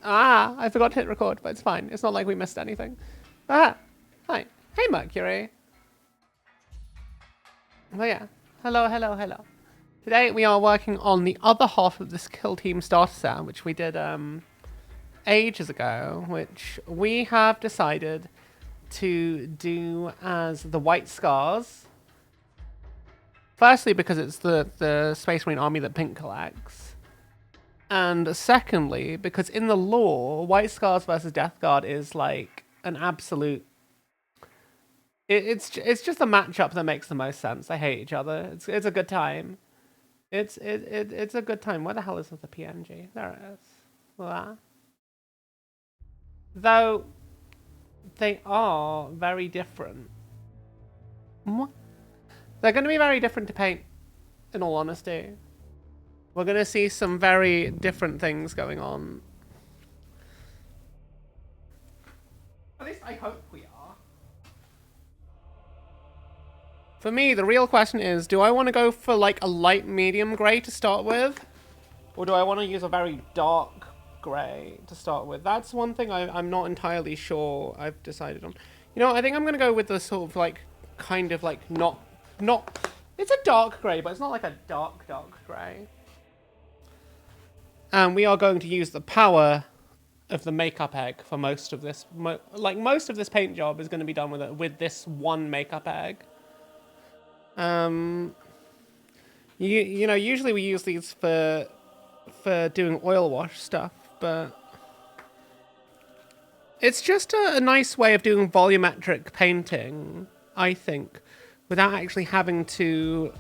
Ah, I forgot to hit record, but it's fine. It's not like we missed anything. Ah, hi. Hey, Mercury. Oh yeah. Hello, hello, hello. Today we are working on the other half of this Kill Team starter set, which we did ages ago, which we have decided to do as the White Scars. Firstly, because it's the Space Marine army that Pink collects. And secondly, because in the lore, White Scars versus Death Guard is like an absolute... It's just a matchup that makes the most sense. They hate each other. It's a good time. It's a good time. Where the hell is the PNG? There it is. There. Though they are very different. What? They're going to be very different to paint, in all honesty. We're going to see some very different things going on. At least I hope we are. For me, the real question is, do I want to go for like a light medium grey to start with? Or do I want to use a very dark grey to start with? That's one thing I'm not entirely sure I've decided on. You know, I think I'm going to go with the sort of like, kind of like not, it's a dark grey, but it's not like a dark grey. And we are going to use the power of the makeup egg for most of this. Most of this paint job is going to be done with this one makeup egg. You know, usually we use these for doing oil wash stuff, but it's just a nice way of doing volumetric painting, I think, without actually having to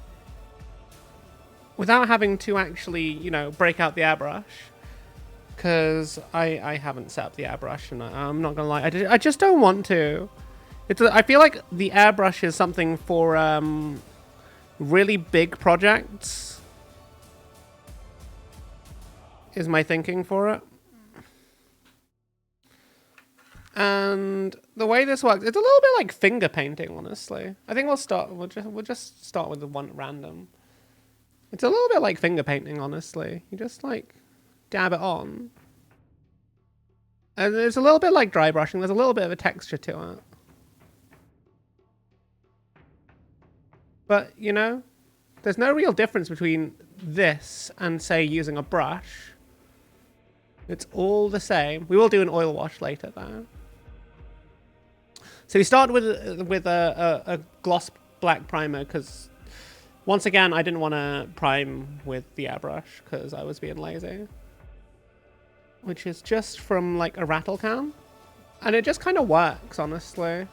actually, you know, break out the airbrush. Because I haven't set up the airbrush, and I'm not gonna lie, I just don't want to. I feel like the airbrush is something for really big projects, is my thinking for it. And the way this works, it's a little bit like finger painting, honestly. I think we'll just start with the one at random. It's a little bit like finger painting, honestly. You just like dab it on. And there's a little bit like dry brushing. There's a little bit of a texture to it. But, you know, there's no real difference between this and, say, using a brush. It's all the same. We will do an oil wash later, though. So we start with a gloss black primer, because, once again, I didn't want to prime with the airbrush, because I was being lazy. Which is just from, like, a rattle can. And it just kind of works, honestly.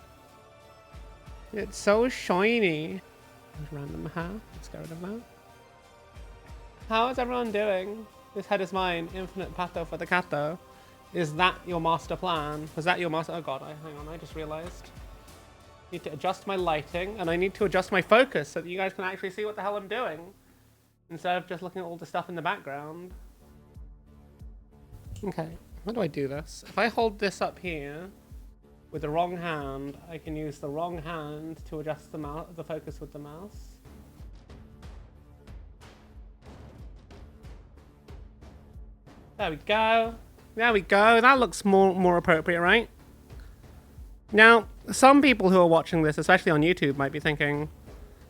It's so shiny. Random hair. Let's get rid of that. How is everyone doing? This head is mine. Infinite pato for the cato. Is that your master plan? Was that your master? Oh god, hang on. I just realized. I need to adjust my lighting, and I need to adjust my focus so that you guys can actually see what the hell I'm doing, instead of just looking at all the stuff in the background. Okay, how do I do this? If I hold this up here with the wrong hand, I can use the wrong hand to adjust the focus with the mouse. There we go. There we go. That looks more appropriate, right? Now, some people who are watching this, especially on YouTube, might be thinking,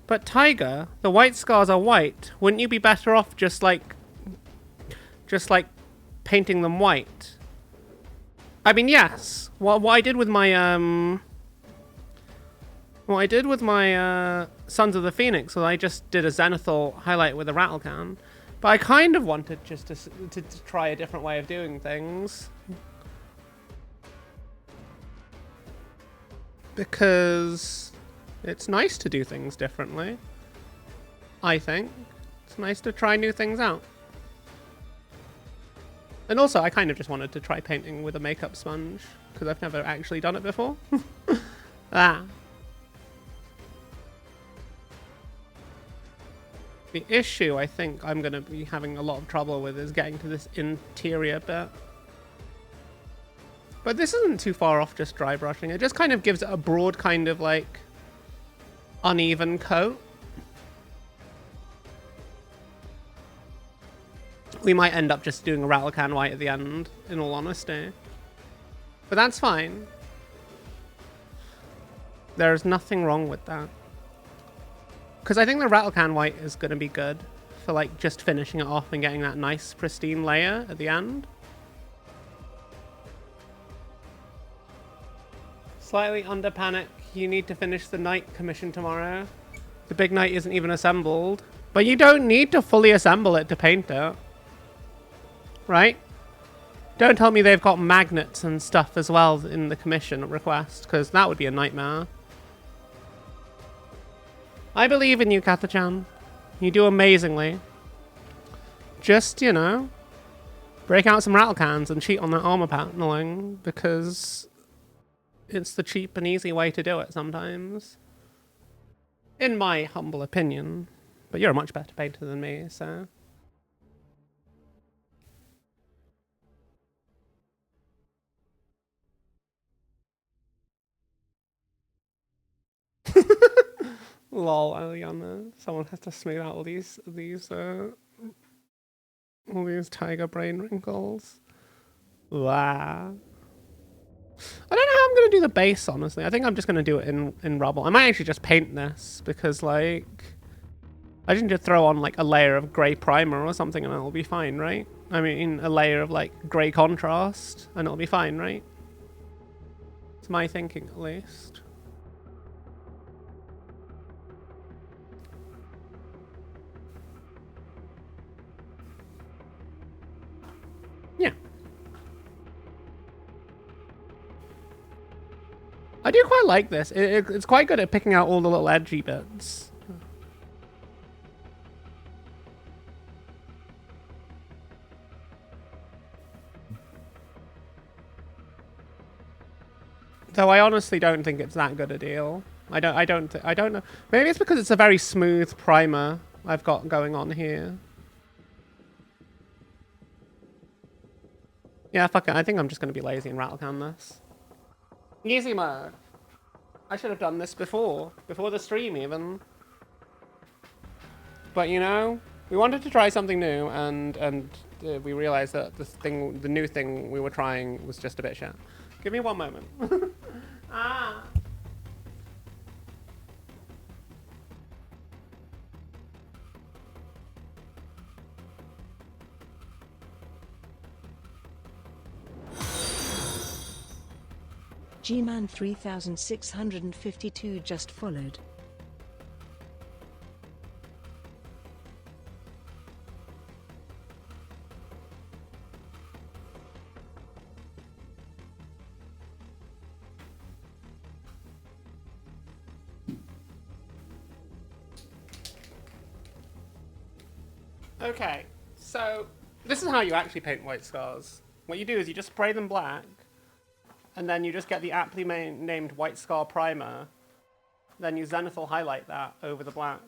but Tiger, the white scars are white. Wouldn't you be better off just like painting them white? I mean, yes. What I did with my Sons of the Phoenix was I just did a zenithal highlight with a rattle can, but I kind of wanted just to try a different way of doing things, because it's nice to do things differently. I think it's nice to try new things out. And also, I kind of just wanted to try painting with a makeup sponge, because I've never actually done it before. Ah. The issue I think I'm going to be having a lot of trouble with is getting to this interior bit. But this isn't too far off just dry brushing. It just kind of gives it a broad kind of like uneven coat. We might end up just doing a rattle can white at the end, in all honesty. But that's fine. There's nothing wrong with that. Because I think the rattle can white is going to be good for like just finishing it off and getting that nice pristine layer at the end. Slightly under panic. You need to finish the night commission tomorrow. The big night isn't even assembled. But you don't need to fully assemble it to paint it. Right? Don't tell me they've got magnets and stuff as well in the commission request, because that would be a nightmare. I believe in you, Katha-chan. You do amazingly. Just, you know, break out some rattle cans and cheat on that armor paneling, because it's the cheap and easy way to do it sometimes. In my humble opinion. But you're a much better painter than me, so... Lol, Eliana. Someone has to smooth out all these tiger brain wrinkles. Wow. I don't know how I'm gonna do the base, honestly. I think I'm just gonna do it in rubble. I might actually just paint this because, like, I just need to throw on like a layer of grey primer or something, and it'll be fine, right? I mean, a layer of like grey contrast, and it'll be fine, right? It's my thinking, at least. Yeah. I do quite like this. It's quite good at picking out all the little edgy bits. Though I honestly don't think it's that good a deal. I don't know. Maybe it's because it's a very smooth primer I've got going on here. Yeah, fuck it. I think I'm just going to be lazy and rattle can this. Easy mode. I should have done this before the stream even. But you know, we wanted to try something new, and we realized that the new thing we were trying was just a bit shit. Give me one moment. Ah. G-Man 3652 just followed. Okay, so this is how you actually paint white scars. What you do is you just spray them black, and then you just get the aptly named white scar primer. Then you zenithal highlight that over the black.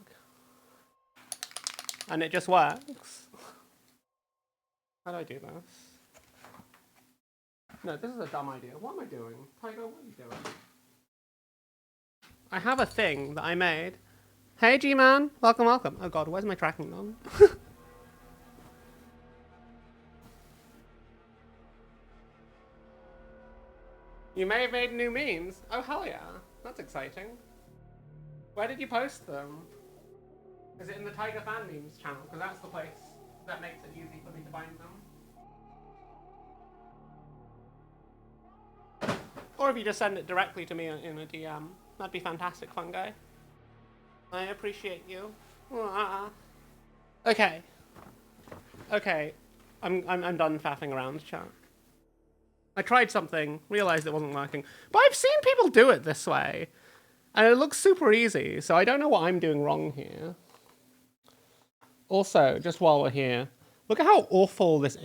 And it just works. How do I do this? No, this is a dumb idea. What am I doing? Tiger, what are you doing? I have a thing that I made. Hey, G-Man. Welcome, welcome. Oh god, where's my tracking on? You may have made new memes. Oh, hell yeah. That's exciting. Where did you post them? Is it in the Tiger Fan Memes channel? Because that's the place that makes it easy for me to find them. Or if you just send it directly to me in a DM. That'd be fantastic, fun guy. I appreciate you. Okay. Okay. I'm done faffing around, chat. I tried something, realized it wasn't working. But I've seen people do it this way. And it looks super easy, so I don't know what I'm doing wrong here. Also, just while we're here, look at how awful this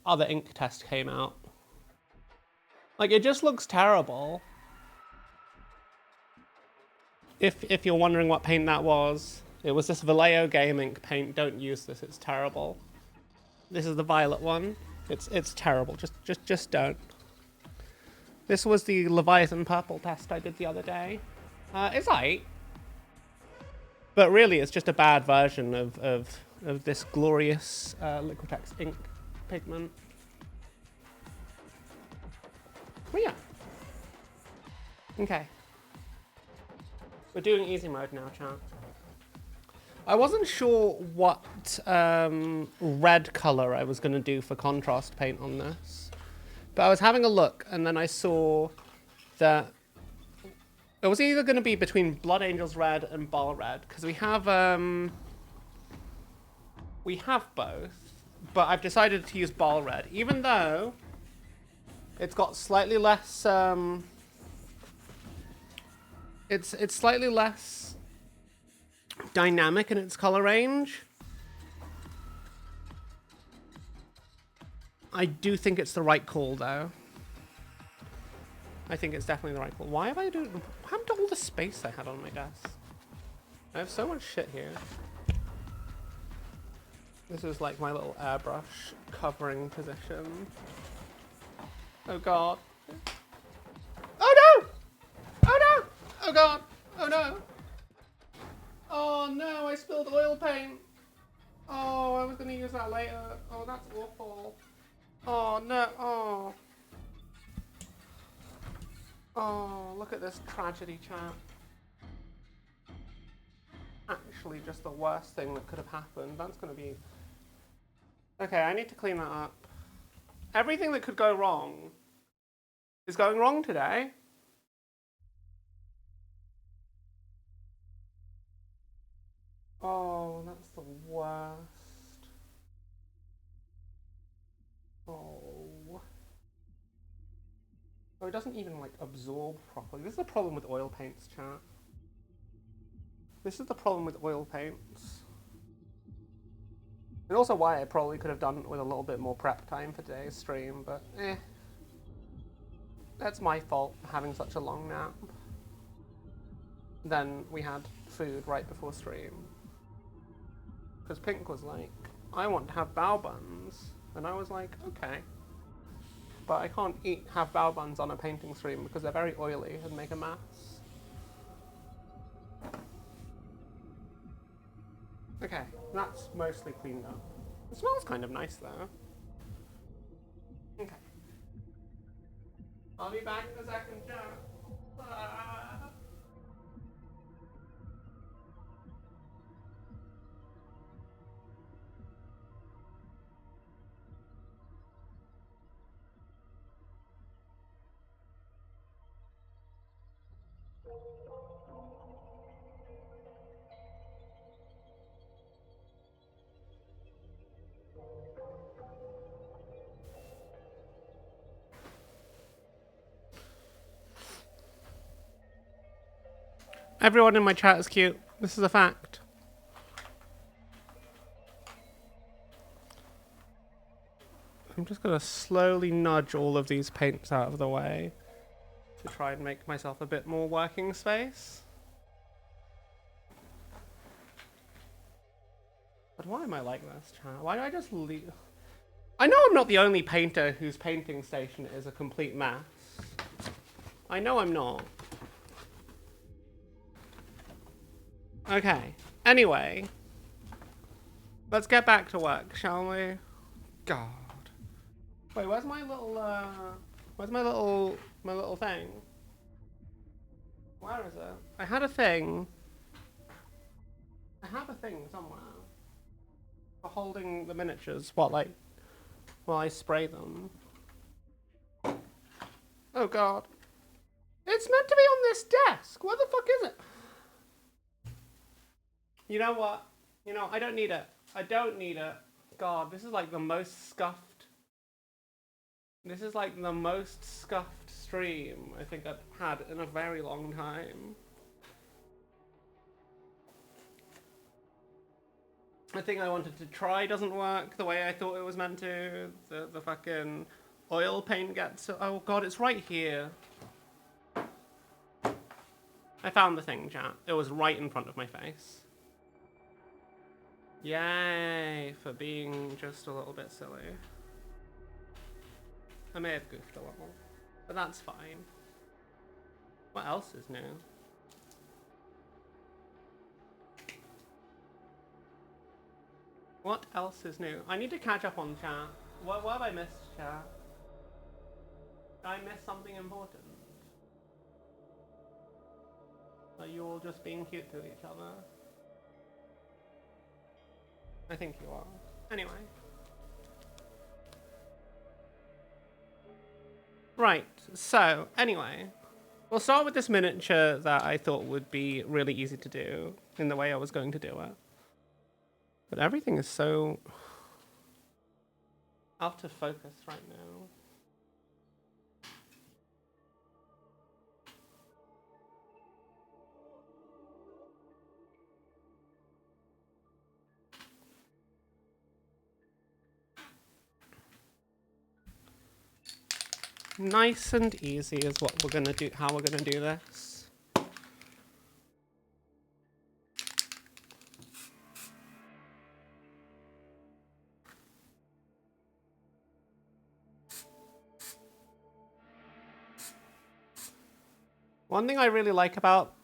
other ink test came out. Like, it just looks terrible. If you're wondering what paint that was, it was this Vallejo Game Ink paint. Don't use this, it's terrible. This is the violet one. It's terrible. Just don't. This was the Leviathan purple test I did the other day. It's aight. But really, it's just a bad version of of this glorious Liquitex ink pigment. Oh yeah. Okay. We're doing easy mode now, chat. I wasn't sure what red color I was going to do for contrast paint on this. But I was having a look, and then I saw that it was either going to be between Blood Angels Red and Ball Red, because we have both, but I've decided to use Ball Red, even though it's got slightly less, it's slightly less dynamic in its color range. I do think it's the right call, though. I think it's definitely the right call. Why have I doing? What happened to all the space I had on my desk? I have so much shit here. This is like my little airbrush covering position. Oh god. Oh no! Oh no! Oh god! Oh no! Oh no, I spilled oil paint. Oh, I was gonna use that later. Oh, that's awful. Oh no, oh. Oh, look at this tragedy, chat. Actually, just the worst thing that could have happened. That's gonna be... Okay, I need to clean that up. Everything that could go wrong is going wrong today. Oh, that's the worst. Oh. Oh, it doesn't even, like, absorb properly. This is the problem with oil paints, chat. This is the problem with oil paints. And also why I probably could have done it with a little bit more prep time for today's stream, but eh. That's my fault for having such a long nap. Then we had food right before stream. Because Pink was like, I want to have bao buns. And I was like, okay. But I can't have bao buns on a painting stream because they're very oily and make a mess. Okay, that's mostly cleaned up. It smells kind of nice though. Okay. I'll be back in a second, chat. Everyone in my chat is cute. This is a fact. I'm just going to slowly nudge all of these paints out of the way to try and make myself a bit more working space. But why am I like this, chat? Why do I just leave? I know I'm not the only painter whose painting station is a complete mess. I know I'm not. Okay. Anyway. Let's get back to work, shall we? God. Wait, where's my little, where's my little thing? Where is it? I had a thing. I have a thing somewhere. For holding the miniatures while I spray them. Oh god. It's meant to be on this desk. Where the fuck is it? You know what? You know, I don't need it. I don't need it. God, this is like the most scuffed. This is like the most scuffed stream I think I've had in a very long time. The thing I wanted to try doesn't work the way I thought it was meant to. The fucking oil paint gets... Oh god, it's right here. I found the thing, chat. It was right in front of my face. Yay, for being just a little bit silly. I may have goofed a little, but that's fine. What else is new? What else is new? I need to catch up on chat. What have I missed, chat? Did I miss something important? Are you all just being cute to each other? I think you are. Anyway. Right, so, anyway. We'll start with this miniature that I thought would be really easy to do in the way I was going to do it. But everything is so out of focus right now. Nice and easy is what we're gonna do, how we're gonna do this. One thing I really like about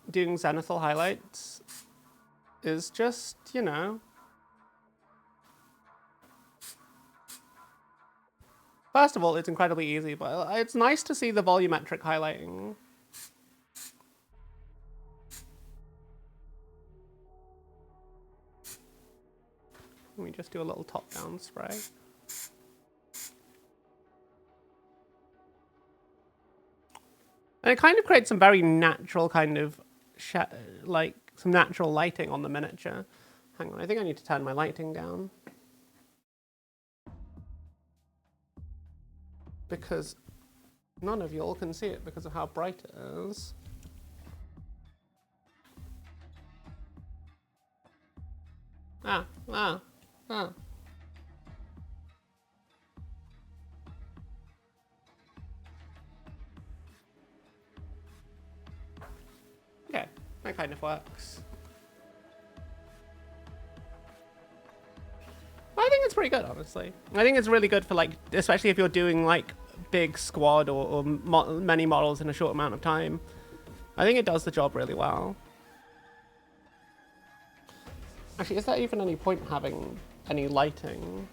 doing zenithal highlights is just, you know, first of all, it's incredibly easy, but it's nice to see the volumetric highlighting. Let me just do a little top-down spray. And it kind of creates some very natural kind of, like, some natural lighting on the miniature. Hang on, I think I need to turn my lighting down. Because none of y'all can see it because of how bright it is. Ah. Okay, that kind of works. I think it's pretty good, honestly. I think it's really good for, like, especially if you're doing, like, big squad or many models in a short amount of time. I think it does the job really well. Actually, is there even any point having any lighting?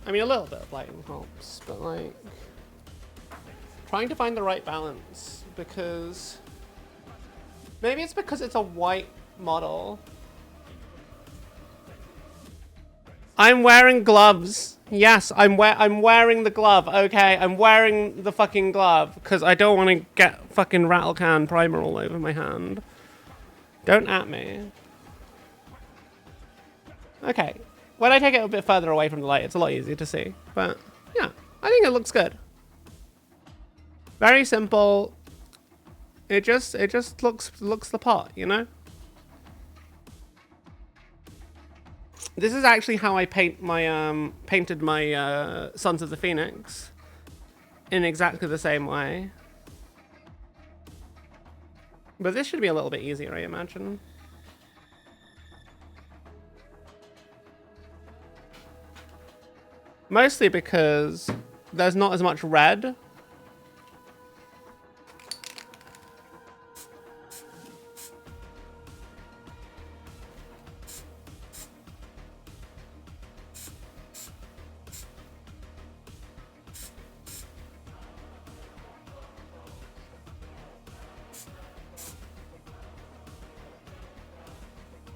I mean, a little bit of lighting helps, but, like, trying to find the right balance, because maybe it's because it's a white model. I'm wearing gloves. Yes, I'm wearing the glove. Okay, I'm wearing the fucking glove because I don't want to get fucking rattle can primer all over my hand. Don't at me. Okay, when I take it a bit further away from the light, it's a lot easier to see. But yeah, I think it looks good. Very simple. It just looks the part, you know? This is actually how I paint my painted my Sons of the Phoenix, in exactly the same way. But this should be a little bit easier, I imagine. Mostly because there's not as much red.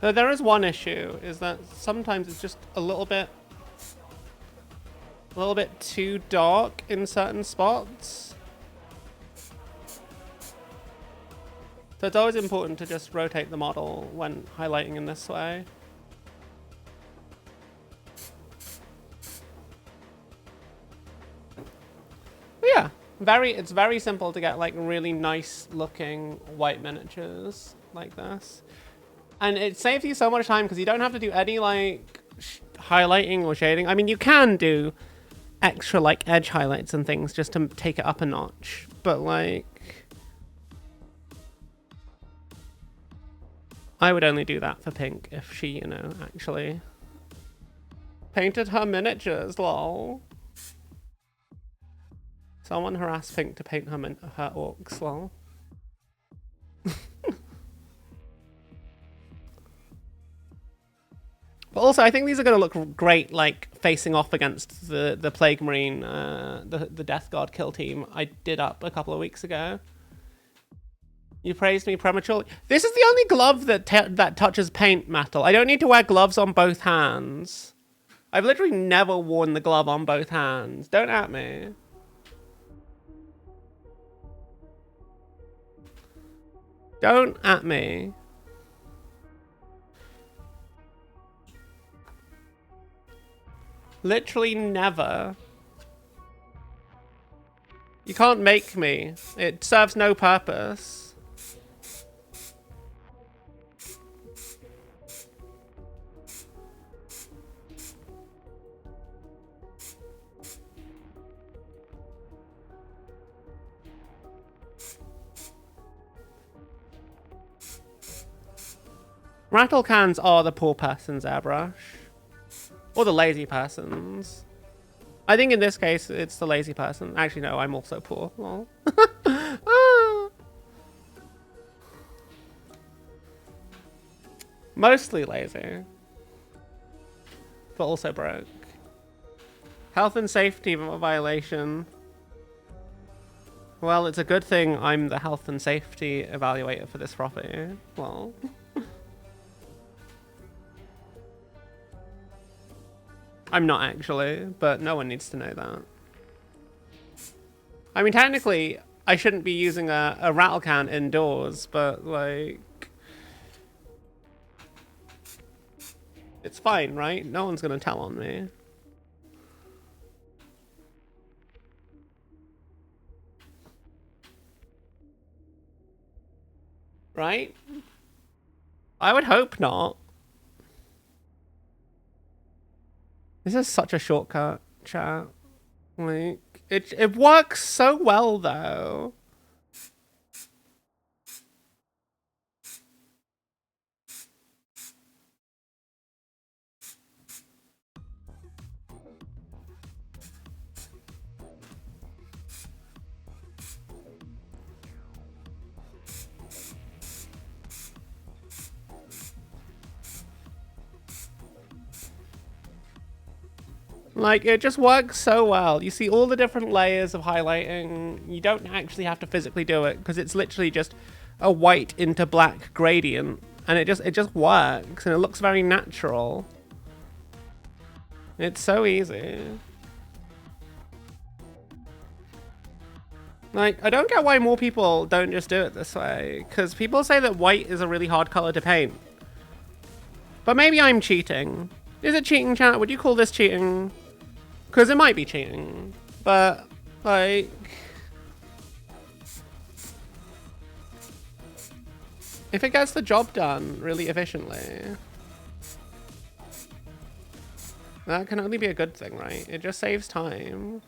Though there is one issue, is that sometimes it's just a little bit too dark in certain spots. So it's always important to just rotate the model when highlighting in this way. But yeah, it's very simple to get like really nice looking white miniatures like this. And it saves you so much time because you don't have to do any like highlighting or shading. I mean, you can do extra like edge highlights and things just to take it up a notch, but like I would only do that for Pink if she, you know, actually painted her miniatures, lol. Someone harassed Pink to paint her orcs, lol. But also, I think these are going to look great, like, facing off against the Plague Marine, the Death Guard kill team I did up a couple of weeks ago. You praised me prematurely. This is the only glove that touches paint metal. I don't need to wear gloves on both hands. I've literally never worn the glove on both hands. Don't at me. Don't at me. Literally never. You can't make me. It serves no purpose. Rattle cans are the poor person's airbrush. Or the lazy person's. I think in this case, it's the lazy person. Actually, no, I'm also poor. Lol. Ah. Mostly lazy. But also broke. Health and safety violation. Well, it's a good thing I'm the health and safety evaluator for this property. Well. I'm not actually, but no one needs to know that. I mean, technically, I shouldn't be using a rattle can indoors, but like... It's fine, right? No one's gonna tell on me. Right? I would hope not. This is such a shortcut, chat. Like, it works so well, though. Like, it just works so well. You see all the different layers of highlighting. You don't actually have to physically do it, because it's literally just a white into black gradient. And it just works, and it looks very natural. It's so easy. Like, I don't get why more people don't just do it this way, because people say that white is a really hard color to paint. But maybe I'm cheating. Is it cheating, chat? Would you call this cheating? Because it might be cheating, but, like... If it gets the job done really efficiently, that can only be a good thing, right? It just saves time.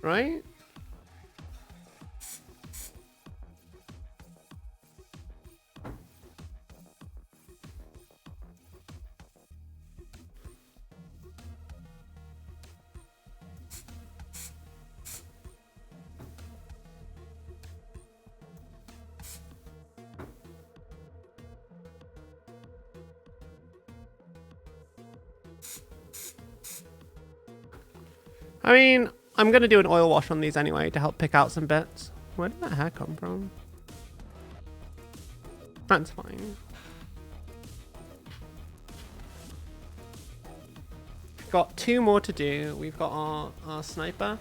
Right? I mean, I'm going to do an oil wash on these anyway to help pick out some bits. Where did that hair come from? That's fine. Got 2 more to do. We've got our sniper.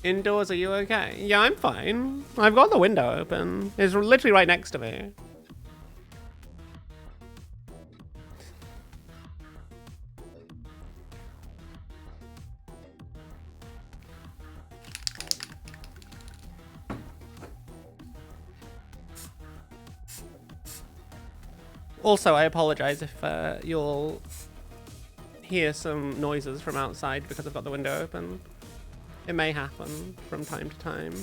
Indoors, are you okay? Yeah, I'm fine. I've got the window open. It's literally right next to me. Also, I apologize if you'll hear some noises from outside because I've got the window open. It may happen from time to time.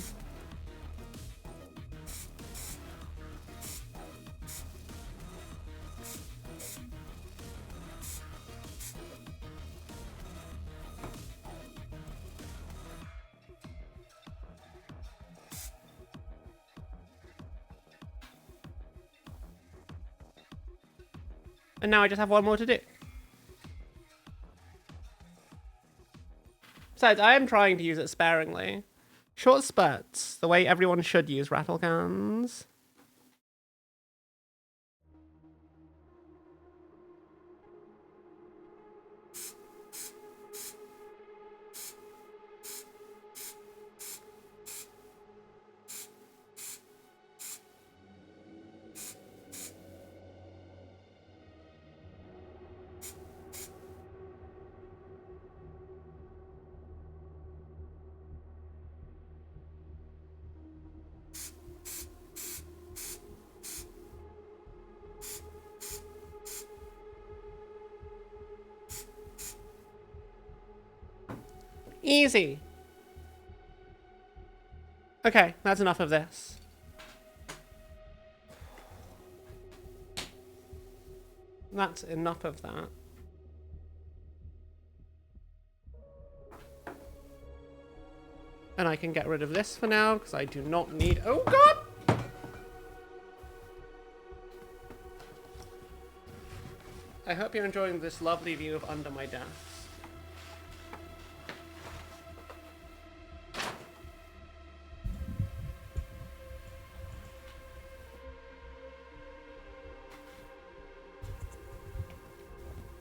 And now I just have one more to do. Besides, I am trying to use it sparingly. Short spurts, the way everyone should use rattle cans. Easy. Okay, that's enough of this. That's enough of that. And I can get rid of this for now, because I do not need... Oh, God! I hope you're enjoying this lovely view of under my desk.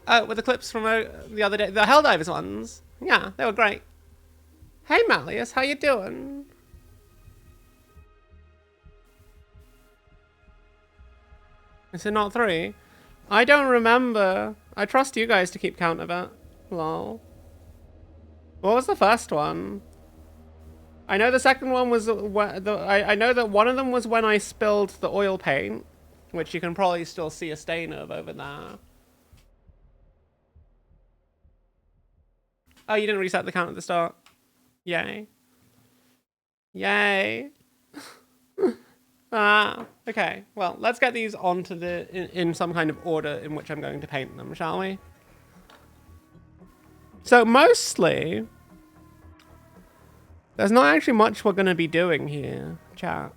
Oh, with the clips from the other day, the Helldivers ones. Yeah, they were great. Hey, Malleus, how you doing? Is it not 3? I don't remember. I trust you guys to keep count of it. Lol. What was the first one? I know the second one was... I know that one of them was when I spilled the oil paint, which you can probably still see a stain of over there. Oh, you didn't reset the count at the start. Yay. Yay. Okay. Well, let's get these onto the... in some kind of order in which I'm going to paint them, shall we? So, mostly... there's not actually much we're going to be doing here, chat.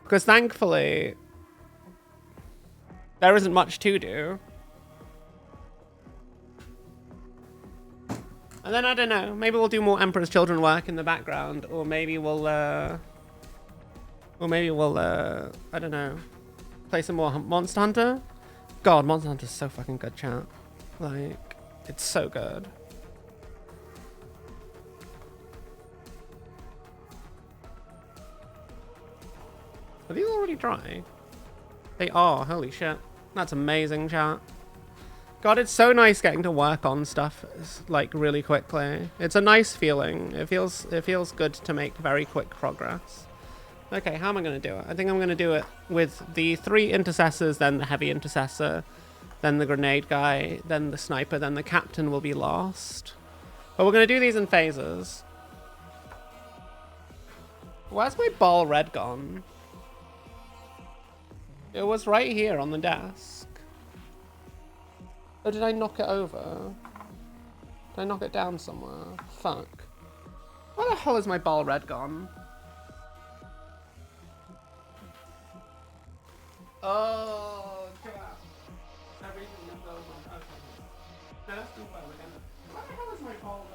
Because thankfully... there isn't much to do. And then, I don't know, maybe we'll do more Emperor's Children work in the background, or maybe we'll, I don't know, play some more Monster Hunter? God, Monster Hunter's so fucking good, chat. Like, it's so good. Are these already dry? They are, holy shit. That's amazing, chat. God, it's so nice getting to work on stuff like really quickly. It's a nice feeling. It feels good to make very quick progress. Okay, how am I going to do it? I think I'm going to do it with the 3 intercessors, then the heavy intercessor, then the grenade guy, then the sniper, then the captain will be last. But we're going to do these in phases. Where's my ball red gone? It was right here on the desk. Or did I knock it over? Did I knock it down somewhere? Fuck. Where the hell is my ball red gone? Oh, crap. Everything that goes on. Okay. No, let's do well again. Where the hell is my ball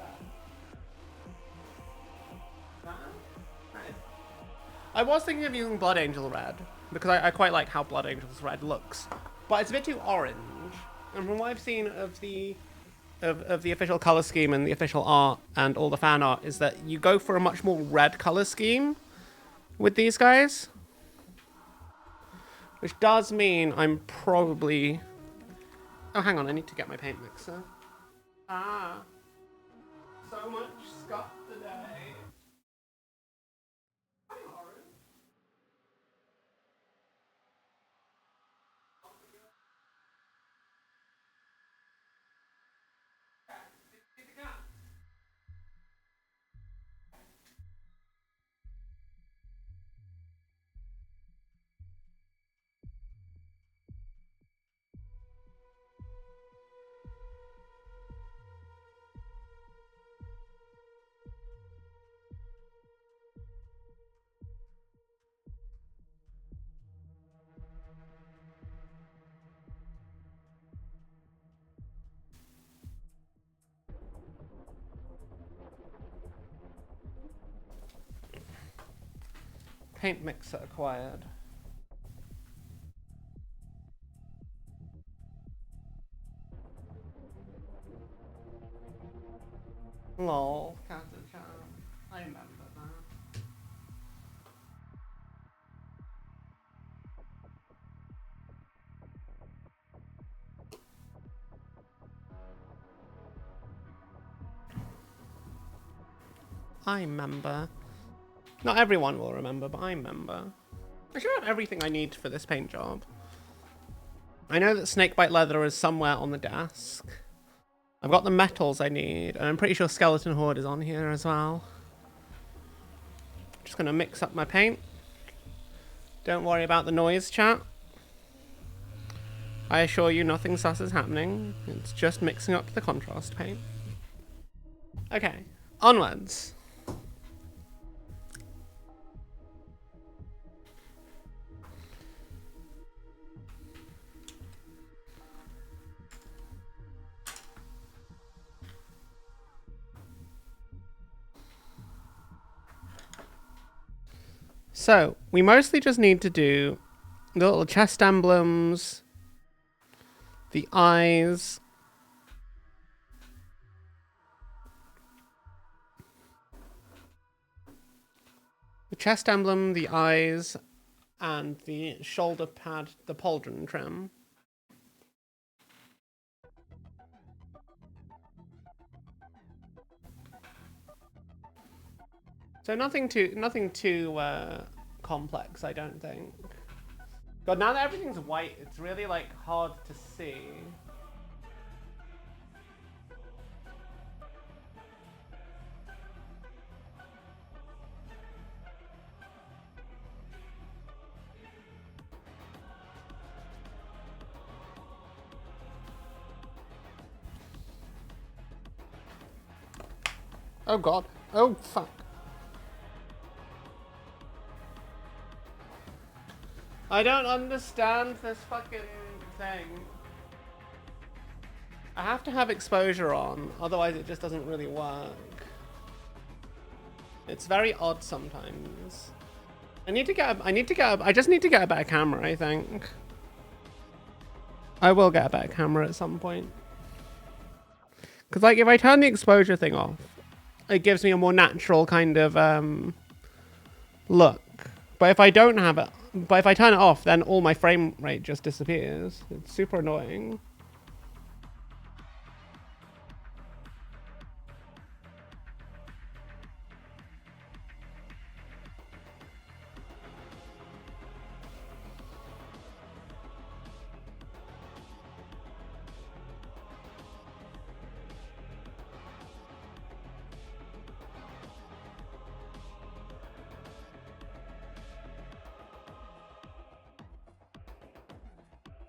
red? Right. I was thinking of using Blood Angel red, because I quite like how Blood Angel's red looks. But it's a bit too orange. And from what I've seen of the official color scheme and the official art and all the fan art is that you go for a much more red color scheme with these guys. Which does mean I'm probably... oh, hang on, I need to get my paint mixer. Ah. So much stuff today. Paint mixer acquired. Lol. I remember that. I remember. Not everyone will remember, but I remember. I should have everything I need for this paint job. I know that snakebite leather is somewhere on the desk. I've got the metals I need, and I'm pretty sure skeleton horde is on here as well. Just gonna mix up my paint. Don't worry about the noise, chat. I assure you nothing sus is happening. It's just mixing up the contrast paint. Okay, onwards. So, we mostly just need to do the little chest emblems, the eyes, the chest emblem, the eyes, and the shoulder pad, the pauldron trim. So nothing too complex, I don't think. God, now that everything's white, it's really like hard to see. Oh God. Oh fuck. I don't understand this fucking thing. I have to have exposure on, otherwise it just doesn't really work. It's very odd sometimes. I just need to get a better camera, I think. I will get a better camera at some point. Because like if I turn the exposure thing off, it gives me a more natural kind of look. But if I don't have it, but if I turn it off, then all my frame rate just disappears. It's super annoying.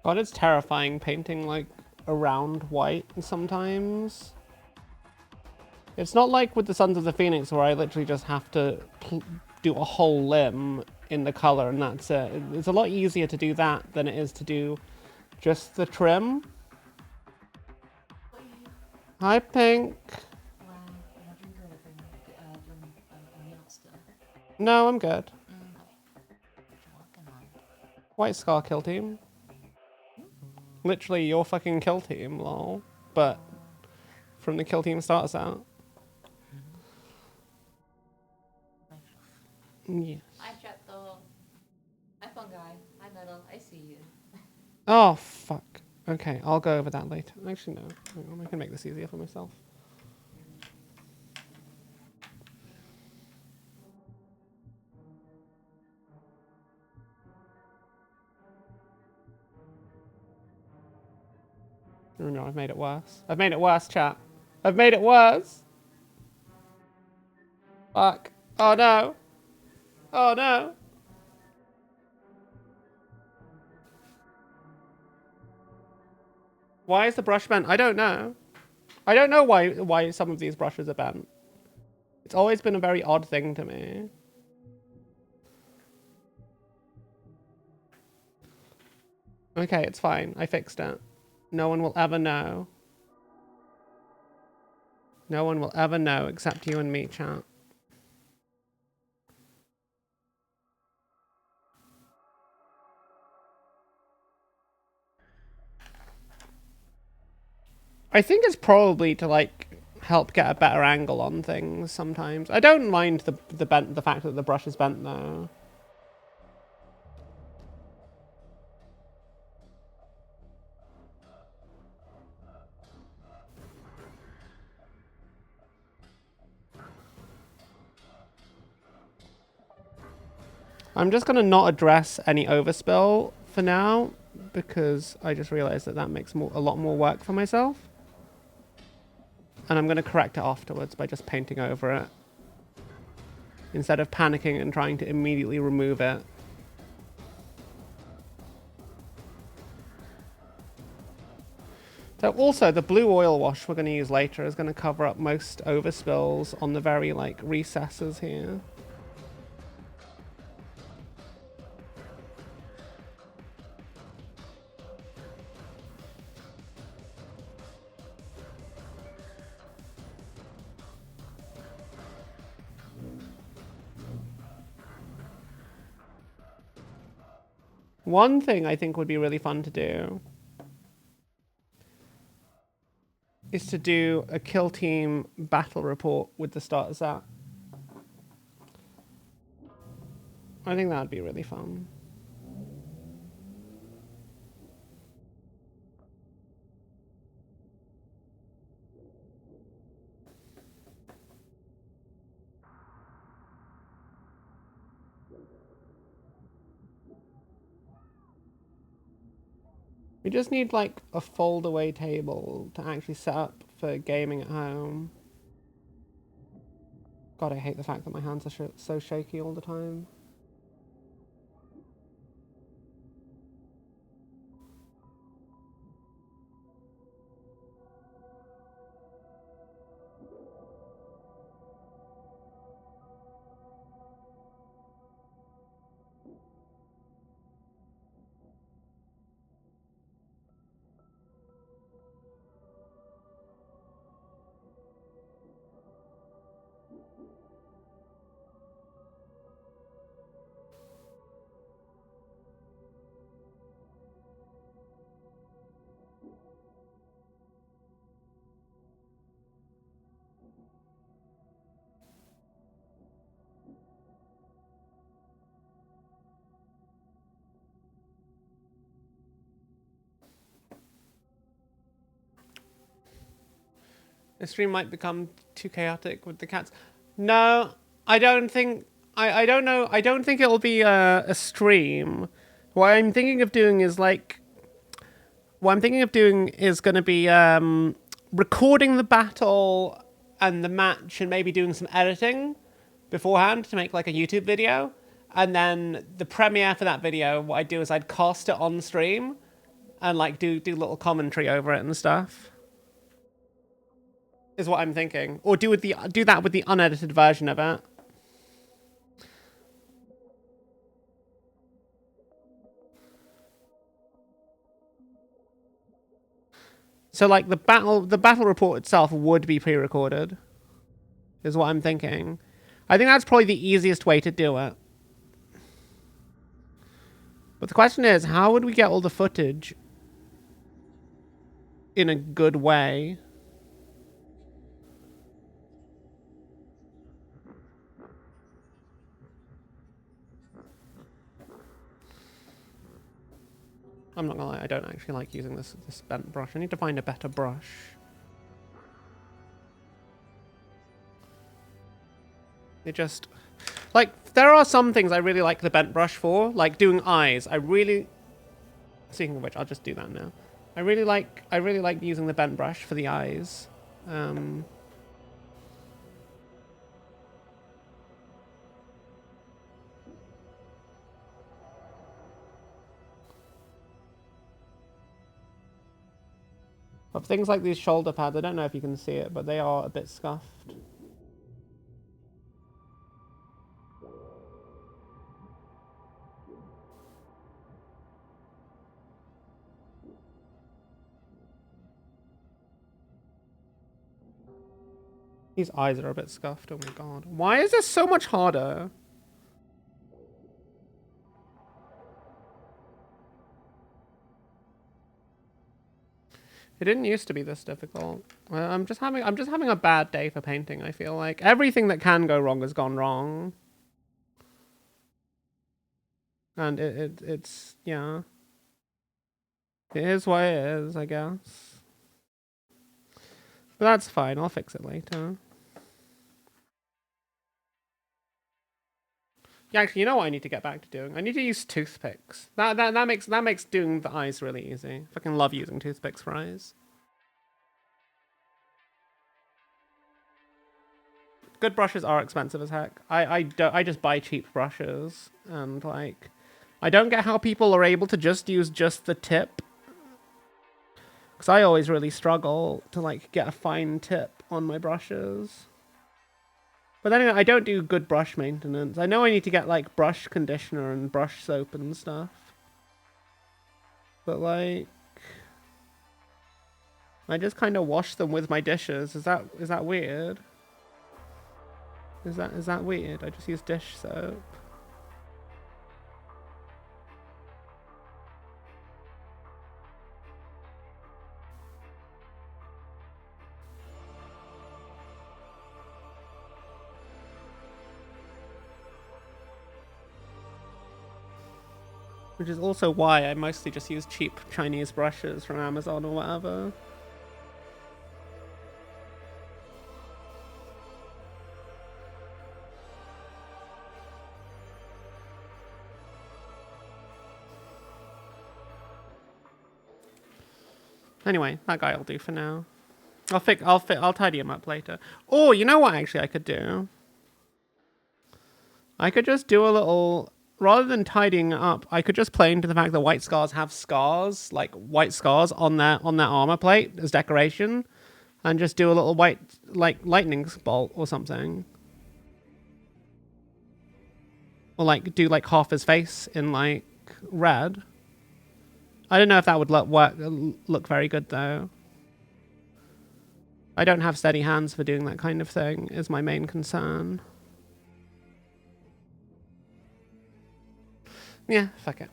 God, it's terrifying painting like around white sometimes. It's not like with the Sons of the Phoenix where I literally just have to do a whole limb in the color and that's it. It's a lot easier to do that than it is to do just the trim. Hi, Pink. No, I'm good. White Scar kill team. Literally your fucking kill team, lol. But from the kill team starts out. Yes. Hi, chat though. Hi, fungi. Hi, metal. I see you. Oh, fuck. Okay, I'll go over that later. Actually, no. Hang on, I can make this easier for myself. Oh no, I've made it worse. I've made it worse, chat. I've made it worse. Fuck. Oh no. Oh no. Why is the brush bent? I don't know. I don't know why some of these brushes are bent. It's always been a very odd thing to me. Okay, it's fine. I fixed it. No one will ever know. No one will ever know except you and me, chat. I think it's probably to like help get a better angle on things sometimes. I don't mind the fact that the brush is bent though. I'm just gonna not address any overspill for now because I just realized that that makes a lot more work for myself. And I'm gonna correct it afterwards by just painting over it instead of panicking and trying to immediately remove it. So also the blue oil wash we're going to use later is going to cover up most overspills on the very like recesses here. One thing I think would be really fun to do is to do a kill team battle report with the starter set. I think that would be really fun. We just need like a fold away table to actually set up for gaming at home. God, I hate the fact that my hands are so shaky all the time. The stream might become too chaotic with the cats. No, I don't think. I don't know. I don't think it'll be a stream. What I'm thinking of doing is like. What I'm thinking of doing is going to be recording the battle and the match and maybe doing some editing beforehand to make like a YouTube video. And then the premiere for that video, what I'd do is I'd cast it on stream and like do little commentary over it and stuff. Is what I'm thinking, or do that with the unedited version of it. So like the battle report itself would be pre-recorded. Is what I'm thinking. I think that's probably the easiest way to do it. But the question is, how would we get all the footage in a good way? I'm not gonna lie, I don't actually like using this bent brush. I need to find a better brush. It just... Like, there are some things I really like the bent brush for, like doing eyes. I really... Speaking of which, I'll just do that now. I really like using the bent brush for the eyes. But things like these shoulder pads, I don't know if you can see it, but they are a bit scuffed. These eyes are a bit scuffed, oh my god. Why is this so much harder? It didn't used to be this difficult. I'm just having a bad day for painting, I feel like. Everything that can go wrong has gone wrong. And it's yeah. It is what it is, I guess. But that's fine, I'll fix it later. Yeah, actually, you know what I need to get back to doing? I need to use toothpicks. That makes doing the eyes really easy. I fucking love using toothpicks for eyes. Good brushes are expensive as heck. I just buy cheap brushes, and like I don't get how people are able to just use just the tip. Because I always really struggle to like get a fine tip on my brushes. But anyway, I don't do good brush maintenance. I know I need to get like brush conditioner and brush soap and stuff. But like I just kind of wash them with my dishes. Is that weird? Is that weird? I just use dish soap. Which is also why I mostly just use cheap Chinese brushes from Amazon or whatever. Anyway, that guy will do for now. I'll tidy him up later. Oh, you know what actually I could do? I could just do a little, rather than tidying up, I could just play into the fact that white scars have scars, like white scars on their armor plate as decoration, and just do a little white like lightning bolt or something. Or like do like half his face in like red. I don't know if that would look very good though. I don't have steady hands for doing that kind of thing, is my main concern. Yeah, fuck it.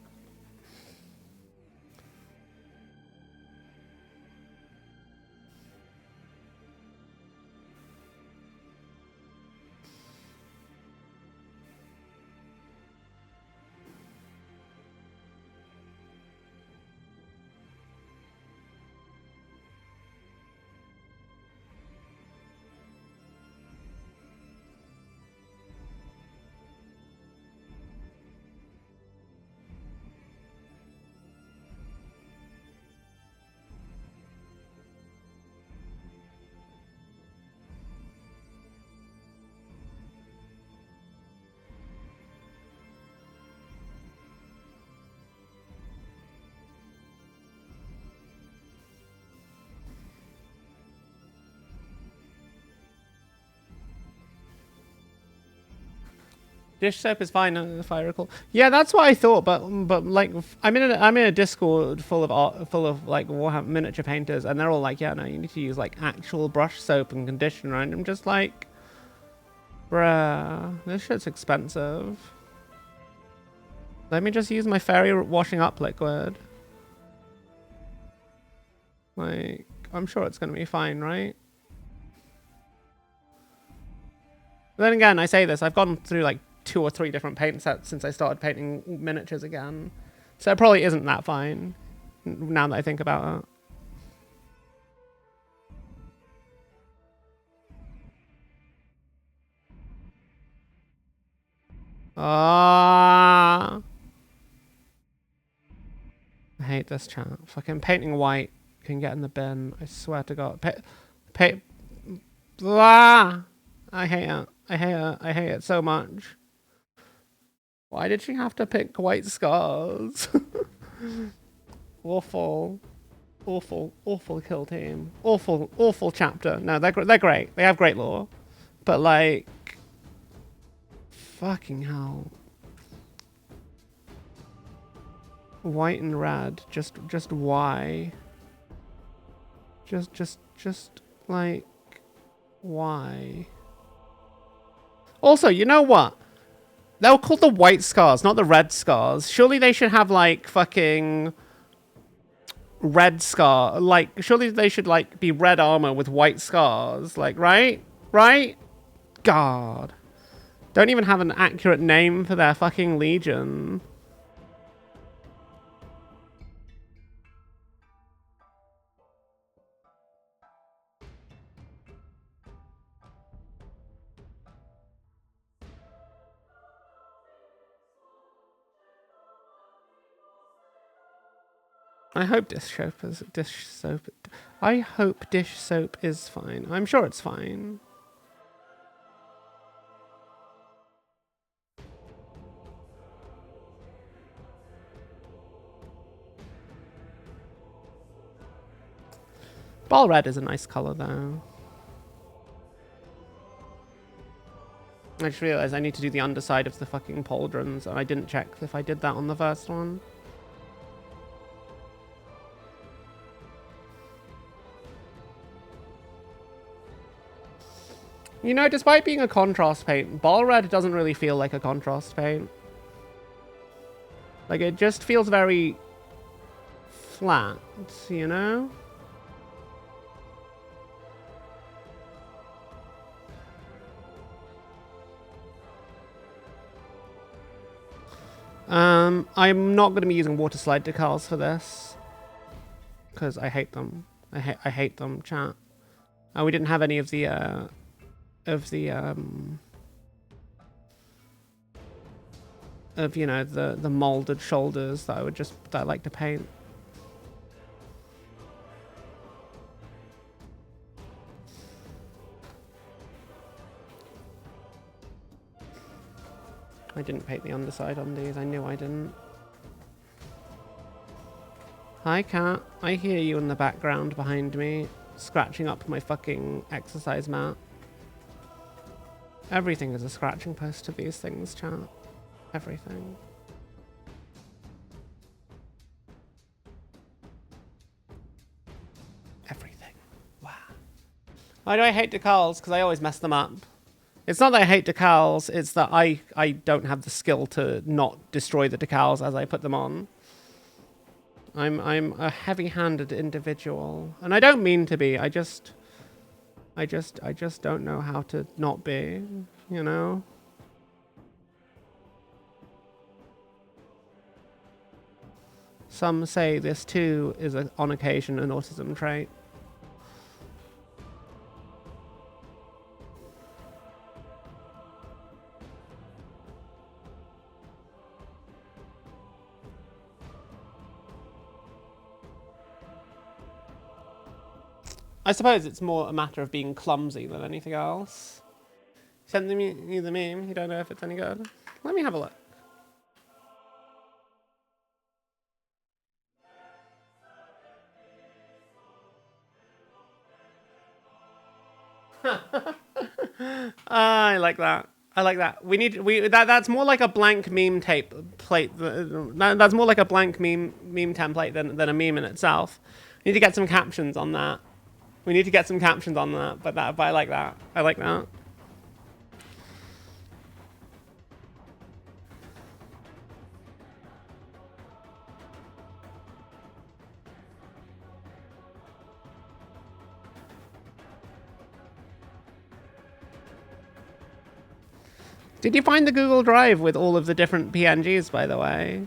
Dish soap is fine, if I recall. Yeah, that's what I thought. But like, I'm in a Discord full of like Warhammer miniature painters, and they're all like, yeah, no, you need to use like actual brush soap and conditioner, and I'm just like, bruh, this shit's expensive. Let me just use my fairy washing up liquid. Like, I'm sure it's gonna be fine, right? But then again, I say this, I've gone through like 2 or 3 different paint sets since I started painting miniatures again. So it probably isn't that fine, now that I think about it. I hate this chat. Fucking painting white can get in the bin. I swear to God. Blah! I hate it. I hate it. I hate it so much. Why did she have to pick white scars? Awful. Awful. Awful kill team. Awful. Awful chapter. No, they're great. They have great lore. But like... Fucking hell. White and red. Just why? Just like... Why? Also, you know what? They were called the white scars, not the red scars. Surely they should have like fucking red scar. Like, surely they should, like, be red armor with white scars. Like, right? Right? God. Don't even have an accurate name for their fucking legion. I hope dish soap. I hope dish soap is fine. I'm sure it's fine. Ball red is a nice color though. I just realized I need to do the underside of the fucking pauldrons, and I didn't check if I did that on the first one. You know, despite being a contrast paint, ball red doesn't really feel like a contrast paint. Like, it just feels very flat, you know? I'm not going to be using water slide decals for this, because I hate them. I hate them, chat. We didn't have any of the you know, the molded shoulders that I like to paint. I didn't paint the underside on these. I knew I didn't. Hi, cat. I hear you in the background behind me, scratching up my fucking exercise mat. Everything is a scratching post to these things, chat. Everything. Everything. Wow. Why do I hate decals? Because I always mess them up. It's not that I hate decals, it's that I don't have the skill to not destroy the decals as I put them on. I'm a heavy-handed individual. And I don't mean to be, I just don't know how to not be, you know? Some say this too is on occasion an autism trait. I suppose it's more a matter of being clumsy than anything else. Send me the meme. You don't know if it's any good. Let me have a look. I like that. I like that. That's more like a blank meme plate. That's more like a blank meme template than a meme in itself. We need to get some captions on that. We need to get some captions on that, but I like that. I like that. Did you find the Google Drive with all of the different PNGs, by the way?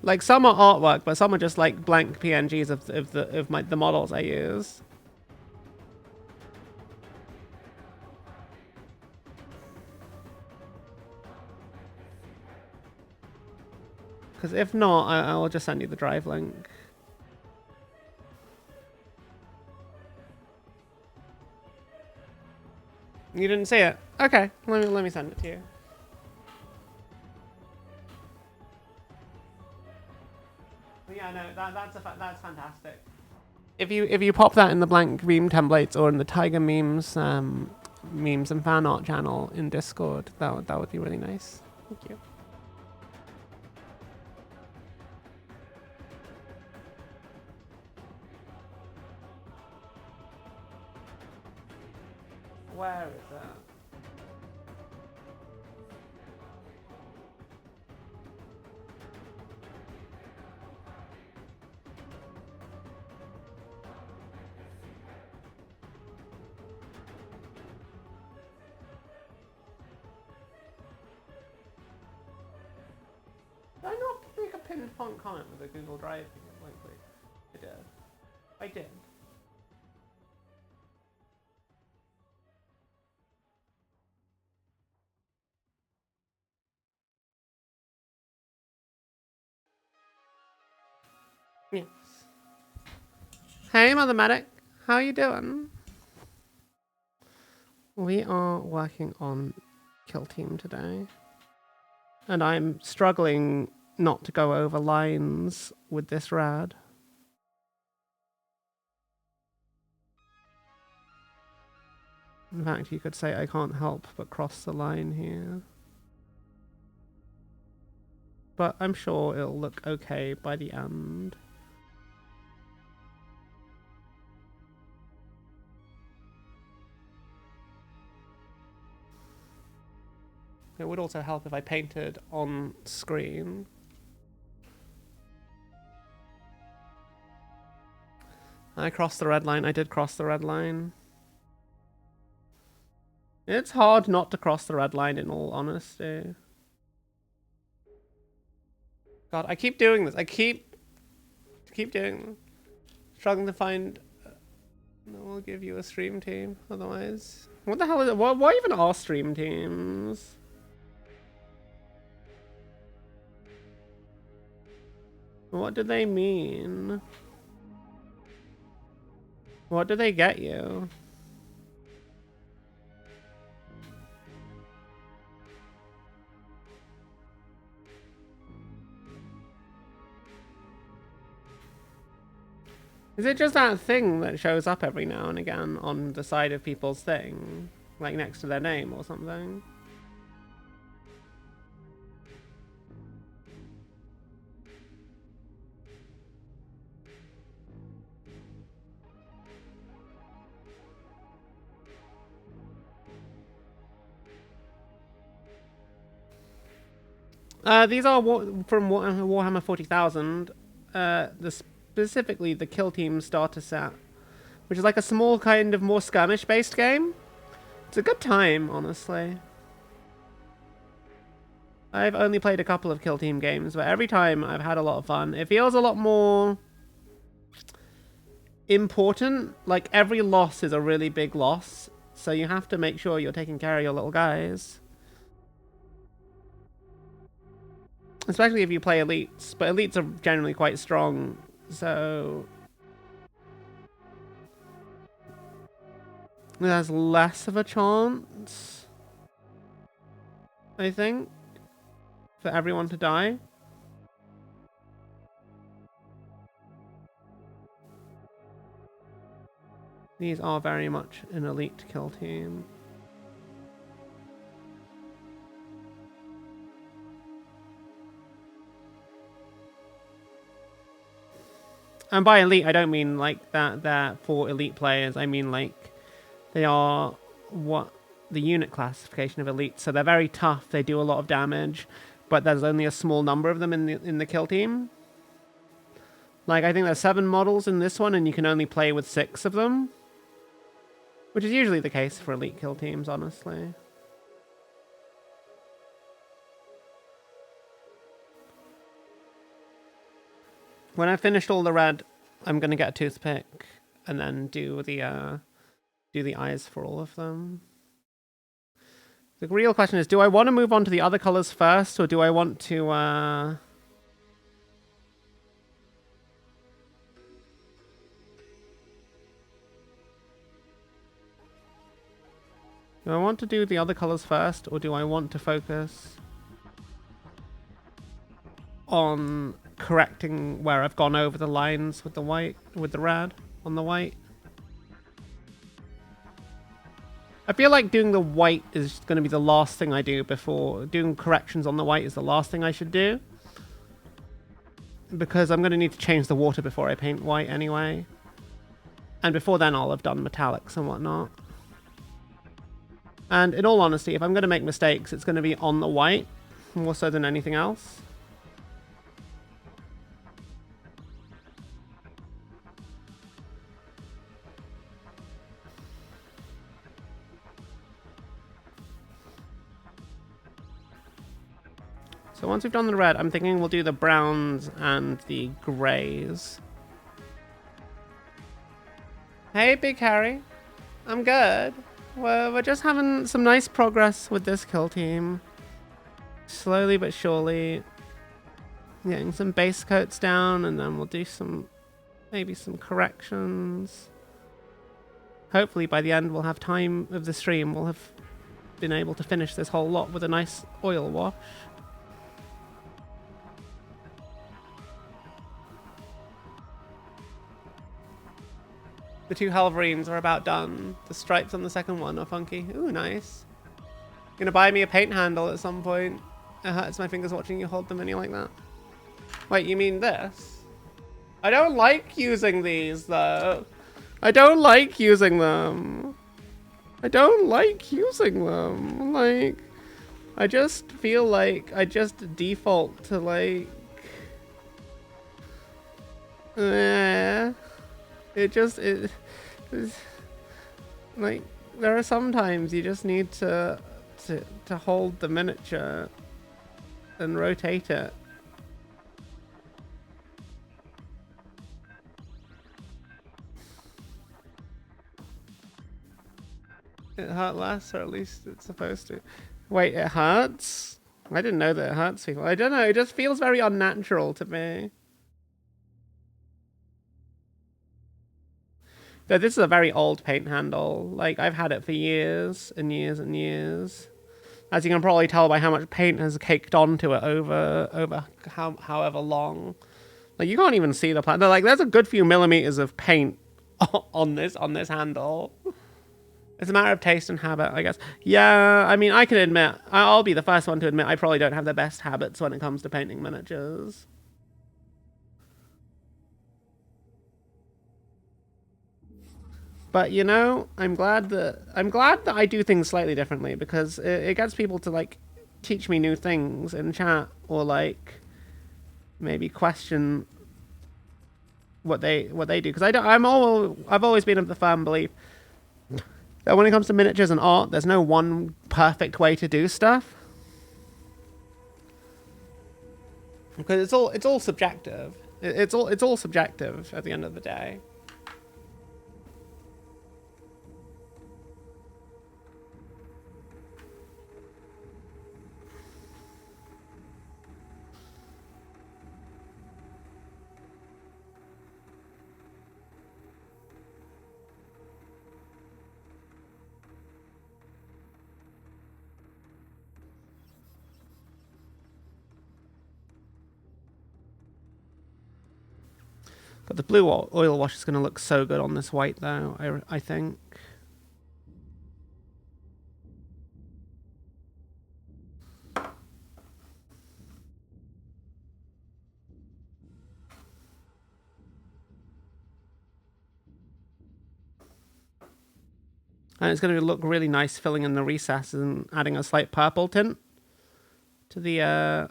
Like, some are artwork, but some are just like blank PNGs of the models I use. Because if not, I'll just send you the drive link. You didn't see it? Okay, let me send it to you. Yeah, no, that's fantastic. If you pop that in the blank meme templates or in the Tiger memes memes and fan art channel in Discord, that would be really nice. Thank you. Where is that? Did I not make a pin pong comment with a Google Drive thing? Wait. I did. I did. Yes. Hey, Mother Medic. How you doing? We are working on Kill Team today. And I'm struggling not to go over lines with this rad. In fact, you could say I can't help but cross the line here. But I'm sure it'll look okay by the end. It would also help if I painted on screen. I crossed the red line. I did cross the red line. It's hard not to cross the red line, in all honesty. God, I keep doing this. I keep doing this. Struggling to find... No, we'll give you a stream team, otherwise. What the hell is it? Why even are stream teams? What do they mean? What do they get you? Is it just that thing that shows up every now and again on the side of people's thing? Like next to their name or something? These are from Warhammer 40,000. Specifically the Kill Team starter set, which is like a small kind of more skirmish-based game. It's a good time, honestly. I've only played a couple of Kill Team games, but every time I've had a lot of fun. It feels a lot more important. Like, every loss is a really big loss, so you have to make sure you're taking care of your little guys. Especially if you play elites, but elites are generally quite strong, so there's less of a chance, I think, for everyone to die. These are very much an elite kill team. And by elite, I don't mean like that they're for elite players. I mean like they are what the unit classification of elite. So they're very tough. They do a lot of damage, but there's only a small number of them in the kill team. Like I think there's 7 models in this one, and you can only play with 6 of them, which is usually the case for elite kill teams, honestly. When I've finished all the red, I'm gonna get a toothpick and then do the eyes for all of them. The real question is, do I want to move on to the other colors first, or do I want to do I want to do the other colors first, or do I want to focus on correcting where I've gone over the lines with the white, with the red on the white? I feel like doing the white is going to be the last thing I do before doing corrections on the white is the last thing I should do, because I'm going to need to change the water before I paint white anyway, and before then I'll have done metallics and whatnot. And in all honesty, if I'm going to make mistakes, it's going to be on the white more so than anything else. So So once we've done the red, I'm thinking we'll do the browns and the greys. Hey, Big Harry. I'm good. We're just having some nice progress with this kill team. Slowly but surely. Getting some base coats down, and then we'll do maybe some corrections. Hopefully by the end we'll have time of the stream. We'll have been able to finish this whole lot with a nice oil wash. The 2 Halverines are about done. The stripes on the second one are funky. Ooh, nice. Gonna buy me a paint handle at some point. It hurts my fingers watching you hold the mini like that. Wait, you mean this? I don't like using these, though. I don't like using them. I don't like using them. Like, I just feel like I just default to, like... It like, there are some times you just need to hold the miniature and rotate it. It hurt less, or at least it's supposed to. Wait, it hurts? I didn't know that it hurts people. I don't know, it just feels very unnatural to me. Though this is a very old paint handle. Like, I've had it for years and years and years. As you can probably tell by how much paint has caked onto it over however long. Like, you can't even see the plant. Like, there's a good few millimeters of paint on this handle. It's a matter of taste and habit, I guess. Yeah, I mean, I can admit, I'll be the first one to admit I probably don't have the best habits when it comes to painting miniatures. But, you know, I'm glad that I do things slightly differently, because it gets people to, like, teach me new things in chat, or, like, maybe question what they do, because I've always been of the firm belief that when it comes to miniatures and art, there's no one perfect way to do stuff, because it's all subjective. It's all subjective at the end of the day. But the blue oil wash is going to look so good on this white, though, I think. And it's going to look really nice filling in the recesses and adding a slight purple tint to the...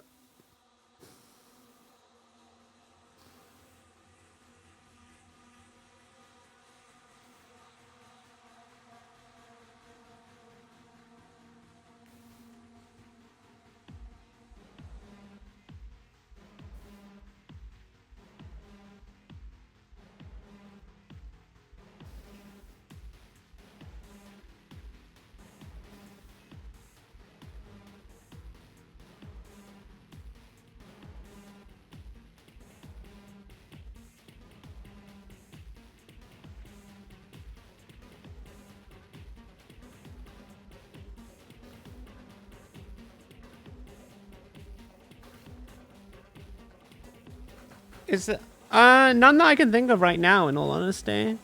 Is it, none that I can think of right now, in all honesty.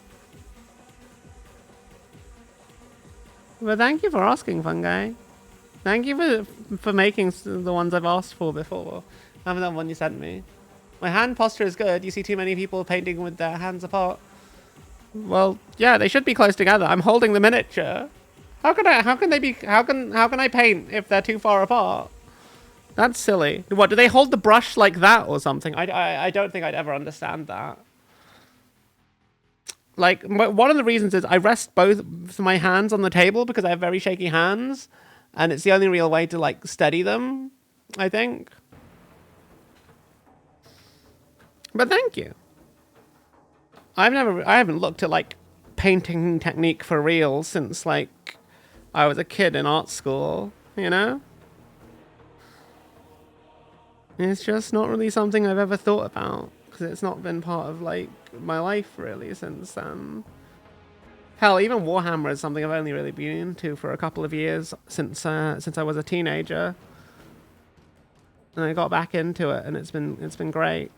But thank you for asking, Fungi. Thank you for making the ones I've asked for before. I haven't done one you sent me. My hand posture is good. You see too many people painting with their hands apart. Well, yeah, they should be close together. I'm holding the miniature. How can I paint if they're too far apart? That's silly. What, do they hold the brush like that or something? I don't think I'd ever understand that. Like, one of the reasons is I rest both of my hands on the table because I have very shaky hands, and it's the only real way to, like, steady them, I think. But thank you. I haven't looked at like painting technique for real since like I was a kid in art school, you know? It's just not really something I've ever thought about because it's not been part of like my life really since then. Hell, even Warhammer is something I've only really been into for a couple of years since I was a teenager, and I got back into it, and it's been great.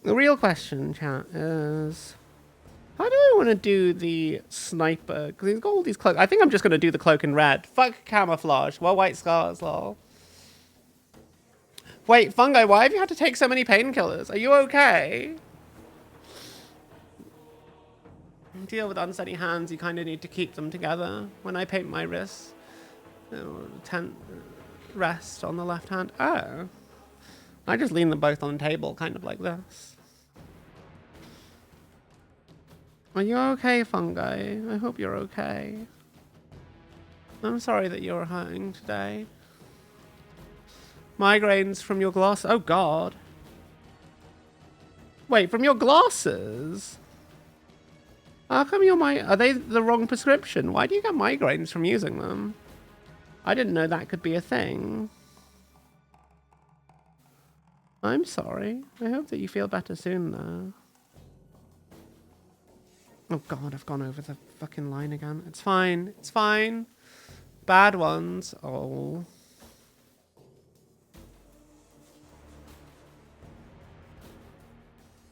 The real question, chat, is how do I want to do the sniper? Because he's got all these cloaks. I think I'm just going to do the cloak in red. Fuck camouflage. Well, white scars, lol. Wait, Fungi, why have you had to take so many painkillers? Are you okay? Deal with unsteady hands, you kind of need to keep them together. When I paint my wrists, rest on the left hand. Oh. I just lean them both on the table, kind of like this. Are you okay, Fungi? I hope you're okay. I'm sorry that you're hurting today. Migraines from your glasses. Oh, God. Wait, from your glasses? How come are they the wrong prescription? Why do you get migraines from using them? I didn't know that could be a thing. I'm sorry. I hope that you feel better soon, though. Oh God, I've gone over the fucking line again. It's fine. It's fine. Bad ones. Oh.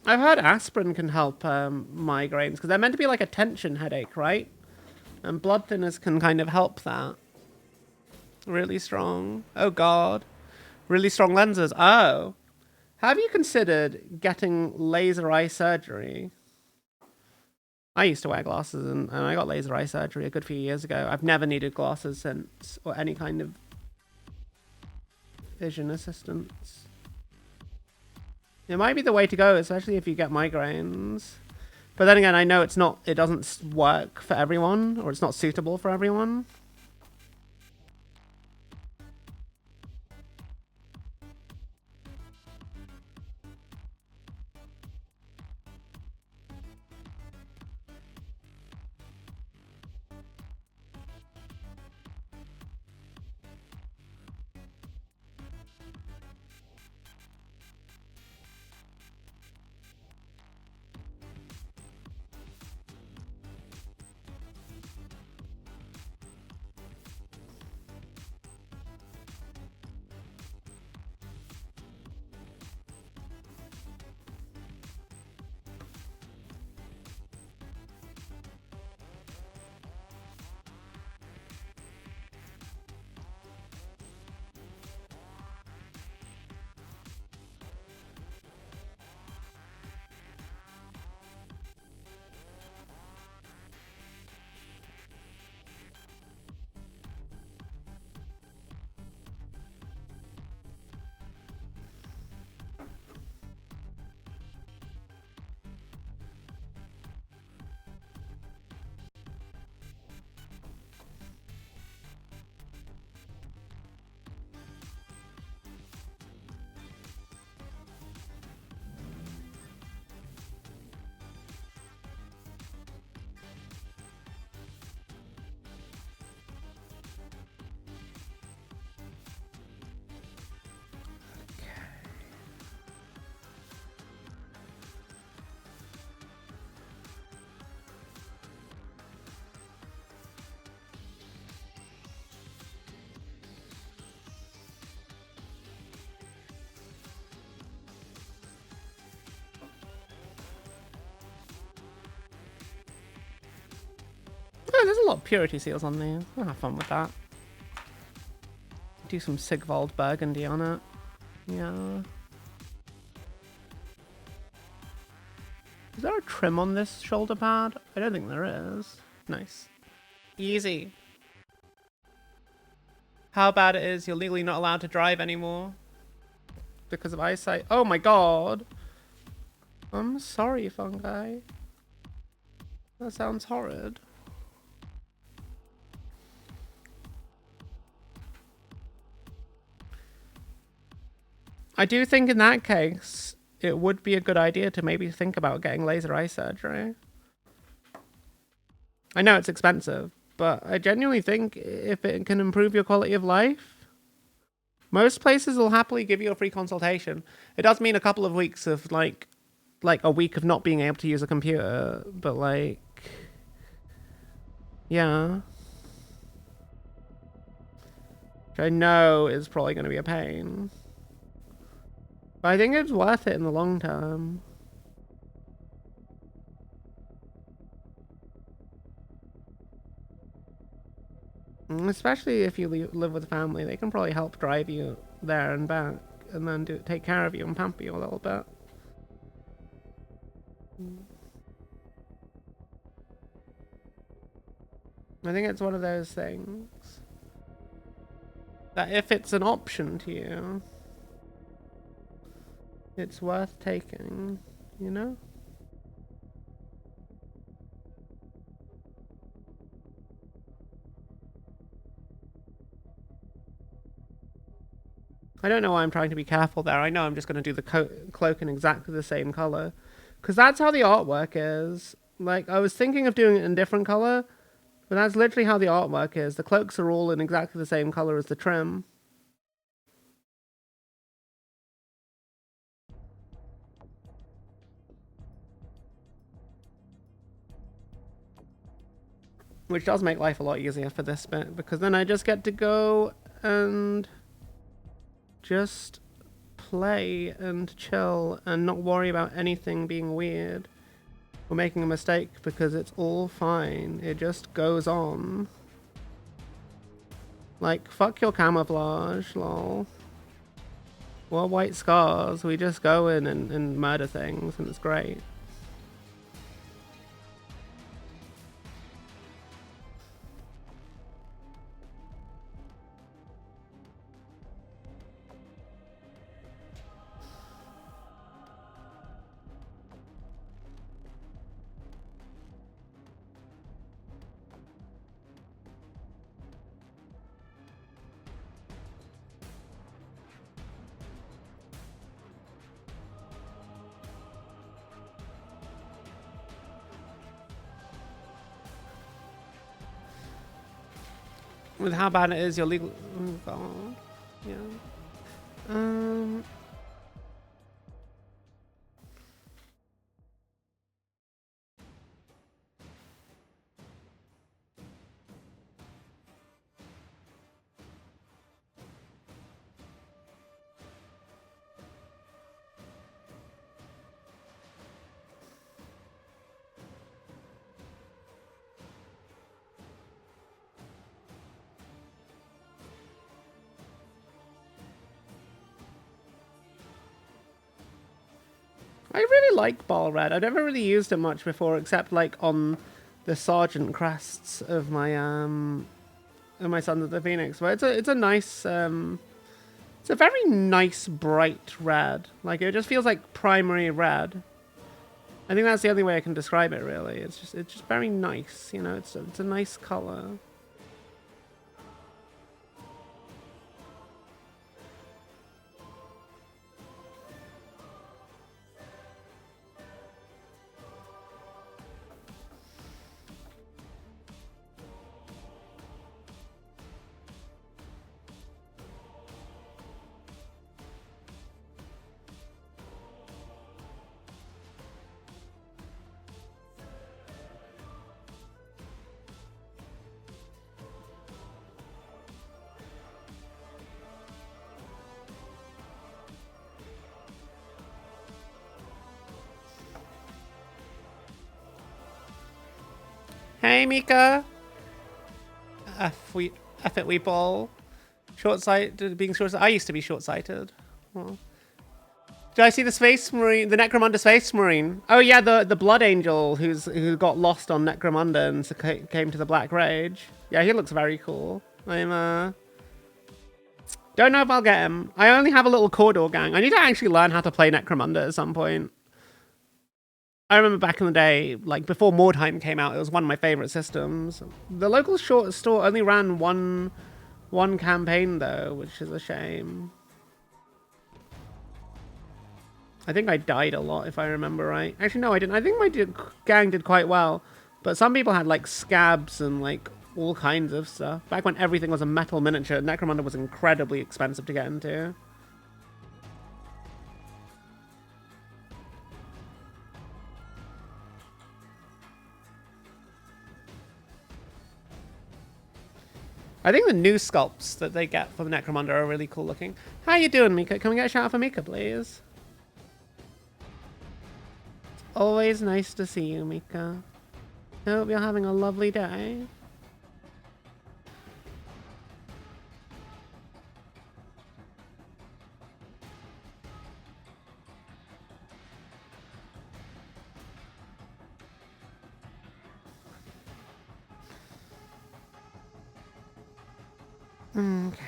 I've heard aspirin can help migraines because they're meant to be like a tension headache, right? And blood thinners can kind of help that. Really strong. Oh God. Really strong lenses. Oh. Have you considered getting laser eye surgery? I used to wear glasses and I got laser eye surgery a good few years ago. I've never needed glasses since or any kind of vision assistance. It might be the way to go, especially if you get migraines. But then again, I know it doesn't work for everyone, or it's not suitable for everyone. Oh, there's a lot of purity seals on there. I'll have fun with that. Do some Sigvald Burgundy on it. Yeah. Is there a trim on this shoulder pad? I don't think there is. Nice. Easy. How bad it is you're legally not allowed to drive anymore because of eyesight. Oh my god. I'm sorry, fungi. That sounds horrid. I do think in that case, it would be a good idea to maybe think about getting laser eye surgery. I know it's expensive, but I genuinely think if it can improve your quality of life, most places will happily give you a free consultation. It does mean a couple of weeks of like a week of not being able to use a computer, but like, yeah. Which I know is probably going to be a pain. But I think it's worth it in the long term. Especially if you live with a family, they can probably help drive you there and back, and then take care of you and pamper you a little bit. I think it's one of those things that if it's an option to you, it's worth taking, you know? I don't know why I'm trying to be careful there. I know I'm just going to do the cloak in exactly the same color. Because that's how the artwork is. Like, I was thinking of doing it in different color, but that's literally how the artwork is. The cloaks are all in exactly the same color as the trim. Which does make life a lot easier for this bit, because then I just get to go and just play and chill and not worry about anything being weird or making a mistake, because it's all fine. It just goes on. Like, fuck your camouflage, lol. We're white scars. We just go in and murder things, and it's great. With how bad it is, you're legal. Oh god. Yeah. I really like ball red. I've never really used it much before, except like on the sergeant crests of my Sons of the Phoenix. But it's a nice it's a very nice bright red. Like, it just feels like primary red. I think that's the only way I can describe it, really. It's just very nice, you know. It's a nice color. Hey, Mika. F it, we ball. Short-sighted, being short-sighted. I used to be short-sighted. Well, did I see the Space Marine, the Necromunda Space Marine? Oh yeah, the Blood Angel who got lost on Necromunda and came to the Black Rage. Yeah, he looks very cool. I'm don't know if I'll get him. I only have a little Cawdor gang. I need to actually learn how to play Necromunda at some point. I remember back in the day, like before Mordheim came out, it was one of my favorite systems. The local short store only ran one campaign though, which is a shame. I think I died a lot, if I remember right. Actually, no, I didn't. I think my gang did quite well. But some people had, like, scabs and, like, all kinds of stuff. Back when everything was a metal miniature, Necromunda was incredibly expensive to get into. I think the new sculpts that they get for the Necromunda are really cool looking. How you doing, Mika? Can we get a shout out for Mika, please? Always nice to see you, Mika. Hope you're having a lovely day. Okay.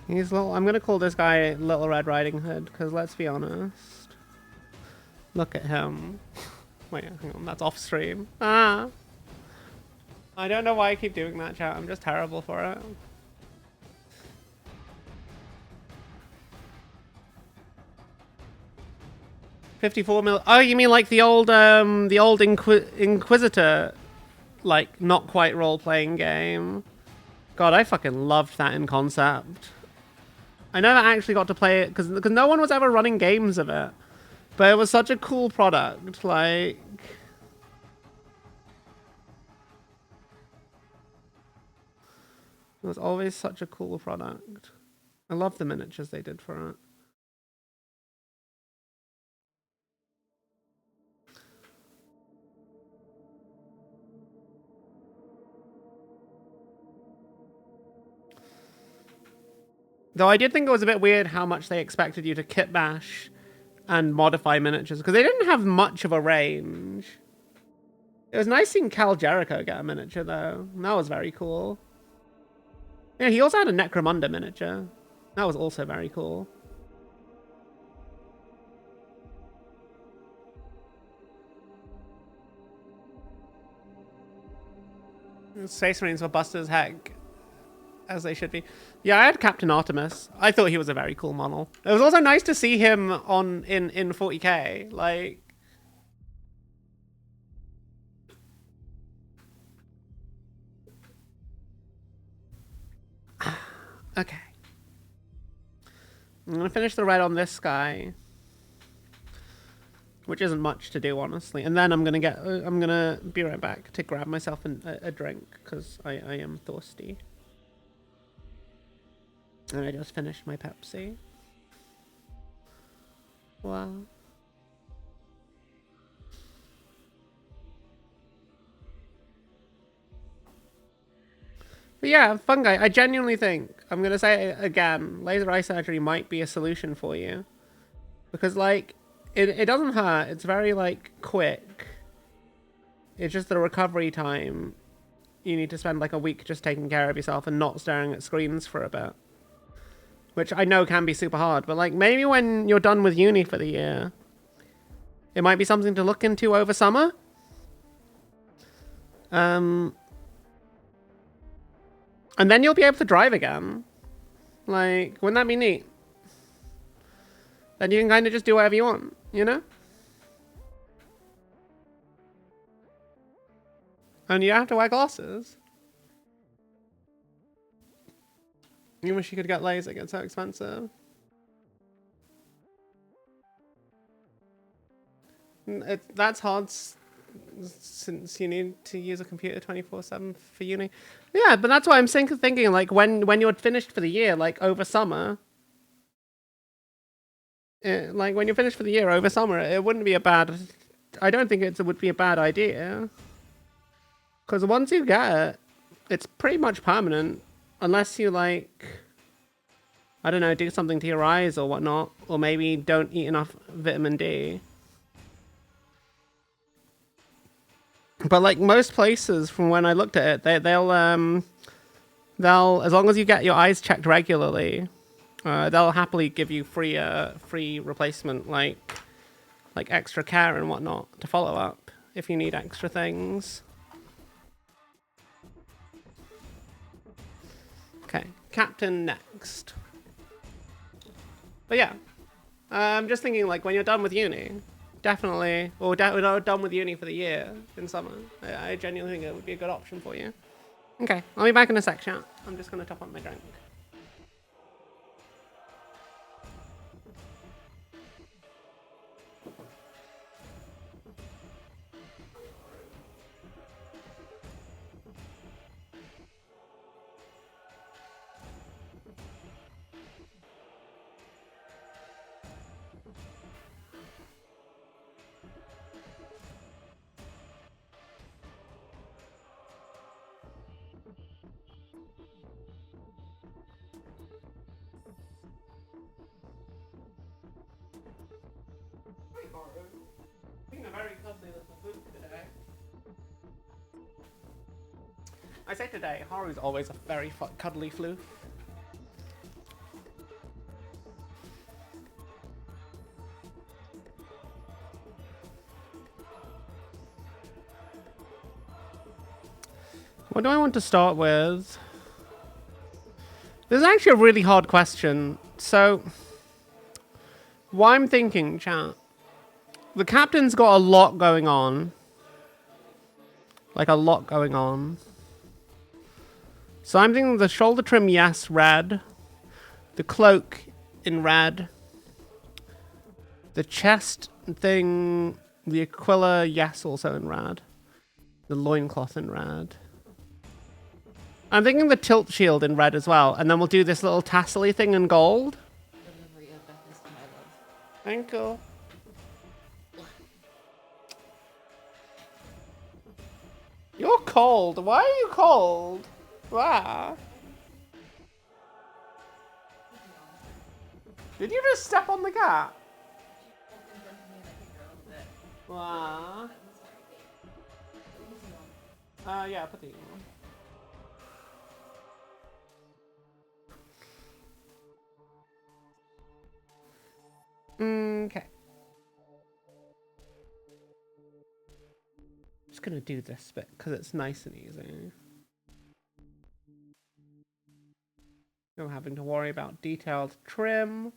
He's little. I'm gonna call this guy Little Red Riding Hood because let's be honest. Look at him. Wait, hang on. That's off stream. Ah. I don't know why I keep doing that, chat. I'm just terrible for it. $54 million. Oh, you mean like the old Inquisitor, like not quite role-playing game? God, I fucking loved that in concept. I never actually got to play it because no one was ever running games of it, but it was such a cool product. Like, it was always such a cool product. I love the miniatures they did for it. Though I did think it was a bit weird how much they expected you to kit bash and modify miniatures, because they didn't have much of a range. It was nice seeing Cal Jericho get a miniature, though. That was very cool. Yeah, he also had a Necromunda miniature. That was also very cool. Space Marines were busted as heck. As they should be. Yeah, I had Captain Artemis. I thought he was a very cool model. It was also nice to see him in 40k. Like, okay. I'm gonna finish the red on this guy, which isn't much to do, honestly. And then I'm gonna be right back to grab myself a drink because I am thirsty. And I just finished my Pepsi. Wow. But yeah, fungi. I genuinely think, I'm going to say it again, laser eye surgery might be a solution for you. Because, like, it doesn't hurt. It's very, like, quick. It's just the recovery time. You need to spend, like, a week just taking care of yourself and not staring at screens for a bit. Which I know can be super hard, but like maybe when you're done with uni for the year, it might be something to look into over summer. And then you'll be able to drive again. Like, wouldn't that be neat? Then you can kind of just do whatever you want, you know? And you don't have to wear glasses. You wish you could get LASIK, it's so expensive. That's hard. since you need to use a computer 24/7 for uni. Yeah, but that's why I'm thinking like when you're finished for the year, like over summer. Like when you're finished for the year over summer, it wouldn't be a bad. I don't think it would be a bad idea. Because once you get it, it's pretty much permanent, unless you like. I don't know, do something to your eyes or whatnot, or maybe don't eat enough vitamin D. But like most places, from when I looked at it, they'll as long as you get your eyes checked regularly, they'll happily give you free replacement, like extra care and whatnot to follow up if you need extra things. Okay, Captain next. But yeah, I'm just thinking like when you're done with uni, definitely, or done with uni for the year in summer, I genuinely think it would be a good option for you. Okay, I'll be back in a sec, chat. I'm just gonna top up my drink. I say today, Haru's always a very cuddly floof. What do I want to start with? This is actually a really hard question. So, what I'm thinking, chat, the captain's got a lot going on. Like a lot going on. So I'm thinking the shoulder trim, yes, red. The cloak in red. The chest thing, the Aquila, yes, also in red. The loincloth in red. I'm thinking the tilt shield in red as well. And then we'll do this little tassel-y thing in gold. Delivery of Beth's to my love. Thank you. You're cold. Why are you cold? Wow. Did you just step on the cat? Wow. Yeah, put the one. Okay. Just gonna do this bit because it's nice and easy. No having to worry about detailed trim.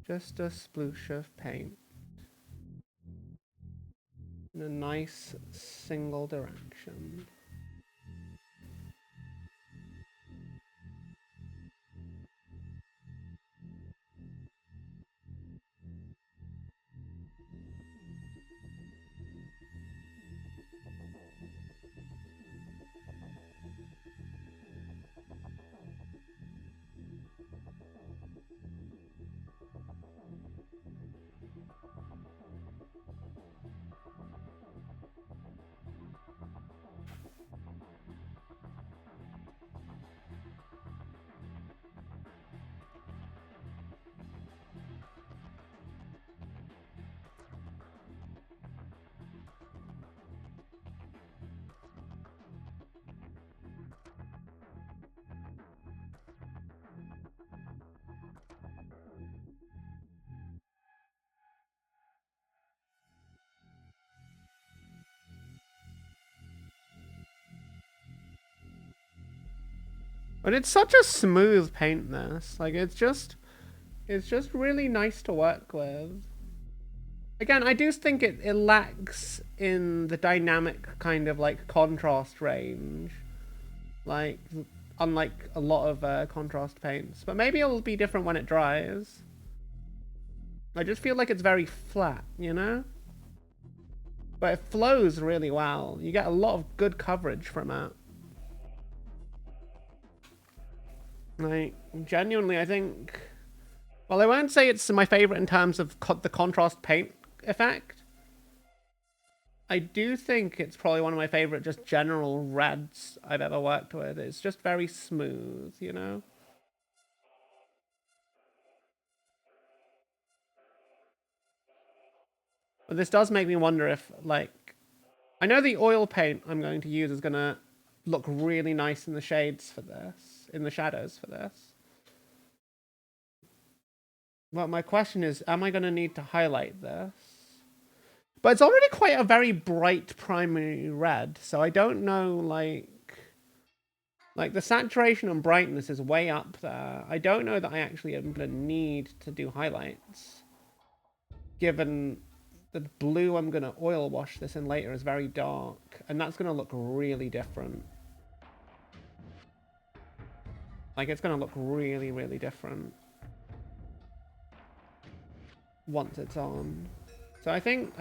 Just a sploosh of paint. In a nice single direction. But it's such a smooth paint, this. Like, it's just really nice to work with. Again, I do think it lacks in the dynamic kind of, like, contrast range. Like, unlike a lot of contrast paints. But maybe it'll be different when it dries. I just feel like it's very flat, you know? But it flows really well. You get a lot of good coverage from it. Like, genuinely, I think... Well, I won't say it's my favorite in terms of the contrast paint effect. I do think it's probably one of my favorite just general reds I've ever worked with. It's just very smooth, you know? But this does make me wonder if, like... I know the oil paint I'm going to use is going to look really nice in the shades for this. In the shadows for this. Well, my question is, am I going to need to highlight this? But it's already quite a very bright primary red, so I don't know, like the saturation and brightness is way up there. I don't know that I actually am going to need to do highlights, given the blue I'm going to oil wash this in later is very dark, and that's going to look really different. Like, it's going to look really, really different once it's on. So I think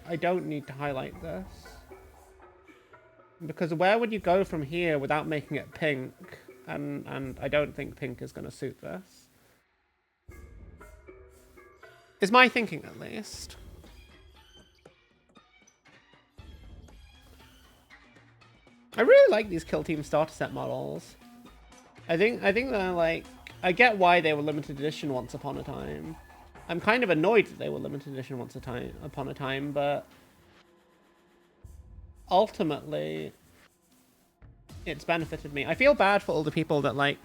I don't need to highlight this. Because where would you go from here without making it pink? And I don't think pink is going to suit this. Is my thinking, at least. I really like these Kill Team starter set models. I think they're like... I get why they were limited edition once upon a time. I'm kind of annoyed that they were limited edition once upon a time, but ultimately, it's benefited me. I feel bad for all the people that like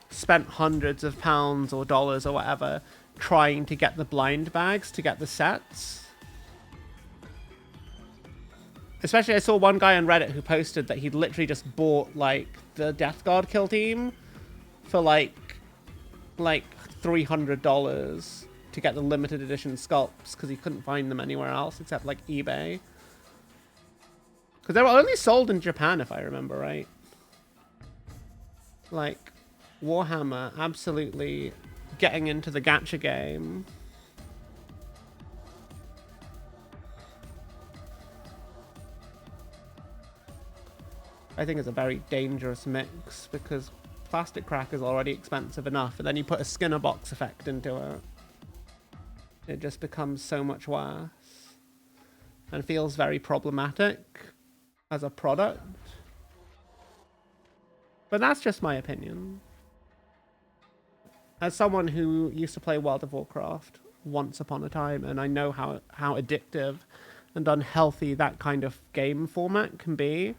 spent hundreds of pounds or dollars or whatever trying to get the blind bags to get the sets. Especially, I saw one guy on Reddit who posted that he'd literally just bought like the Death Guard Kill Team for like $300. To get the limited edition sculpts because he couldn't find them anywhere else except like eBay. Because they were only sold in Japan, if I remember right. Like, Warhammer absolutely getting into the gacha game. I think it's a very dangerous mix because plastic crack is already expensive enough, and then you put a Skinner box effect into it. It just becomes so much worse and feels very problematic as a product. But that's just my opinion. As someone who used to play World of Warcraft once upon a time, and I know how addictive and unhealthy that kind of game format can be,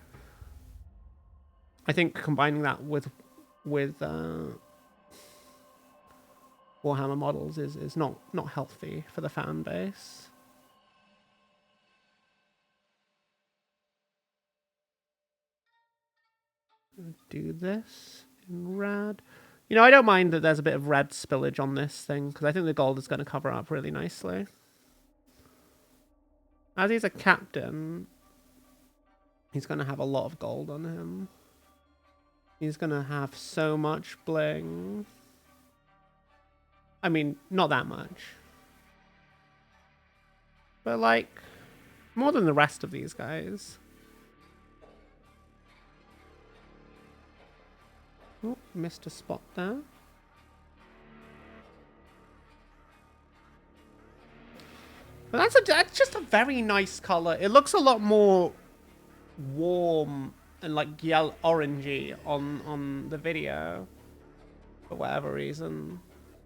I think combining that with Warhammer models is not healthy for the fan base. Do this in red. You know, I don't mind that there's a bit of red spillage on this thing because I think the gold is going to cover up really nicely. As he's a captain, he's going to have a lot of gold on him. He's going to have so much bling. I mean, not that much. But, like, more than the rest of these guys. Oh, missed a spot there. But that's just a very nice color. It looks a lot more warm and, like, yellow, orangey on the video. For whatever reason.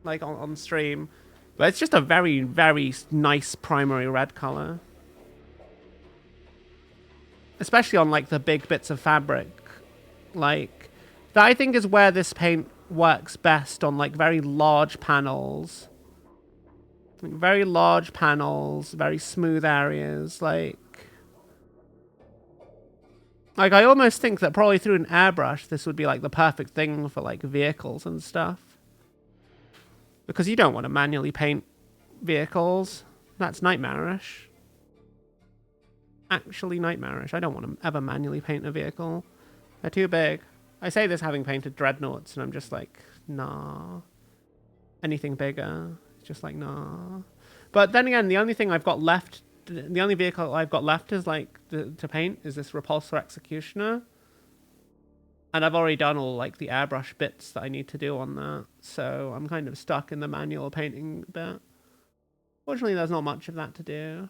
Like on stream, but it's just a very, very nice primary red color, especially on like the big bits of fabric. Like that, I think is where this paint works best on like very large panels, very smooth areas. Like I almost think that probably through an airbrush, this would be like the perfect thing for like vehicles and stuff. Because you don't want to manually paint vehicles. That's nightmarish. Actually nightmarish. I don't want to ever manually paint a vehicle. They're too big. I say this having painted dreadnoughts, and I'm just like, nah. Anything bigger, it's just like, nah. But then again, the only thing I've got left the only vehicle I've got left is like to paint is this Repulsor Executioner. And I've already done all like the airbrush bits that I need to do on that. So I'm kind of stuck in the manual painting bit. Fortunately, there's not much of that to do.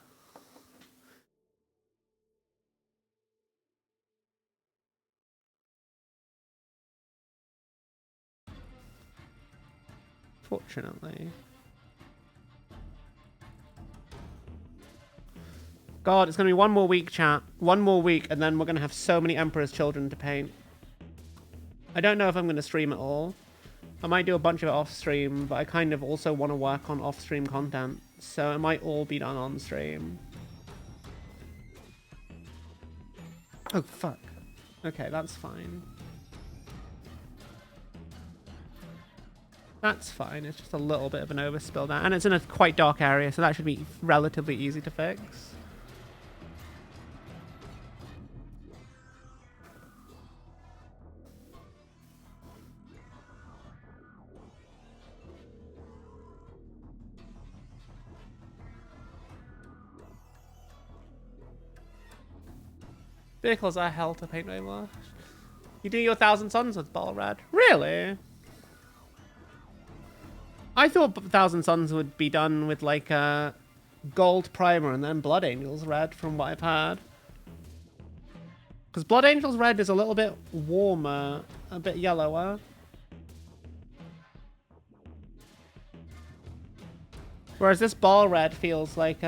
Fortunately. God, it's going to be one more week, chat. One more week, and then we're going to have so many Emperor's Children to paint. I don't know if I'm going to stream it all. I might do a bunch of it off stream, but I kind of also want to work on off stream content. So it might all be done on stream. Oh, fuck. Okay, that's fine. That's fine. It's just a little bit of an overspill there. And it's in a quite dark area, so that should be relatively easy to fix. Vehicles are hell to paint way more. You do your 1,000 Suns with Ball Red? Really? I thought 1,000 Suns would be done with like a gold primer and then Blood Angels Red from what I've heard. Because Blood Angels Red is a little bit warmer, a bit yellower. Whereas this Ball Red feels like,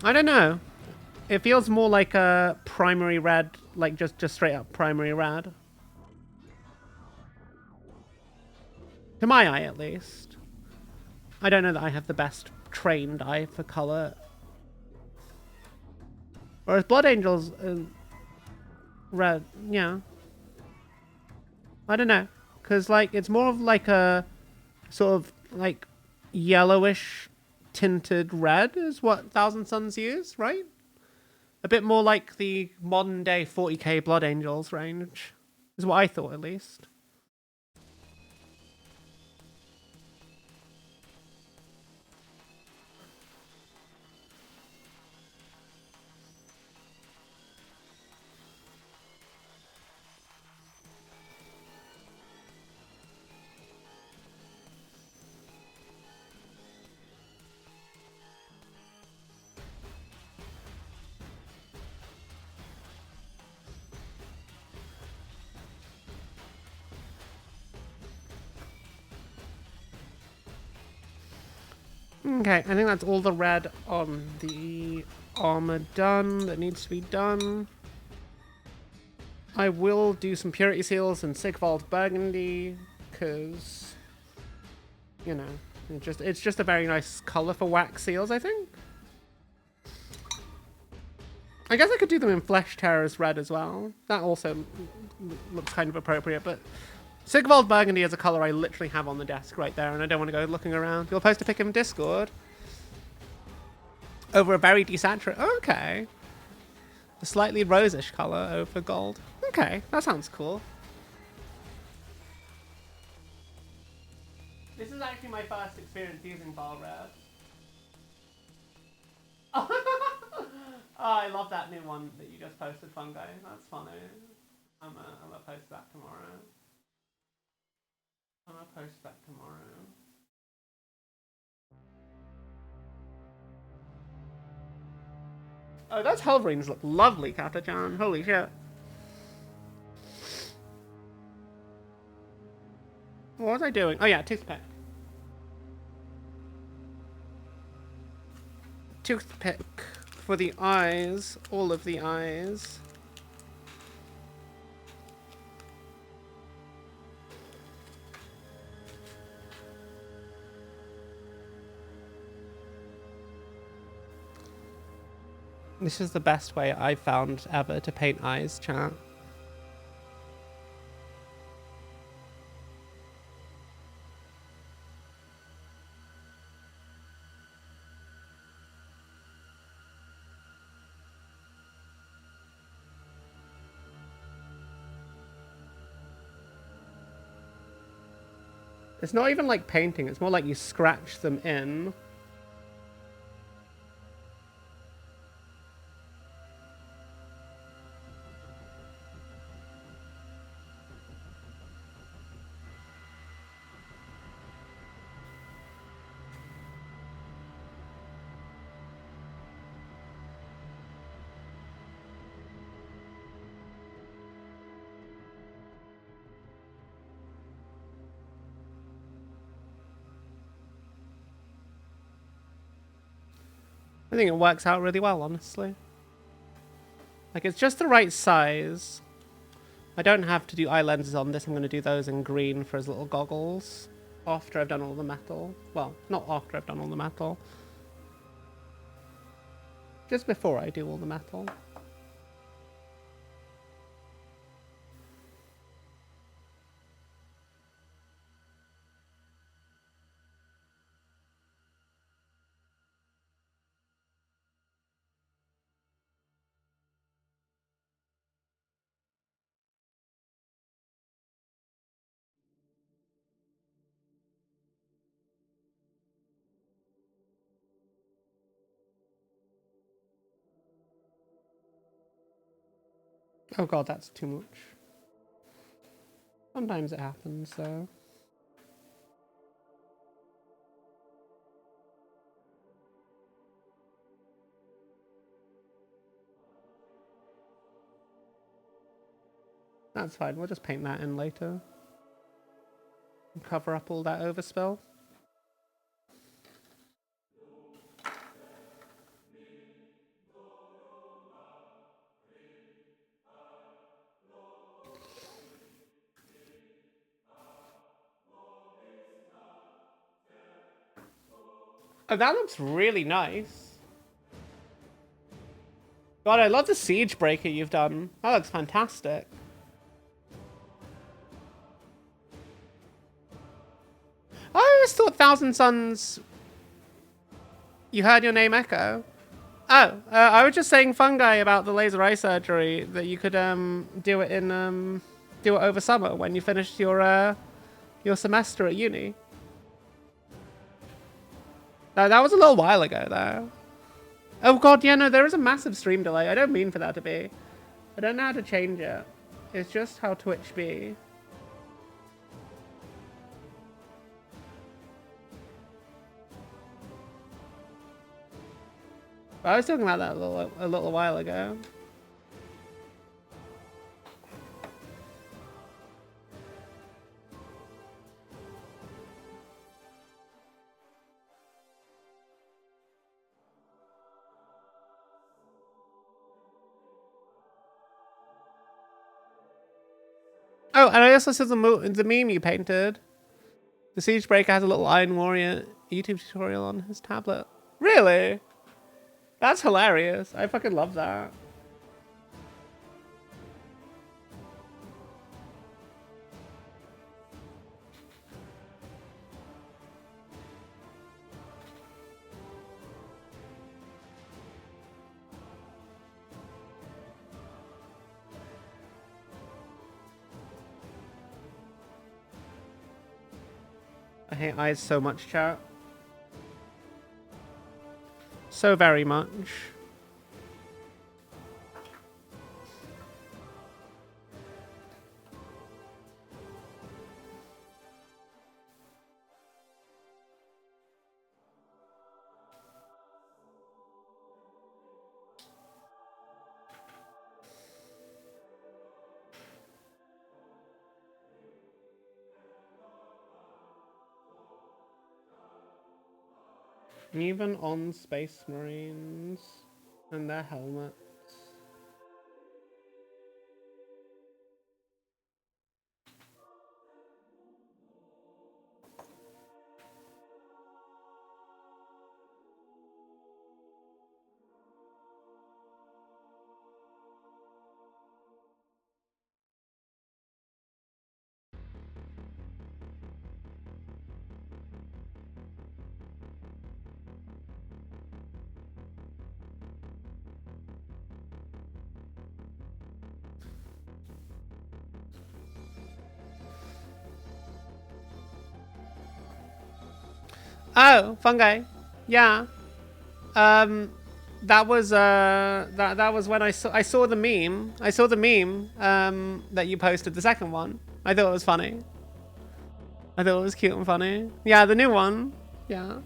I don't know. It feels more like a primary red, like just straight up primary red. To my eye, at least. I don't know that I have the best trained eye for color. Whereas Blood Angels, red, yeah. I don't know, because like it's more of like a sort of like yellowish tinted red is what 1,000 Suns use, right? A bit more like the modern day 40k Blood Angels range, is what I thought at least. Okay, I think that's all the red on the armor done that needs to be done. I will do some purity seals in Sigvald Burgundy, because, you know, it's just a very nice color for wax seals, I think. I guess I could do them in Flesh Terror's red as well. That also looks kind of appropriate, but Sigvald Burgundy is a color I literally have on the desk right there, and I don't want to go looking around. You'll post a pic in Discord. Over a very desaturated... Okay. A slightly rosish color over gold. Okay, that sounds cool. This is actually my first experience using Ball Red. Oh, I love that new one that you just posted, Fungi. That's funny. I'm gonna post that tomorrow. Oh, those Helverines look lovely, Kata-chan. Holy shit. What was I doing? Oh yeah, toothpick. Toothpick for the eyes. All of the eyes. This is the best way I've found ever to paint eyes, chat. It's not even like painting, it's more like you scratch them in. I think it works out really well, honestly. Like, it's just the right size. I don't have to do eye lenses on this. I'm going to do those in green for his little goggles after I've done all the metal. Well, not after I've done all the metal. Just before I do all the metal. Oh god, that's too much. Sometimes it happens, so... That's fine, we'll just paint that in later. And cover up all that overspill. Oh, that looks really nice. God, I love the siege breaker you've done. That looks fantastic. I always thought Thousand Suns... You heard your name echo? Oh, I was just saying fungi about the laser eye surgery, that you could do it in do it over summer when you finished your semester at uni. That was a little while ago though. Oh god, yeah, no, there is a massive stream delay. I don't mean for that to be. I don't know how to change it. It's just how Twitch be. I was talking about that a little while ago. Oh, and I also saw the meme you painted. The Siegebreaker has a little Iron Warrior YouTube tutorial on his tablet. Really? That's hilarious. I fucking love that. I hate eyes so much, chat. So very much. Even on Space Marines and their helmets. Oh, fungi. Yeah. That was that was when I saw the meme. I saw the meme that you posted, the second one. I thought it was funny. I thought it was cute and funny. Yeah, the new one. Yeah.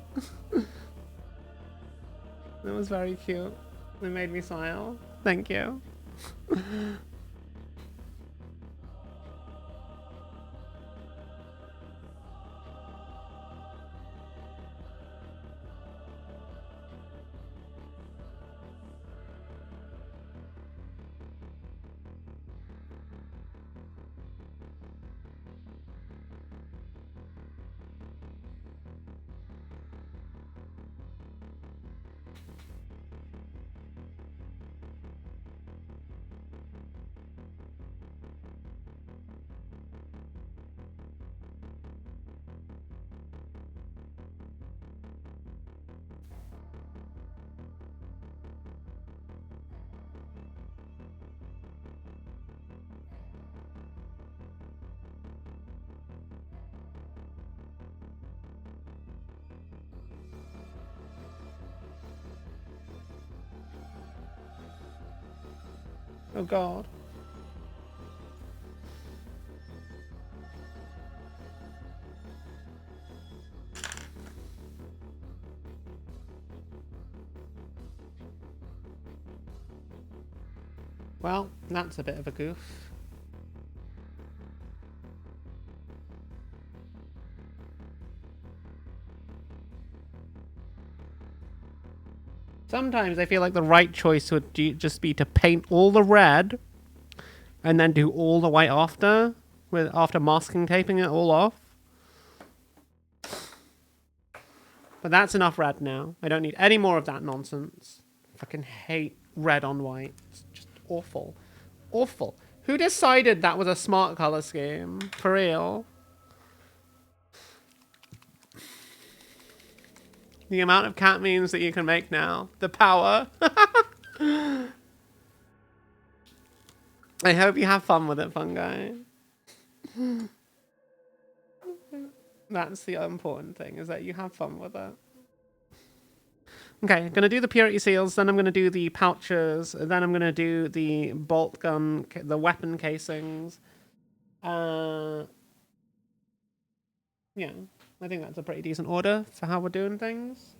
It was very cute. It made me smile. Thank you. Oh god. Well, that's a bit of a goof. Sometimes I feel like the right choice would just be to paint all the red and then do all the white after masking taping it all off. But that's enough red now. I don't need any more of that nonsense. I fucking hate red on white. It's just awful. Awful. Who decided that was a smart color scheme? For real? The amount of cat memes that you can make now. The power. I hope you have fun with it, Fungi. That's the important thing, is that you have fun with it. Okay, I'm going to do the purity seals, then I'm going to do the pouches, then I'm going to do the bolt gun, the weapon casings. Yeah, I think that's a pretty decent order for how we're doing things.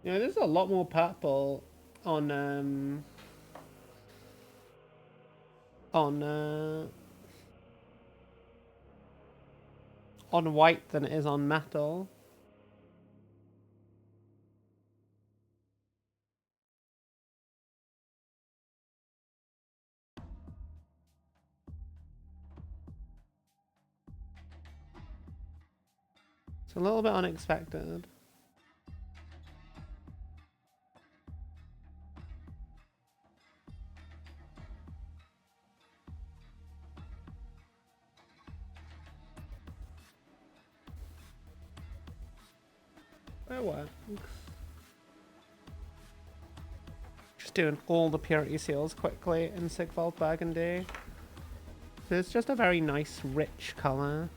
You know, there's a lot more purple on white than it is on metal. It's a little bit unexpected. It works. Just doing all the purity seals quickly in Sigvald Burgundy. So it's just a very nice, rich colour.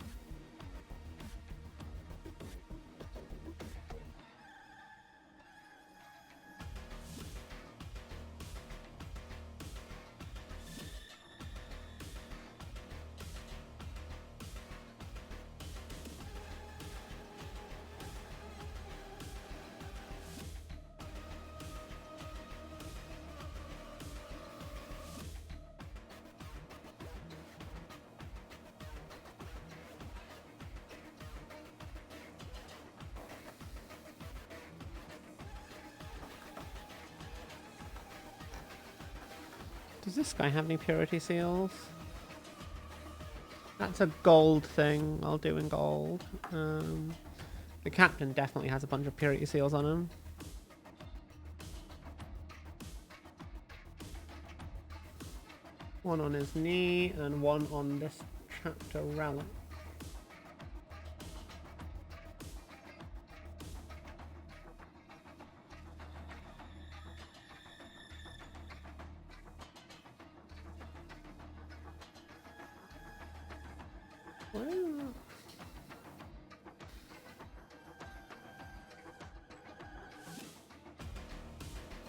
Does this guy have any purity seals? That's a gold thing. I'll do in gold. The captain definitely has a bunch of purity seals on him. One on his knee and one on this chapter relic.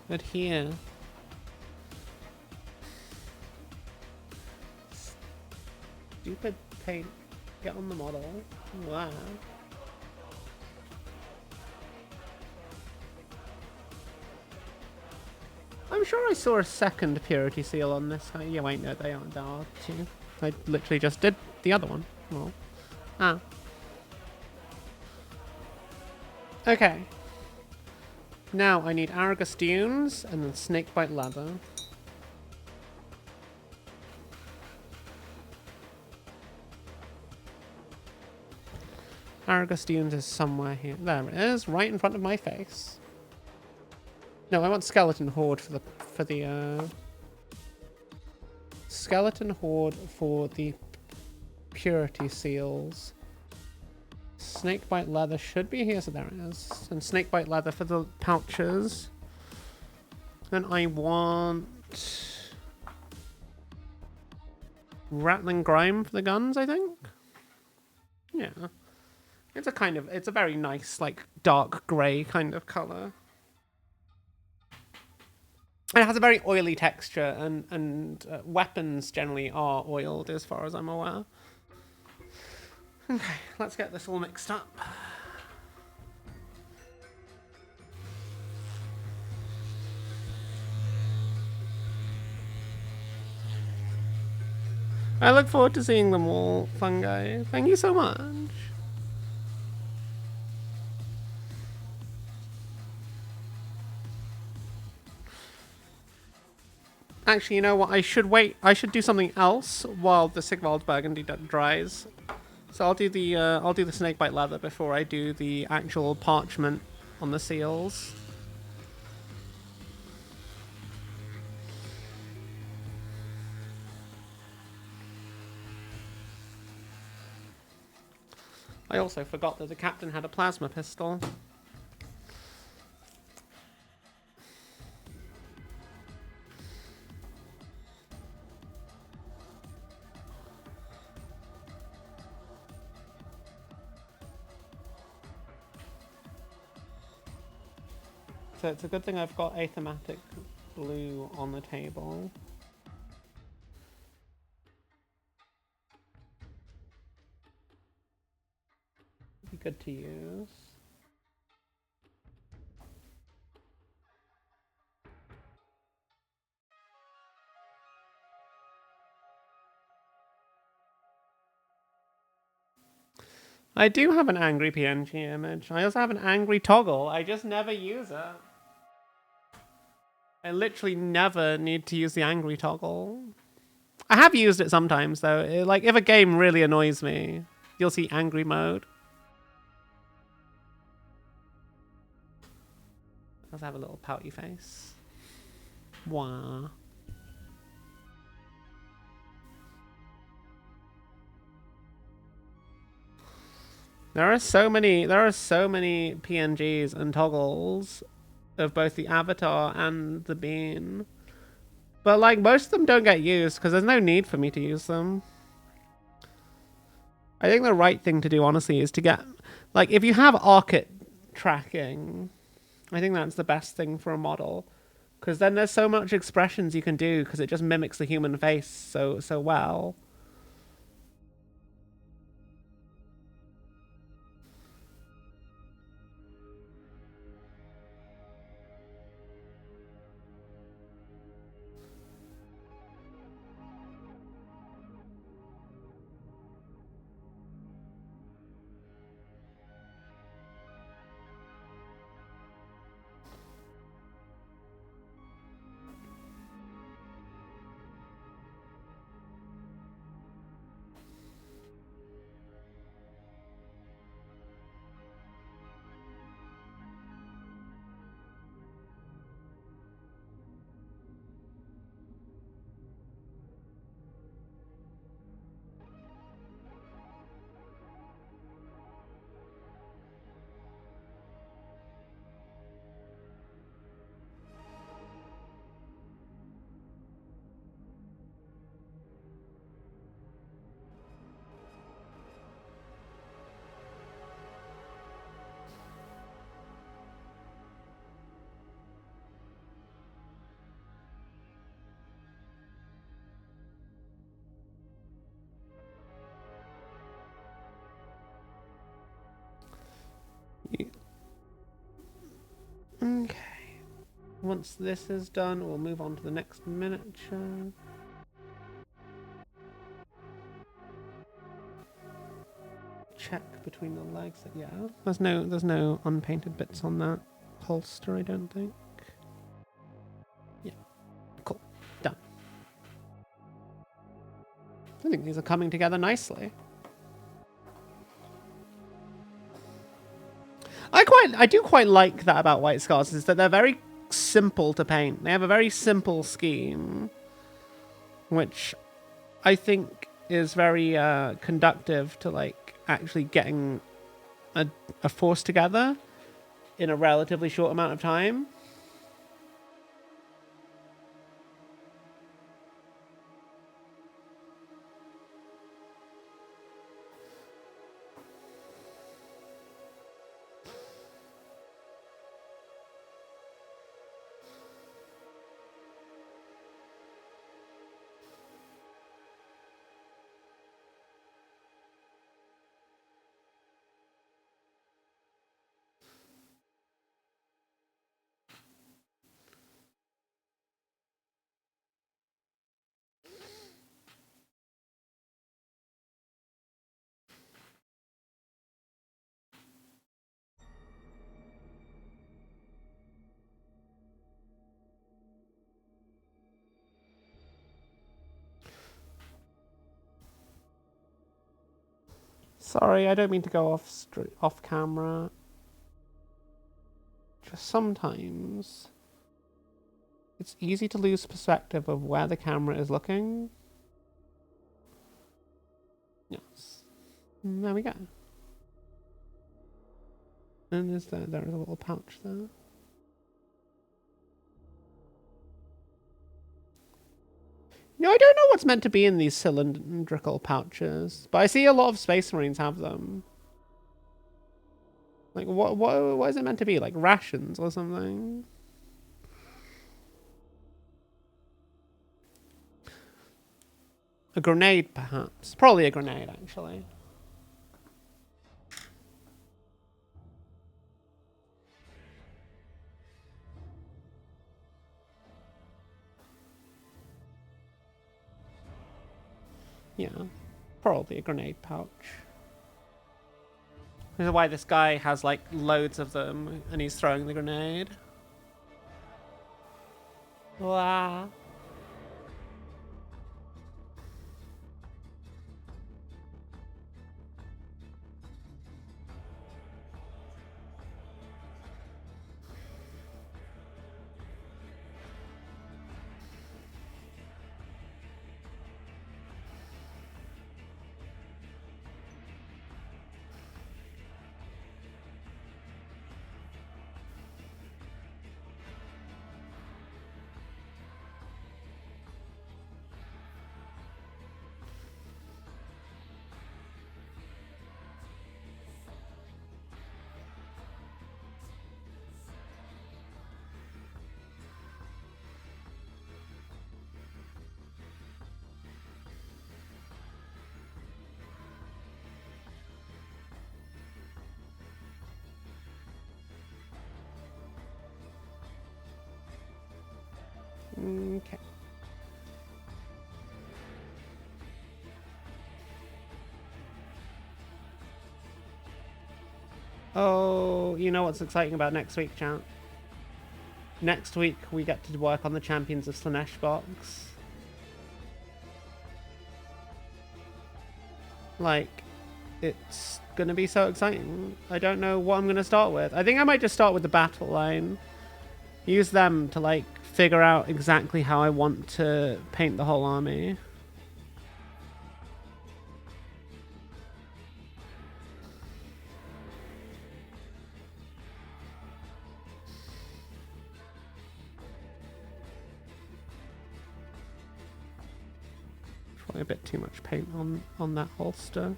But here, stupid paint, get on the model. Wow. I'm sure I saw a second purity seal on this. Yeah, wait, no, they aren't. There are two. I literally just did the other one. Well, okay. Now I need Argus Dunes and then Snakebite Leather. Argus Dunes is somewhere here. There it is, right in front of my face. No, I want Skeleton Horde for the Skeleton Horde for the purity seals. Snakebite Leather should be here, so there it is. And Snakebite Leather for the pouches. Then I want rattling grime for the guns, I think. Yeah. It's a very nice, like, dark grey kind of colour. It has a very oily texture, and weapons generally are oiled as far as I'm aware. Okay, let's get this all mixed up. I look forward to seeing them all, Fungi. Thank you so much. Actually, you know what? I should wait. I should do something else while the Sigvald Burgundy dries. So I'll do the snakebite leather before I do the actual parchment on the seals. I also forgot that the captain had a plasma pistol. So it's a good thing I've got athematic blue on the table. Be good to use. I do have an angry PNG image. I also have an angry toggle. I just never use it. I literally never need to use the angry toggle. I have used it sometimes though. Like if a game really annoys me, you'll see angry mode. I also have a little pouty face. Wah. There are so many PNGs and toggles of both the avatar and the bean. But like most of them don't get used because there's no need for me to use them. I think the right thing to do honestly is to get, like, if you have Arcit tracking, I think that's the best thing for a model. Because then there's so much expressions you can do because it just mimics the human face so well. Okay. Once this is done, we'll move on to the next miniature. Check between the legs. Yeah, there's no unpainted bits on that holster, I don't think. Yeah, cool, done. I think these are coming together nicely. I do quite like that about White Scars, is that they're very simple to paint. They have a very simple scheme, which I think is very conductive to like actually getting a force together in a relatively short amount of time. Sorry, I don't mean to go off camera. Just sometimes it's easy to lose perspective of where the camera is looking. Yes. And there we go. And there is a little pouch there. No, I don't know what's meant to be in these cylindrical pouches, but I see a lot of Space Marines have them. Like, what is it meant to be? Like rations or something? A grenade, perhaps. Probably a grenade, actually. Yeah, probably a grenade pouch. This is why this guy has like loads of them and he's throwing the grenade. Wow. Okay. Oh, you know what's exciting about next week, chat? Next week we get to work on the Champions of Slanesh box. Like, it's gonna be so exciting. I don't know what I'm gonna start with. I think I might just start with the battle line. Use them to like figure out exactly how I want to paint the whole army. Probably a bit too much paint on that holster.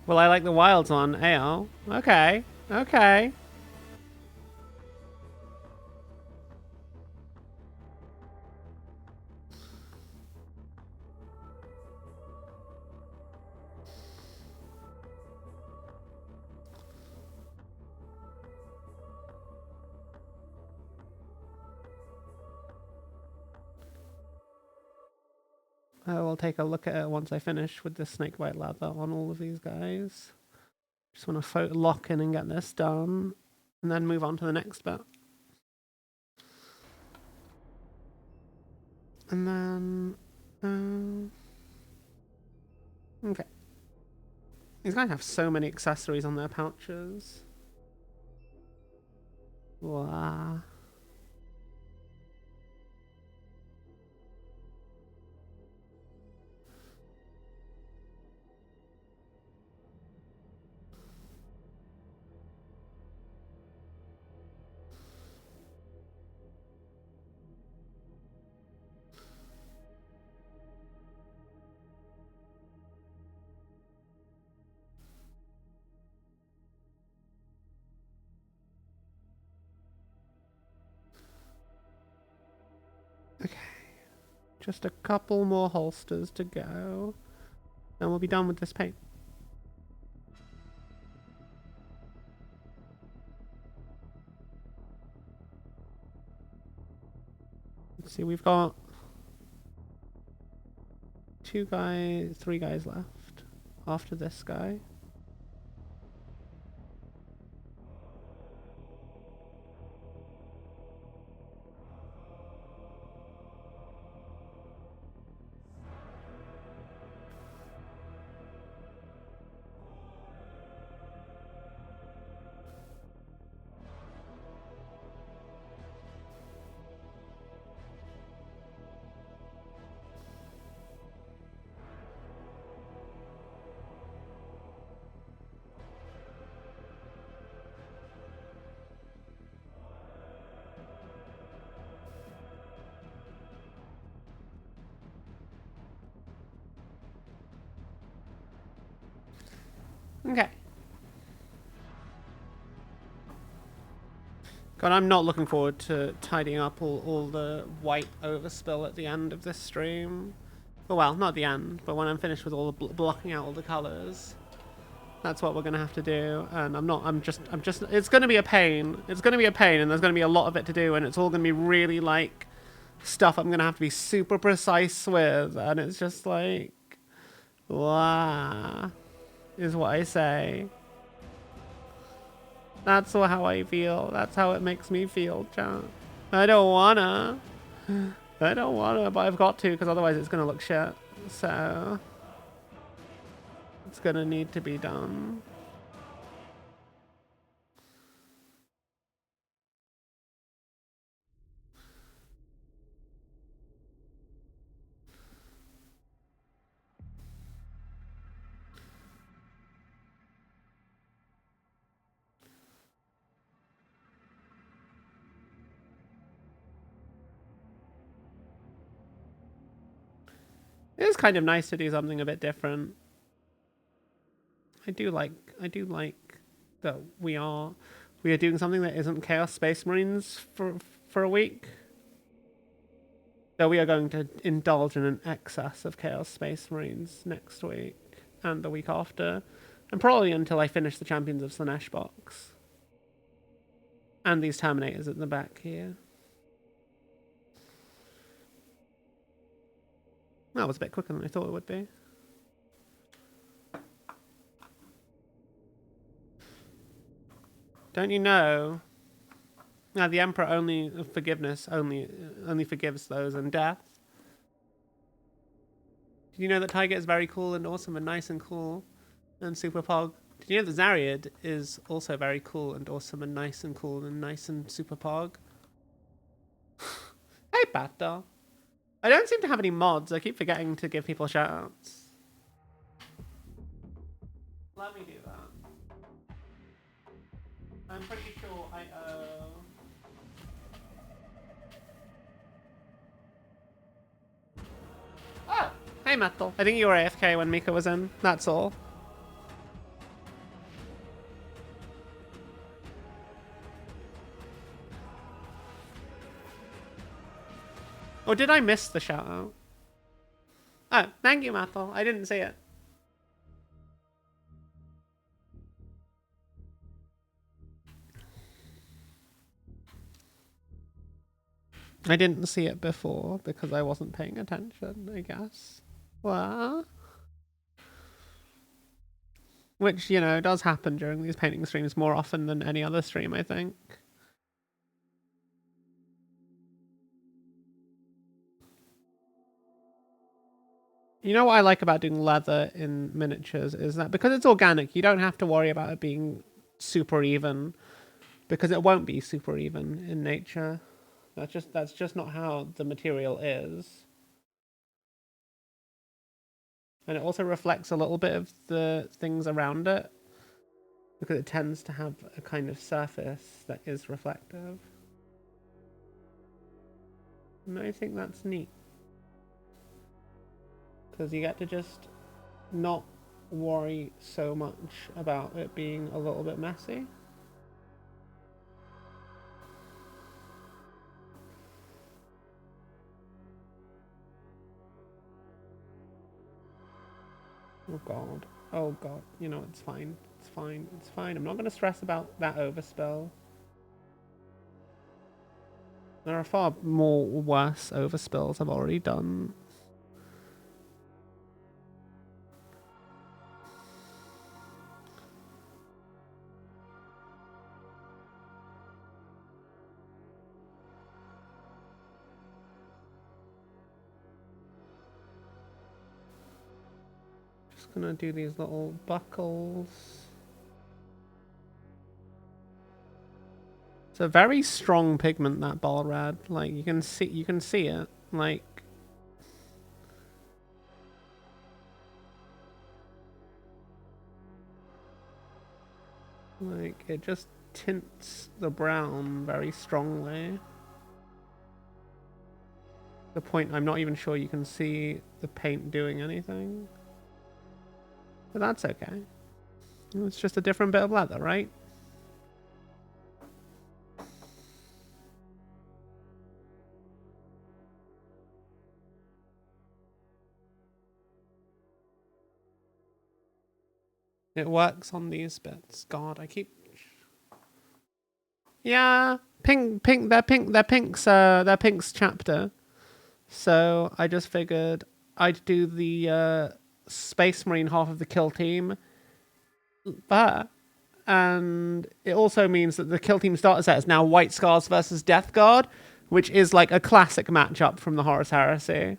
Well, I like the wilds one. AO. Okay. Okay. I will take a look at it once I finish with the snakebite leather on all of these guys. Just want to lock in and get this done, and then move on to the next bit. And then, okay. These guys have so many accessories on their pouches. Wow. Okay. Just a couple more holsters to go. Then we'll be done with this paint. See, we've got 3 guys left after this guy. Okay. God, I'm not looking forward to tidying up all the white overspill at the end of this stream. Well, not at the end, but when I'm finished with all the blocking out all the colors. That's what we're gonna have to do, and I'm just, it's gonna be a pain. It's gonna be a pain, and there's gonna be a lot of it to do, and it's all gonna be really, like, stuff I'm gonna have to be super precise with, and it's just like, wow, is what I say. That's how I feel. That's how it makes me feel, chat. I don't wanna, but I've got to, because otherwise it's gonna look shit, so it's gonna need to be done. It is kind of nice to do something a bit different. I do like that we are doing something that isn't Chaos Space Marines for a week. Though we are going to indulge in an excess of Chaos Space Marines next week and the week after, and probably until I finish the Champions of Slanesh box. And these Terminators at the back here. That was a bit quicker than I thought it would be. Don't you know? Now the Emperor only forgives those in death. Did you know that Tiger is very cool and awesome and nice and cool and super pog? Did you know that Zariad is also very cool and awesome and nice and cool and nice and super pog? Hey, Pato. I don't seem to have any mods. I keep forgetting to give people shoutouts. Let me do that. I'm pretty sure I owe... Oh! Hey, Metal. I think you were AFK when Mika was in. That's all. Or did I miss the shoutout? Oh, thank you, Metal. I didn't see it. I didn't see it before because I wasn't paying attention, I guess. What? Which, you know, does happen during these painting streams more often than any other stream, I think. You know what I like about doing leather in miniatures is that because it's organic, you don't have to worry about it being super even, because it won't be super even in nature. That's just not how the material is. And it also reflects a little bit of the things around it, because it tends to have a kind of surface that is reflective. And I think that's neat. Because you get to just not worry so much about it being a little bit messy. Oh god. Oh god. You know, it's fine. It's fine. It's fine. I'm not going to stress about that overspill. There are far more worse overspills I've already done. Just gonna do these little buckles. It's a very strong pigment, that ball red. Like you can see it. Like it just tints the brown very strongly. The point I'm not even sure you can see the paint doing anything. But that's okay. It's just a different bit of leather, right? It works on these bits. God, I keep... Yeah, they're Pink's chapter. So I just figured I'd do the Space Marine half of the kill team. But, and it also means that the kill team starter set is now White Scars versus Death Guard, which is like a classic matchup from the Horus Heresy.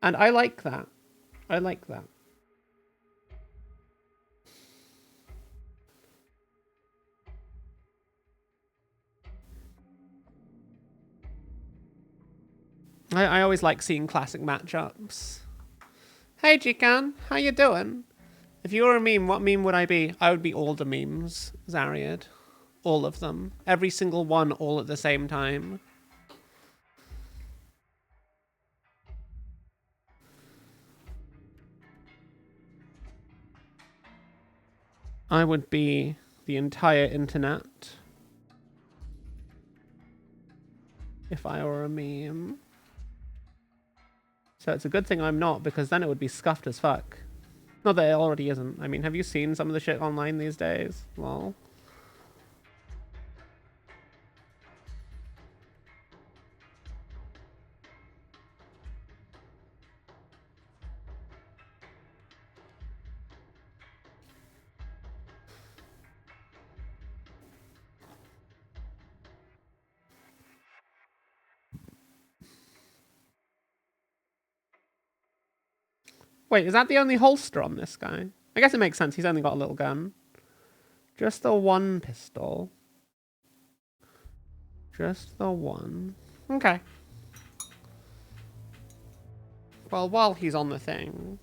And I like that. I like that. I always like seeing classic matchups. Hey Jikan, how you doing? If you were a meme, what meme would I be? I would be all the memes, Zariad. All of them. Every single one, all at the same time. I would be the entire internet. If I were a meme. So it's a good thing I'm not, because then it would be scuffed as fuck. Not that it already isn't. I mean, have you seen some of the shit online these days? Lol. Wait, is that the only holster on this guy? I guess it makes sense. He's only got a little gun. Just the one pistol. Just the one. Okay. Well, while he's on the thing...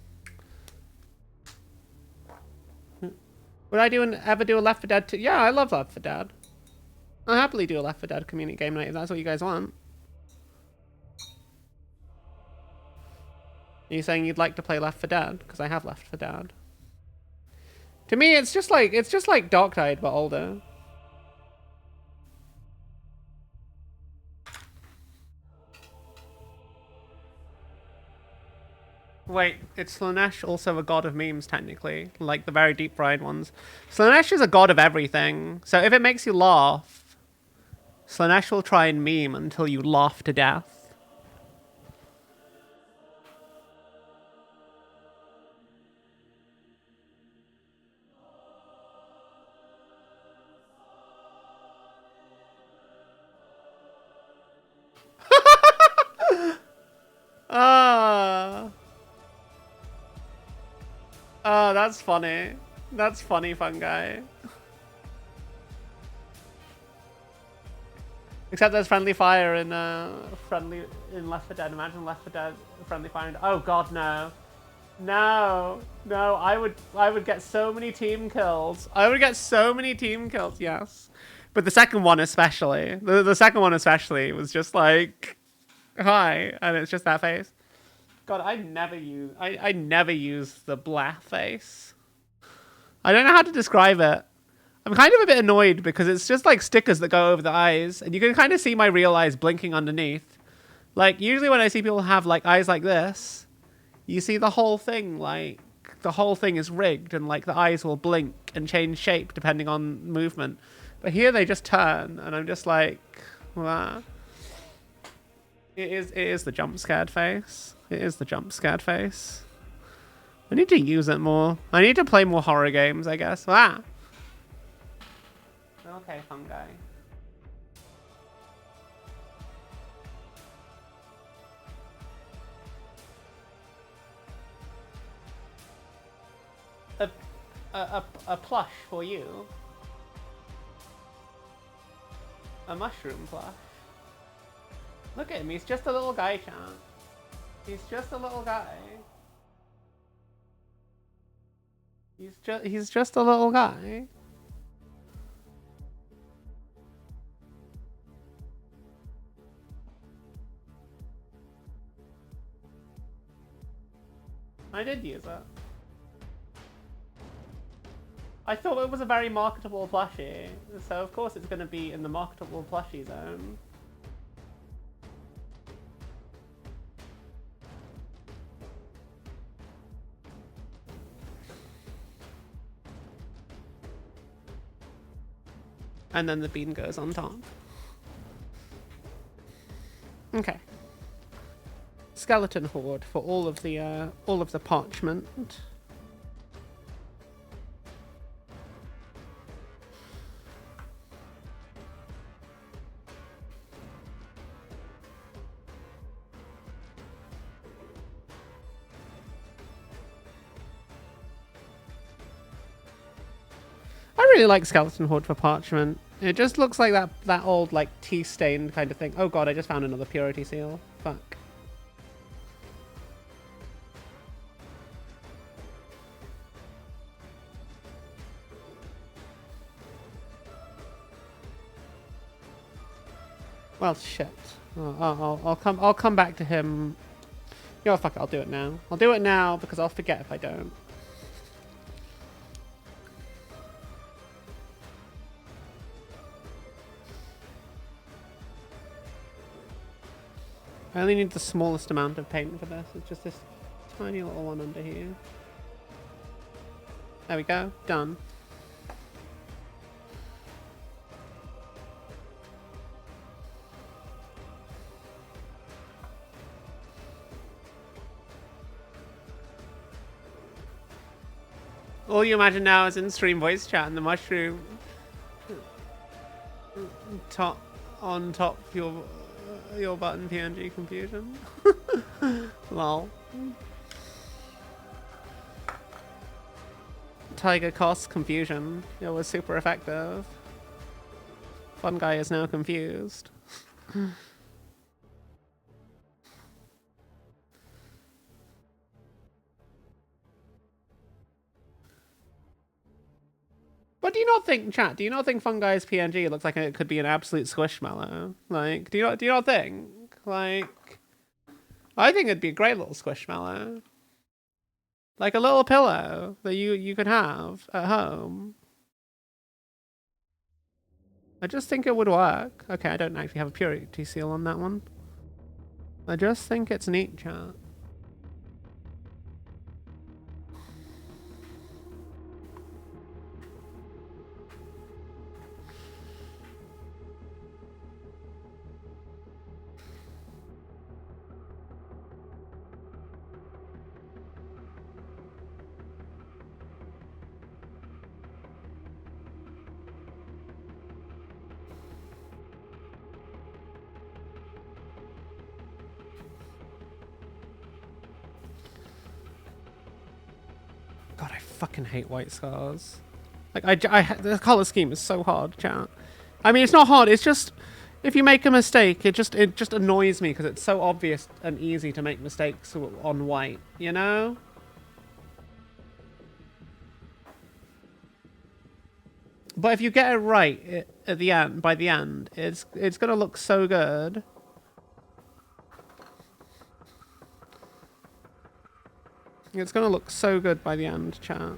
Would I ever do a Left 4 Dead 2? Yeah, I love Left 4 Dead. I'll happily do a Left 4 Dead community game night if that's what you guys want. Are you saying you'd like to play Left 4 Dead? Because I have Left 4 Dead. To me, it's just like Dark Tide, but older. Wait, is Slanesh also a god of memes, technically? Like the very deep fried ones. Slanesh is a god of everything. So if it makes you laugh, Slanesh will try and meme until you laugh to death. Oh, that's funny. That's funny, fun guy. Except there's friendly fire in Left 4 Dead. Imagine Left 4 Dead friendly fire. Oh god, no. No. No, I would get so many team kills. I would get so many team kills, yes. But the second one especially. The second one especially was just like, hi, and it's just that face. God, I never use the blah face. I don't know how to describe it. I'm kind of a bit annoyed because it's just like stickers that go over the eyes, and you can kind of see my real eyes blinking underneath. Like, usually when I see people have like eyes like this, you see the whole thing, like, the whole thing is rigged, and like the eyes will blink and change shape depending on movement. But here they just turn, and I'm just like, Wow. It is the jump scared face. It is the jump scared face. I need to use it more. I need to play more horror games, I guess. Ah. Okay, fungi. A plush for you. A mushroom plush. Look at him, he's just a little guy, chat. He's just a little guy. He's just a little guy. I did use it. I thought it was a very marketable plushie, so of course it's going to be in the marketable plushie zone. And then the bean goes on top. Okay. Skeleton horde for all of the parchment. I really like skeleton horde for parchment. It just looks like that old like tea stained kind of thing. Oh god, I just found another purity seal. Fuck. Well, shit. I'll come back to him. You know, fuck it, I'll do it now. I'll do it now because I'll forget if I don't. I only need the smallest amount of paint for this. It's just this tiny little one under here. There we go. Done. All you imagine now is in-stream voice chat and the mushroom on top of your button PNG confusion. Lol. Tiger cost confusion. It was super effective. Fun guy is now confused. But do you not think, chat? Do you not think Fungi's PNG looks like it could be an absolute squishmallow? Like, do you not think? Like, I think it'd be a great little squishmallow, like a little pillow that you could have at home. I just think it would work. Okay, I don't actually have a purity seal on that one. I just think it's neat, chat. God, I fucking hate white scars. Like, the color scheme is so hard, chat. I mean, it's not hard. It's just, if you make a mistake, it just annoys me because it's so obvious and easy to make mistakes on white, you know? But if you get it right at the end, by the end, it's gonna look so good. It's gonna look so good by the end, chat.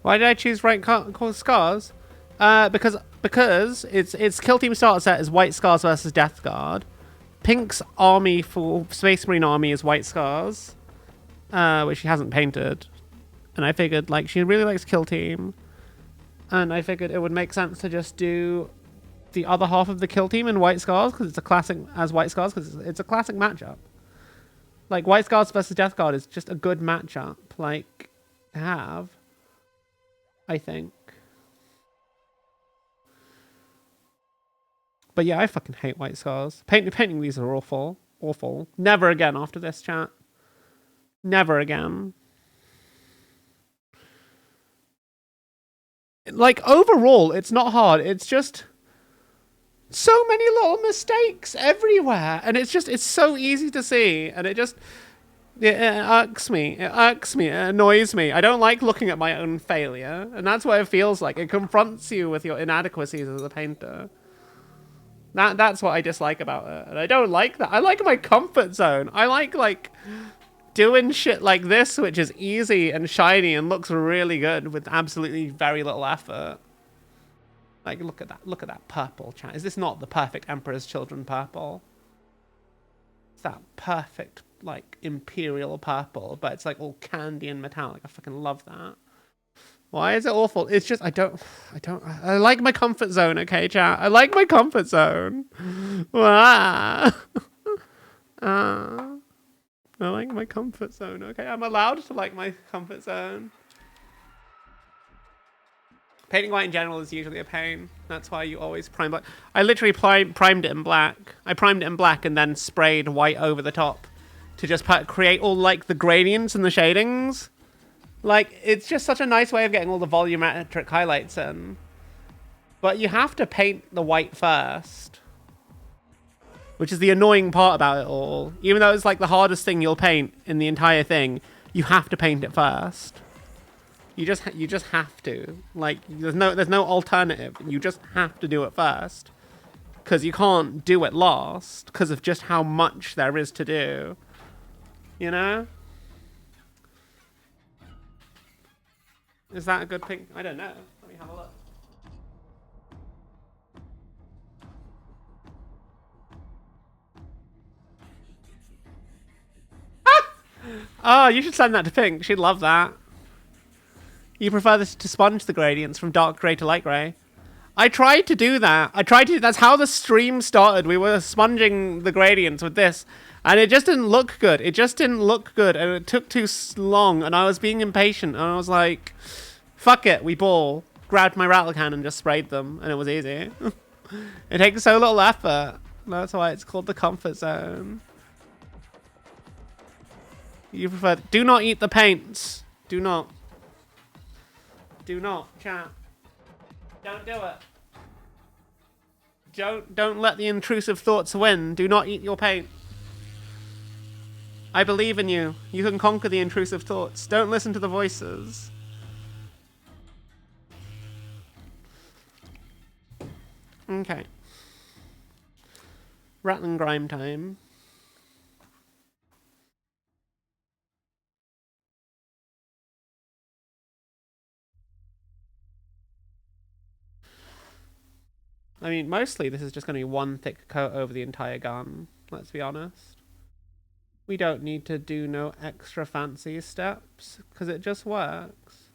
Why did I choose called Scars? Because its kill team starter set is White Scars versus Death Guard. Pink's army for Space Marine army is White Scars, which she hasn't painted. And I figured like she really likes kill team, and I figured it would make sense to just do the other half of the kill team in White Scars because it's a classic as White Scars because it's a classic matchup. Like White Scars versus Death Guard is just a good matchup, like to have. I think. But yeah, I fucking hate White Scars. Painting these are awful. Awful. Never again after this, chat. Never again. Like, overall, it's not hard. It's just so many little mistakes everywhere. And it's so easy to see. And it irks me. It irks me. It annoys me. I don't like looking at my own failure. And that's what it feels like. It confronts you with your inadequacies as a painter. That's what I dislike about it. And I don't like that. I like my comfort zone. I like doing shit like this, which is easy and shiny and looks really good with absolutely very little effort. Like, look at that. Look at that purple, chat. Is this not the perfect Emperor's Children purple? It's that perfect, like, imperial purple, but it's like all candy and metallic. I fucking love that. Why is it awful? It's just, I like my comfort zone, okay, chat? I like my comfort zone. I like my comfort zone, okay? I'm allowed to like my comfort zone. Painting white in general is usually a pain. That's why you always prime black. I literally primed it in black. I primed it in black and then sprayed white over the top to just create all, like, the gradients and the shadings. Like, it's just such a nice way of getting all the volumetric highlights in. But you have to paint the white first. Which is the annoying part about it all. Even though it's like the hardest thing you'll paint in the entire thing, you have to paint it first. You just have to. Like, there's no alternative. You just have to do it first. Because you can't do it last. Because of just how much there is to do. You know? Is that a good pink? I don't know. Let me have a look. Oh, you should send that to Pink. She'd love that. You prefer this to sponge the gradients from dark grey to light grey. I tried to do that. That's how the stream started. We were sponging the gradients with this. And it just didn't look good. It just didn't look good. And it took too long. And I was being impatient. And I was like, fuck it. We ball. Grabbed my rattle can and just sprayed them. And it was easy. It takes so little effort. That's why it's called the comfort zone. You prefer... Do not eat the paints. Do not. Do not, chat. Don't do it. Don't let the intrusive thoughts win. Do not eat your paint. I believe in you. You can conquer the intrusive thoughts. Don't listen to the voices. Okay. Rattling grime time. I mean, mostly this is just going to be one thick coat over the entire gun. Let's be honest. We don't need to do no extra fancy steps because it just works.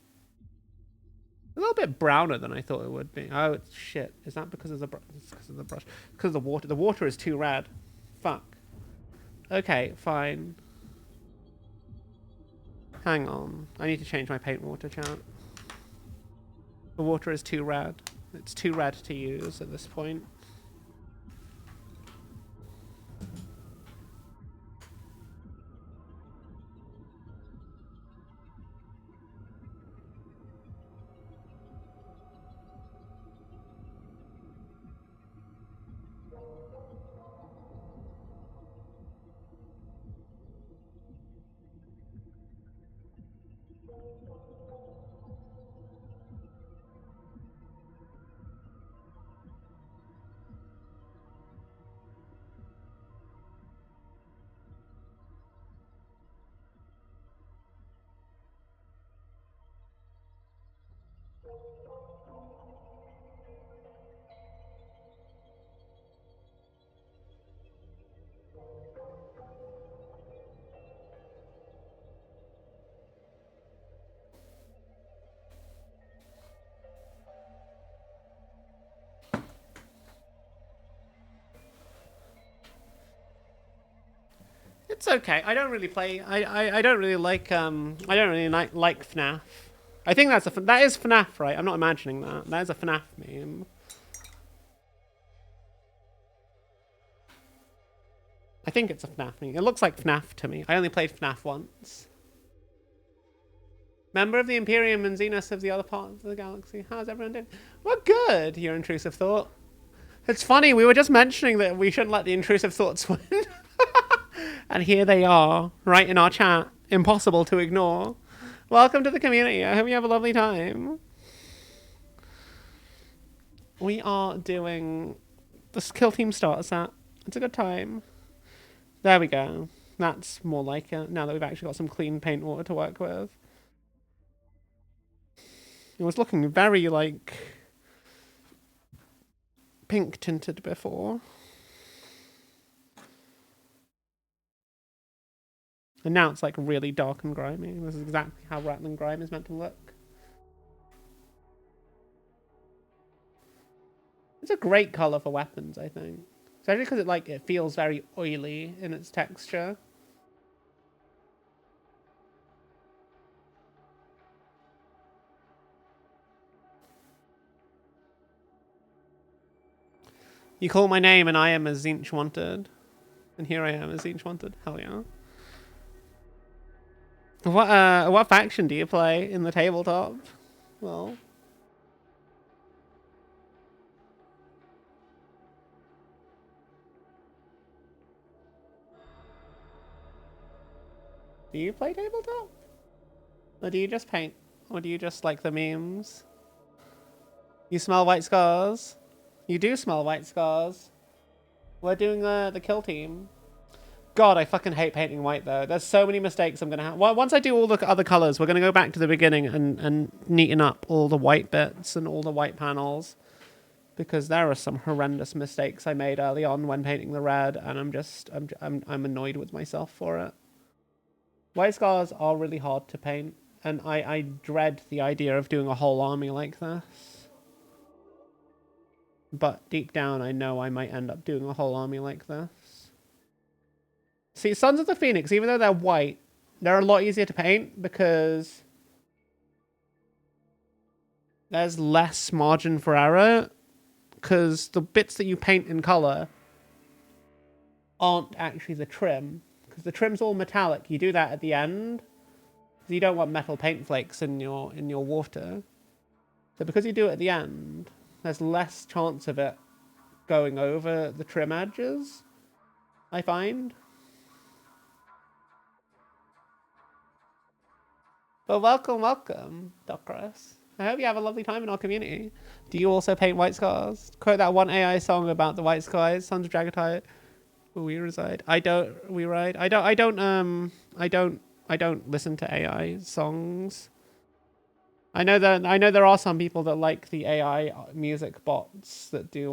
A little bit browner than I thought it would be. Oh, it's shit. Is that because of the brush? It's because of the brush. Because of the water. The water is too red. Fuck. Okay, fine. Hang on. I need to change my paint water, chat. The water is too red. It's too red to use at this point. It's okay. I don't really play. I don't really like. I don't really like FNAF. I think that is FNAF, right? I'm not imagining that. That is a FNAF meme. I think it's a FNAF meme. It looks like FNAF to me. I only played FNAF once. Member of the Imperium and Xenos of the other part of the galaxy. How's everyone doing? Well, good, your intrusive thought. It's funny, we were just mentioning that we shouldn't let the intrusive thoughts win. And here they are, right in our chat. Impossible to ignore. Welcome to the community. I hope you have a lovely time. We are doing the Kill Team starter set. It's a good time. There we go. That's more like it, now that we've actually got some clean paint water to work with. It was looking very, like, pink tinted before. And now it's, like, really dark and grimy. This is exactly how Rattling Grime is meant to look. It's a great colour for weapons, I think. Especially because it feels very oily in its texture. You call my name and I am as Zinch wanted. And here I am as Zinch wanted. Hell yeah. What faction do you play in the tabletop? Well... Do you play tabletop? Or do you just paint? Or do you just like the memes? You smell white scars? You do smell white scars. We're doing the kill team. God, I fucking hate painting white though. There's so many mistakes I'm gonna have. Well, once I do all the other colors, we're gonna go back to the beginning and neaten up all the white bits and all the white panels. Because there are some horrendous mistakes I made early on when painting the red, and I'm annoyed with myself for it. White scars are really hard to paint, and I dread the idea of doing a whole army like this. But deep down, I know I might end up doing a whole army like this. See, Sons of the Phoenix, even though they're white, they're a lot easier to paint because there's less margin for error, because the bits that you paint in color aren't actually the trim. Because the trim's all metallic. You do that at the end. You don't want metal paint flakes in your water. So because you do it at the end, there's less chance of it going over the trim edges, I find. But welcome, Docris. I hope you have a lovely time in our community. Do you also paint white scars? Quote that one AI song about the white skies, Sons of Dragatai. We reside. I don't listen to AI songs. I know there are some people that like the AI music bots that do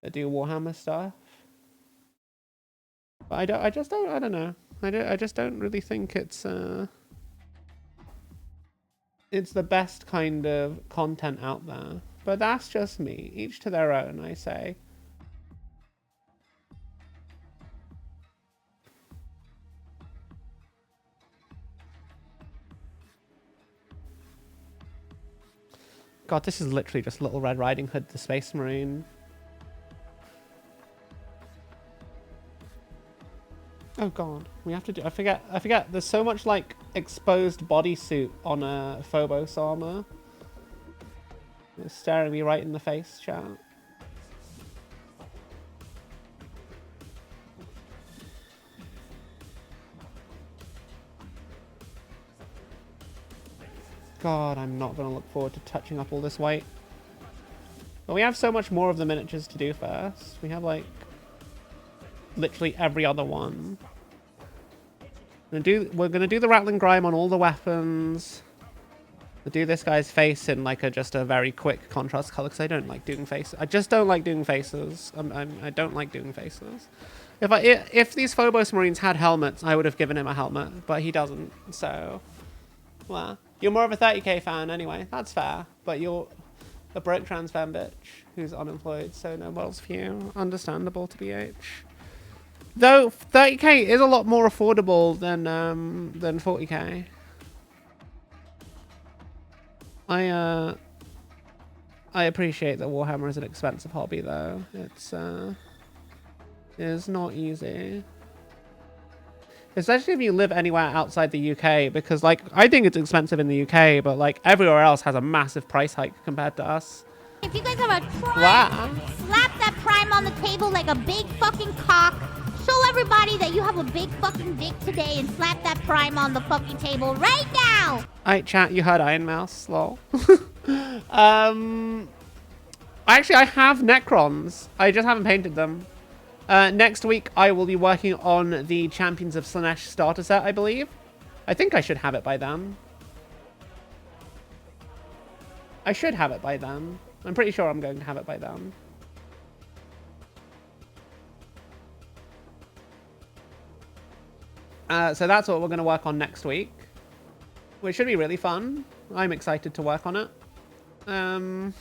Warhammer stuff. But I don't know. I just don't really think it's the best kind of content out there. But that's just me. Each to their own, I say. God, this is literally just Little Red Riding Hood, the Space Marine. Oh God, we have to do. I forget. There's so much like exposed bodysuit on a Phobos armor. It's staring me right in the face, chat. God, I'm not going to look forward to touching up all this white. But we have so much more of the miniatures to do first. We have, like, literally every other one. We're going to do the Rattling Grime on all the weapons. We'll do this guy's face in, like, just a very quick contrast color, because I don't like doing faces. I just don't like doing faces. I don't like doing faces. If these Phobos Marines had helmets, I would have given him a helmet, but he doesn't, so... Well... You're more of a 30k fan anyway. That's fair. But you're a broke trans fan bitch who's unemployed, so no models for you. Understandable to BH. Though 30k is a lot more affordable than 40k. I appreciate that Warhammer is an expensive hobby though. It's not easy. Especially if you live anywhere outside the UK, because like I think it's expensive in the UK, but like everywhere else has a massive price hike compared to us. If you guys have a prime, Wow. slap that prime on the table like a big fucking cock. Show everybody that you have a big fucking dick today and slap that prime on the fucking table right now. Alright, chat, you heard Iron Mouse, lol. Actually, I have Necrons. I just haven't painted them. Next week, I will be working on the Champions of Slaanesh starter set, I believe. I think I should have it by then. I should have it by then. I'm pretty sure I'm going to have it by then. So that's what we're going to work on next week, which should be really fun. I'm excited to work on it. And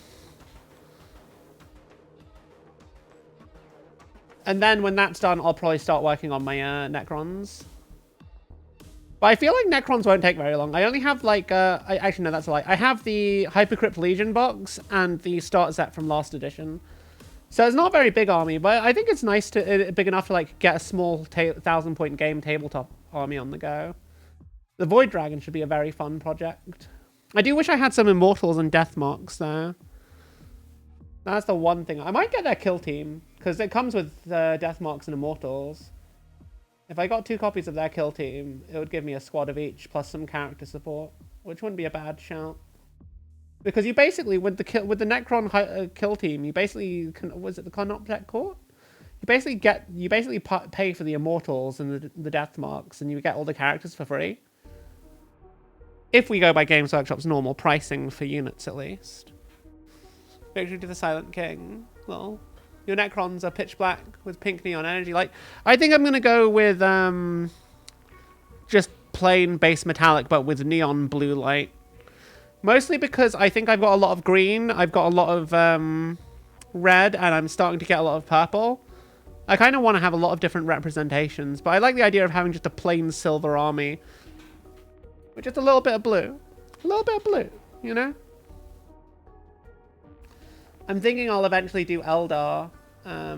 then when that's done, I'll probably start working on my Necrons. But I feel like Necrons won't take very long. I only have like, actually no, that's a lie. I have the Hypercrypt Legion box and the starter set from last edition. So it's not a very big army, but I think it's nice to, big enough to like get a small 1,000-point game tabletop army on the go. The Void Dragon should be a very fun project. I do wish I had some Immortals and Death Marks though. That's the one thing. I might get their kill team, because it comes with Death Marks and Immortals. If I got 2 copies of their kill team, it would give me a squad of each, plus some character support, which wouldn't be a bad shout. Because you basically, with the Necron kill team, you basically, was it the Conoptech Court? You basically pay for the Immortals and the Death Marks, and you get all the characters for free. If we go by Games Workshop's normal pricing for units, at least. Victory to the Silent King. Well, your Necrons are pitch black with pink neon energy. Like, I think I'm gonna go with just plain base metallic, but with neon blue light. Mostly because I think I've got a lot of green, I've got a lot of red, and I'm starting to get a lot of purple. I kind of want to have a lot of different representations, but I like the idea of having just a plain silver army with just a little bit of blue. A little bit of blue, you know? I'm thinking I'll eventually do Eldar. I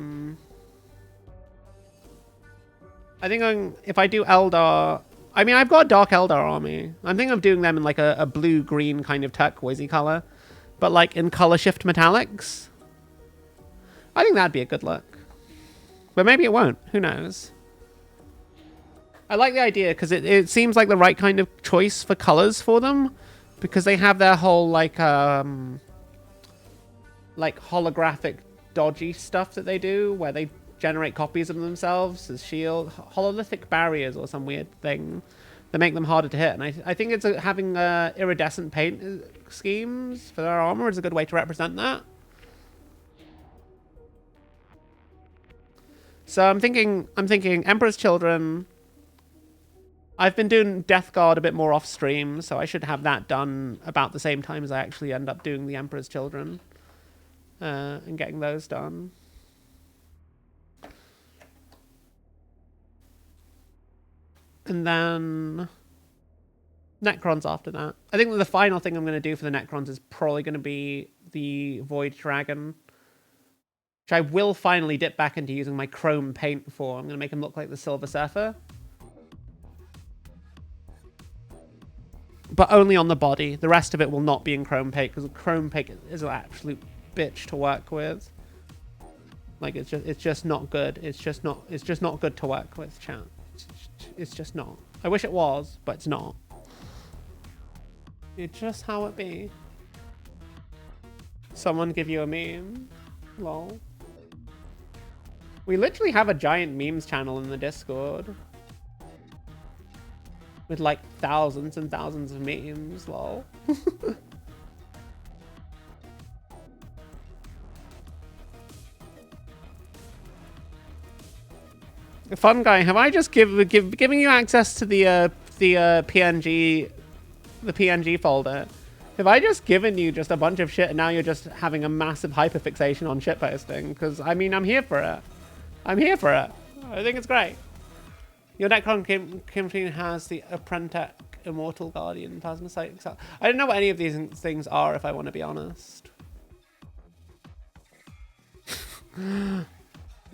think if I do Eldar... I mean, I've got a Dark Eldar army. I'm thinking of doing them in like a blue-green kind of turquoisey color. But like in color shift metallics. I think that'd be a good look. But maybe it won't. Who knows? I like the idea because it seems like the right kind of choice for colors for them. Because they have their whole like holographic dodgy stuff that they do. Where they generate copies of themselves as shield, hololithic barriers or some weird thing that make them harder to hit. And I think it's having iridescent paint schemes for their armor is a good way to represent that. So I'm thinking Emperor's Children. I've been doing Death Guard a bit more off stream, so I should have that done about the same time as I actually end up doing the Emperor's Children and getting those done. And then Necrons after that. I think the final thing I'm going to do for the Necrons is probably going to be the Void Dragon. Which I will finally dip back into using my chrome paint for. I'm going to make him look like the Silver Surfer. But only on the body. The rest of it will not be in chrome paint, because chrome paint is an absolute bitch to work with. Like, it's just not good. It's just not good to work with, chat. It's just not. I wish it was, but it's not. It's just how it be. Someone give you a meme. Lol. We literally have a giant memes channel in the Discord. With like thousands and thousands of memes, lol. Fun guy, have I just giving you access to the PNG folder? Have I just given you just a bunch of shit and now you're just having a massive hyperfixation on shitposting? Because I mean, I'm here for it. I'm here for it. I think it's great. Your Necron Kimchi has the Apprentech Immortal Guardian Plasma Sight. I don't know what any of these things are, if I want to be honest.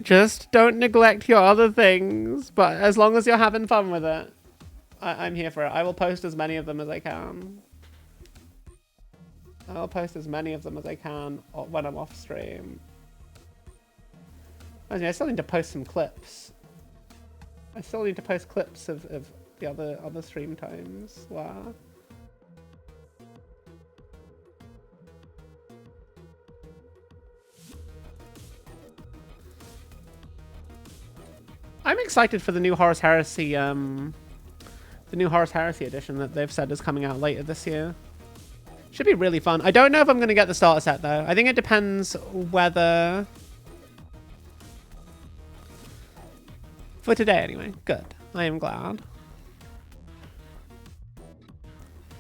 Just don't neglect your other things, but as long as you're having fun with it, I'm here for it. I will post as many of them as I can. I'll post as many of them as I can when I'm off stream. I still need to post some clips. I still need to post clips of the other stream times. Wow. I'm excited for the new Horus Heresy, the new Horus Heresy edition that they've said is coming out later this year. Should be really fun. I don't know if I'm going to get the starter set though. I think it depends whether... For today anyway. Good. I am glad.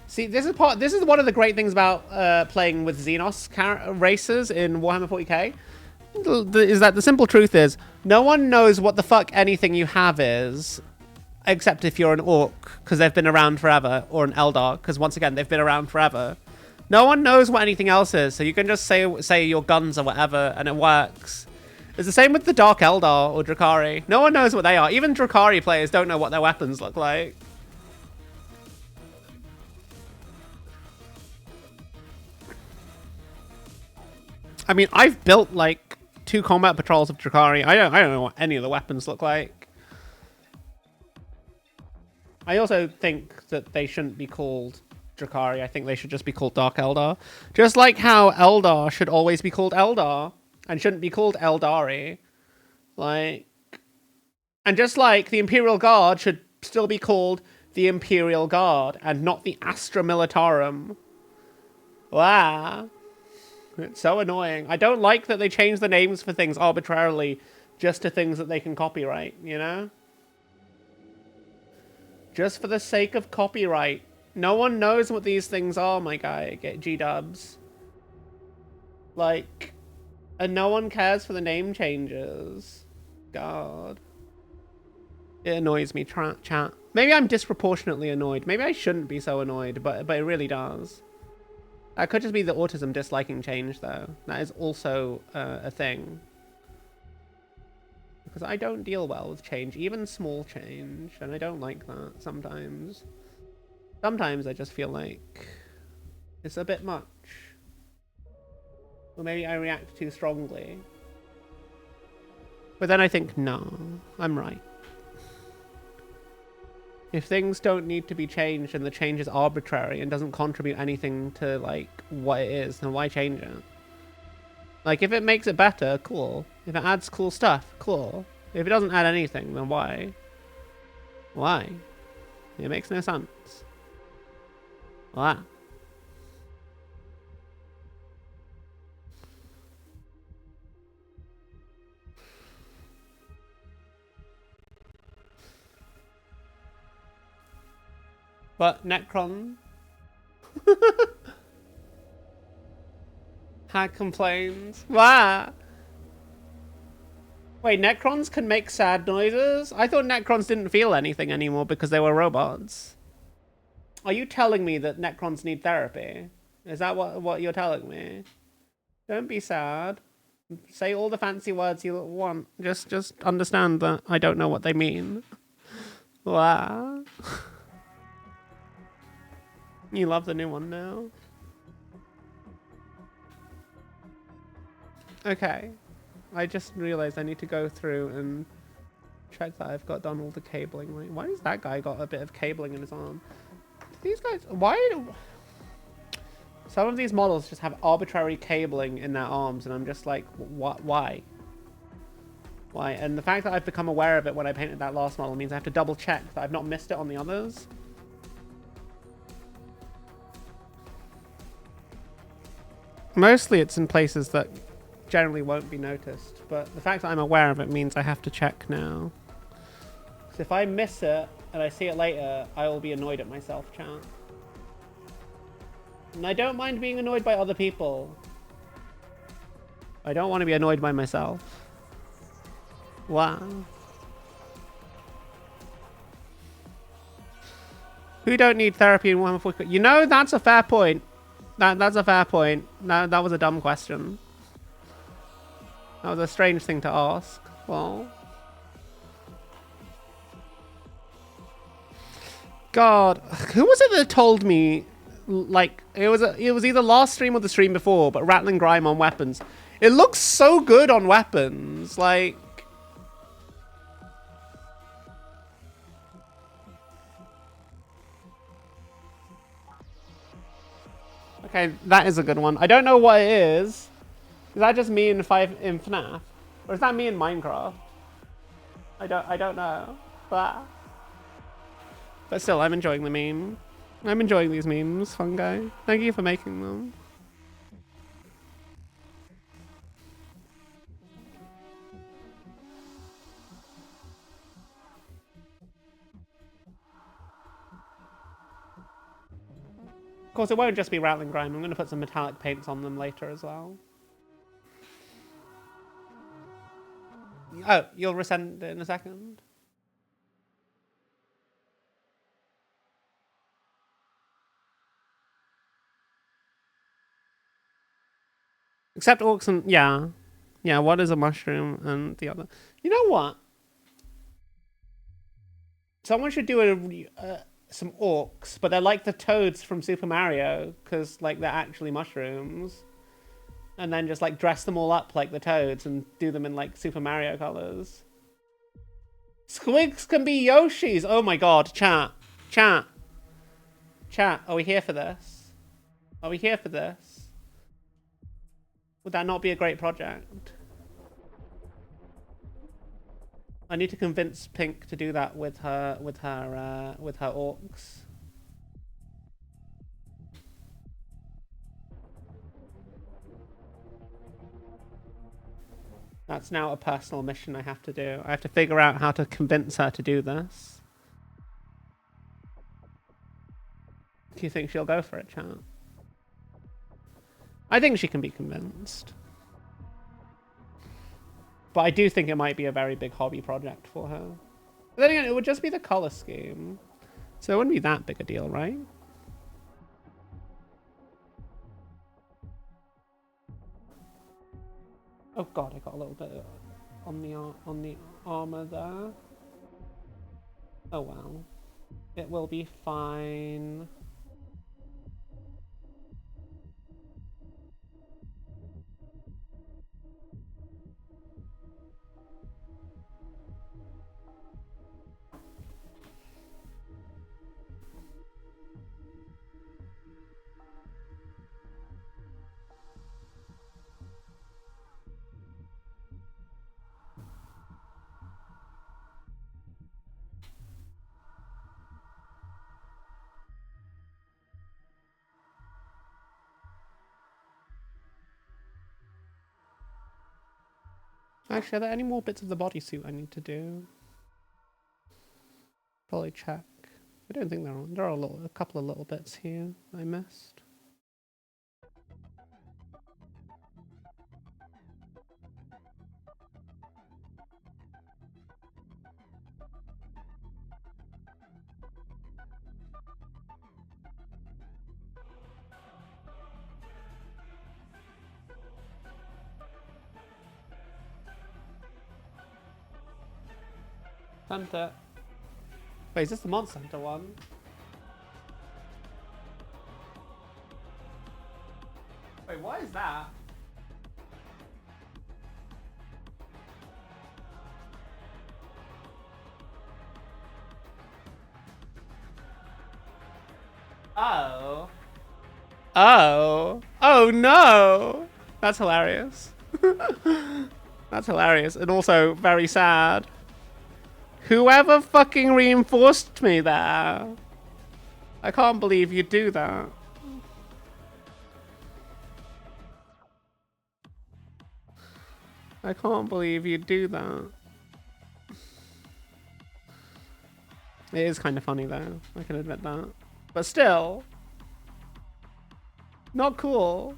See, this is one of the great things about playing with Xenos races in Warhammer 40k. Is that the simple truth is no one knows what the fuck anything you have is, except if you're an Orc, because they've been around forever, or an Eldar, because once again they've been around forever. No one knows what anything else is, so you can just say your guns or whatever, and it works. It's the same with the Dark Eldar or Drakari. No one knows what they are. Even Drakari players don't know what their weapons look like. I mean, I've built like 2 combat patrols of Drakari. I don't know what any of the weapons look like. I also think that they shouldn't be called Drakari. I think they should just be called Dark Eldar. Just like how Eldar should always be called Eldar and shouldn't be called Eldari. Like, and just like the Imperial Guard should still be called the Imperial Guard and not the Astra Militarum. Wow. It's so annoying. I don't like that they change the names for things arbitrarily just to things that they can copyright, you know? Just for the sake of copyright. No one knows what these things are, my guy. Get G-dubs. Like, and no one cares for the name changes. God. It annoys me, chat. Maybe I'm disproportionately annoyed. Maybe I shouldn't be so annoyed, but it really does. That could just be the autism disliking change, though. That is also a thing. Because I don't deal well with change, even small change, and I don't like that sometimes. Sometimes I just feel like it's a bit much. Or maybe I react too strongly. But then I think, no, I'm right. If things don't need to be changed and the change is arbitrary and doesn't contribute anything to, like, what it is, then why change it? Like, if it makes it better, cool. If it adds cool stuff, cool. If it doesn't add anything, then why? Why? It makes no sense. Wow. But Necron had complaints. Wow. Wait, Necrons can make sad noises? I thought Necrons didn't feel anything anymore because they were robots. Are you telling me that Necrons need therapy? Is that what you're telling me? Don't be sad. Say all the fancy words you want. Just understand that I don't know what they mean. Wow. You love the new one now. Okay. I just realized I need to go through and check that I've got done all the cabling right. Why has that guy got a bit of cabling in his arm? These guys, why? Some of these models just have arbitrary cabling in their arms, and I'm just like, what? Why? Why? And the fact that I've become aware of it when I painted that last model means I have to double check that I've not missed it on the others. Mostly it's in places that generally won't be noticed, but the fact that I'm aware of it means I have to check now. So if I miss it and I see it later, I will be annoyed at myself, chat. And I don't mind being annoyed by other people. I don't want to be annoyed by myself. Wow. Who don't need therapy in Warhammer 40K? You know, that's a fair point. That's a fair point. That was a dumb question. That was a strange thing to ask. Well, God, who was it that told me? Like it was either last stream or the stream before, but Rattling Grime on weapons. It looks so good on weapons. Like, okay, that is a good one. I don't know what it is. Is that just me in FNAF, or is that me in Minecraft? I don't know. But still, I'm enjoying the meme. I'm enjoying these memes, fun guy. Thank you for making them. Of course, it won't just be Rattling Grime. I'm going to put some metallic paints on them later as well. Oh, you'll resend it in a second? Except orcs and... Yeah. Yeah, what is a mushroom and the other? You know what? Someone should do some orcs, but they're like the toads from Super Mario, because like they're actually mushrooms. And then just like dress them all up like the toads and do them in like Super Mario colors. Squigs can be Yoshis! Oh my god, chat. Chat. Chat, are we here for this? Are we here for this? Would that not be a great project? I need to convince Pink to do that with her orcs. That's now a personal mission I have to do. I have to figure out how to convince her to do this. Do you think she'll go for it, chat? I think she can be convinced. But I do think it might be a very big hobby project for her. But then again, it would just be the color scheme. So it wouldn't be that big a deal, right? Oh god, I got a little bit on the armor there. Oh well. It will be fine. Actually, are there any more bits of the bodysuit I need to do? Probably check. I don't think there are. There are a couple of little bits here I missed. Hunter. Wait, is this the Monster Hunter one? Wait, what is that? Oh. Oh. Oh no! That's hilarious. That's hilarious and also very sad. Whoever fucking reinforced me there. I can't believe you do that. I can't believe you do that. It is kind of funny though, I can admit that. But still, not cool.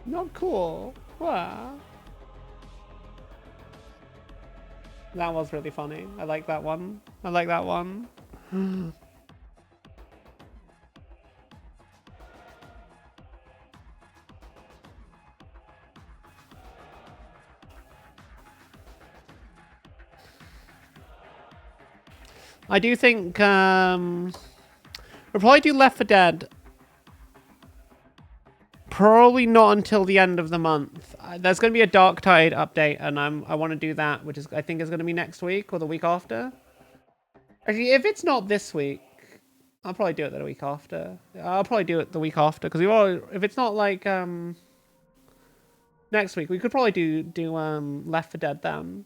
Not cool. Wow. That was really funny. I like that one. I like that one. I do think we'll probably do Left 4 Dead. Probably not until the end of the month. There's going to be a Dark Tide update, and I want to do that, which is I think is going to be next week or the week after. Actually, if it's not this week, I'll probably do it the week after. I'll probably do it the week after because if it's not like next week, we could probably do Left 4 Dead then.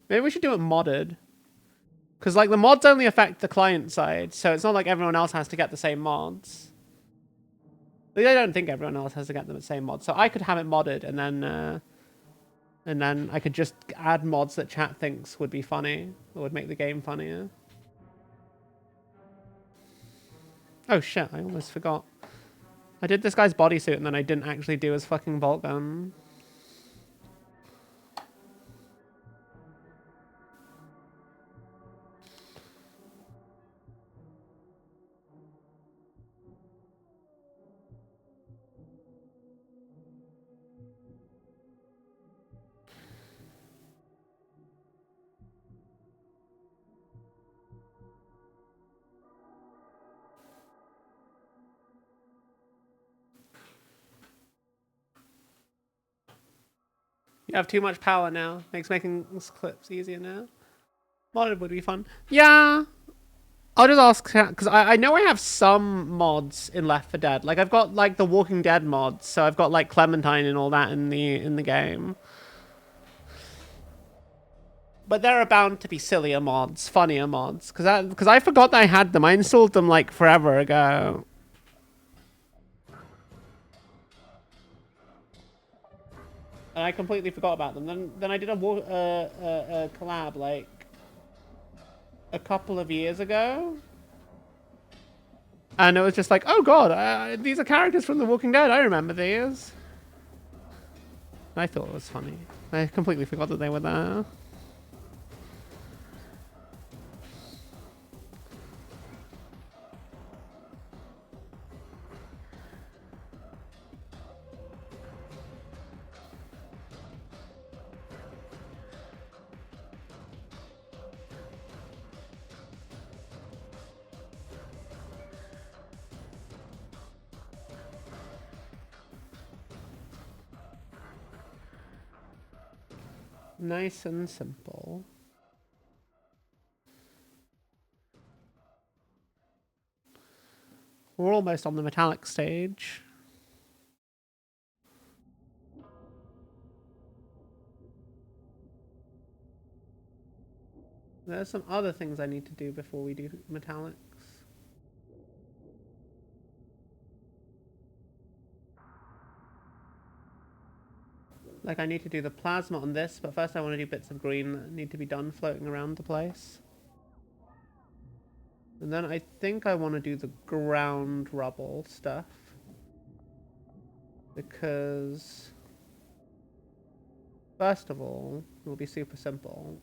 Maybe we should do it modded. Because, like, the mods only affect the client side, so it's not like everyone else has to get the same mods. I don't think everyone else has to get the same mods, so I could have it modded, and then I could just add mods that chat thinks would be funny, or would make the game funnier. Oh shit, I almost forgot. I did this guy's bodysuit, and then I didn't actually do his fucking bolt gun. You have too much power now. Makes making clips easier now. Modded would be fun. Yeah. I'll just ask, because I know I have some mods in Left 4 Dead. Like, I've got, like, the Walking Dead mods, so I've got, like, Clementine and all that in the game. But there are bound to be sillier mods, funnier mods, because I forgot that I had them. I installed them, like, forever ago. And I completely forgot about them. Then I did a collab, like, a couple of years ago. And it was just like, oh god, these are characters from The Walking Dead. I remember these. I thought it was funny. I completely forgot that they were there. Nice and simple. We're almost on the metallic stage. There's some other things I need to do before we do metallics. Like, I need to do the plasma on this, but first I want to do bits of green that need to be done floating around the place. And then I think I want to do the ground rubble stuff. Because, first of all, it will be super simple.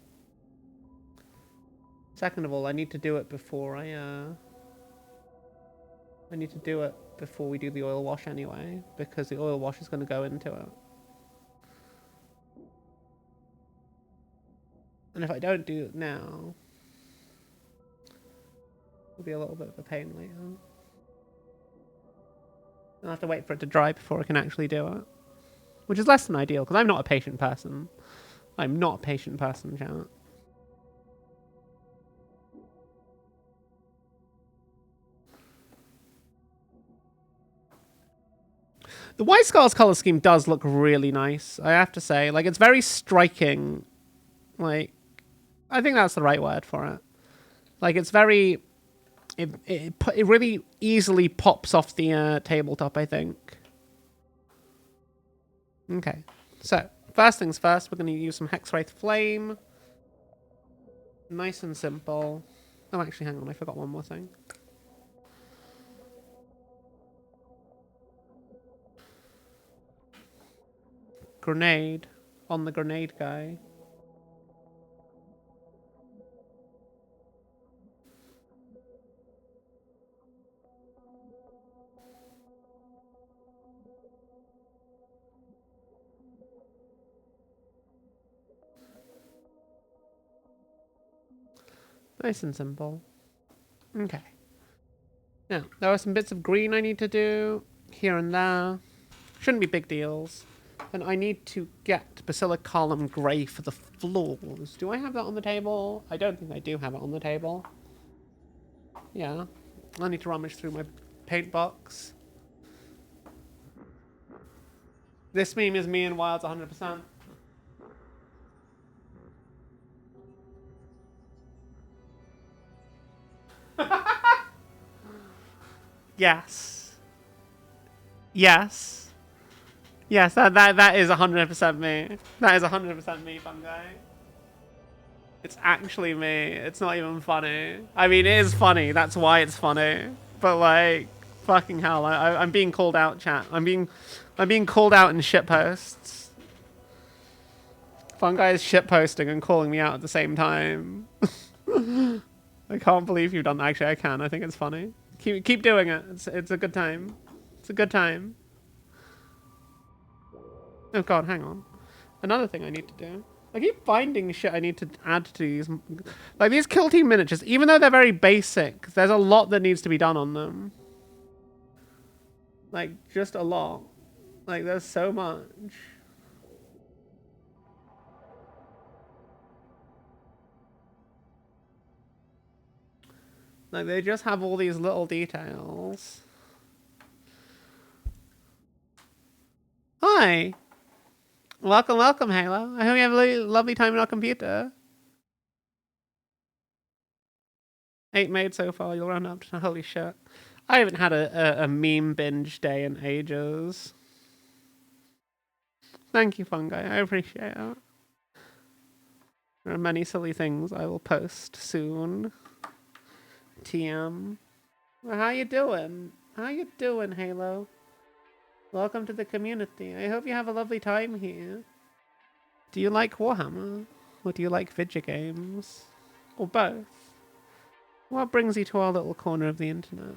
Second of all, I need to do it before I need to do it before we do the oil wash anyway, because the oil wash is going to go into it. And if I don't do it now, it'll be a little bit of a pain later. I'll have to wait for it to dry before I can actually do it. Which is less than ideal, because I'm not a patient person. I'm not a patient person, chat. The White Scar's color scheme does look really nice, I have to say. Like, it's very striking. Like, I think that's the right word for it. Like, it's very... It really easily pops off the tabletop, I think. Okay. So, first things first, we're going to use some Hexwraith Flame. Nice and simple. Oh, actually, hang on. I forgot one more thing. grenade on the grenade guy. Nice and simple. Okay. Now, there are some bits of green I need to do here and there. Shouldn't be big deals. And I need to get Basilic Column Grey for the floors. Do I have that on the table? I don't think I do have it on the table. Yeah. I need to rummage through my paint box. This meme is me and Wilds 100%. Yes. Yes. Yes, that is 100% me. That is 100% me, fun guy. It's actually me. It's not even funny. I mean, it is funny. That's why it's funny. But like, fucking hell, I'm being called out, chat. I'm being called out in shitposts. Fun guy is shitposting and calling me out at the same time. I can't believe you've done that. Actually, I can. I think it's funny. Keep doing it. It's a good time. It's a good time. Oh god, hang on. Another thing I need to do. I keep finding shit I need to add to these. Like these kill team miniatures, even though they're very basic, there's a lot that needs to be done on them. Like, just a lot. Like, there's so much. Like, they just have all these little details. Hi! Welcome, welcome, Halo. I hope you have a lovely time on our computer. 8 made so far, you'll run up to... Holy shit. I haven't had a meme binge day in ages. Thank you, Fungi. I appreciate it. There are many silly things I will post soon. TM. Well, how you doing? How you doing, Halo? Welcome to the community. I hope you have a lovely time here. Do you like Warhammer? Or do you like video games? Or both? What brings you to our little corner of the internet?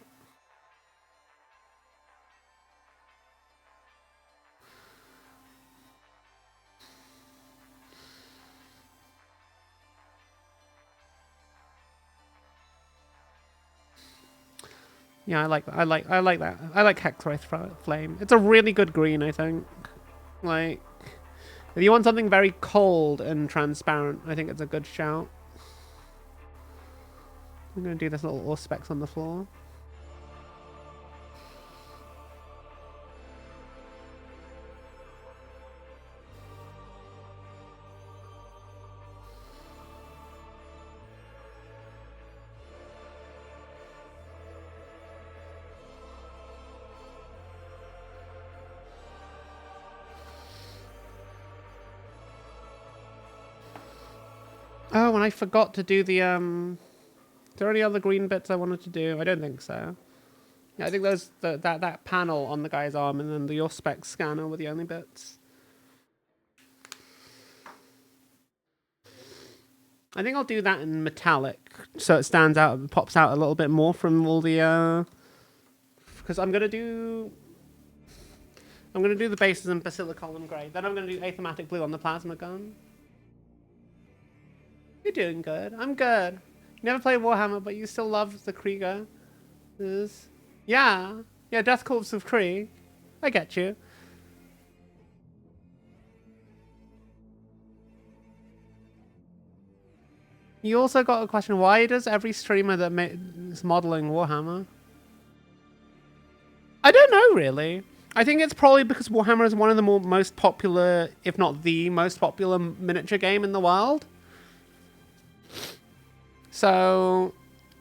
Yeah, I like that. I like that. I like Hexwraith Flame. It's a really good green, I think. Like, if you want something very cold and transparent, I think it's a good shout. I'm gonna do this little Auspex on the floor. Oh, and I forgot to do the, Are there any other green bits I wanted to do? I don't think so. Yeah, I think those, that panel on the guy's arm and then the Auspex scanner were the only bits. I think I'll do that in metallic, so it stands out, pops out a little bit more from all the, because I'm gonna do the bases in Basilic Column Grey. Then I'm gonna do Athematic Blue on the plasma gun. You're doing good. I'm good. You never played Warhammer, but you still love the Krieger. Yeah. Yeah, Death Corps of Krieg. I get you. You also got a question. Why does every streamer that is modeling Warhammer? I don't know, really. I think it's probably because Warhammer is one of the most popular, if not the most popular miniature game in the world. So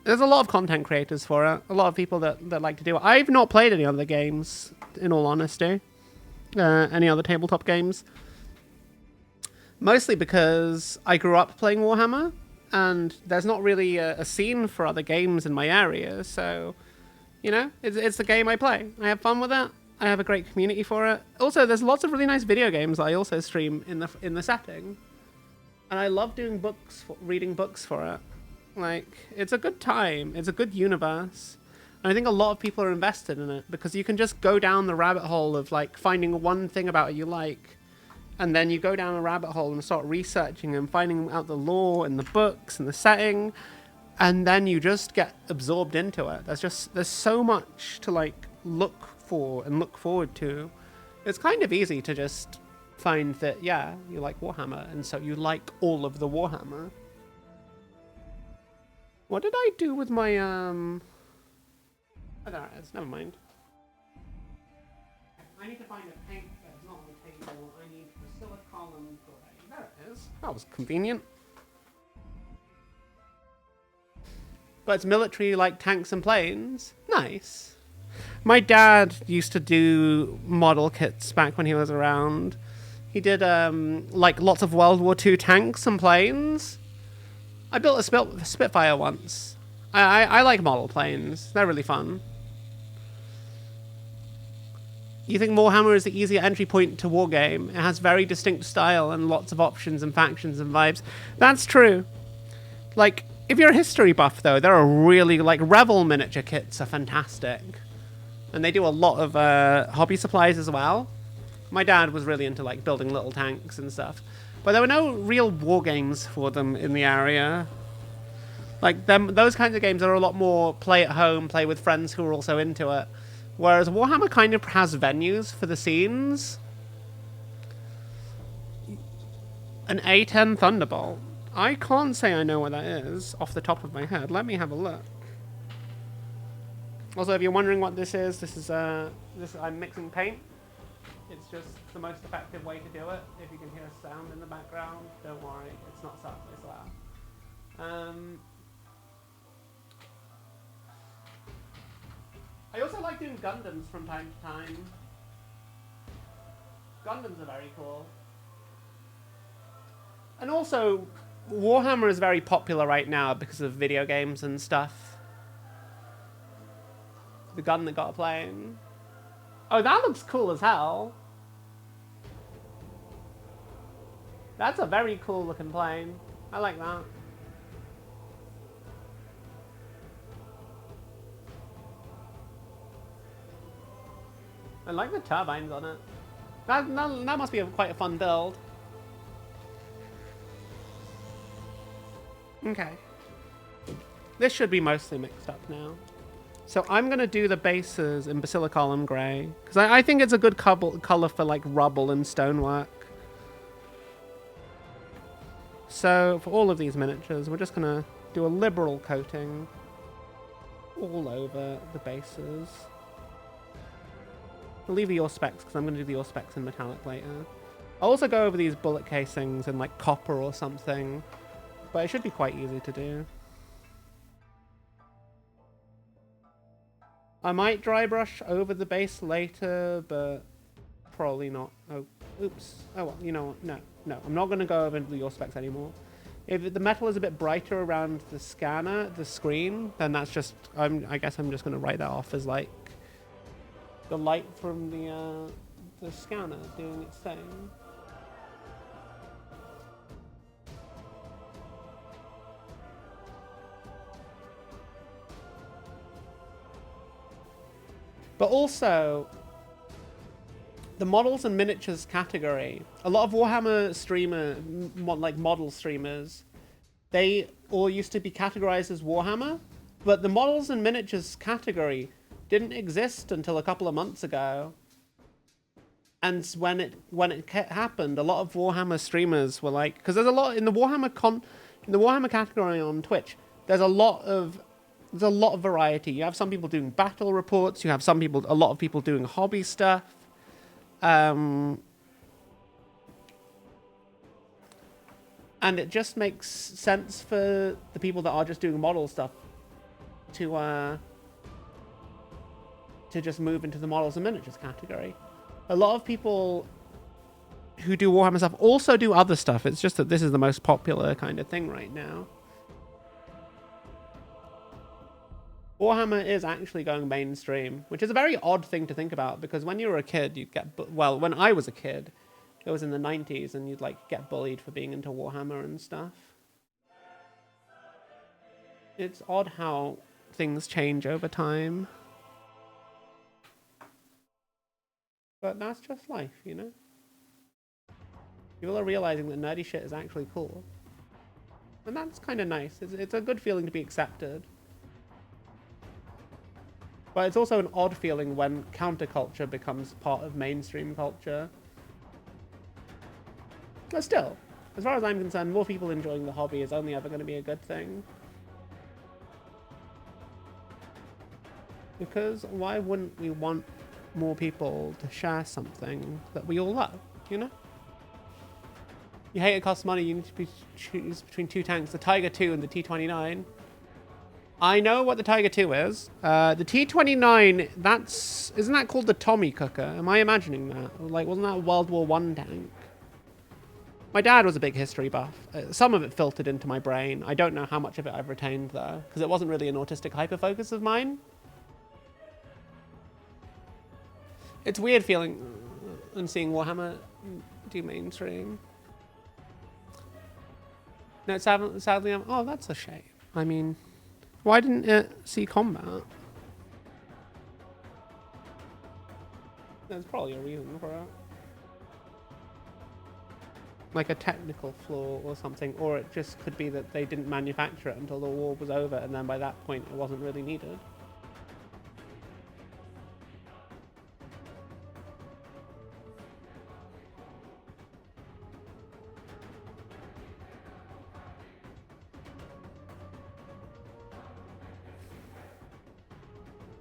there's a lot of content creators for it. A lot of people that like to do it. I've not played any other games, in all honesty. Any other tabletop games. Mostly because I grew up playing Warhammer, and there's not really a scene for other games in my area. So, you know, it's the game I play. I have fun with it. I have a great community for it. Also, there's lots of really nice video games that I also stream in the setting. And I love doing reading books for it. Like, it's a good time. It's a good universe. And I think a lot of people are invested in it because you can just go down the rabbit hole of like finding one thing about it you like. And then you go down a rabbit hole and start researching and finding out the lore and the books and the setting. And then you just get absorbed into it. There's so much to like look for and look forward to. It's kind of easy to just find that, yeah, you like Warhammer, and so you like all of the Warhammer. What did I do with my, oh, there it is, never mind. I need to find a paint that's not on the table. I need Priscilla Column Gray. There it is. That was convenient. But it's military, like tanks and planes. Nice. My dad used to do model kits back when he was around. He did like lots of World War II tanks and planes. I built a Spitfire once. I like model planes. They're really fun. You think Warhammer is the easier entry point to Wargame? It has very distinct style and lots of options and factions and vibes. That's true. Like, if you're a history buff, though, there are really, like, Rebel miniature kits are fantastic. And they do a lot of hobby supplies as well. My dad was really into, like, building little tanks and stuff. But there were no real war games for them in the area. Like, those kinds of games are a lot more play at home, play with friends who are also into it. Whereas Warhammer kind of has venues for the scenes. An A10 Thunderbolt. I can't say I know what that is off the top of my head. Let me have a look. Also, if you're wondering what this is I'm mixing paint. It's just the most effective way to do it. If you can hear a sound in the background, don't worry, it's not loud. I also like doing Gundams from time to time. Gundams are very cool. And also, Warhammer is very popular right now because of video games and stuff. The gun that got a plane. Oh, that looks cool as hell. That's a very cool looking plane. I like that. I like the turbines on it. That must be quite a fun build. Okay. This should be mostly mixed up now. So I'm going to do the bases in Basilicolum Grey. Because I think it's a good colour for like rubble and stonework. So for all of these miniatures, we're just going to do a liberal coating all over the bases. I'll leave the Auspex because I'm going to do the Auspex in metallic later. I'll also go over these bullet casings in like copper or something. But it should be quite easy to do. I might dry brush over the base later, but probably not. Oh, oops. Oh well, you know what? No. I'm not going to go over the Auspex anymore. If the metal is a bit brighter around the screen, then that's just, I guess I'm just going to write that off as like the light from the scanner doing its thing. But also, the models and miniatures category, a lot of Warhammer model streamers, they all used to be categorized as Warhammer, but the models and miniatures category didn't exist until a couple of months ago. And when it happened, a lot of Warhammer streamers were like, because there's a lot in the Warhammer category on Twitch. There's a lot of variety. You have some people doing battle reports. You have a lot of people doing hobby stuff. And it just makes sense for the people that are just doing model stuff to just move into the models and miniatures category. A lot of people who do Warhammer stuff also do other stuff. It's just that this is the most popular kind of thing right now. Warhammer is actually going mainstream, which is a very odd thing to think about because when you were a kid, you'd get well. When I was a kid, it was in the 90s, and you'd like get bullied for being into Warhammer and stuff. It's odd how things change over time, but that's just life, you know. People are realizing that nerdy shit is actually cool, and that's kind of nice. It's a good feeling to be accepted. But it's also an odd feeling when counterculture becomes part of mainstream culture. But still, as far as I'm concerned, more people enjoying the hobby is only ever going to be a good thing. Because why wouldn't we want more people to share something that we all love, you know? You hate it costs money, you need to choose between two tanks, the Tiger II and the T-29. I know what the Tiger II is. The T-29, isn't that called the Tommy Cooker? Am I imagining that? Like, wasn't that a World War I tank? My dad was a big history buff. Some of it filtered into my brain. I don't know how much of it I've retained, though, because it wasn't really an autistic hyperfocus of mine. It's weird feeling and seeing Warhammer do mainstream. No, sadly, oh, that's a shame. I mean, why didn't it see combat? There's probably a reason for it. Like a technical flaw or something, or it just could be that they didn't manufacture it until the war was over, and then by that point it wasn't really needed.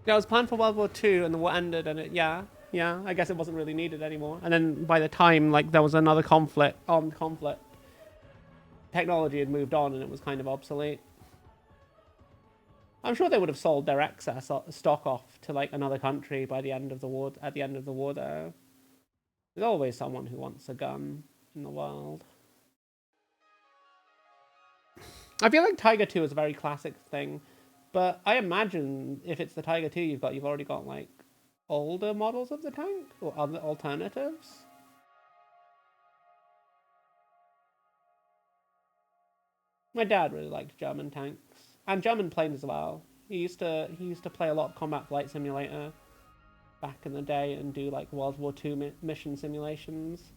Yeah, it was planned for World War II, and the war ended, and yeah, I guess it wasn't really needed anymore. And then by the time, like, there was another armed conflict, technology had moved on, and it was kind of obsolete. I'm sure they would have sold their excess stock off to, like, another country by the end of the war, at the end of the war, though. There's always someone who wants a gun in the world. I feel like Tiger II is a very classic thing. But I imagine if it's the Tiger II you've already got, like, older models of the tank? Or other alternatives? My dad really liked German tanks. And German planes as well. He used to play a lot of Combat Flight Simulator back in the day and do, like, World War II mission simulations.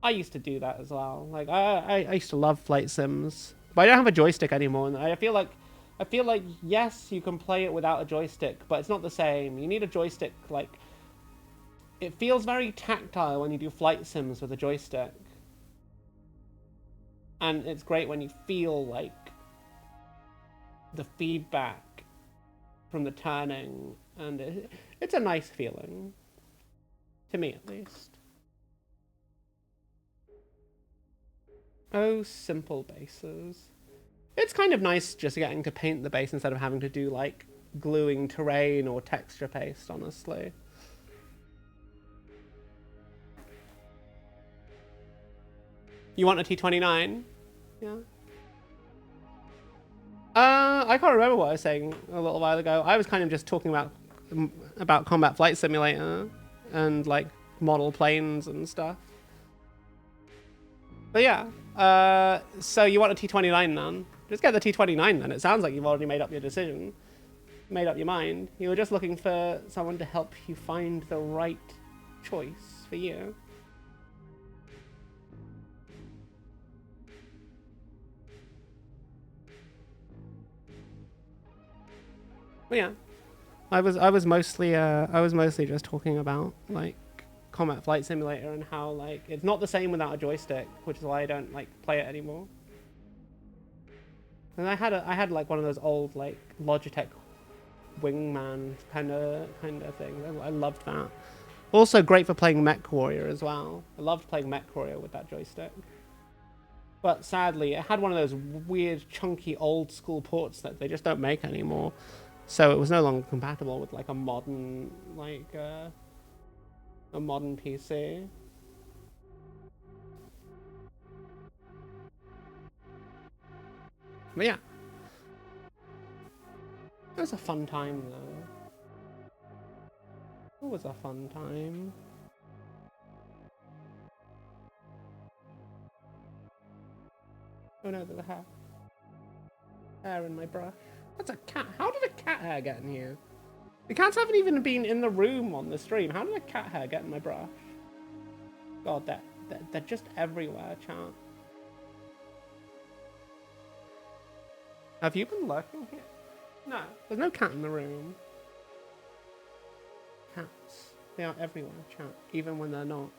I used to do that as well. Like, I used to love flight sims. But I don't have a joystick anymore, and I feel like, yes, you can play it without a joystick, but it's not the same. You need a joystick, like... It feels very tactile when you do flight sims with a joystick. And it's great when you feel, like, the feedback from the turning, and it's a nice feeling. To me, at least. Oh, simple bases. It's kind of nice just getting to paint the base instead of having to do, like, gluing terrain or texture paste, honestly. You want a T-29? Yeah. I can't remember what I was saying a little while ago. I was kind of just talking about Combat Flight Simulator and, like, model planes and stuff. But yeah, so you want a T-29 then? Just get the T-29 then. It sounds like you've already made up your decision. Made up your mind. You were just looking for someone to help you find the right choice for you. But yeah, I was mostly just talking about, like, Combat Flight Simulator and how, like, it's not the same without a joystick, which is why I don't, like, play it anymore. And I had like one of those old, like, Logitech wingman kind of thing. I loved that. Also great for playing Mech Warrior as well. I loved playing Mech Warrior with that joystick. But sadly, it had one of those weird, chunky, old school ports that they just don't make anymore. So it was no longer compatible with, like, a modern, like, a modern PC. But yeah. It was a fun time, though. It was a fun time. Oh no, there's a hair. Hair in my brush. That's a cat. How did a cat hair get in here? The cats haven't even been in the room on the stream. How did a cat hair get in my brush? God, they're just everywhere, chat. Have you been lurking here? No, there's no cat in the room. Cats. They are everywhere, chat. Even when they're not.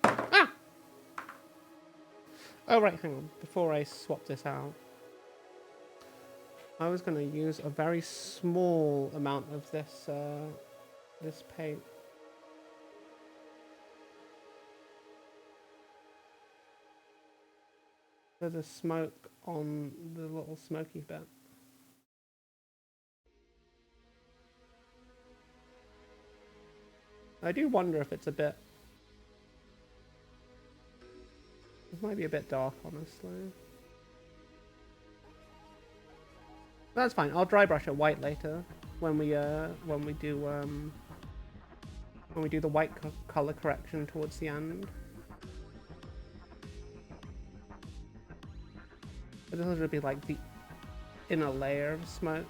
Ah! Oh, right, hang on. Before I swap this out. I was going to use a very small amount of this, this paint. For the smoke on the little smoky bit. I do wonder if it's a bit... It might be a bit dark, honestly. That's fine. I'll dry brush it white later when we do the white color correction towards the end. But this will be like the inner layer of smoke,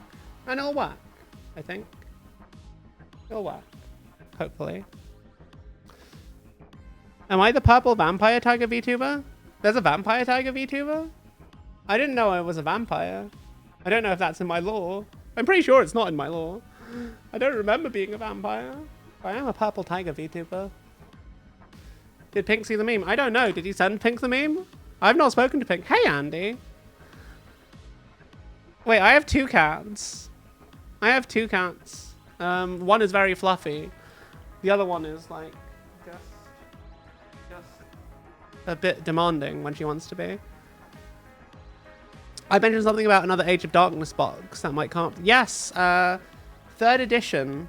and it'll work. I think it'll work. Hopefully. Am I the purple vampire tiger VTuber? There's a vampire tiger VTuber? I didn't know I was a vampire. I don't know if that's in my lore. I'm pretty sure it's not in my lore. I don't remember being a vampire. I am a purple tiger VTuber. Did Pink see the meme? I don't know. Did he send Pink the meme? I've not spoken to Pink. Hey, Andy. Wait, I have two cats. I have two cats. One is very fluffy. The other one is like just a bit demanding when she wants to be. I mentioned something about another Age of Darkness box that might come up. Yes, 3rd edition.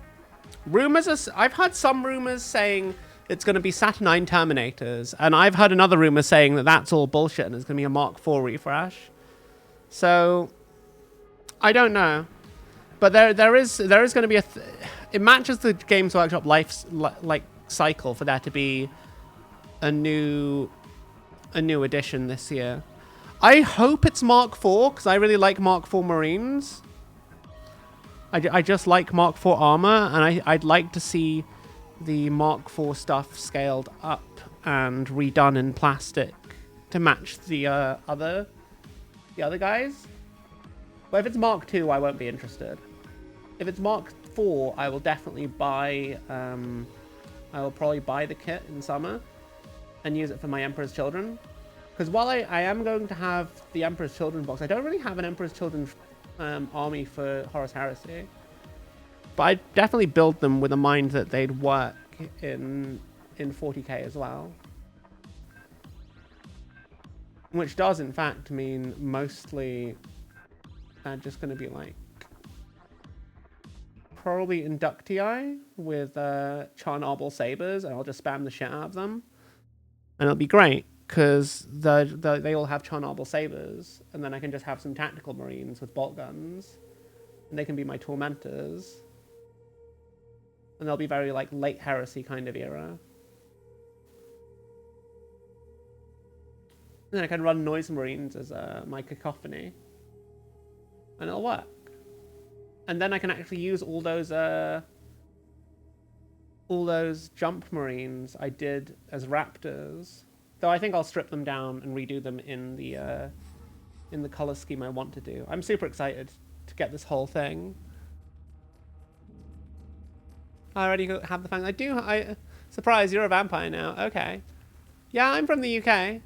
Rumors are... I've heard some rumors saying it's going to be Saturnine Terminators, and I've heard another rumor saying that that's all bullshit and it's going to be a Mark IV refresh. So, I don't know. But there is going to be a... It matches the Games Workshop life cycle for there to be a new edition this year. I hope it's Mark IV, because I really like Mark IV Marines. I just like Mark IV armor, and I'd like to see the Mark IV stuff scaled up and redone in plastic to match the other guys. But if it's Mark II, I won't be interested. If it's Mark IV, I will definitely buy... I will probably buy the kit in summer and use it for my Emperor's Children. Because while I am going to have the Emperor's Children box, I don't really have an Emperor's Children army for Horus Heresy. But I definitely build them with a mind that they'd work in 40k as well. Which does, in fact, mean mostly just going to be like probably Inductii with Charnarble Sabers, and I'll just spam the shit out of them. And it'll be great. Because they all have Charnarble Sabers, and then I can just have some tactical Marines with bolt guns, and they can be my tormentors, and they'll be very like late heresy kind of era. And then I can run Noise Marines as my cacophony, and it'll work. And then I can actually use all those jump Marines I did as Raptors. Though I think I'll strip them down and redo them in the color scheme I want to do. I'm super excited to get this whole thing. I already have the fang. Surprise, you're a vampire now. Okay. Yeah, I'm from the UK.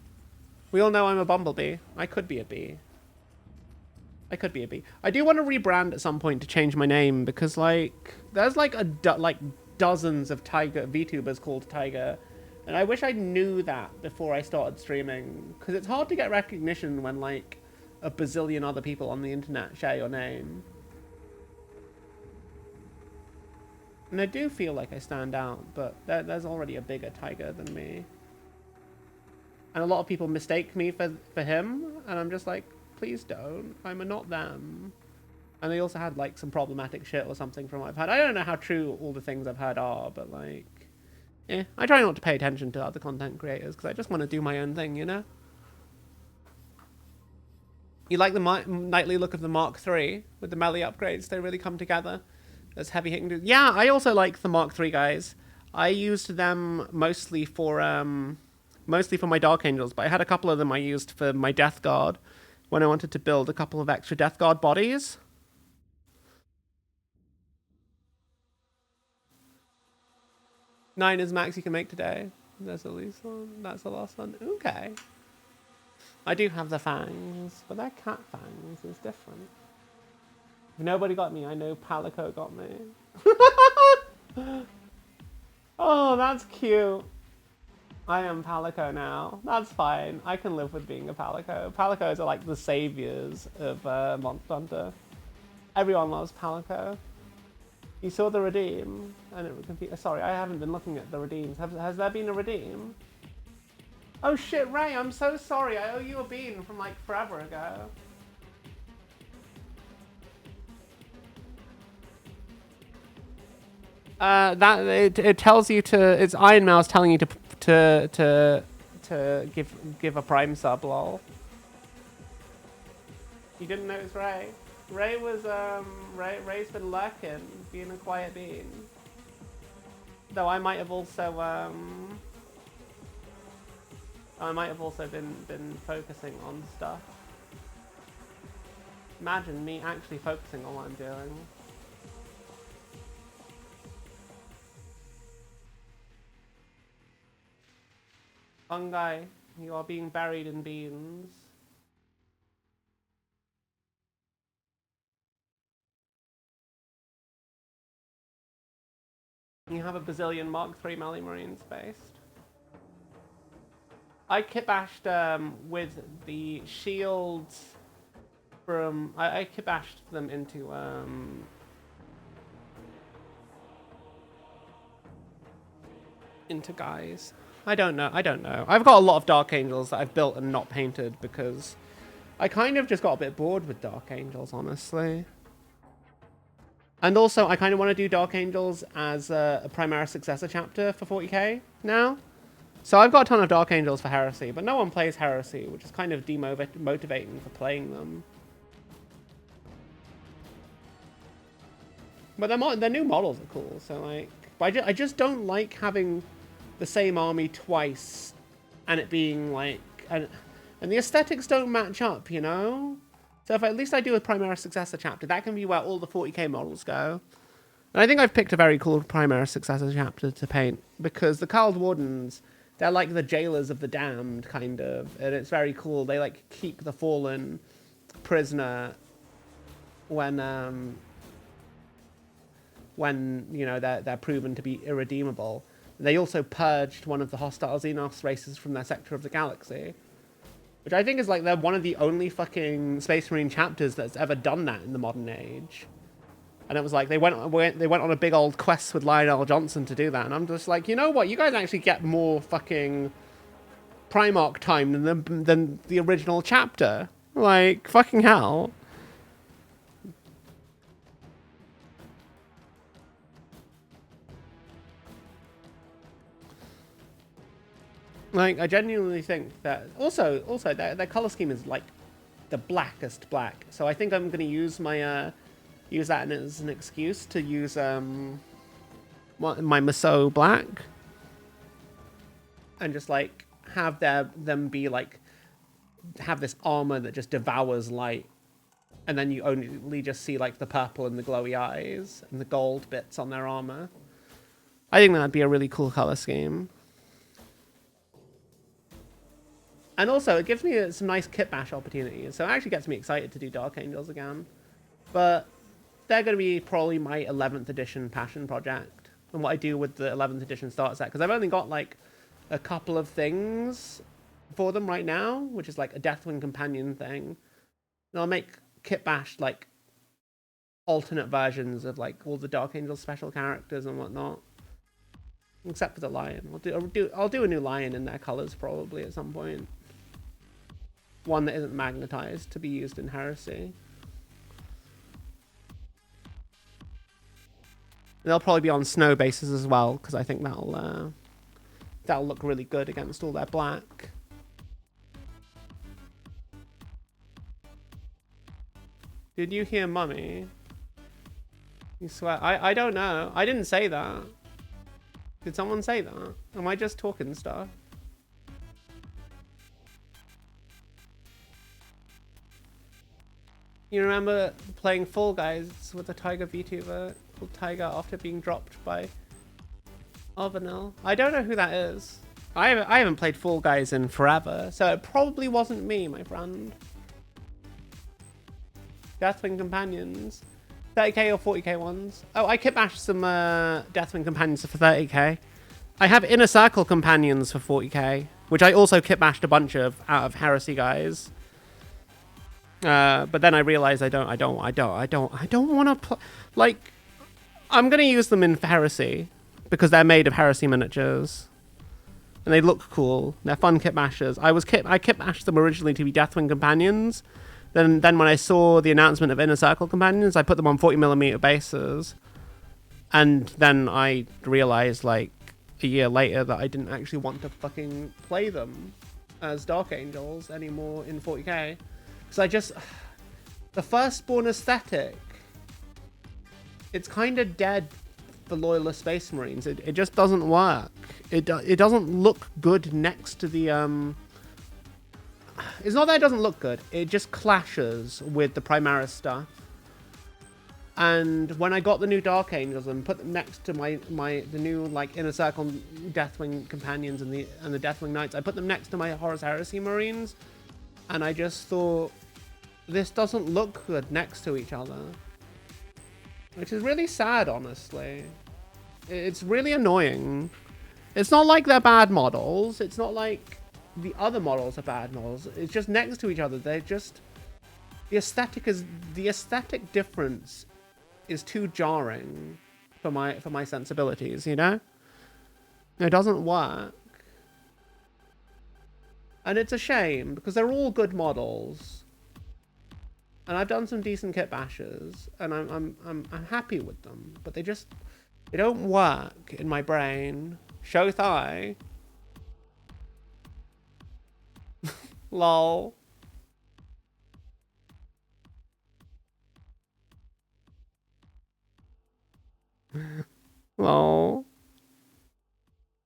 We all know I'm a bumblebee. I could be a bee. I could be a bee. I do want to rebrand at some point to change my name because like there's like dozens of Tiger VTubers called Tiger. And I wish I knew that before I started streaming, because it's hard to get recognition when, like, a bazillion other people on the internet share your name. And I do feel like I stand out, but there's already a bigger tiger than me. And a lot of people mistake me for him, and I'm just like, please don't. I'm a not them. And they also had like some problematic shit or something from what I've heard. I don't know how true all the things I've heard are, but like, yeah, I try not to pay attention to other content creators because I just want to do my own thing, you know? You like the nightly look of the Mark III with the melee upgrades? They really come together as heavy hitting. Yeah, I also like the Mark III guys. I used them mostly for my Dark Angels, but I had a couple of them I used for my Death Guard when I wanted to build a couple of extra Death Guard bodies. Nine is max you can make today. There's at least one. That's the last one. Okay. I do have the fangs, but they're cat fangs. It's different. If nobody got me, I know Palico got me. Oh, that's cute. I am Palico now. That's fine. I can live with being a Palico. Palicos are like the saviors of Monster Hunter. Everyone loves Palico. You saw the redeem, and it would compete. Sorry, I haven't been looking at the redeems. Has there been a redeem? Oh shit, Ray, I'm so sorry. I owe you a bean from like forever ago. It tells you to. It's Iron Mouse telling you to give a prime sub, lol. You didn't notice Ray. Ray was Ray's been lurking, being a quiet bean. Though I might have also been focusing on stuff. Imagine me actually focusing on what I'm doing. Fungi, you are being buried in beans. You have a bazillion Mark III melee marines based. I kit-bashed with the shields from... I kit-bashed them into... into guys. I don't know. I've got a lot of Dark Angels that I've built and not painted because I kind of just got a bit bored with Dark Angels, honestly. And also, I kind of want to do Dark Angels as a Primaris Successor chapter for 40k now. So I've got a ton of Dark Angels for Heresy, but no one plays Heresy, which is kind of demotivating for playing them. But their new models are cool, so like... But I just don't like having the same army twice and it being like... And the aesthetics don't match up, you know? So if at least I do a Primaris Successor chapter, that can be where all the 40k models go. And I think I've picked a very cool Primaris Successor chapter to paint, because the Carled Wardens, they're like the jailers of the damned, kind of. And it's very cool. They like keep the fallen prisoner when you know, they're proven to be irredeemable. They also purged one of the hostile Xenos races from their sector of the galaxy. Which I think is like they're one of the only fucking Space Marine chapters that's ever done that in the modern age. And it was like they went on a big old quest with Lionel Johnson to do that. And I'm just like, you know what? You guys actually get more fucking Primarch time than the original chapter. Like, fucking hell. Like, I genuinely think that... Also, their color scheme is, like, the blackest black. So I think I'm going to use my... use that as an excuse to use, my Maso black. And just, like, have them be, like... Have this armor that just devours light. And then you only just see, like, the purple and the glowy eyes. And the gold bits on their armor. I think that'd be a really cool color scheme. And also, it gives me some nice kit bash opportunities. So it actually gets me excited to do Dark Angels again. But they're going to be probably my 11th edition passion project. And what I do with the 11th edition starter set. Because I've only got like a couple of things for them right now. Which is like a Deathwing Companion thing. And I'll make kit bash like alternate versions of like all the Dark Angels special characters and whatnot. Except for the lion. I'll do a new lion in their colors probably at some point. One that isn't magnetized to be used in Heresy. They'll probably be on snow bases as well, because I think that'll look really good against all their black. Did you hear Mummy? You swear? I don't know. I didn't say that. Did someone say that? Am I just talking stuff? You remember playing Fall Guys with a Tiger VTuber called Tiger after being dropped by Arvanel? I don't know who that is. I haven't played Fall Guys in forever, so it probably wasn't me, my friend. Deathwing Companions. 30k or 40k ones? Oh, I kit bashed some Deathwing Companions for 30k. I have Inner Circle Companions for 40k, which I also kit bashed a bunch of out of Heresy guys. But then I realized I don't want to like, I'm gonna use them in Heresy because they're made of Heresy miniatures and they look cool. They're fun kit bashers. I kit bashed them originally to be Deathwing Companions. Then when I saw the announcement of Inner Circle Companions, I put them on 40mm bases, and then I realized like a year later that I didn't actually want to fucking play them as Dark Angels anymore in 40k. Because the Firstborn aesthetic, it's kind of dead for Loyalist Space Marines. It just doesn't work. It doesn't look good next to the... It's not that it doesn't look good. It just clashes with the Primaris stuff. And when I got the new Dark Angels and put them next to the new like Inner Circle Deathwing Companions and the Deathwing Knights, I put them next to my Horus Heresy Marines. And I just thought, this doesn't look good next to each other. Which is really sad, honestly. It's really annoying. It's not like they're bad models. It's not like the other models are bad models. It's just next to each other. They're just... The aesthetic difference is too jarring for my sensibilities, you know? It doesn't work. And it's a shame, because they're all good models. And I've done some decent kit bashes, and I'm happy with them. But they don't work in my brain. Show thigh. Lol. Lol.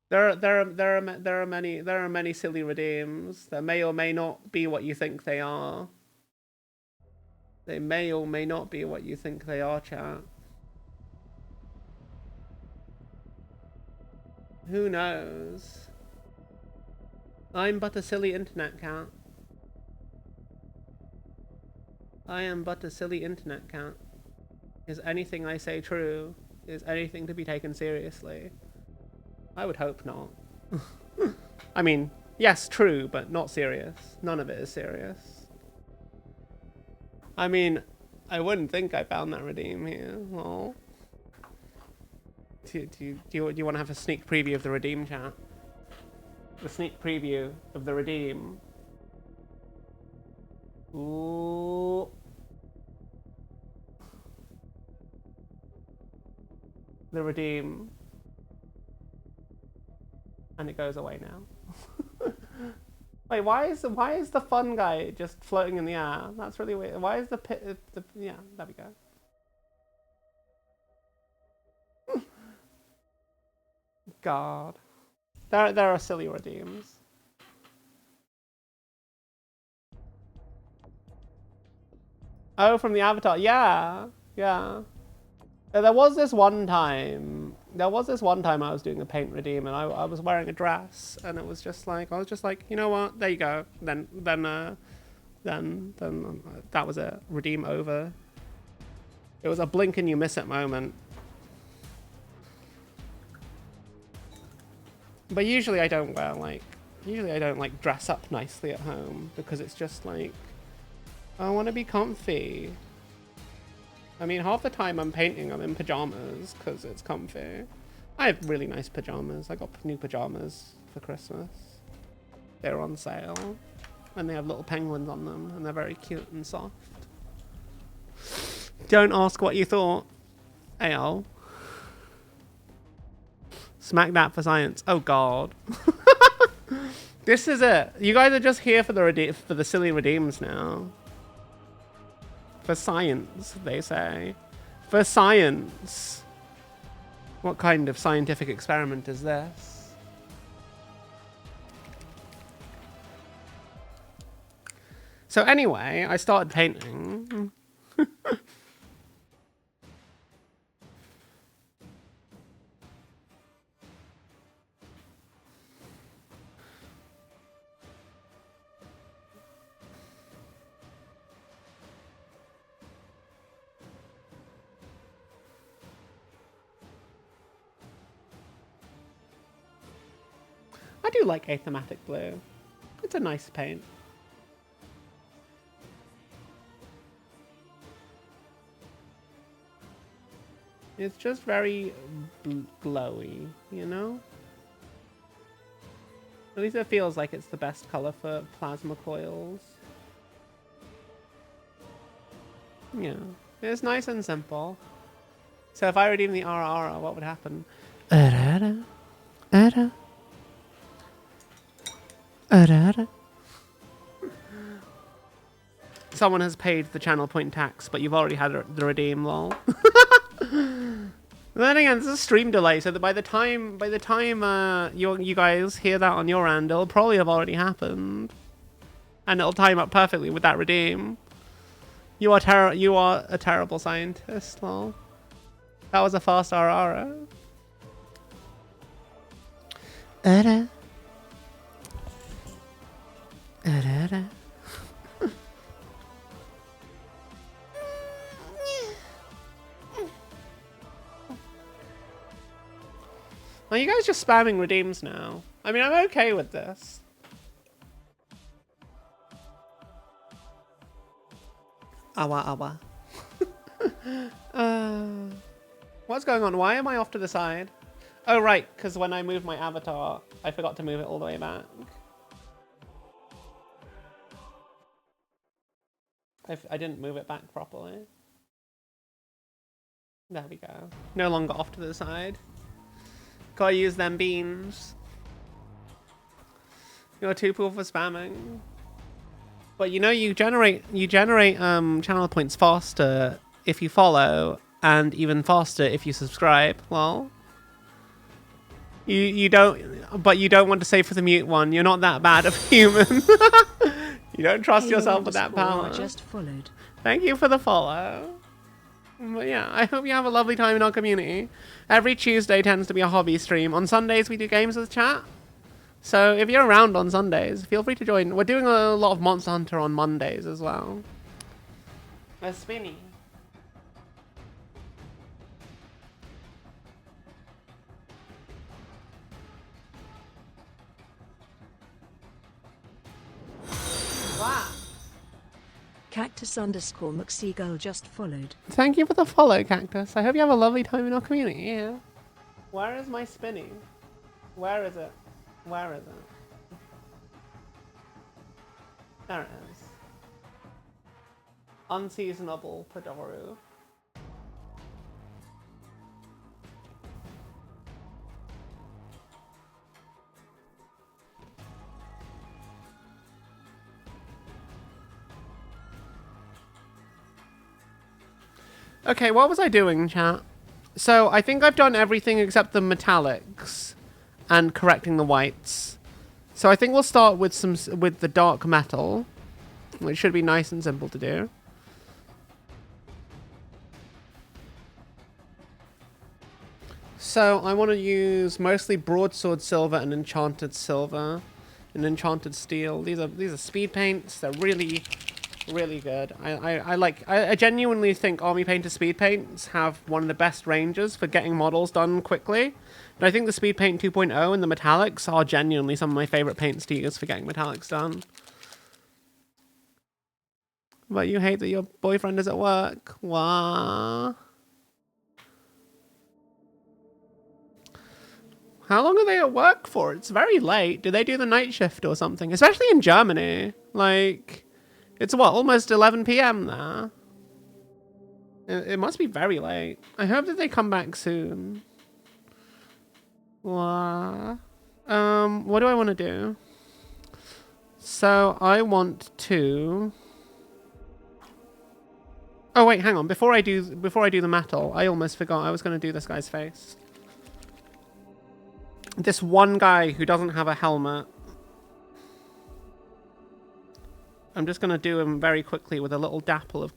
There are many silly redeems that may or may not be what you think they are. They may or may not be what you think they are, chat. Who knows? I'm but a silly internet cat. I am but a silly internet cat. Is anything I say true? Is anything to be taken seriously? I would hope not. I mean, yes, true, but not serious. None of it is serious. I mean, I wouldn't think I found that redeem here. Oh. Do you want to have a sneak preview of the redeem, chat? The sneak preview of the redeem. Ooh. The redeem. And it goes away now. Wait, why is the fun guy just floating in the air? That's really weird. Why is the pit? Yeah, there we go. God, there are silly redeems. Oh, from the avatar. Yeah, yeah. There was this one time I was doing a paint redeem and I was wearing a dress and it was just like, I was just like, you know what, there you go. Then that was it. Redeem over. It was a blink and you miss it moment. But usually I don't dress up nicely at home because it's just like, I want to be comfy. I mean, half the time I'm painting, I'm in pajamas because it's comfy. I have really nice pajamas. I got new pajamas for Christmas. They're on sale. And they have little penguins on them. And they're very cute and soft. Don't ask what you thought. Ayo. Smack that for science. Oh god. This is it. You guys are just here for the silly redeems now. For science, they say. For science. What kind of scientific experiment is this? So anyway, I started painting. I do like athematic blue. It's a nice paint. It's just very glowy, you know? At least it feels like it's the best color for plasma coils. Yeah, it's nice and simple. So if I redeem the RR, what would happen? Someone has paid the channel point tax, but you've already had the redeem, lol. Then again, there's a stream delay, so that by the time you guys hear that on your end, it'll probably have already happened, and it'll time up perfectly with that redeem. You are a terrible scientist, lol. That was a fast RR. Are you guys just spamming redeems now? I mean, I'm okay with this. Awa. What's going on? Why am I off to the side? Oh, right, because when I moved my avatar, I forgot to move it all the way back. I didn't move it back properly. There we go. No longer off to the side. Gotta use them beans. You're too poor for spamming. But you know, you generate channel points faster if you follow, and even faster if you subscribe. Well, you don't want to save for the mute one. You're not that bad of a human. You don't trust yourself with that power. Just followed. Thank you for the follow. But yeah, I hope you have a lovely time in our community. Every Tuesday tends to be a hobby stream. On Sundays we do games with chat. So if you're around on Sundays, feel free to join. We're doing a lot of Monster Hunter on Mondays as well. A spinny. Wow. Cactus_McSeagull just followed. Thank you for the follow, Cactus. I hope you have a lovely time in our community. Yeah. Where is my spinning? Where is it? Where is it? There it is. Unseasonable Padoru. Okay, what was I doing, chat? So I think I've done everything except the metallics and correcting the whites. So I think we'll start with the dark metal, which should be nice and simple to do. So I want to use mostly broadsword silver and enchanted silver and enchanted steel. These are speed paints. They're really good. I genuinely think Army Painter speed paints have one of the best ranges for getting models done quickly. And I think the Speed Paint 2.0 and the metallics are genuinely some of my favorite paints to use for getting metallics done. But you hate that your boyfriend is at work. Wah. How long are they at work for? It's very late. Do they do the night shift or something? Especially in Germany. Like, it's what, almost 11 p.m. there? It must be very late. I hope that they come back soon. What do I want to do? So I want to... Oh wait, hang on. Before I do the metal, I almost forgot I was going to do this guy's face. This one guy who doesn't have a helmet. I'm just going to do him very quickly with a little dapple of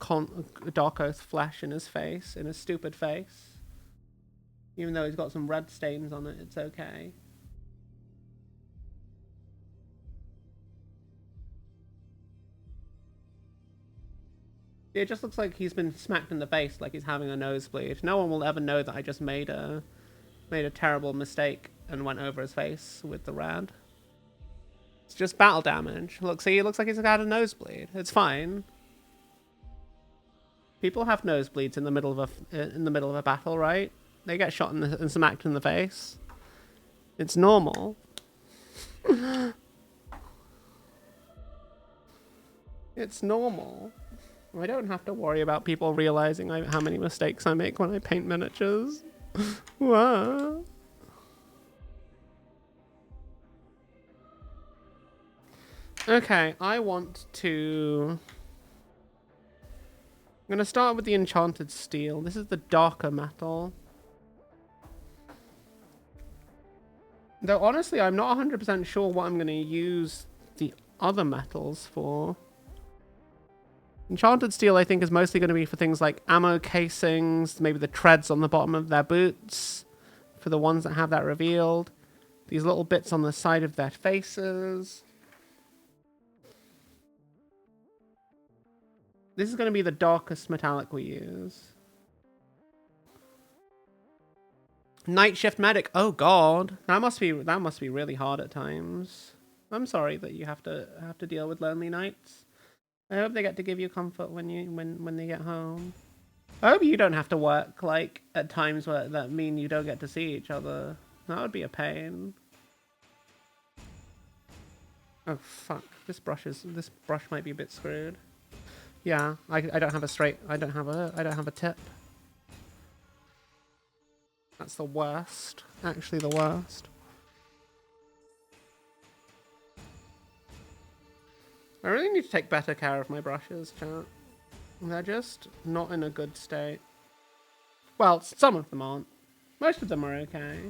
Dark Oath flesh in his face, in his stupid face. Even though he's got some red stains on it, it's okay. It just looks like he's been smacked in the face, like he's having a nosebleed. No one will ever know that I just made a terrible mistake and went over his face with the red. It's just battle damage. Look, see, it looks like he's had a nosebleed. It's fine. People have nosebleeds in the middle of a battle, right? They get shot and smacked in the face. It's normal. It's normal. I don't have to worry about people realizing how many mistakes I make when I paint miniatures. What? Okay, I want to... I'm going to start with the enchanted steel. This is the darker metal. Though honestly, I'm not 100% sure what I'm going to use the other metals for. Enchanted steel, I think, is mostly going to be for things like ammo casings, maybe the treads on the bottom of their boots, for the ones that have that revealed. These little bits on the side of their faces. This is going to be the darkest metallic we use. Night shift medic. Oh god, that must be really hard at times. I'm sorry that you have to deal with lonely nights. I hope they get to give you comfort when they get home. I hope you don't have to work like at times where that mean you don't get to see each other. That would be a pain. Oh fuck! This brush might be a bit screwed. Yeah, I don't have a straight. I don't have a tip. That's the worst. Actually, the worst. I really need to take better care of my brushes, chat. They're just not in a good state. Well, some of them aren't. Most of them are okay.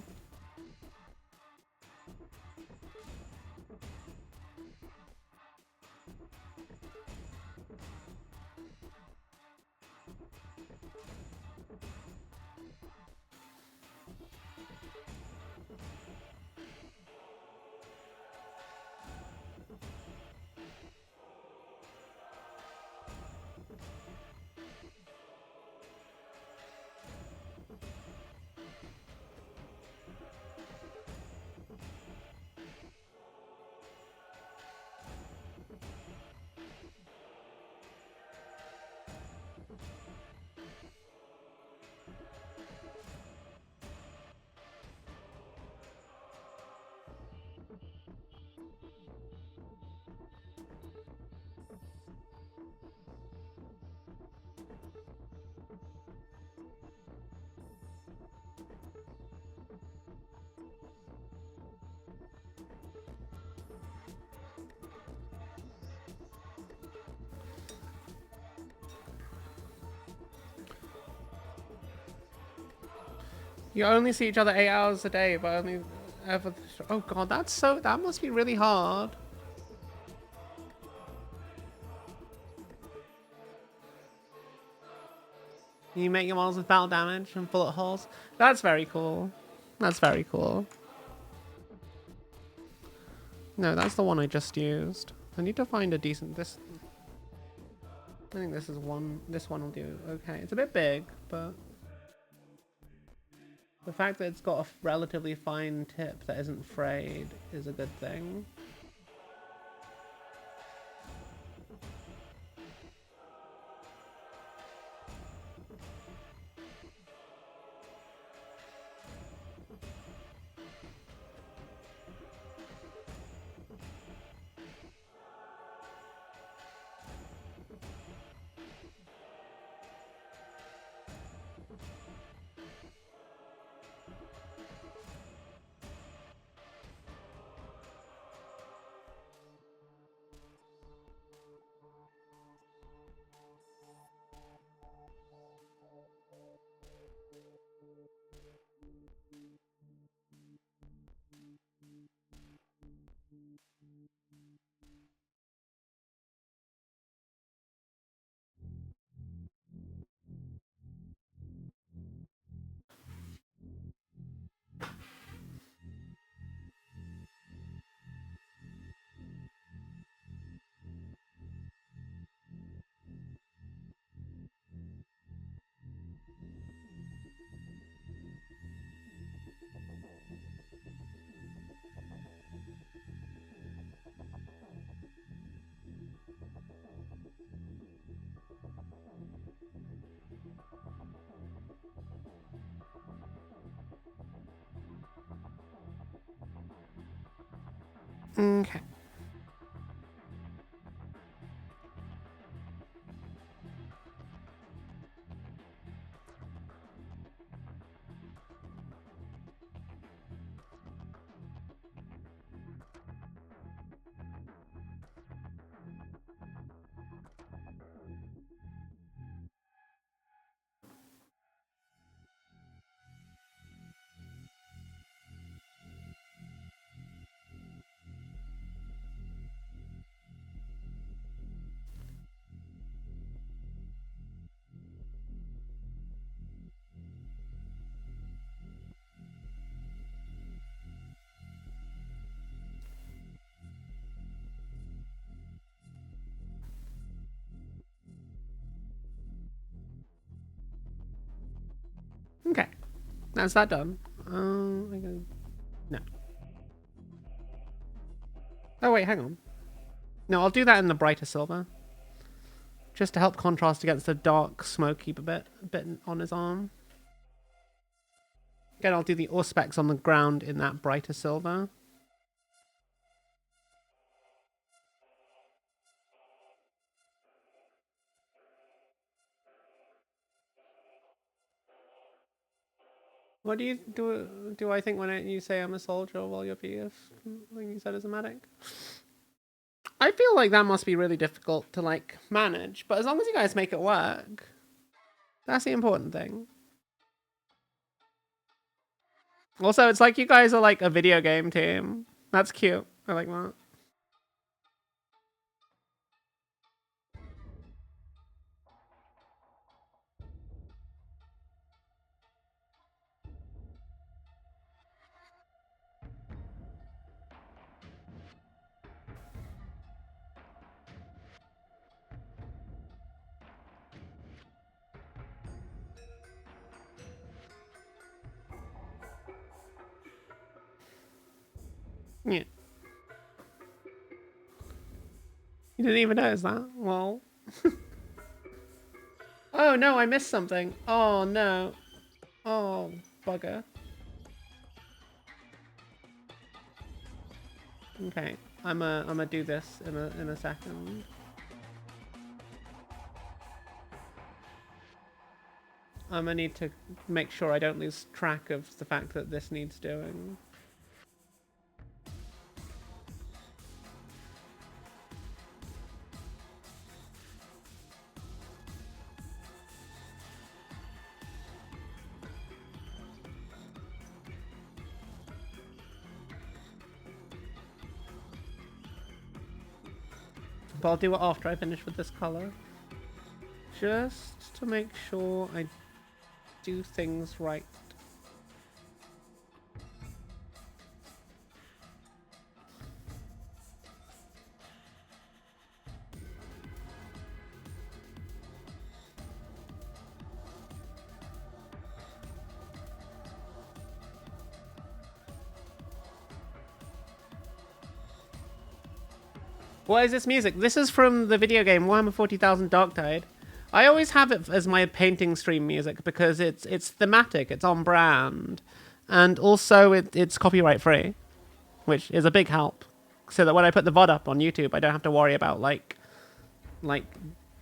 You only see each other 8 hours a day, but only ever... Oh god, that must be really hard. You make your models with battle damage and bullet holes. That's very cool. That's very cool. No, that's the one I just used. I need to find a decent... I think this one will do okay. It's a bit big, but... The fact that it's got a relatively fine tip that isn't frayed is a good thing. Okay. Okay. That's that done. I go... No. Oh, wait, hang on. No, I'll do that in the brighter silver. Just to help contrast against the dark, smoky bit on his arm. Again, I'll do the auspex on the ground in that brighter silver. What do you do? I think when you say I'm a soldier while you're PF, like you said, as a medic. I feel like that must be really difficult to like manage, but as long as you guys make it work, that's the important thing. Also, it's like you guys are like a video game team. That's cute. I like that. Yeah. You didn't even notice that? Well. Oh no, I missed something. Oh no. Oh, bugger. Okay, I'm do this in a second. I'm gonna need to make sure I don't lose track of the fact that this needs doing. But I'll do it after I finish with this color. Just to make sure I do things right. What is this music? This is from the video game Warhammer 40,000 Darktide. I always have it as my painting stream music because it's thematic, it's on brand, and also it's copyright free, which is a big help. So that when I put the VOD up on YouTube, I don't have to worry about like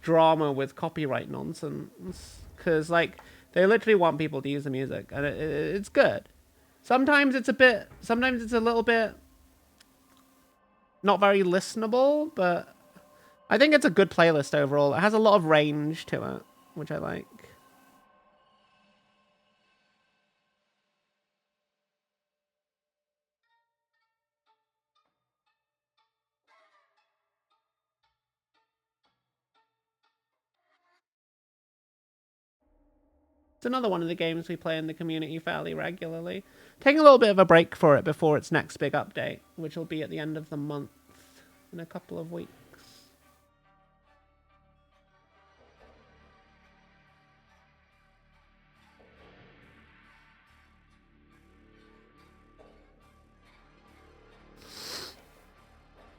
drama with copyright nonsense. Because like they literally want people to use the music, and it's good. Sometimes it's a little bit not very listenable, but I think it's a good playlist overall. It has a lot of range to it, which I like. It's another one of the games we play in the community fairly regularly. Taking a little bit of a break for it before its next big update, which will be at the end of the month in a couple of weeks.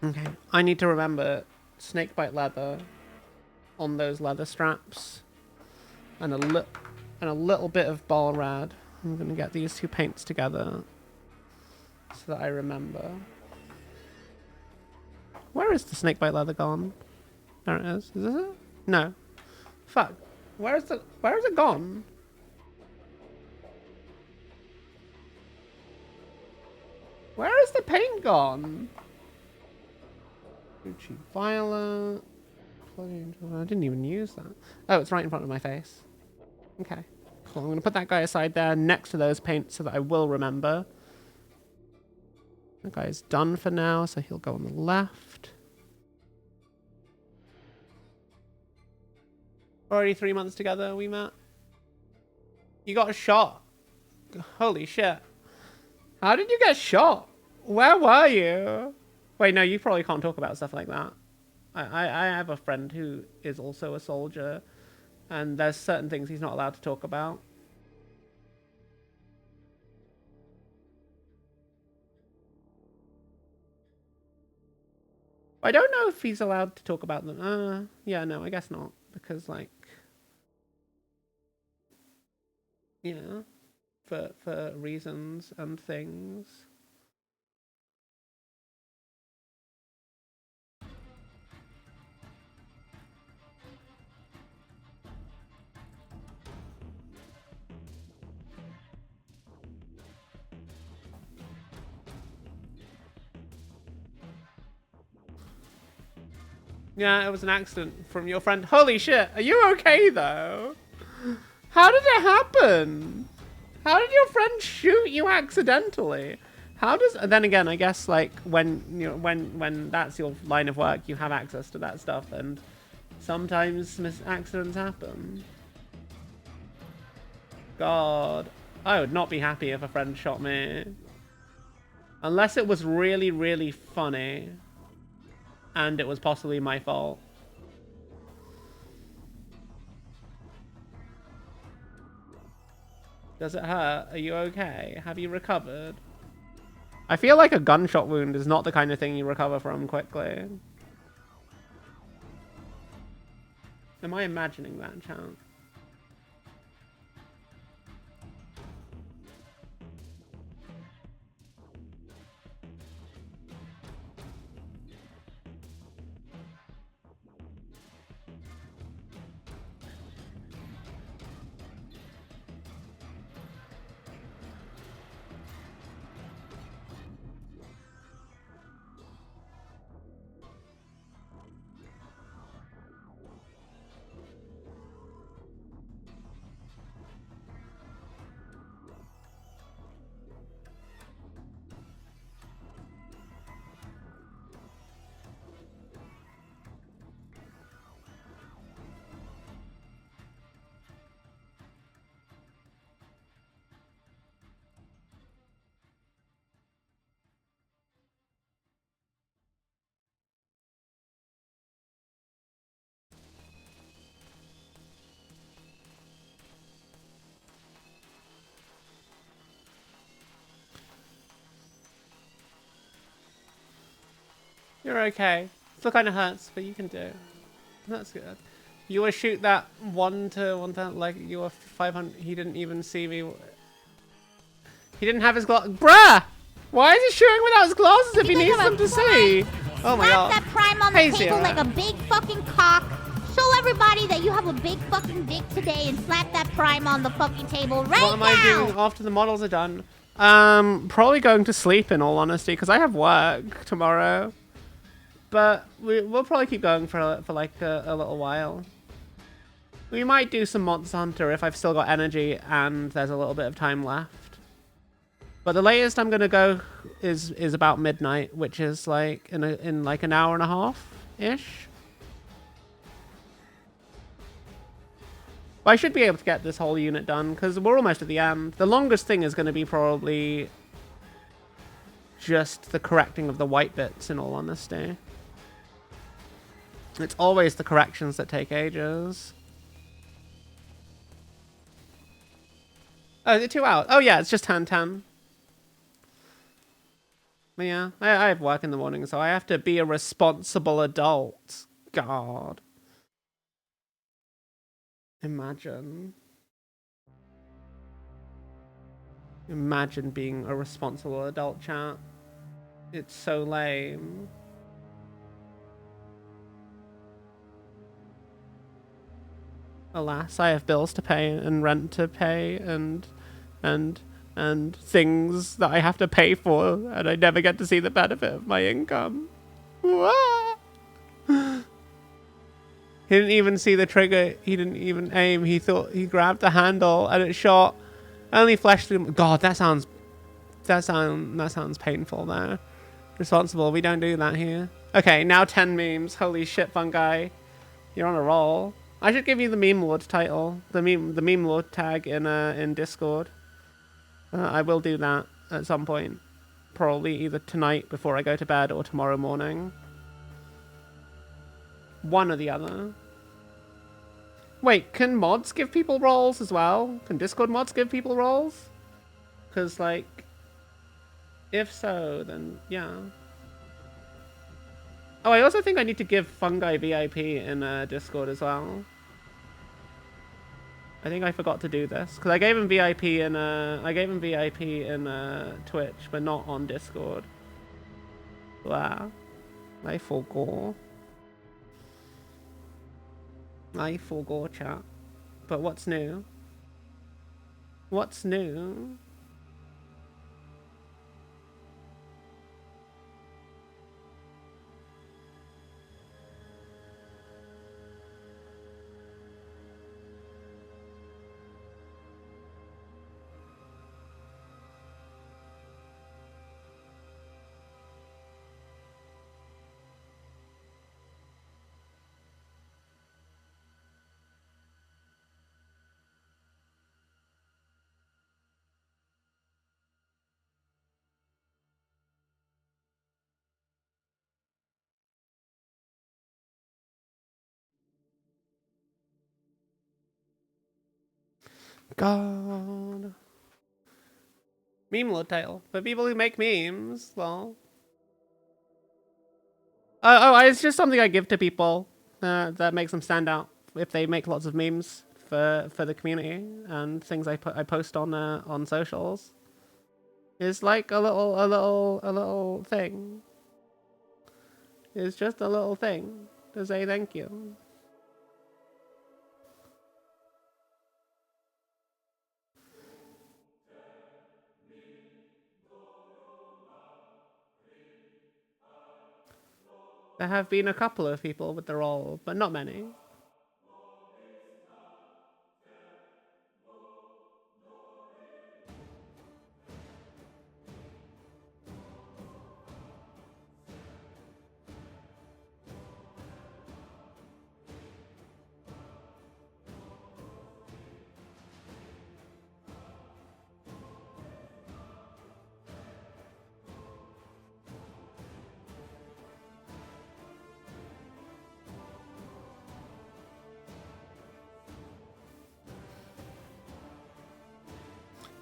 Okay, I need to remember snakebite leather on those leather straps, and a little bit of ball rad. I'm gonna get these two paints together so that I remember. is the snakebite leather gone? There it is. Is this it? No. Fuck. Where is it gone? Where is the paint gone? Gucci Violet. I didn't even use that. Oh, it's right in front of my face. Okay. Cool. I'm going to put that guy aside there next to those paints so that I will remember. That guy's done for now, so he'll go on the left. Already 3 months together, we met. You got shot. Holy shit. How did you get shot? Where were you? Wait, no, you probably can't talk about stuff like that. I have a friend who is also a soldier, and there's certain things he's not allowed to talk about. I don't know if he's allowed to talk about them. Yeah, no, I guess not. Because, like, you know, for reasons and things. Yeah, it was an accident from your friend. Holy shit, are you okay though? How did it happen? How did your friend shoot you accidentally? How does... Then again, I guess, like, when, you know, when that's your line of work, you have access to that stuff, and sometimes accidents happen. God, I would not be happy if a friend shot me. Unless it was really, really funny. And it was possibly my fault. Does it hurt? Are you okay? Have you recovered? I feel like a gunshot wound is not the kind of thing you recover from quickly. Am I imagining that, chat? You're okay. Still kind of hurts, but you can do it. That's good. You will shoot that one to like you were 500. He didn't even see me. He didn't have his glass. Bruh! Why is he shooting without his glasses if he needs them to see? Oh my god. Slap that prime on the table like a big fucking cock. Show everybody that you have a big fucking dick today and slap that prime on the fucking table right now. What am I doing after the models are done? Probably going to sleep in all honesty because I have work tomorrow. But we'll probably keep going for like a little while. We might do some Monster Hunter if I've still got energy and there's a little bit of time left. But the latest I'm gonna go is about midnight, which is like in like an hour and a half ish. But I should be able to get this whole unit done because we're almost at the end. The longest thing is going to be probably just the correcting of the white bits, in all honesty. It's always the corrections that take ages. Oh, is it 2 hours? Oh yeah, it's just 10:10. But yeah, I have work in the morning, so I have to be a responsible adult. God. Imagine. Imagine being a responsible adult, chat. It's so lame. Alas, I have bills to pay and rent to pay and things that I have to pay for, and I never get to see the benefit of my income. Wah! He didn't even see the trigger. He didn't even aim. He thought he grabbed the handle and it shot. Only flesh through. God, that sounds painful there. Responsible. We don't do that here. Okay, now 10 memes. Holy shit, fungi. You're on a roll. I should give you the meme lord title. The meme lord tag in Discord. I will do that at some point. Probably either tonight before I go to bed or tomorrow morning. One or the other. Wait, can mods give people roles as well? Can Discord mods give people roles? Because, like, if so, then yeah. Oh, I also think I need to give Fungi VIP in Discord as well. I think I forgot to do this because I gave him VIP in Twitch, but not on Discord. Wow, I forgot. I forgot, chat. But what's new? What's new? God. Meme lord title. For people who make memes, well. It's just something I give to people that makes them stand out if they make lots of memes for the community and things I post on socials. It's like a little thing. It's just a little thing to say thank you. There have been a couple of people with the role, but not many.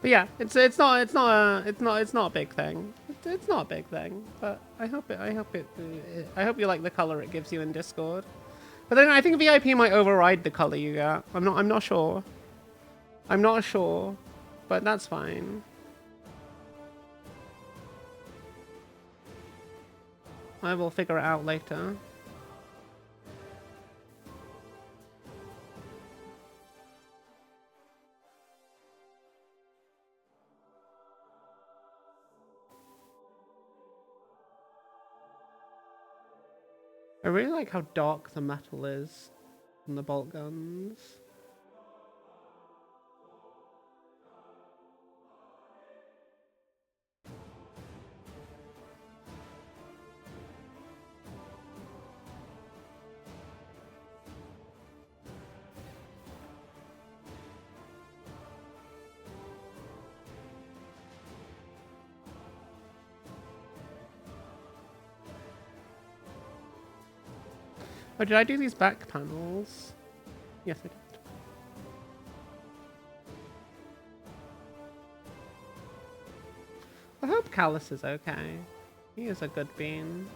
But yeah, it's not a big thing. It's not a big thing, but I hope you like the color it gives you in Discord. But then I think VIP might override the color you get. I'm not sure. I'm not sure, but that's fine. I will figure it out later. I really like how dark the metal is on the bolt guns. Oh, did I do these back panels? Yes, I did. I hope Callus is okay. He is a good bean.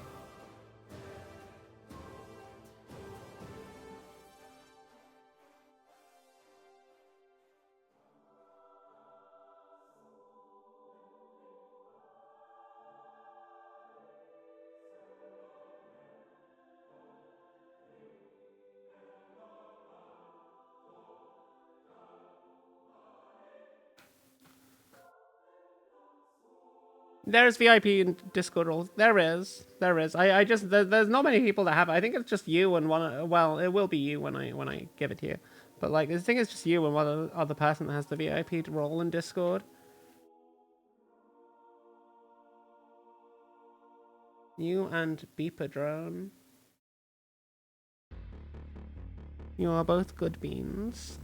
There's VIP in Discord roles. There is. There's not many people that have it. I think it's just you and one. Well, it will be you when I give it to you. But like, the thing is just you and one other person that has the VIP role in Discord. You and Beeper Drone. You are both good beans.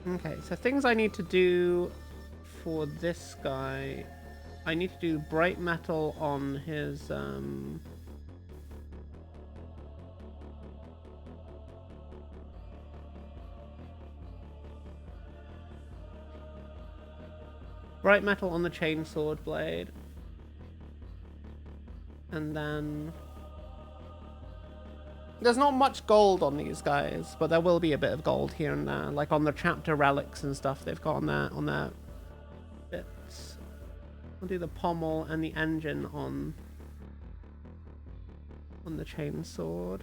Okay, so things I need to do for this guy. I need to do bright metal on his bright metal on the chainsword blade. And then there's not much gold on these guys, but there will be a bit of gold here and there, like on the chapter relics and stuff they've got on their bits. I'll do the pommel and the engine on the chainsword.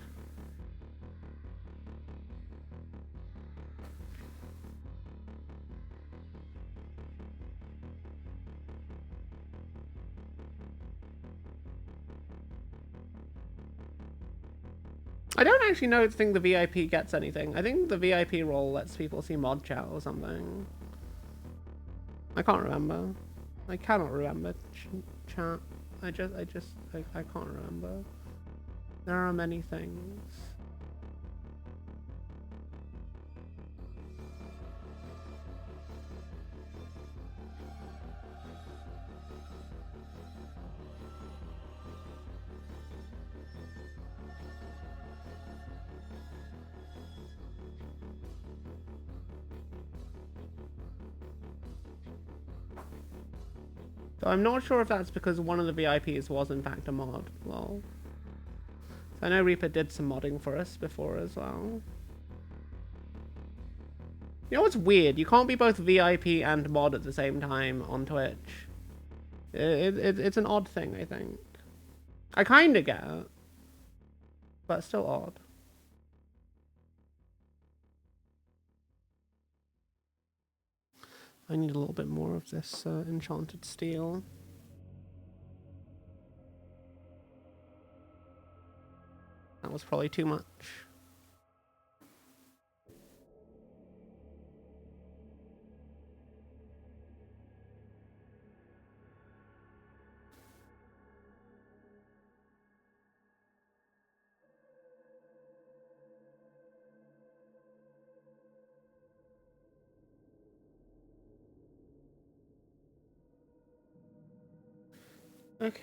I don't actually think the VIP gets anything. I think the VIP role lets people see mod chat or something. I can't remember. I cannot remember chat. I can't remember. There are many things. So I'm not sure if that's because one of the VIPs was in fact a mod. Well, so I know Reaper did some modding for us before as well. You know what's weird? You can't be both VIP and mod at the same time on Twitch. It's an odd thing, I think. I kind of get it, but still odd. I need a little bit more of this enchanted steel. That was probably too much. Okay.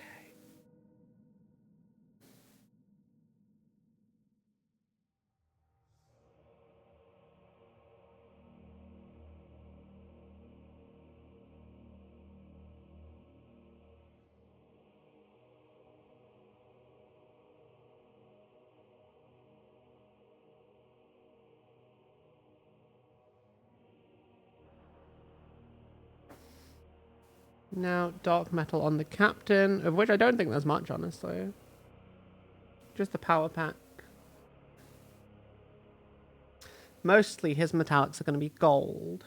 Now, dark metal on the captain, of which I don't think there's much, honestly. Just the power pack. Mostly his metallics are going to be gold.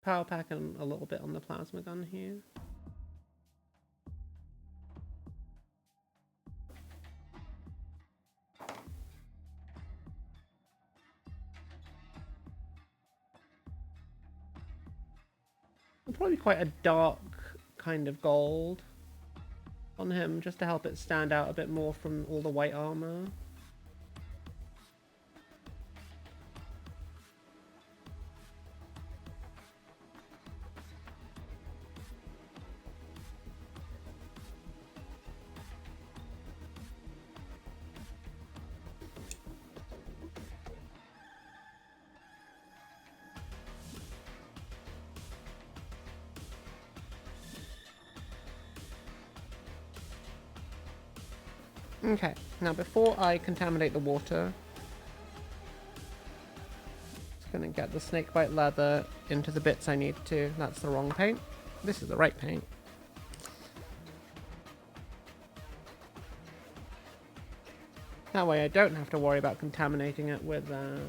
Power pack and a little bit on the plasma gun here. Probably quite a dark kind of gold on him, just to help it stand out a bit more from all the white armor. Okay, now before I contaminate the water, let's Gonna get the snakebite leather into the bits I need to. That's the wrong paint. This is the right paint. That way I don't have to worry about contaminating it with the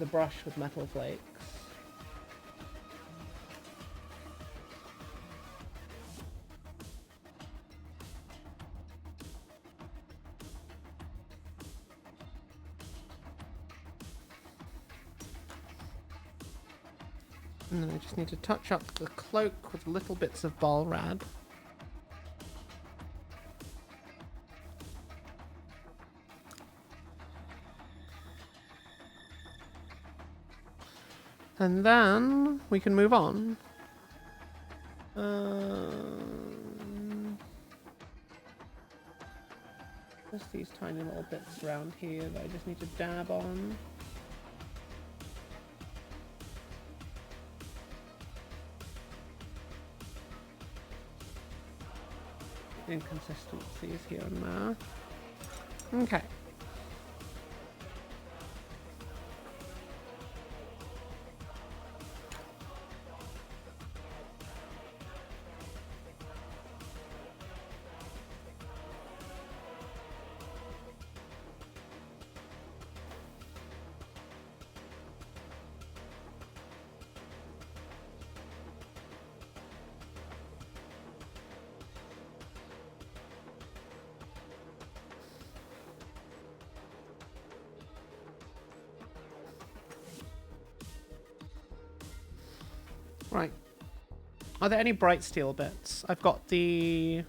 brush with metal flakes. And then I just need to touch up the cloak with little bits of ball rad. And then we can move on. Just these tiny little bits around here that I just need to dab on. Inconsistencies here and there. Okay. Right. Are there any bright steel bits? I've got the...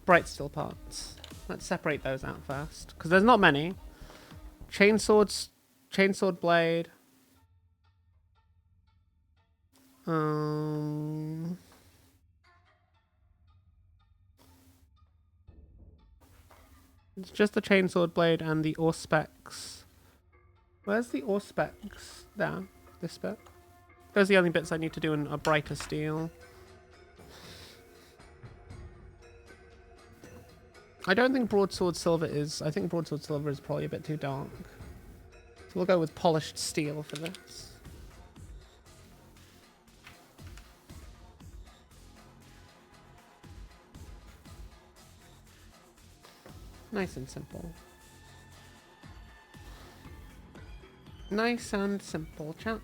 bright steel parts. Let's separate those out first, because there's not many. Chainsword blade. It's just the chainsword blade and the auspex. Where's the auspex? There. This bit. Those are the only bits I need to do in a brighter steel. I don't think broadsword silver is... I think broadsword silver is probably a bit too dark. So we'll go with polished steel for this. Nice and simple. Nice and simple, chat.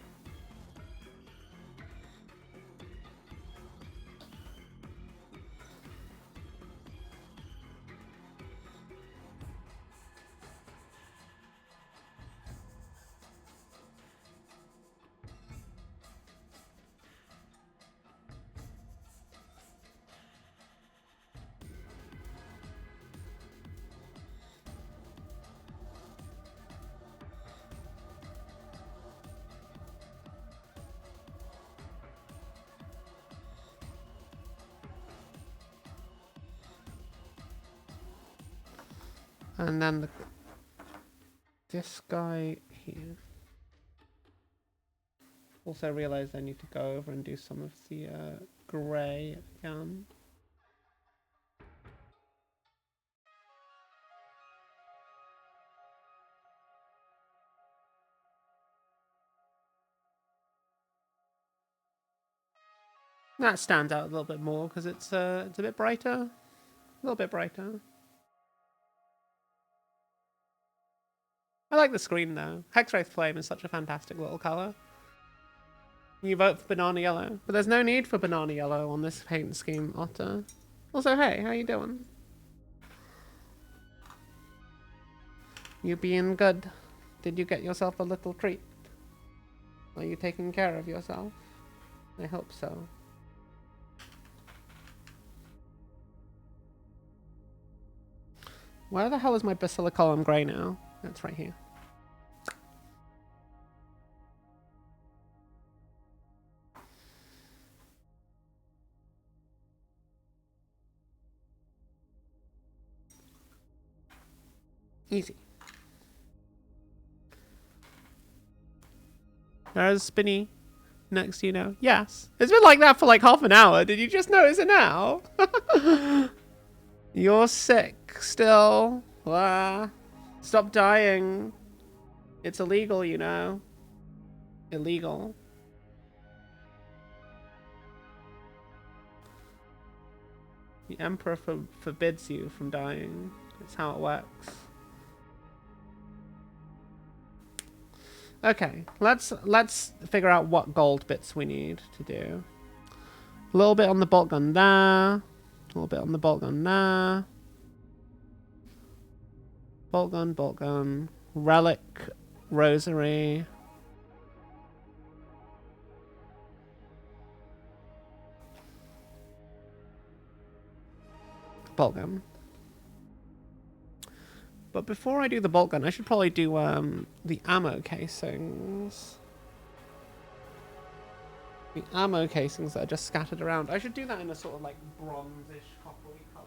And then this guy here. Also realized I need to go over and do some of the grey again. That stands out a little bit more because it's a bit brighter, a little bit brighter. I like the screen though. Hexwraith Flame is such a fantastic little colour. You vote for banana yellow, but there's no need for banana yellow on this paint scheme, Otter. Also, hey, how you doing? You being good? Did you get yourself a little treat? Are you taking care of yourself? I hope so. Where the hell is my Basilicolum Grey now? That's right here. Easy. There's Spinny. next you know. Yes. It's been like that for like half an hour. Did you just notice it now? You're sick still. Stop dying. It's illegal, you know. Illegal. The Emperor forbids you from dying. That's how it works. Okay, let's figure out what gold bits we need to do. A little bit on the bolt gun there. A little bit on the bolt gun there. Bolt gun, bolt gun. Relic, rosary. Bolt gun. But before I do the bolt gun, I should probably do the ammo casings. The ammo casings that are just scattered around. I should do that in a sort of like bronzish, coppery color.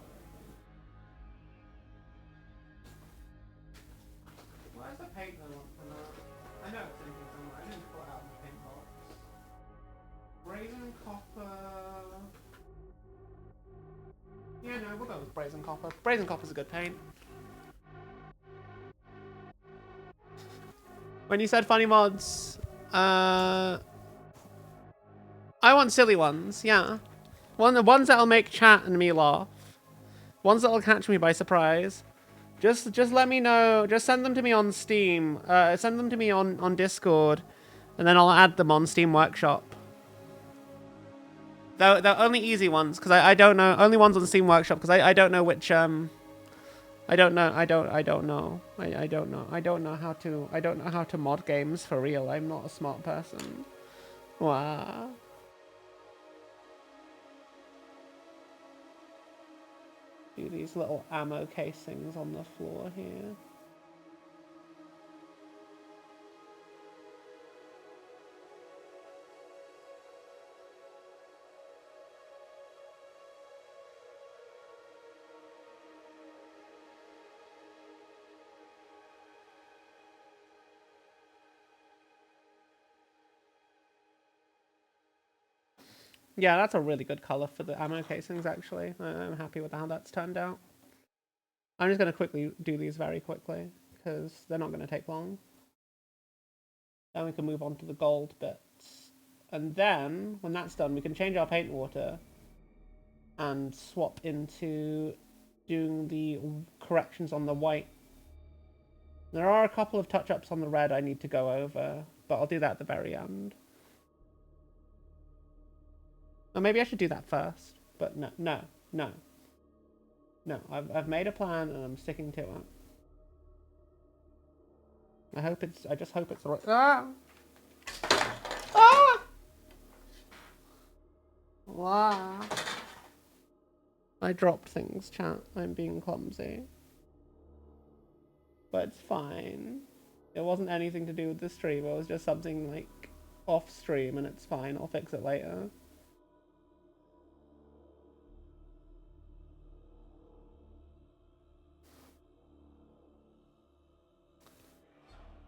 Where's the paint I want for that? I know it's in here somewhere. I didn't pull it out of the paint box. Brazen copper. Yeah, no, we'll go with brazen copper. Brazen copper's a good paint. When you said funny mods, I want silly ones, yeah. Ones that'll make chat and me laugh. Ones that'll catch me by surprise. Just let me know. Just send them to me on Steam. Send them to me on Discord, and then I'll add them on Steam Workshop. They're only easy ones because I don't know. Only ones on Steam Workshop because I don't know which I don't know how to mod games for real. I'm not a smart person. Wow. Do these little ammo casings on the floor here. Yeah, that's a really good color for the ammo casings, actually. I'm happy with how that's turned out. I'm just going to quickly do these very quickly, because they're not going to take long. Then we can move on to the gold bits. And then, when that's done, we can change our paint water and swap into doing the corrections on the white. There are a couple of touch-ups on the red I need to go over, but I'll do that at the very end. Or maybe I should do that first, but no. I've made a plan and I'm sticking to it. I just hope it's the right. Ah! Ah! Wow. I dropped things, chat. I'm being clumsy. But it's fine. It wasn't anything to do with the stream. It was just something like off stream, and it's fine. I'll fix it later.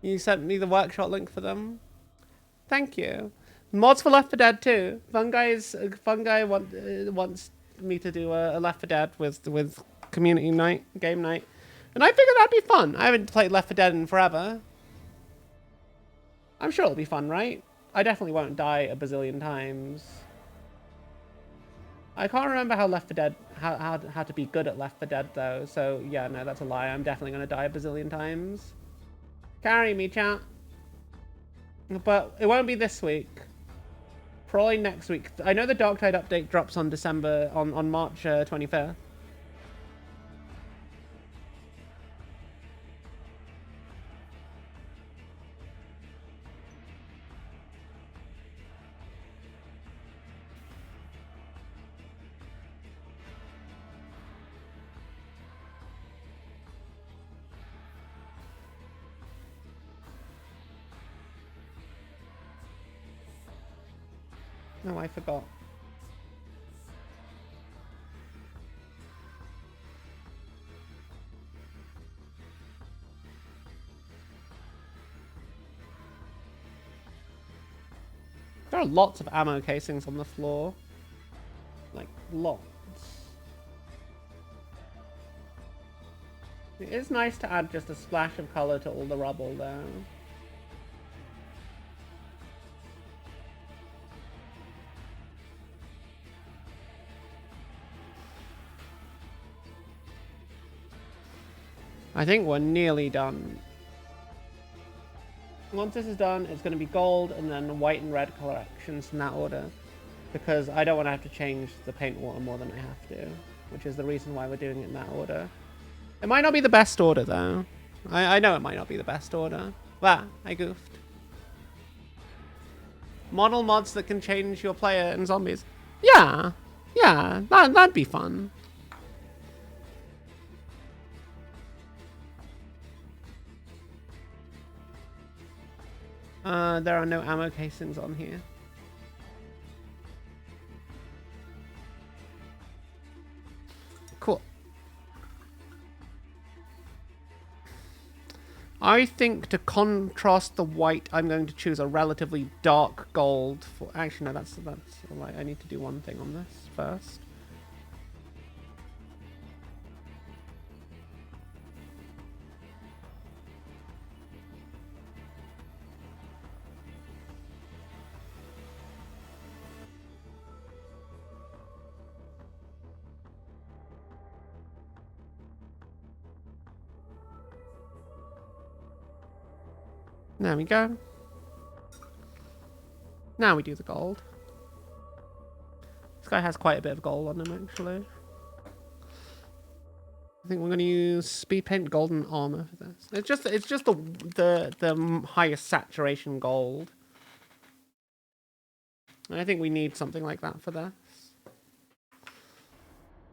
You sent me the workshop link for them. Thank you. Mods for Left 4 Dead 2. Fungi wants me to do a Left 4 Dead with community night, game night, and I figured that'd be fun. I haven't played Left 4 Dead in forever. I'm sure it'll be fun, right? I definitely won't die a bazillion times. I can't remember how Left 4 Dead how to be good at Left 4 Dead though. So yeah, no, that's a lie. I'm definitely gonna die a bazillion times. Carry me, chat. But it won't be this week. Probably next week. I know the Dark Tide update drops on March 25th. Oh, I forgot. There are lots of ammo casings on the floor. Like, lots. It is nice to add just a splash of color to all the rubble though. I think we're nearly done. Once this is done, it's going to be gold and then white and red collections in that order. Because I don't want to have to change the paint water more than I have to. Which is the reason why we're doing it in that order. It might not be the best order though. I know it might not be the best order. Wow, I goofed. Model mods that can change your player and zombies. Yeah, that'd be fun. There are no ammo casings on here. Cool. I think to contrast the white, I'm going to choose a relatively dark gold. For actually, no, that's right. I need to do one thing on this first. There we go. Now we do the gold. This guy has quite a bit of gold on him, actually. I think we're going to use speed paint golden armor for this. It's just the highest saturation gold. And I think we need something like that for this.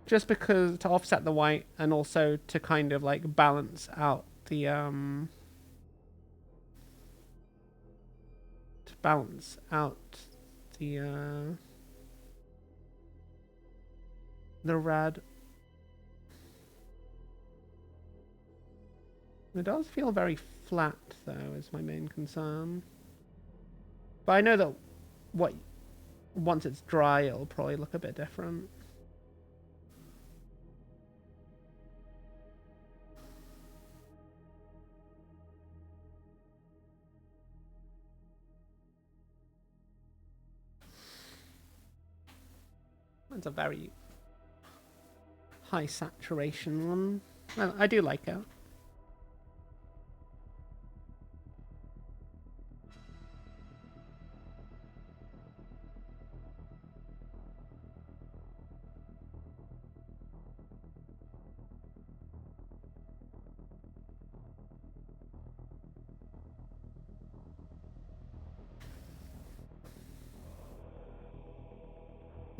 Just because to offset the white and also to kind of like balance out the red. It does feel very flat though, is my main concern. But I know that once it's dry it'll probably look a bit different. It's a very high saturation one. I do like it.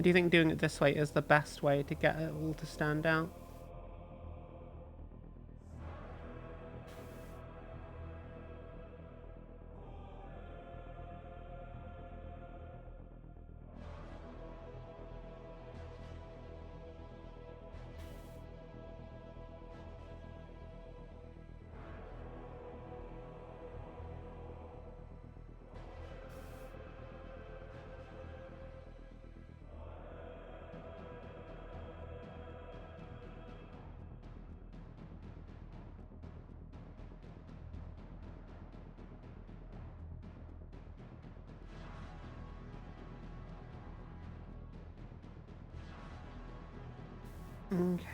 Do you think doing it this way is the best way to get it all to stand out? Okay.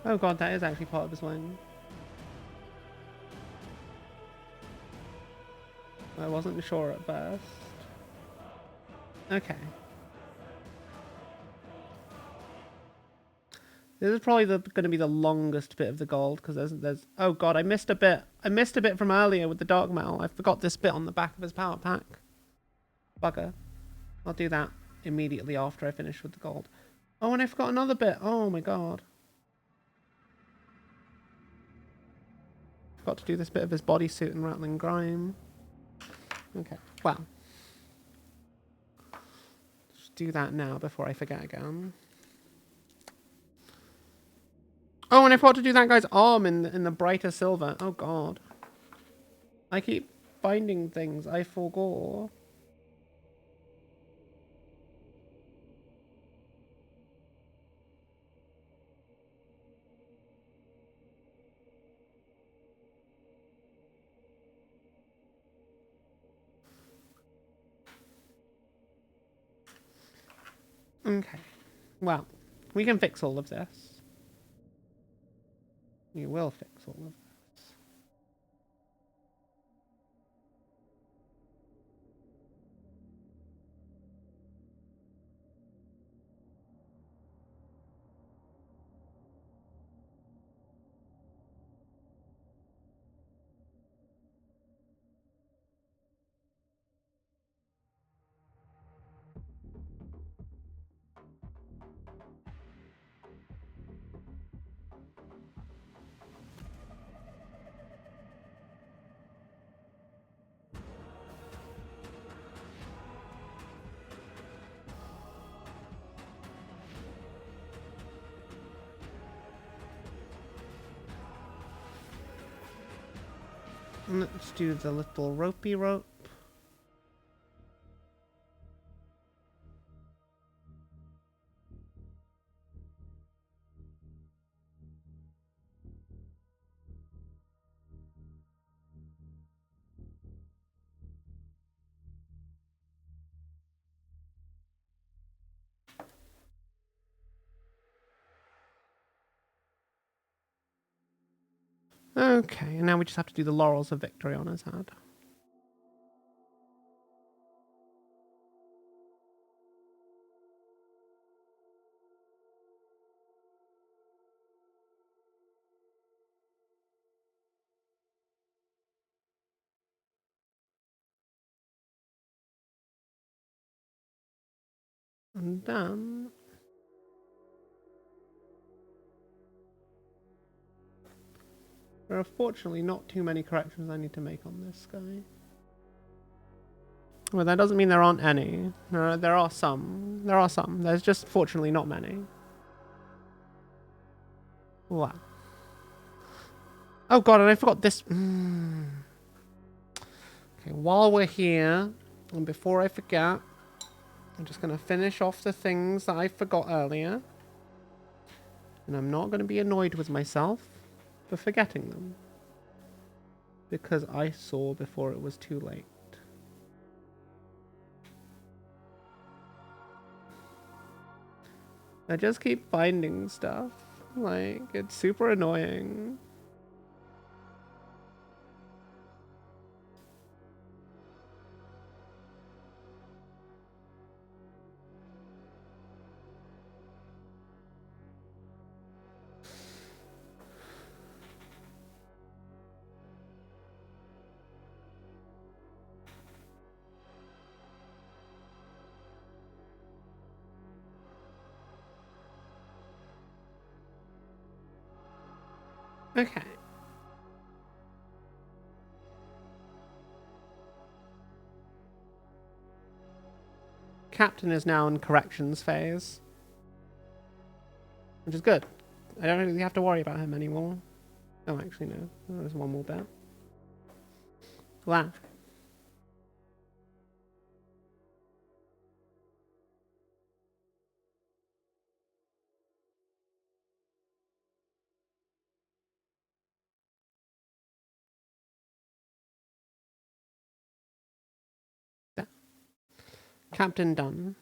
Oh god, that is actually part of his wing. I wasn't sure at first. Okay. This is probably going to be the longest bit of the gold because there's oh god, I missed a bit. I missed a bit from earlier with the dark metal. I forgot this bit on the back of his power pack. Bugger. I'll do that immediately after I finish with the gold. Oh, and I forgot another bit. Oh my god. Forgot to do this bit of his bodysuit and rattling grime. Okay, well. Just do that now before I forget again. Oh, and I forgot to do that guy's arm in the brighter silver. Oh god. I keep finding things I forgot. Okay. Well, we can fix all of this. We will fix all of this. Let's do the little ropey rope. Okay, and now we just have to do the laurels of victory on his head. And then... there are fortunately not too many corrections I need to make on this guy. Well, that doesn't mean there aren't any. There are some. There are some. There's just fortunately not many. Wow. Oh god, and I forgot this. Okay, while we're here, and before I forget, I'm just going to finish off the things that I forgot earlier. And I'm not going to be annoyed with myself for forgetting them. Because I saw before it was too late. I just keep finding stuff. Like, it's super annoying. Okay. Captain is now in corrections phase. Which is good. I don't really have to worry about him anymore. Oh, actually, no. Oh, there's one more bit. Wow. Yeah. Captain done.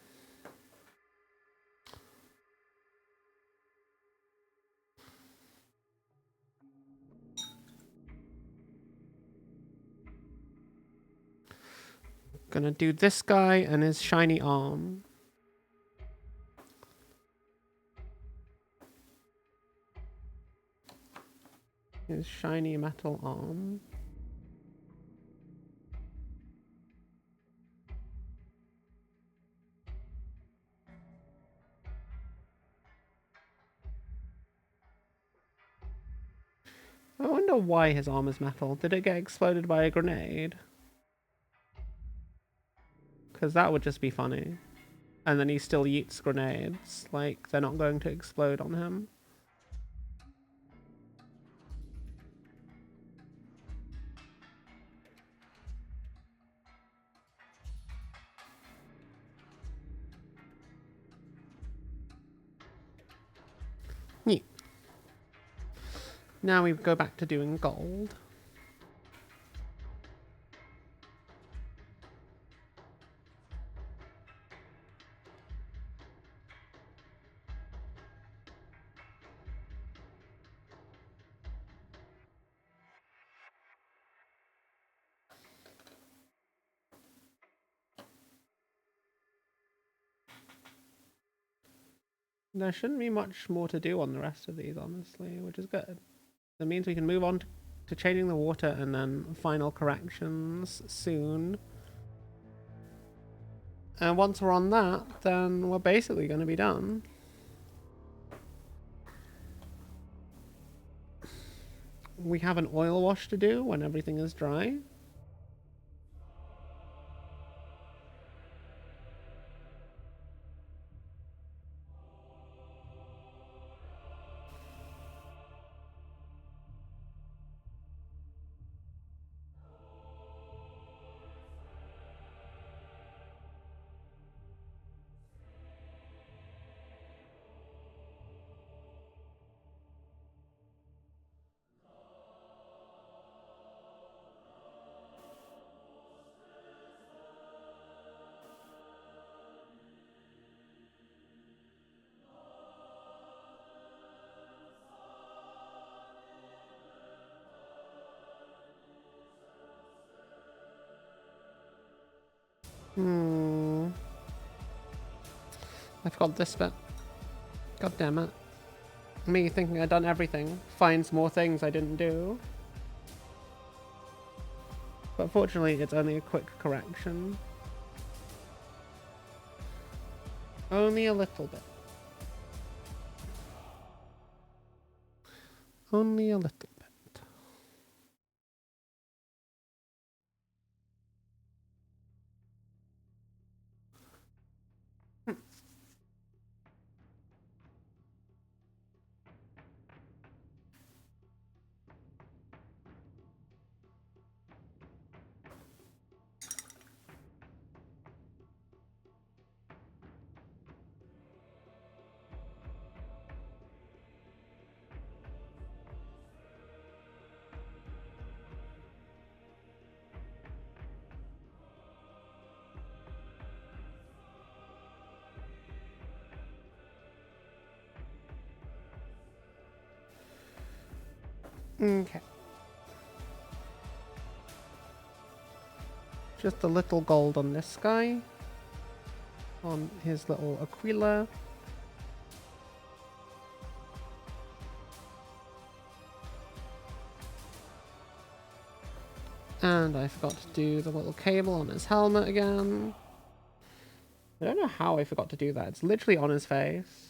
Gonna do this guy and his shiny arm. His shiny metal arm. I wonder why his armor's metal. Did it get exploded by a grenade? Because that would just be funny. And then he still yeets grenades. Like, they're not going to explode on him. Neat. Now we go back to doing gold. There shouldn't be much more to do on the rest of these, honestly, which is good. That means we can move on to changing the water and then final corrections soon. And once we're on that, then we're basically going to be done. We have an oil wash to do when everything is dry. I forgot this bit. God damn it. Me thinking I'd done everything finds more things I didn't do. But fortunately, it's only a quick correction. Only a little bit. Only a little bit. Okay. Just a little gold on this guy. On his little Aquila. And I forgot to do the little cable on his helmet again. I don't know how I forgot to do that. It's literally on his face.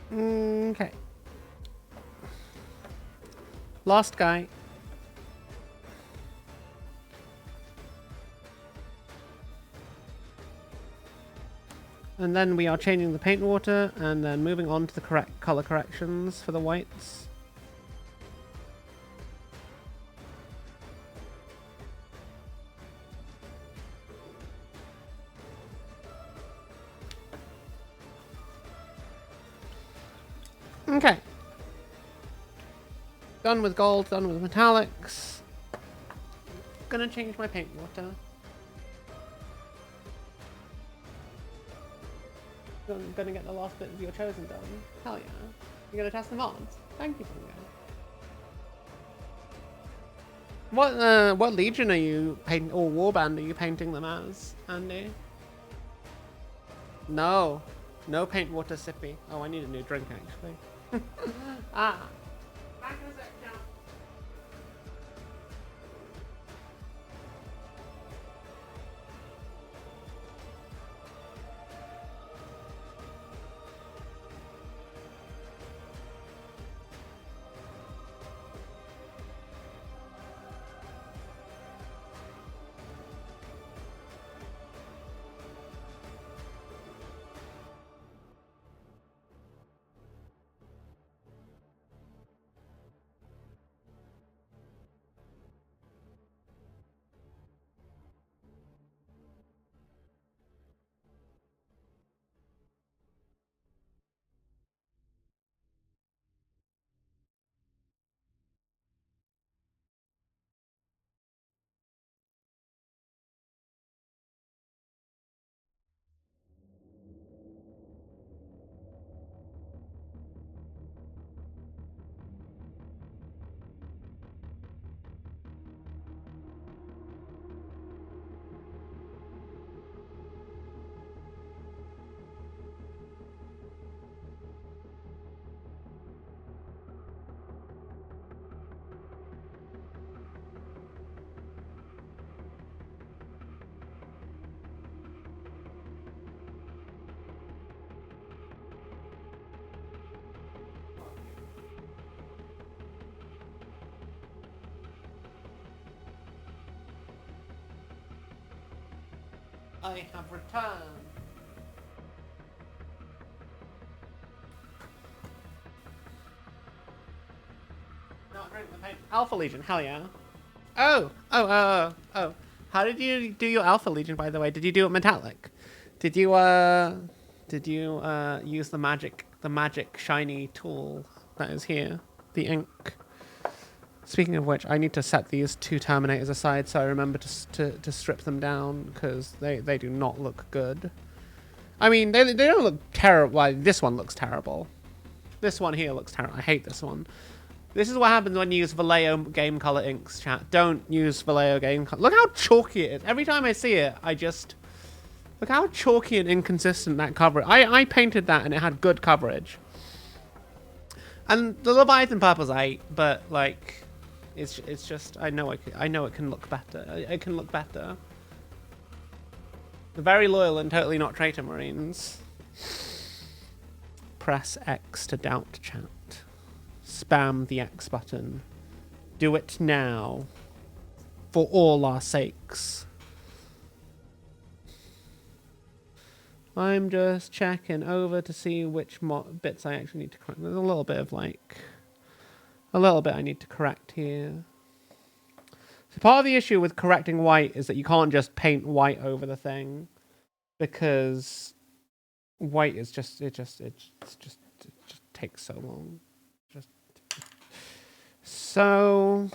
Okay. Last guy. And then we are changing the paint water and then moving on to the correct color corrections for the whites. Okay. Done with gold, done with metallics. Gonna change my paint water. Gonna get the last bit of your chosen done. Hell yeah. You're gonna test the mods. Thank you for that. What legion are you painting, or warband are you painting them as, Andy? No. No paint water sippy. Oh, I need a new drink actually. Ah. Back in a sec, now. I have returned. Not drink the paint. Alpha Legion, hell yeah. Oh. How did you do your Alpha Legion, by the way? Did you do it metallic? Did you use the magic shiny tool that is here? The ink. Speaking of which, I need to set these two Terminators aside so I remember to strip them down, because they do not look good. I mean, they don't look terrible. Well, this one looks terrible. This one here looks terrible. I hate this one. This is what happens when you use Vallejo Game Color inks, chat. Don't use Vallejo Game Color. Look how chalky it is. Every time I see it, I just... Look how chalky and inconsistent that coverage... I painted that and it had good coverage. And the Leviathan Purple's 8, but, like... It's just... I know it can look better. It can look better. The very loyal and totally not traitor Marines. Press X to doubt chat. Spam the X button. Do it now. For all our sakes. I'm just checking over to see which bits I actually need to correct. There's a little bit of like... A little bit I need to correct here. So part of the issue with correcting white is that you can't just paint white over the thing. Because... White is just... It just takes so long. So,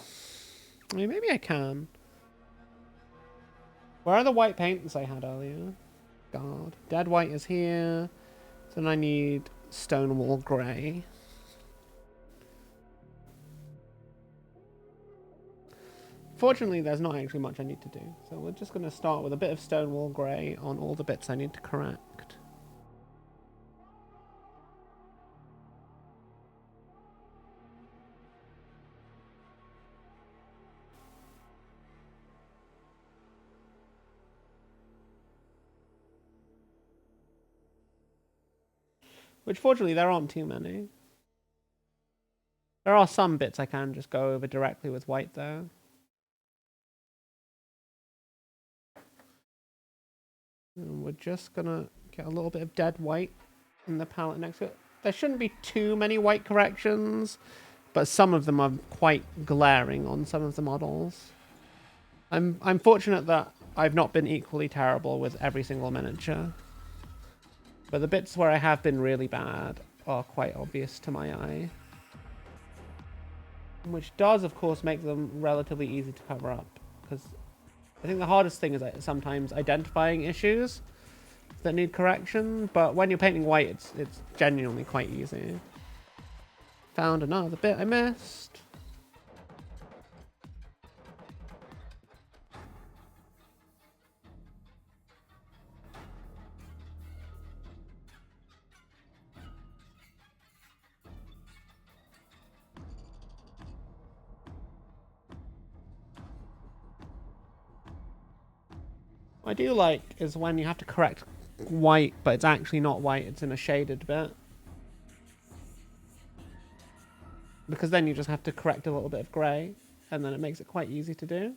I mean, maybe I can. Where are the white paints I had earlier? God. Dead white is here. So then I need Stonewall Grey. Fortunately, there's not actually much I need to do. So we're just going to start with a bit of Stonewall Grey on all the bits I need to correct. Which, fortunately, there aren't too many. There are some bits I can just go over directly with white, though. And we're just gonna get a little bit of dead white in the palette next to it. There shouldn't be too many white corrections, but some of them are quite glaring on some of the models. I'm fortunate that I've not been equally terrible with every single miniature. But the bits where I have been really bad, are quite obvious to my eye. Which does, of course, make them relatively easy to cover up. Because I think the hardest thing is sometimes identifying issues that need correction. But when you're painting white, it's genuinely quite easy. Found another bit I missed. What I do like is when you have to correct white, but it's actually not white, it's in a shaded bit. Because then you just have to correct a little bit of grey, and then it makes it quite easy to do.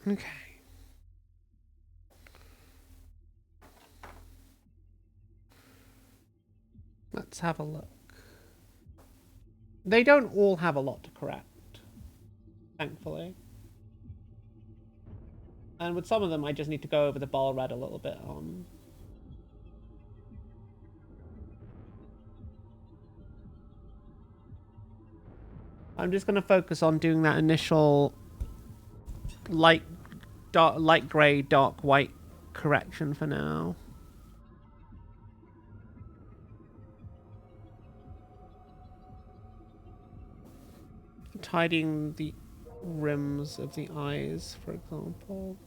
Okay. Let's have a look. They don't all have a lot to correct, thankfully. And with some of them, I just need to go over the ball red a little bit on. I'm just going to focus on doing that initial light grey, dark white correction for now. Tidying the rims of the eyes, for example.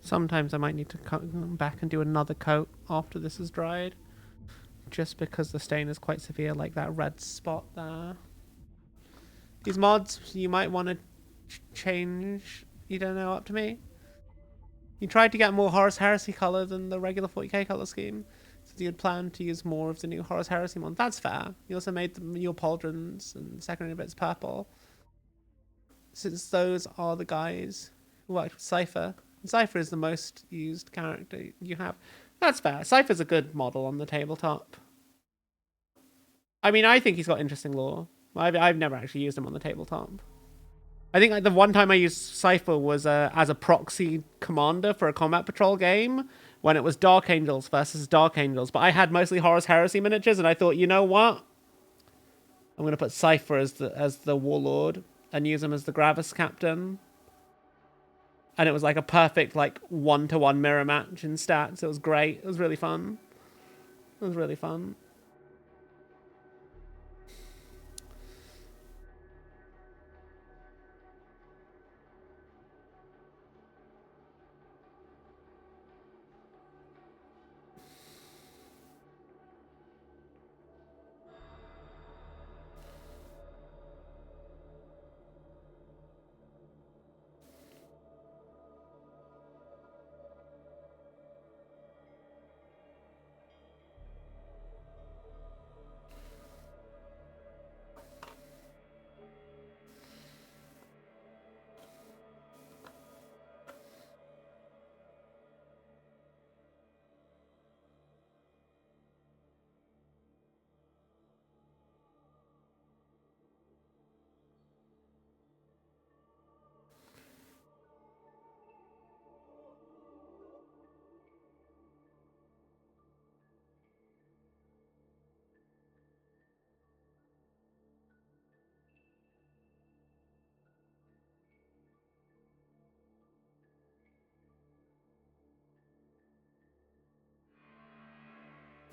Sometimes I might need to come back and do another coat after this is dried. Just because the stain is quite severe, like that red spot there. These mods, you might want to change, you don't know, up to me. You tried to get more Horus Heresy color than the regular 40k color scheme. So you had planned to use more of the new Horus Heresy mod. That's fair. You also made your pauldrons and secondary bits purple. Since those are the guys who worked with Cypher. Cypher is the most used character you have. That's fair. Cypher's a good model on the tabletop. I mean, I think he's got interesting lore. I've never actually used him on the tabletop. I think like the one time I used Cypher was as a proxy commander for a combat patrol game when it was Dark Angels versus Dark Angels. But I had mostly Horus Heresy miniatures, and I thought, you know what? I'm going to put Cypher as the warlord and use him as the Gravis captain. And it was like a perfect like 1-to-1 mirror match in stats. It was great. It was really fun. It was really fun.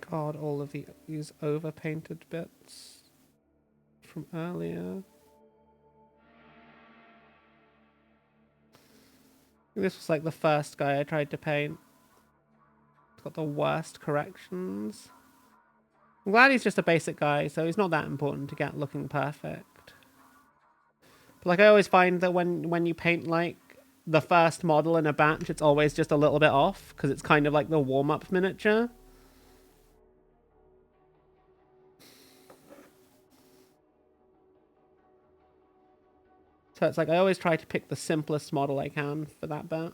God, all of these overpainted bits from earlier. This was like the first guy I tried to paint. It's got the worst corrections. I'm glad he's just a basic guy, so he's not that important to get looking perfect. But like I always find that when you paint like the first model in a batch, it's always just a little bit off because it's kind of like the warm-up miniature. So it's like I always try to pick the simplest model I can for that bit.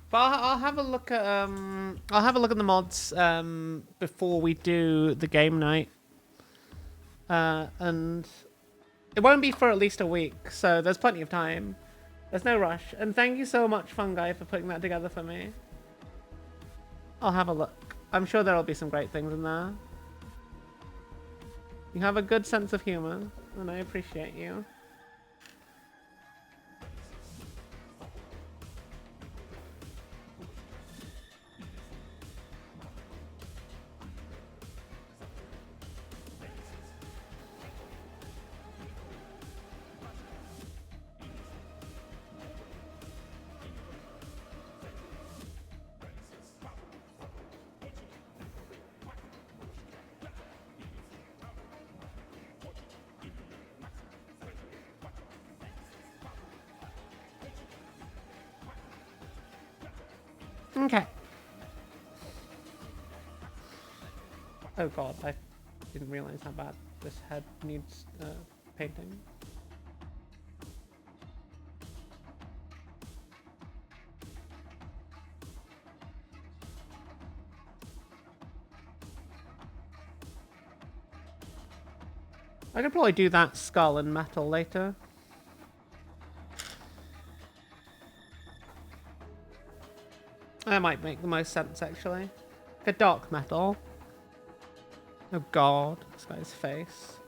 But I'll have a look at the mods before we do the game night, and it won't be for at least a week, so there's plenty of time. There's no rush. And thank you so much, Fungi, for putting that together for me. I'll have a look. I'm sure there'll be some great things in there. You have a good sense of humor, and I appreciate you. Okay. Oh god, I didn't realize how bad this head needs painting. I could probably do that skull in metal later. That might make the most sense, actually. Like a dark metal. Oh god, this guy's face.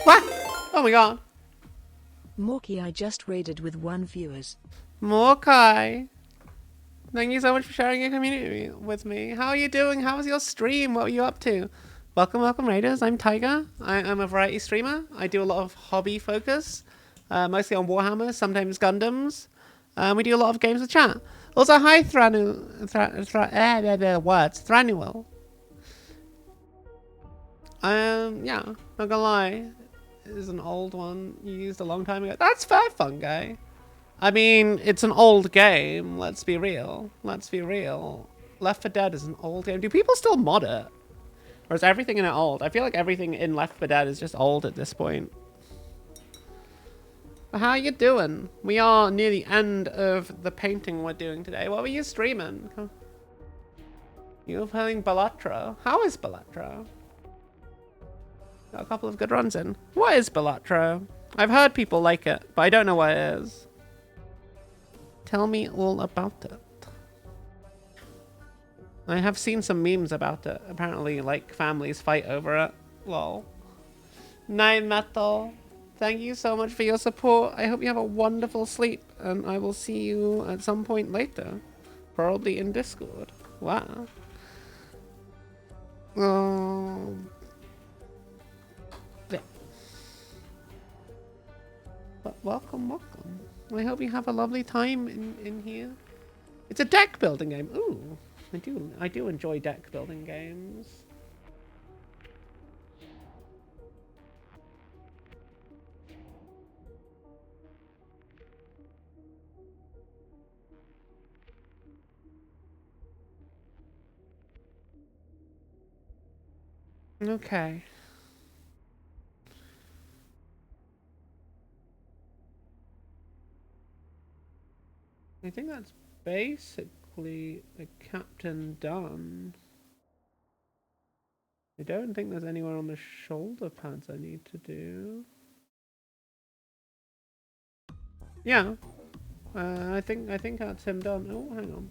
What? Oh my god. Morky, I just raided with 1 viewers. Morkai. Thank you so much for sharing your community with me. How are you doing? How was your stream? What were you up to? Welcome, welcome, Raiders. I'm Tiger. I'm a variety streamer. I do a lot of hobby focus, mostly on Warhammer, sometimes Gundams. We do a lot of games with chat. Also, hi, Thranuel. Yeah, not gonna lie. This is an old one you used a long time ago. That's fair, Fungi. I mean, it's an old game. Let's be real. Let's be real. Left 4 Dead is an old game. Do people still mod it? Or is everything in it old? I feel like everything in Left 4 Dead is just old at this point. But how are you doing? We are near the end of the painting we're doing today. What were you streaming? You were playing Ballatra. How is Ballatra? Got a couple of good runs in. What is Balatro? I've heard people like it, but I don't know what it is. Tell me all about it. I have seen some memes about it. Apparently, like, families fight over it. Lol. Night Metal. Thank you so much for your support. I hope you have a wonderful sleep, and I will see you at some point later. Probably in Discord. Wow. Oh. Yeah. But welcome, welcome. I hope you have a lovely time in here. It's a deck building game. Ooh, I do enjoy deck building games. Okay. I think that's basically a captain done. I don't think there's anywhere on the shoulder pads I need to do. Yeah. I think that's him done. Oh, hang on.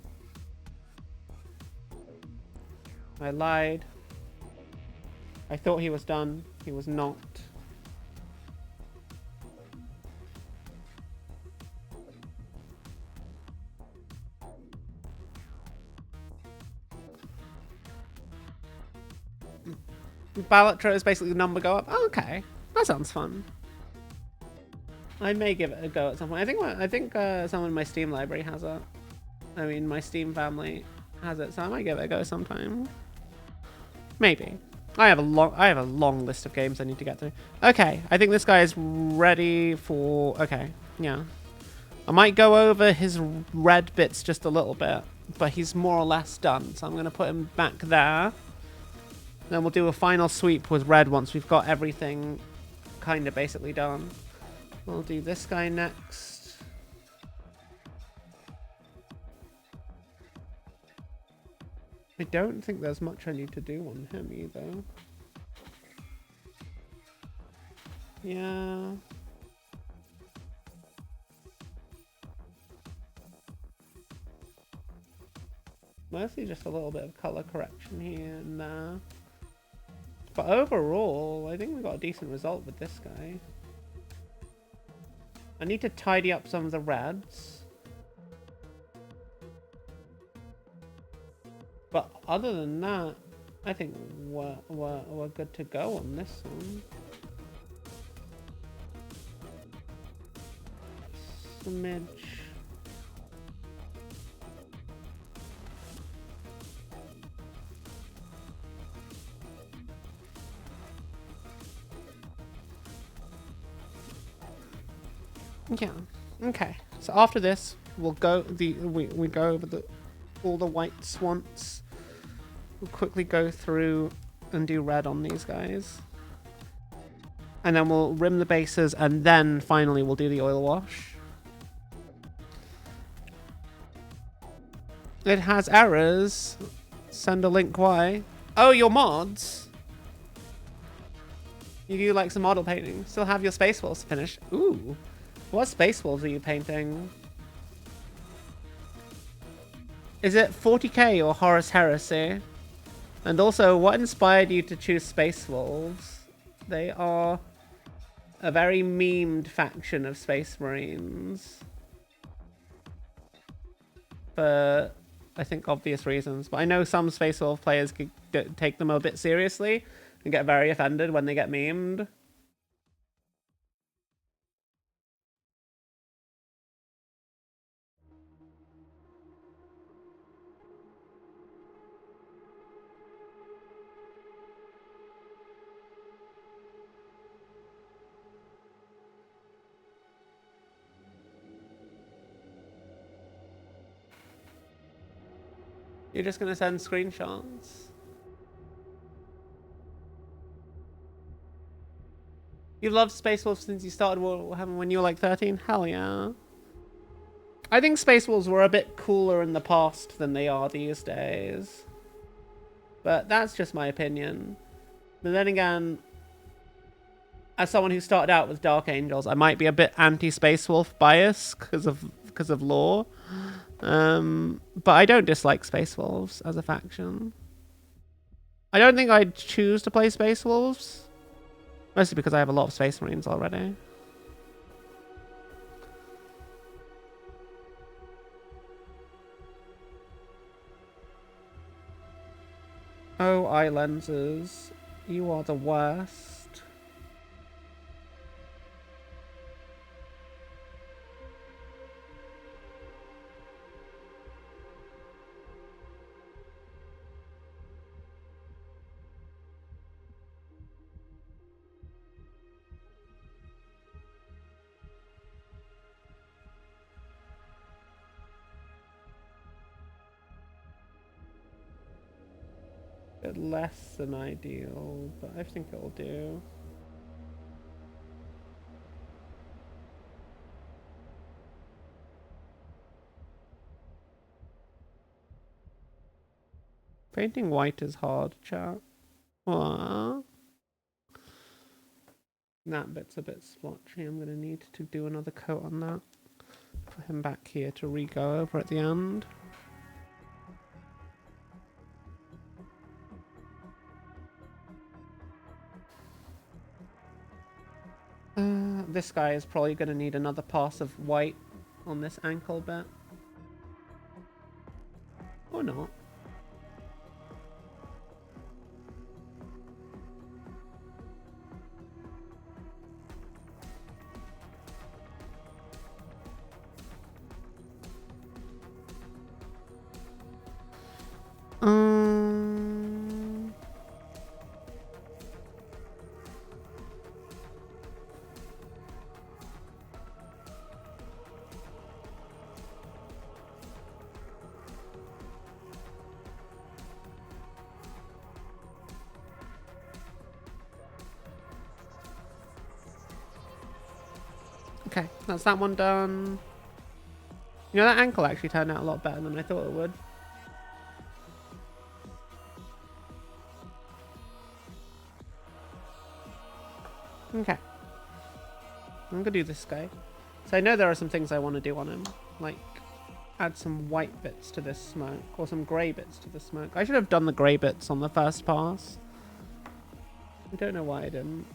I lied. I thought he was done. He was not. Ballot throw is basically the number go up. Oh, okay, that sounds fun. I may give it a go at some point. I think someone in my Steam library has it. I mean, my Steam family has it, so I might give it a go sometime. Maybe. I have a long list of games I need to get through. Okay, I think this guy is ready for. Okay, yeah. I might go over his red bits just a little bit, but he's more or less done. So I'm gonna put him back there. Then we'll do a final sweep with red once we've got everything kind of basically done. We'll do this guy next. I don't think there's much I need to do on him either. Yeah. Mostly just a little bit of color correction here and there. But overall, I think we got a decent result with this guy. I need to tidy up some of the reds. But other than that, I think we're good to go on this one. Smidge. Yeah. Okay. So after this, we'll go we go over all the whites once. We'll quickly go through and do red on these guys. And then we'll rim the bases, and then finally we'll do the oil wash. It has errors. Send a link why. Oh, your mods. You do like some model painting. Still have your space walls to finish. Ooh. What space wolves are you painting? Is it 40k or Horus Heresy? And also, what inspired you to choose space wolves? They are a very memed faction of space marines. For, I think, obvious reasons. But I know some space wolf players take them a bit seriously and get very offended when they get memed. You're just gonna send screenshots? You've loved Space Wolves since you started Warhammer when you were like 13? Hell yeah. I think Space Wolves were a bit cooler in the past than they are these days. But that's just my opinion. But then again, as someone who started out with Dark Angels, I might be a bit anti-Space Wolf bias because of lore. But I don't dislike Space Wolves as a faction. I don't think I'd choose to play Space Wolves, mostly because I have a lot of Space Marines already. Oh, eye lenses, you are the worst. Bit less than ideal, but I think it'll do. Painting white is hard, chat. Aww. That bit's a bit splotchy. I'm gonna need to do another coat on that. Put him back here to re-go over at the end. This guy is probably going to need another pass of white on this ankle bit. Or not. Okay, that's that one done. You know, that ankle actually turned out a lot better than I thought it would. Okay. I'm gonna do this guy. So I know there are some things I want to do on him. Like, add some white bits to this smoke. Or some grey bits to the smoke. I should have done the grey bits on the first pass. I don't know why I didn't.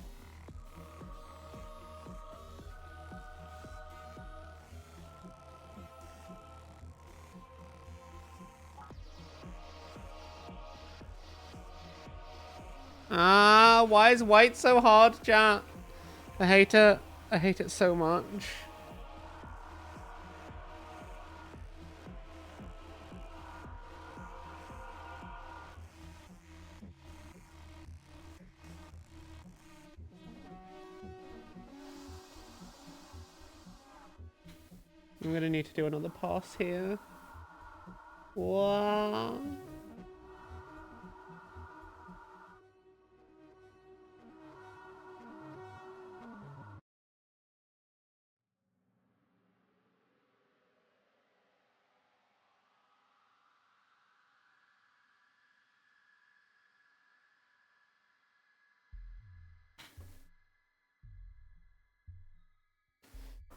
Ah, why is white so hard, chat? I hate it. I hate it so much. I'm gonna need to do another pass here. Wow.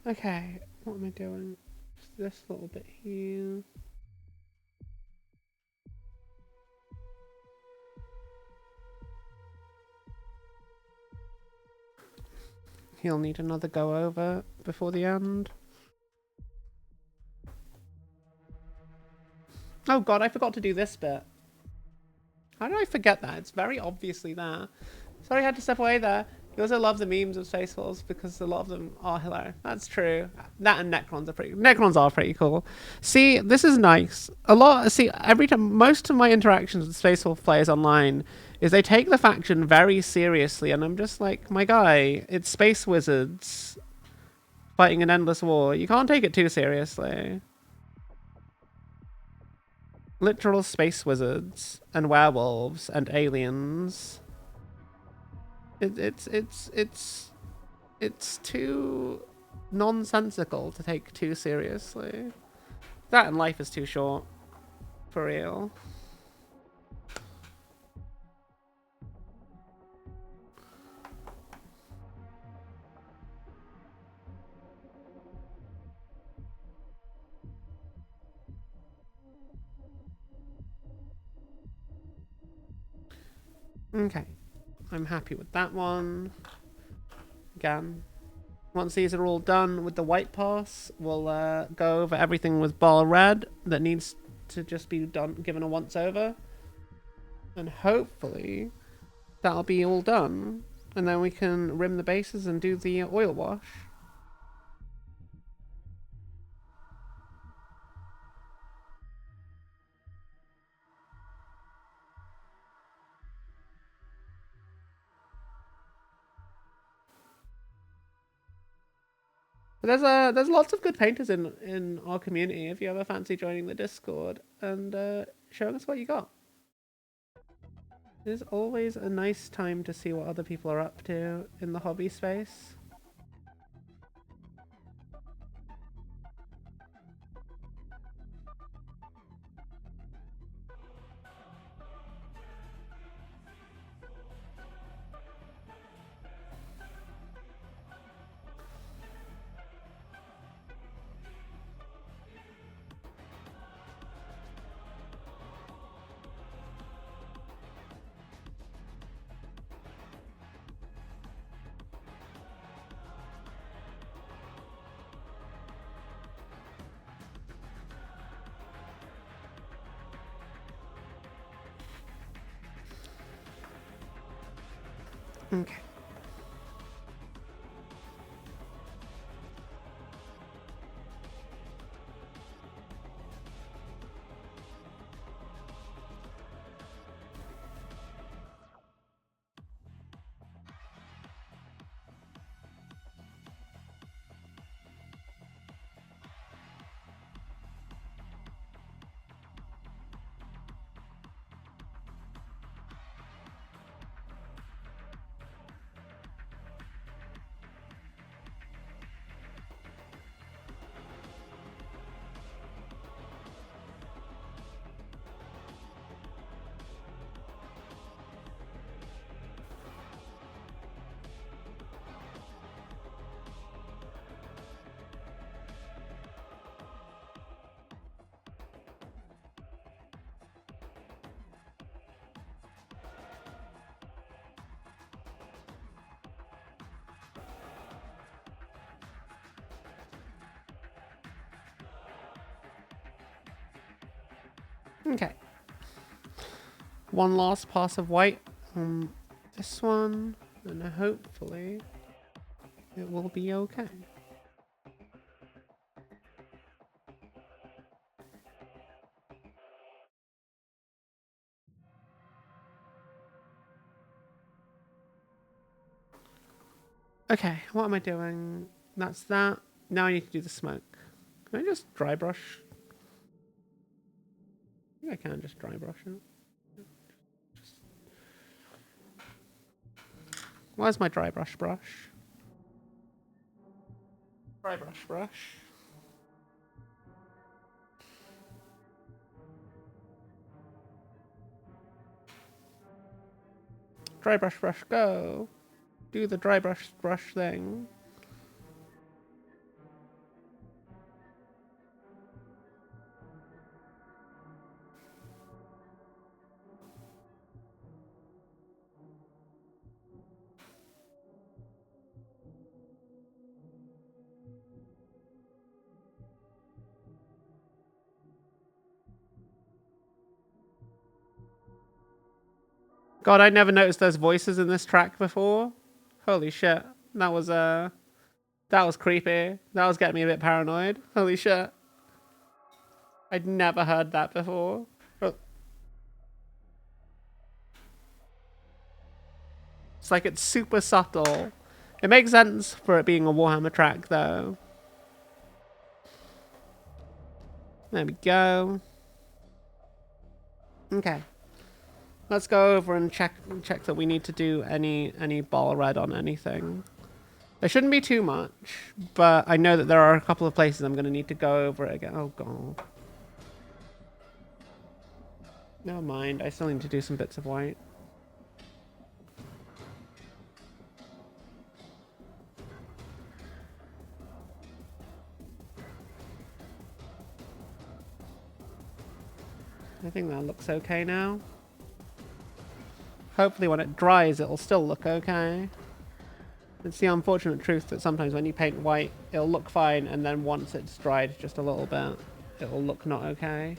Okay, what am I doing? Just this little bit here. He'll need another go over before the end. Oh god, I forgot to do this bit. How did I forget that? It's very obviously there. Sorry I had to step away there. You also love the memes of Space Wolves because a lot of them are hilarious. That's true. That and Necrons are pretty cool. See, this is nice. Every time, most of my interactions with Space Wolf players online is they take the faction very seriously, and I'm just like, my guy, it's space wizards fighting an endless war. You can't take it too seriously. Literal space wizards and werewolves and aliens. It's too nonsensical to take too seriously. That and life is too short. For real. Okay. I'm happy with that one. Again. Once these are all done with the white pass, we'll go over everything with ball red that needs to just be done, given a once over. And hopefully that'll be all done. And then we can rim the bases and do the oil wash. But there's lots of good painters in our community if you ever fancy joining the Discord and showing us what you got. It is always a nice time to see what other people are up to in the hobby space. Okay. Okay. One last pass of white on this one, and hopefully it will be okay. Okay, what am I doing? That's that. Now I need to do the smoke. Can I just dry brush? I think I can just dry brush it. Where's my dry brush? Dry brush. Dry brush, go. Do the dry brush thing. God, I never noticed those voices in this track before. Holy shit. That was creepy. That was getting me a bit paranoid. Holy shit. I'd never heard that before. It's like it's super subtle. It makes sense for it being a Warhammer track though. There we go. Okay. Let's go over and check that we need to do any ball red on anything. There shouldn't be too much, but I know that there are a couple of places I'm going to need to go over it again. Oh god. Never mind, I still need to do some bits of white. I think that looks okay now. Hopefully when it dries, it'll still look okay. It's the unfortunate truth that sometimes when you paint white, it'll look fine, and then once it's dried just a little bit, it will look not okay.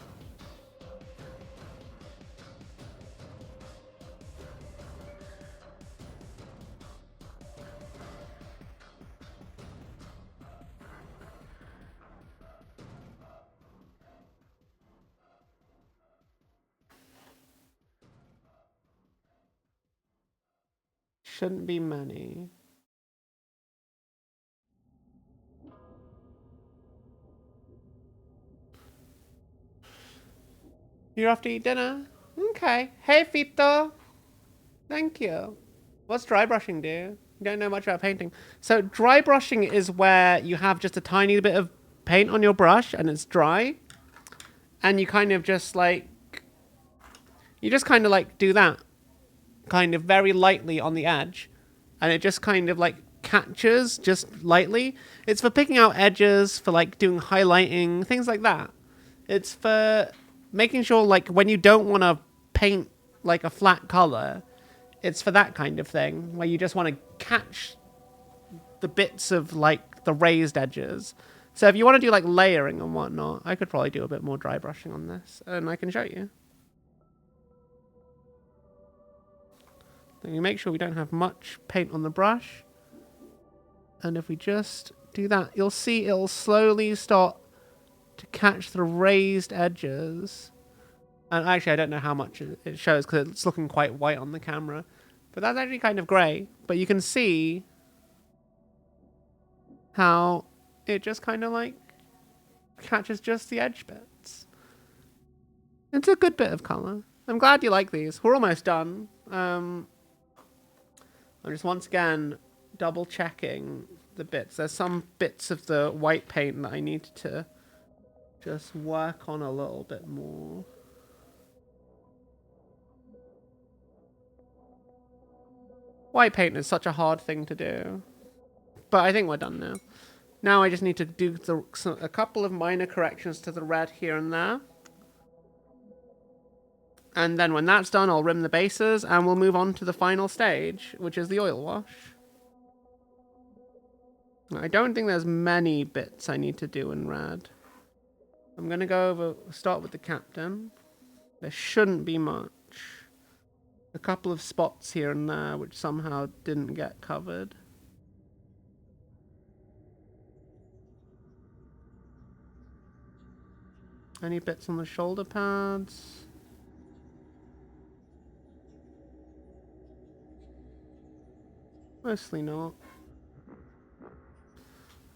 Shouldn't be many. You're off to eat dinner? Okay. Hey, Fito. Thank you. What's dry brushing do? You don't know much about painting. So dry brushing is where you have just a tiny bit of paint on your brush and it's dry. And you kind of just like... You just kind of like do that. Kind of very lightly on the edge. And it just kind of like catches just lightly. It's for picking out edges, for like doing highlighting, things like that. It's for making sure like when you don't want to paint like a flat color, it's for that kind of thing where you just want to catch the bits of like the raised edges. So if you want to do like layering and whatnot, I could probably do a bit more dry brushing on this and I can show you. Then you make sure we don't have much paint on the brush. And if we just do that, you'll see it'll slowly start to catch the raised edges. And actually, I don't know how much it shows because it's looking quite white on the camera. But that's actually kind of grey. But you can see how it just kind of like catches just the edge bits. It's a good bit of colour. I'm glad you like these. We're almost done. I'm just once again double checking the bits. There's some bits of the white paint that I need to just work on a little bit more. White paint is such a hard thing to do. But I think we're done now. Now I just need to do a couple of minor corrections to the red here and there. And then when that's done, I'll rim the bases and we'll move on to the final stage, which is the oil wash. I don't think there's many bits I need to do in red. I'm going to start with the captain. There shouldn't be much. A couple of spots here and there which somehow didn't get covered. Any bits on the shoulder pads? Mostly not.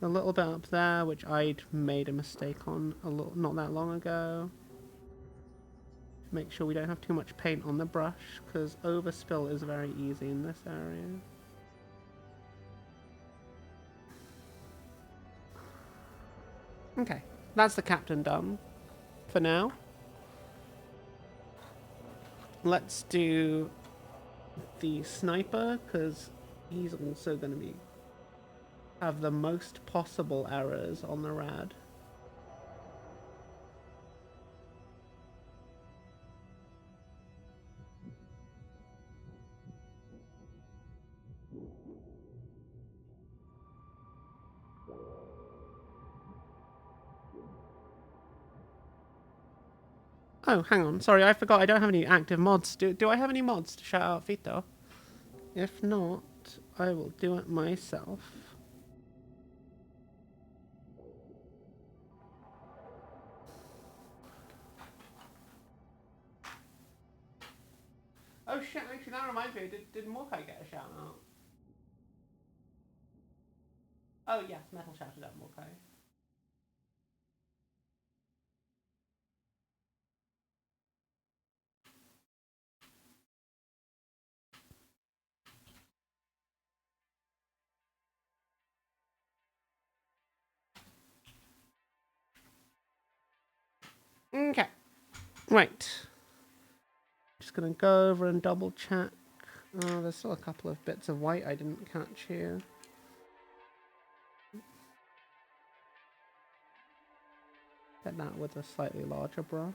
A little bit up there, which I'd made a mistake on not that long ago. Make sure we don't have too much paint on the brush, because overspill is very easy in this area. Okay, that's the captain done for now. Let's do the sniper, because he's also going to have the most possible errors on the rad. Oh, hang on. Sorry, I forgot I don't have any active mods. Do I have any mods to shout out Vito? If not, I will do it myself. Oh shit, actually that reminds me, did Morkai get a shout out? Oh yes, Metal shouted out Morkai. Okay. Right. Just gonna go over and double check. Oh, there's still a couple of bits of white I didn't catch here. Get that with a slightly larger brush.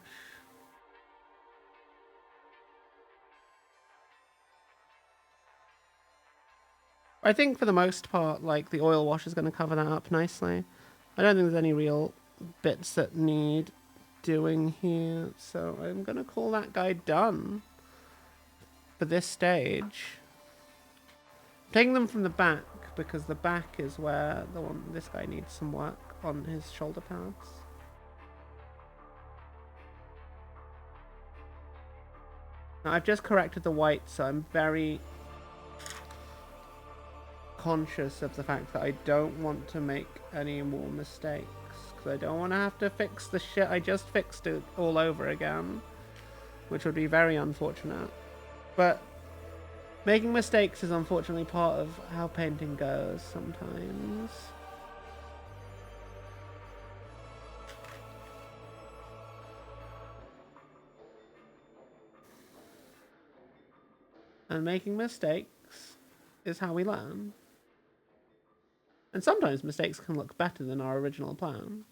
I think for the most part, like, the oil wash is going to cover that up nicely. I don't think there's any real bits that need doing here, so I'm going to call that guy done for this stage. I'm taking them from the back, because the back is where this guy needs some work on his shoulder pads. Now, I've just corrected the white, so I'm very conscious of the fact that I don't want to make any more mistakes, because I don't want to have to fix the shit I just fixed it all over again, which would be very unfortunate. But making mistakes is unfortunately part of how painting goes sometimes. And making mistakes is how we learn. And sometimes mistakes can look better than our original plan.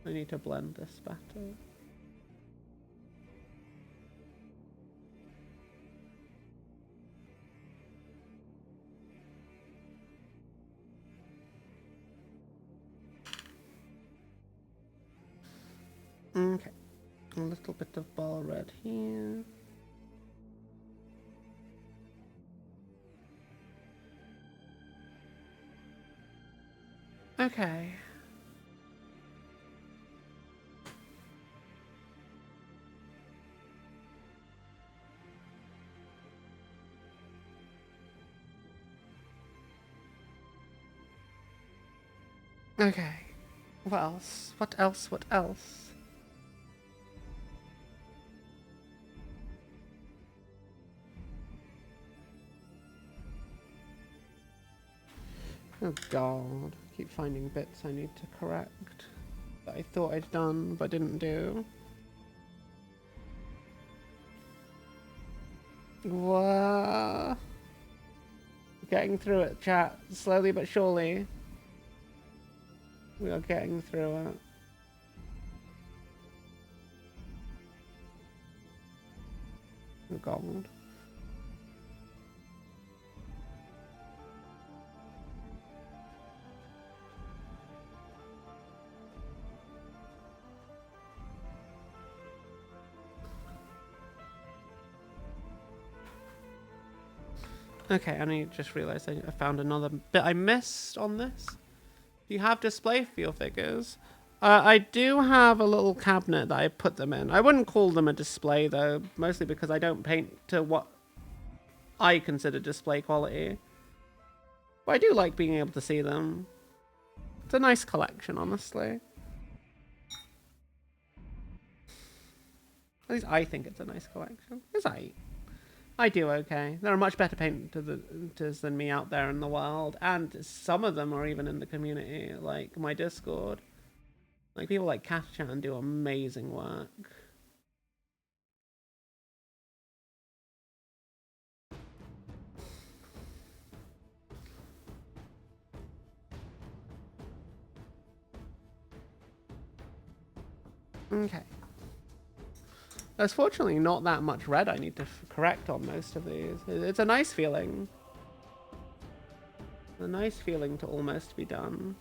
I need to blend this better. Okay. A little bit of ball red here. Okay. Okay. What else? What else? What else? Oh god. I keep finding bits I need to correct that I thought I'd done but didn't do. Whoa. Getting through it, chat. Slowly but surely. We are getting through it. Oh god. Okay, I just realised I found another bit I missed on this. You have display for your figures. I do have a little cabinet that I put them in. I wouldn't call them a display though, mostly because I don't paint to what I consider display quality. But I do like being able to see them. It's a nice collection, honestly. At least I think it's a nice collection. I do okay. There are much better painters than me out there in the world, and some of them are even in the community, like my Discord. Like people like Catgirl do amazing work. Okay. There's fortunately not that much red I need to correct on most of these. It's a nice feeling. A nice feeling to almost be done.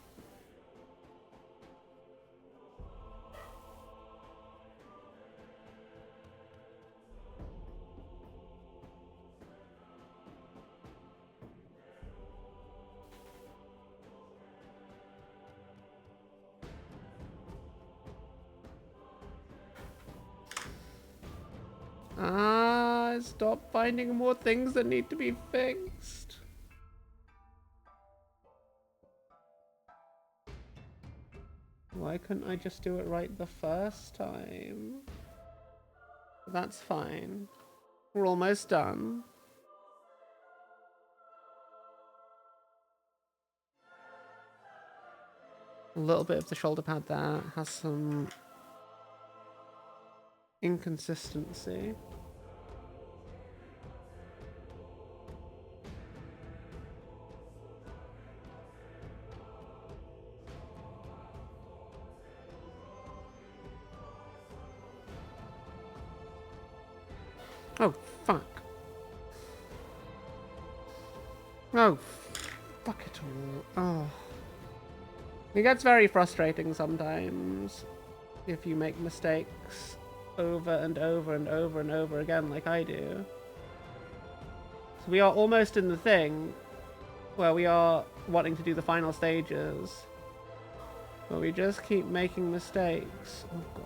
Stop finding more things that need to be fixed. Why couldn't I just do it right the first time? That's fine. We're almost done. A little bit of the shoulder pad there has some inconsistency. Oh, fuck. Oh, fuck it all. Oh. It gets very frustrating sometimes if you make mistakes over and over and over and over again like I do. So we are almost in the thing where we are wanting to do the final stages, but we just keep making mistakes. Oh god.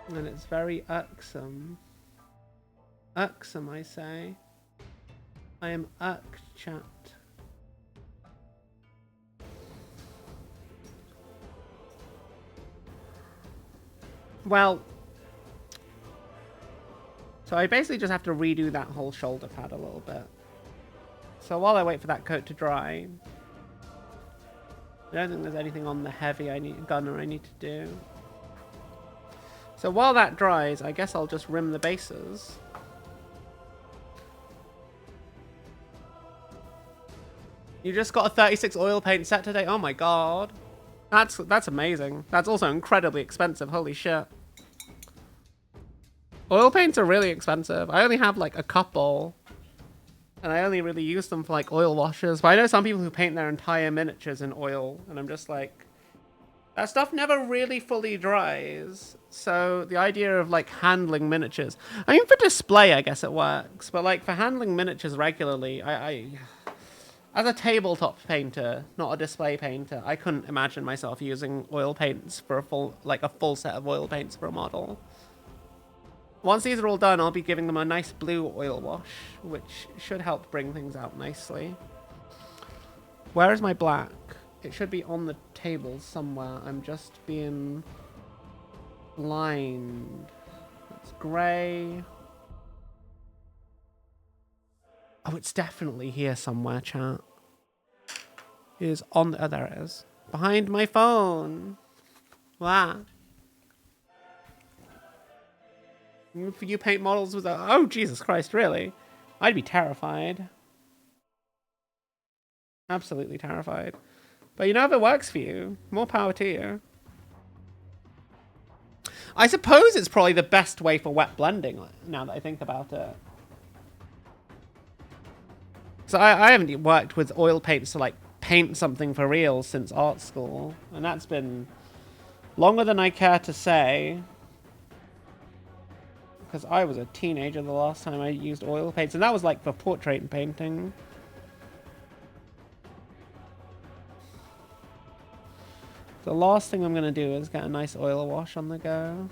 And it's very irksome. Irksome, I say. I am irked, chat. Well, so I basically just have to redo that whole shoulder pad a little bit. So while I wait for that coat to dry, I don't think there's anything on the heavy gunner I need to do. So while that dries, I guess I'll just rim the bases. You just got a 36 oil paint set today? Oh my god. That's amazing. That's also incredibly expensive. Holy shit. Oil paints are really expensive. I only have like a couple. And I only really use them for like oil washes. But I know some people who paint their entire miniatures in oil. And I'm just like, that stuff never really fully dries. So the idea of like handling miniatures, I mean for display I guess it works, but like for handling miniatures regularly, I as a tabletop painter, not a display painter, I couldn't imagine myself using oil paints for a full set of oil paints for a model. Once these are all done, I'll be giving them a nice blue oil wash, which should help bring things out nicely. Where is my black? It should be on the table somewhere. I'm just being blind. It's grey. Oh, it's definitely here somewhere, chat. It is on... Oh, there it is. Behind my phone. Wow. You paint models with... Oh, Jesus Christ, really? I'd be terrified. Absolutely terrified. But you know, if it works for you, more power to you. I suppose it's probably the best way for wet blending, now that I think about it. So I haven't worked with oil paints to like paint something for real since art school. And that's been longer than I care to say. Because I was a teenager the last time I used oil paints. And that was like for portrait painting. The last thing I'm going to do is get a nice oil wash on the go.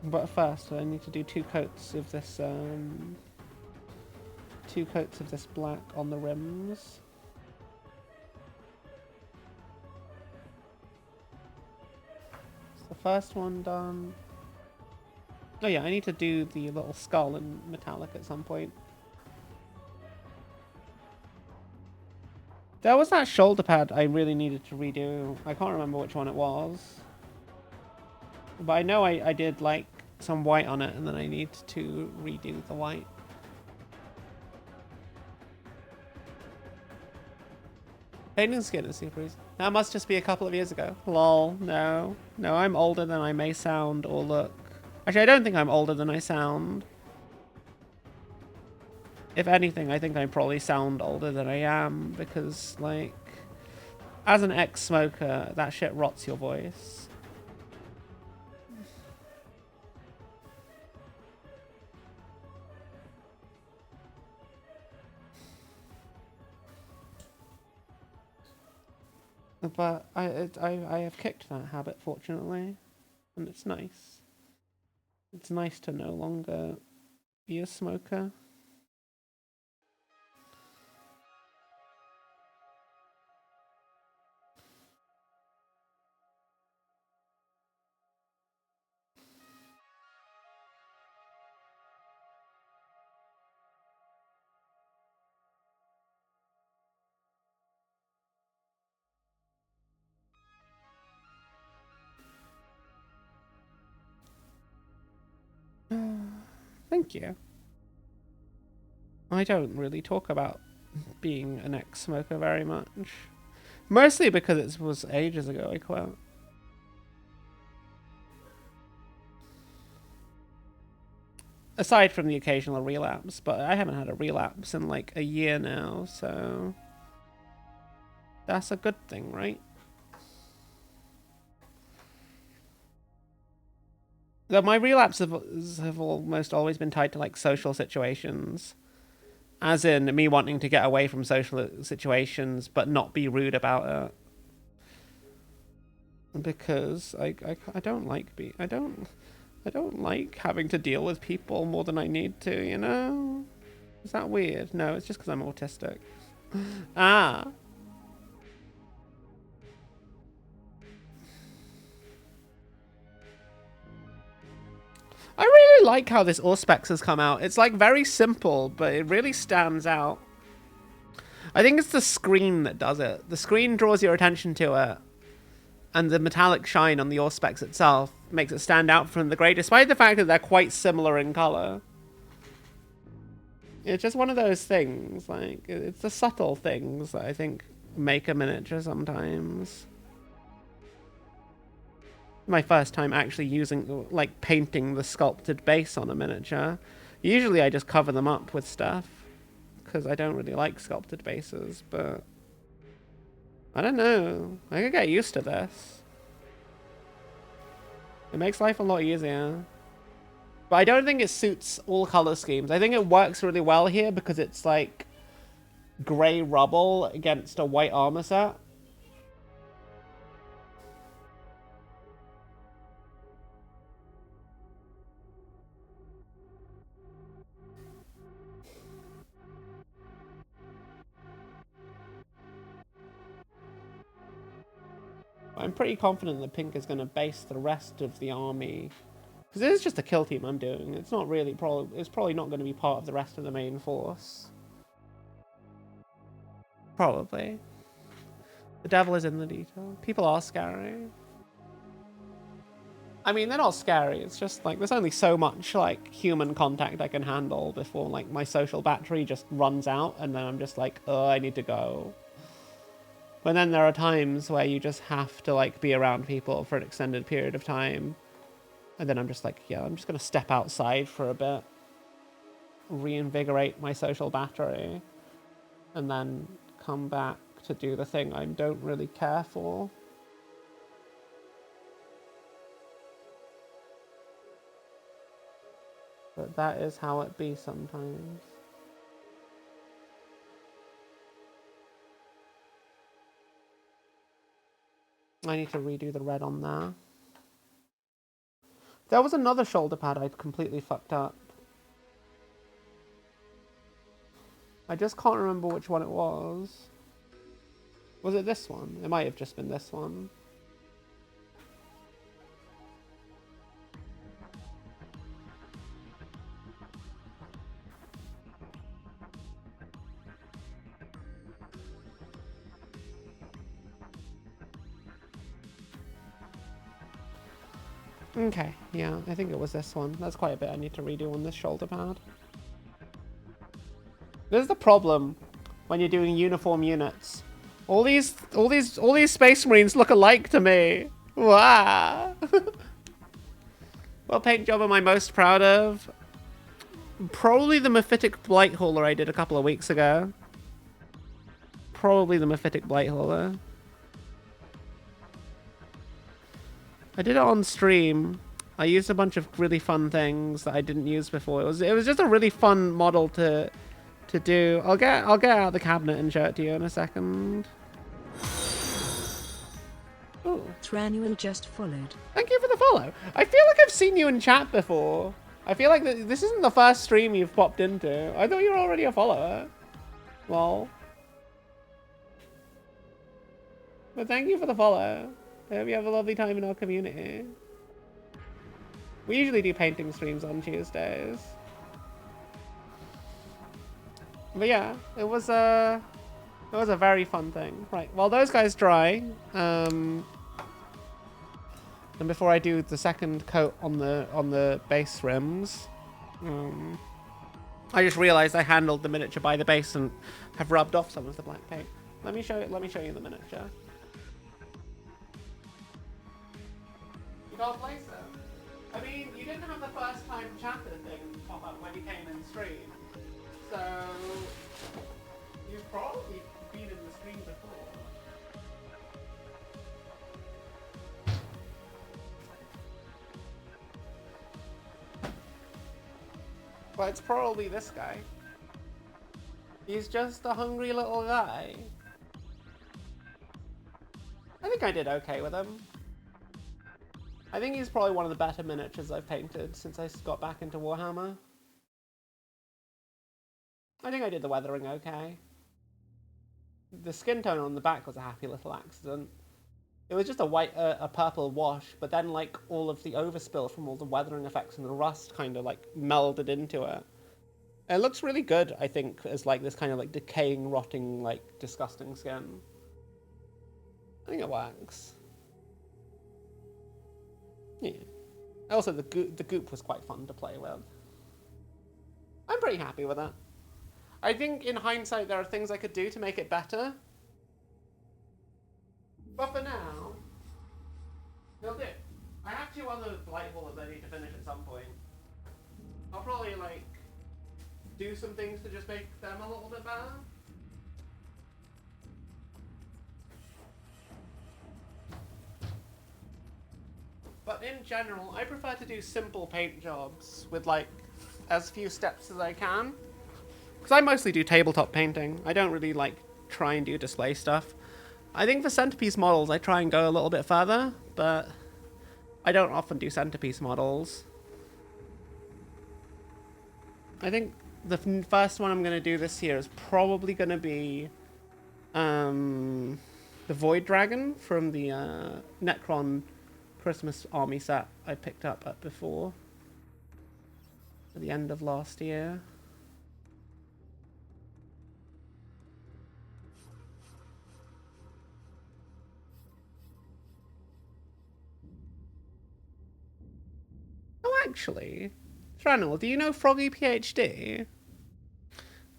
But first, I need to do two coats of this black on the rims. Is the first one done? Oh yeah, I need to do the little skull in metallic at some point. There was that shoulder pad I really needed to redo. I can't remember which one it was. But I know I did like some white on it, and then I need to redo the white. Painting skin is super easy. That must just be a couple of years ago. Lol, no. No, I'm older than I may sound or look. Actually, I don't think I'm older than I sound. If anything, I think I probably sound older than I am, because, like, as an ex-smoker, that shit rots your voice. But I have kicked that habit, fortunately, and it's nice. It's nice to no longer be a smoker. Thank you. I don't really talk about being an ex-smoker very much. Mostly because it was ages ago I quit. Aside from the occasional relapse, but I haven't had a relapse in like a year now, so that's a good thing, right? Though my relapses have almost always been tied to like social situations. As in me wanting to get away from social situations but not be rude about it. Because I don't like I don't like having to deal with people more than I need to, you know? Is that weird? No, it's just because I'm autistic. Ah. I really like how this Auspex has come out. It's like very simple, but it really stands out. I think it's the screen that does it. The screen draws your attention to it, and the metallic shine on the Auspex itself makes it stand out from the grey, despite the fact that they're quite similar in colour. It's just one of those things, like, it's the subtle things that I think make a miniature sometimes. My first time actually using, like, painting the sculpted base on a miniature. Usually I just cover them up with stuff, because I don't really like sculpted bases, but I don't know. I could get used to this. It makes life a lot easier. But I don't think it suits all color schemes. I think it works really well here because it's like grey rubble against a white armor set. I'm pretty confident that pink is going to base the rest of the army. Because it is just a kill team I'm doing. It's not really it's probably not going to be part of the rest of the main force. Probably. The devil is in the detail. People are scary. I mean, they're not scary. It's just like there's only so much like human contact I can handle before like my social battery just runs out, and then I'm just like, oh, I need to go. But then there are times where you just have to like be around people for an extended period of time. And then I'm just like, yeah, I'm just going to step outside for a bit. Reinvigorate my social battery. And then come back to do the thing I don't really care for. But that is how it be sometimes. I need to redo the red on there. There was another shoulder pad I'd completely fucked up. I just can't remember which one it was. Was it this one? It might have just been this one. Okay, yeah, I think it was this one. That's quite a bit I need to redo on this shoulder pad. This is the problem when you're doing uniform units. All these Space Marines look alike to me. Wow. What paint job am I most proud of? Probably the Mephitic Blight Hauler I did a couple of weeks ago. Probably the Mephitic Blight Hauler. I did it on stream. I used a bunch of really fun things that I didn't use before. It was just a really fun model to do. I'll get out the cabinet and show it to you in a second. Ooh. Tranuel just followed. Thank you for the follow. I feel like I've seen you in chat before. I feel like this isn't the first stream you've popped into. I thought you were already a follower. Lol. But thank you for the follow. I hope you have a lovely time in our community. We usually do painting streams on Tuesdays. But yeah, it was a very fun thing. Right, while those guys dry, and before I do the second coat on the base rims, I just realized I handled the miniature by the base and have rubbed off some of the black paint. Let me show you the miniature. You got a place there. I mean, you didn't have the first time chapter thing pop up when you came in stream. So you've probably been in the stream before. Well, it's probably this guy. He's just a hungry little guy. I think I did okay with him. I think he's probably one of the better miniatures I've painted since I got back into Warhammer. I think I did the weathering okay. The skin tone on the back was a happy little accident. It was just a purple wash, but then like all of the overspill from all the weathering effects and the rust kind of like melded into it. It looks really good, I think, as like this kind of like decaying, rotting, like disgusting skin. I think it works. Yeah. Also, the goop was quite fun to play with. I'm pretty happy with it. I think in hindsight there are things I could do to make it better. But for now, it'll do. I have 2 other light bulbs I need to finish at some point. I'll probably like do some things to just make them a little bit better. But in general, I prefer to do simple paint jobs with like as few steps as I can. Because I mostly do tabletop painting. I don't really like try and do display stuff. I think for centerpiece models I try and go a little bit further, but I don't often do centerpiece models. I think the first one I'm going to do this year is probably going to be the Void Dragon from the Necron Christmas Army set I picked up at before. At the end of last year. Oh, actually, Thranel, do you know Froggy PhD?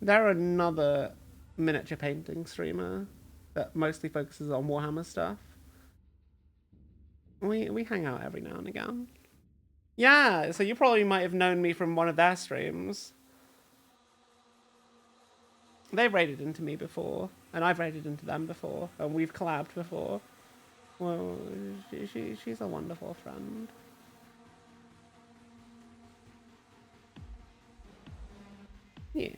They're another miniature painting streamer that mostly focuses on Warhammer stuff. We hang out every now and again. Yeah, so you probably might have known me from one of their streams. They've raided into me before, and I've raided into them before, and we've collabed before. Well, she's a wonderful friend. Yeah.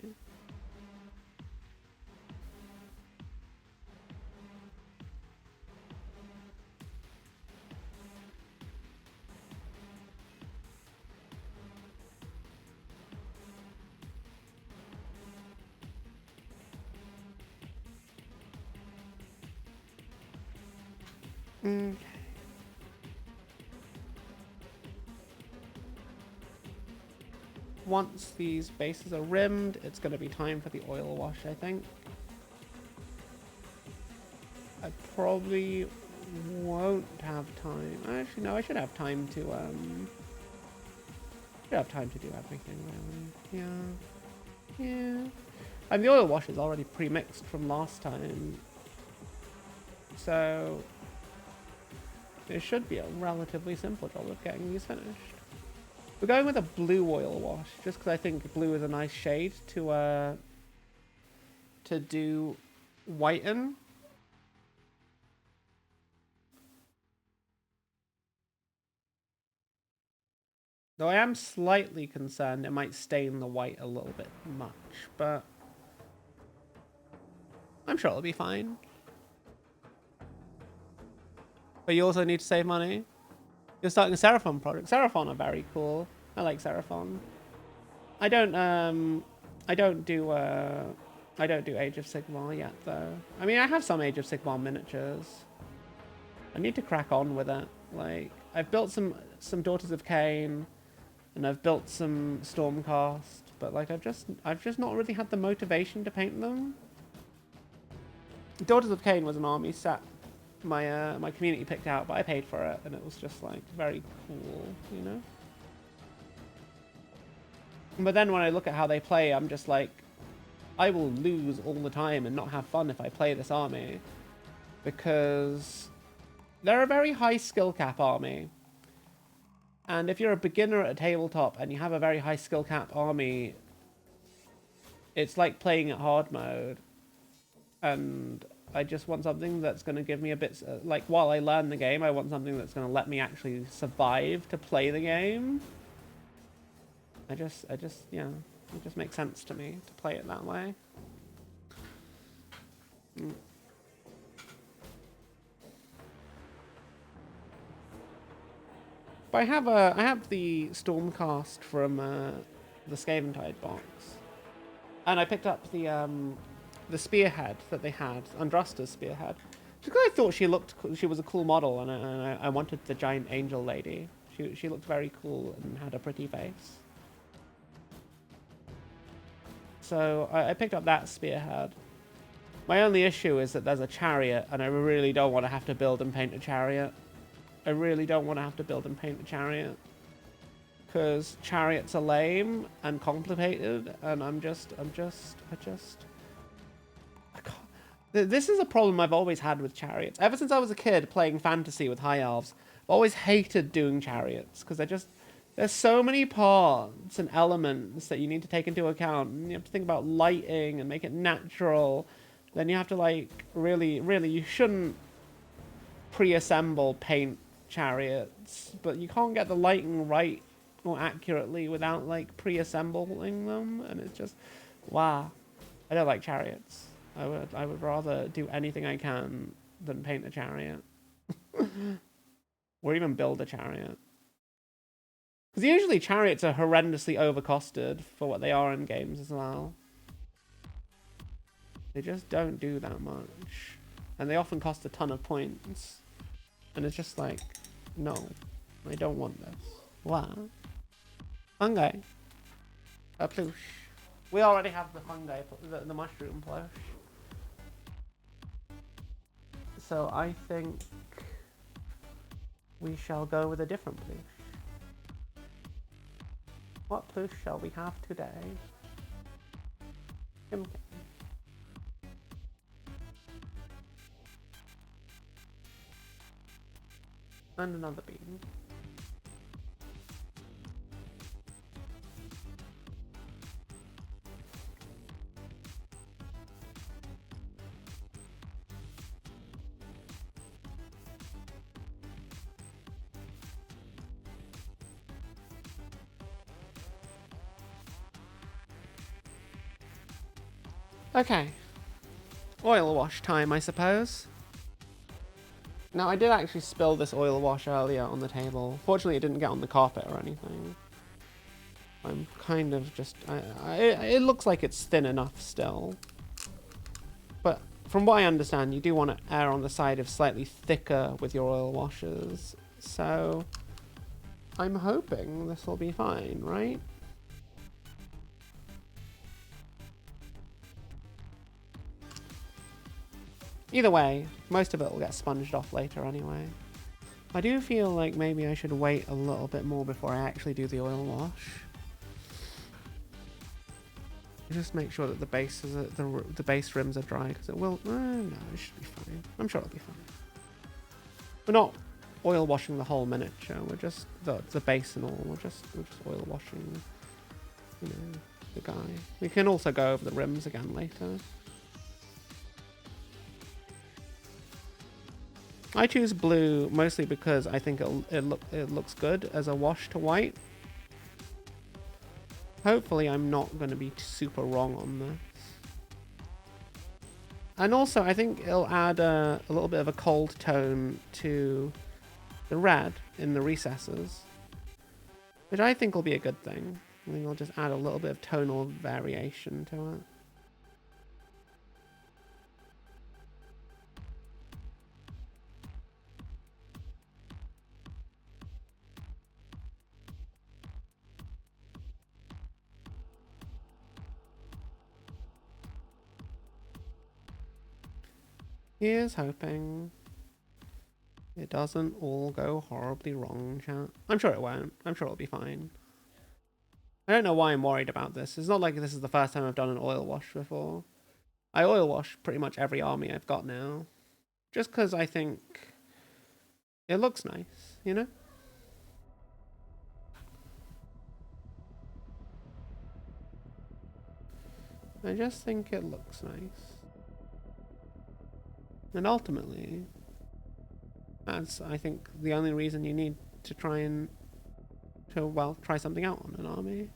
Okay. Once these bases are rimmed, it's going to be time for the oil wash, I think. I probably won't have time. Actually, no, I should have time to do everything, really. Yeah. And the oil wash is already pre-mixed from last time. So it should be a relatively simple job of getting these finished. We're going with a blue oil wash, just because I think blue is a nice shade to do whiten. Though I am slightly concerned it might stain the white a little bit much, but I'm sure it'll be fine. But you also need to save money. You're starting a Seraphon project. Seraphon are very cool. I like Seraphon. I don't do Age of Sigmar yet though. I mean, I have some Age of Sigmar miniatures. I need to crack on with it. Like, I've built some Daughters of Cain, and I've built some Stormcast, but like I've just not really had the motivation to paint them. Daughters of Cain was an army set my community picked out, but I paid for it, and it was just like very cool, you know. But then when I look at how they play, I'm just like, I will lose all the time and not have fun if I play this army. Because they're a very high skill cap army. And if you're a beginner at a tabletop and you have a very high skill cap army, it's like playing at hard mode. And I just want something that's going to give me a bit... like, while I learn the game, I want something that's going to let me actually survive to play the game. I just, yeah, it just makes sense to me to play it that way. But I have the Stormcast from the Scaventide box, and I picked up the spearhead that they had, Andrasta's spearhead, just because I thought she was a cool model, and I wanted the giant angel lady. She looked very cool and had a pretty face. So I picked up that spearhead. My only issue is that there's a chariot, and I really don't want to have to build and paint a chariot. I really don't want to have to build and paint a chariot. Because chariots are lame and complicated, and I can't. This is a problem I've always had with chariots. Ever since I was a kid playing fantasy with high elves, I've always hated doing chariots, because there's so many parts and elements that you need to take into account. And you have to think about lighting and make it natural. Then you have to, like, really, you shouldn't pre-assemble paint chariots, but you can't get the lighting right or accurately without, like, pre-assembling them. And it's just, wow. I don't like chariots. I would rather do anything I can than paint a chariot. Or even build a chariot. Because usually chariots are horrendously overcosted for what they are in games as well. They just don't do that much. And they often cost a ton of points. And it's just like, no, I don't want this. What? Fungi. A plush. We already have the fungi, the mushroom plush. So I think we shall go with a different plush. What plush shall we have today? Kim. And another bean. Okay. Oil wash time, I suppose. Now, I did actually spill this oil wash earlier on the table. Fortunately, it didn't get on the carpet or anything. I'm kind of just... it looks like it's thin enough still. But from what I understand, you do want to err on the side of slightly thicker with your oil washes. So I'm hoping this will be fine, right? Either way, most of it will get sponged off later anyway. I do feel like maybe I should wait a little bit more before I actually do the oil wash. Just make sure that the bases, the base rims are dry, because it will... no, it should be fine. I'm sure it'll be fine. We're not oil washing the whole miniature. We're just the base and all. We're just oil washing, you know, the guy. We can also go over the rims again later. I choose blue mostly because I think it looks good as a wash to white. Hopefully I'm not going to be super wrong on this. And also I think it'll add a little bit of a cold tone to the red in the recesses, which I think will be a good thing. I think it'll just add a little bit of tonal variation to it. Here's hoping it doesn't all go horribly wrong, chat. I'm sure it won't. I'm sure it'll be fine. I don't know why I'm worried about this. It's not like this is the first time I've done an oil wash before. I oil wash pretty much every army I've got now. Just because I think it looks nice, you know? I just think it looks nice. And ultimately, that's, I think, the only reason you need to try something out on an army.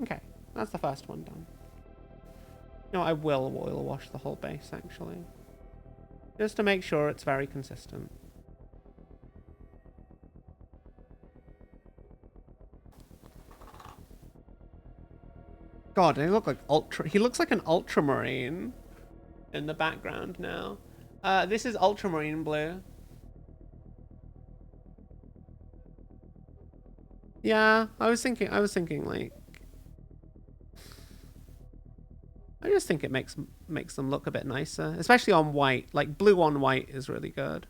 Okay, that's the first one done. No, I will oil wash the whole base, actually. Just to make sure it's very consistent. God, they look like he looks like an ultramarine in the background now. This is ultramarine blue. Yeah, I was thinking like, I just think it makes them look a bit nicer, especially on white. Like blue on white is really good.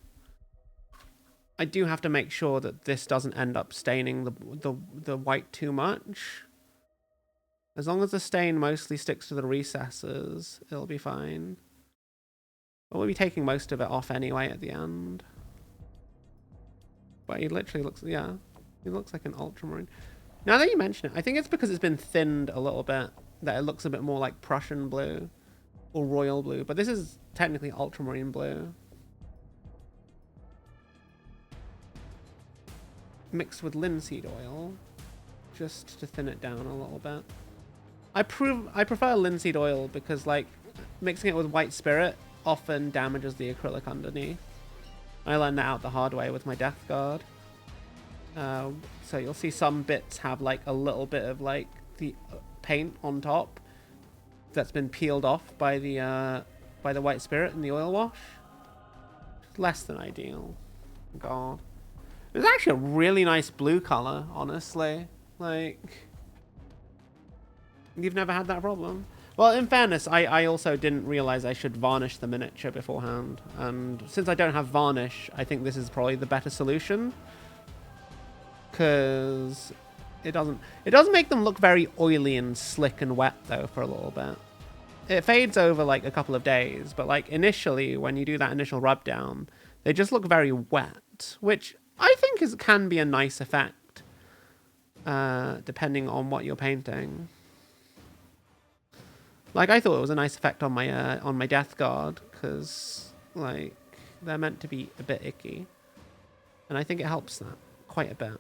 I do have to make sure that this doesn't end up staining the white too much. As long as the stain mostly sticks to the recesses, it'll be fine. But we'll be taking most of it off anyway at the end. But he literally looks, yeah, he looks like an ultramarine. Now that you mention it, I think it's because it's been thinned a little bit that it looks a bit more like Prussian blue or royal blue. But this is technically ultramarine blue. Mixed with linseed oil, just to thin it down a little bit. I prefer linseed oil because, like, mixing it with white spirit often damages the acrylic underneath. I learned that out the hard way with my Death Guard. So you'll see some bits have like a little bit of like the paint on top that's been peeled off by the white spirit in the oil wash. Less than ideal. God, it's actually a really nice blue color, honestly. Like, you've never had that problem. Well, in fairness, I also didn't realize I should varnish the miniature beforehand. And since I don't have varnish, I think this is probably the better solution. Because it doesn't make them look very oily and slick and wet, though, for a little bit. It fades over, like, a couple of days. But, like, initially, when you do that initial rub down, they just look very wet. Which I think can be a nice effect. Depending on what you're painting. Like, I thought it was a nice effect on my Death Guard, because, like, they're meant to be a bit icky. And I think it helps that quite a bit.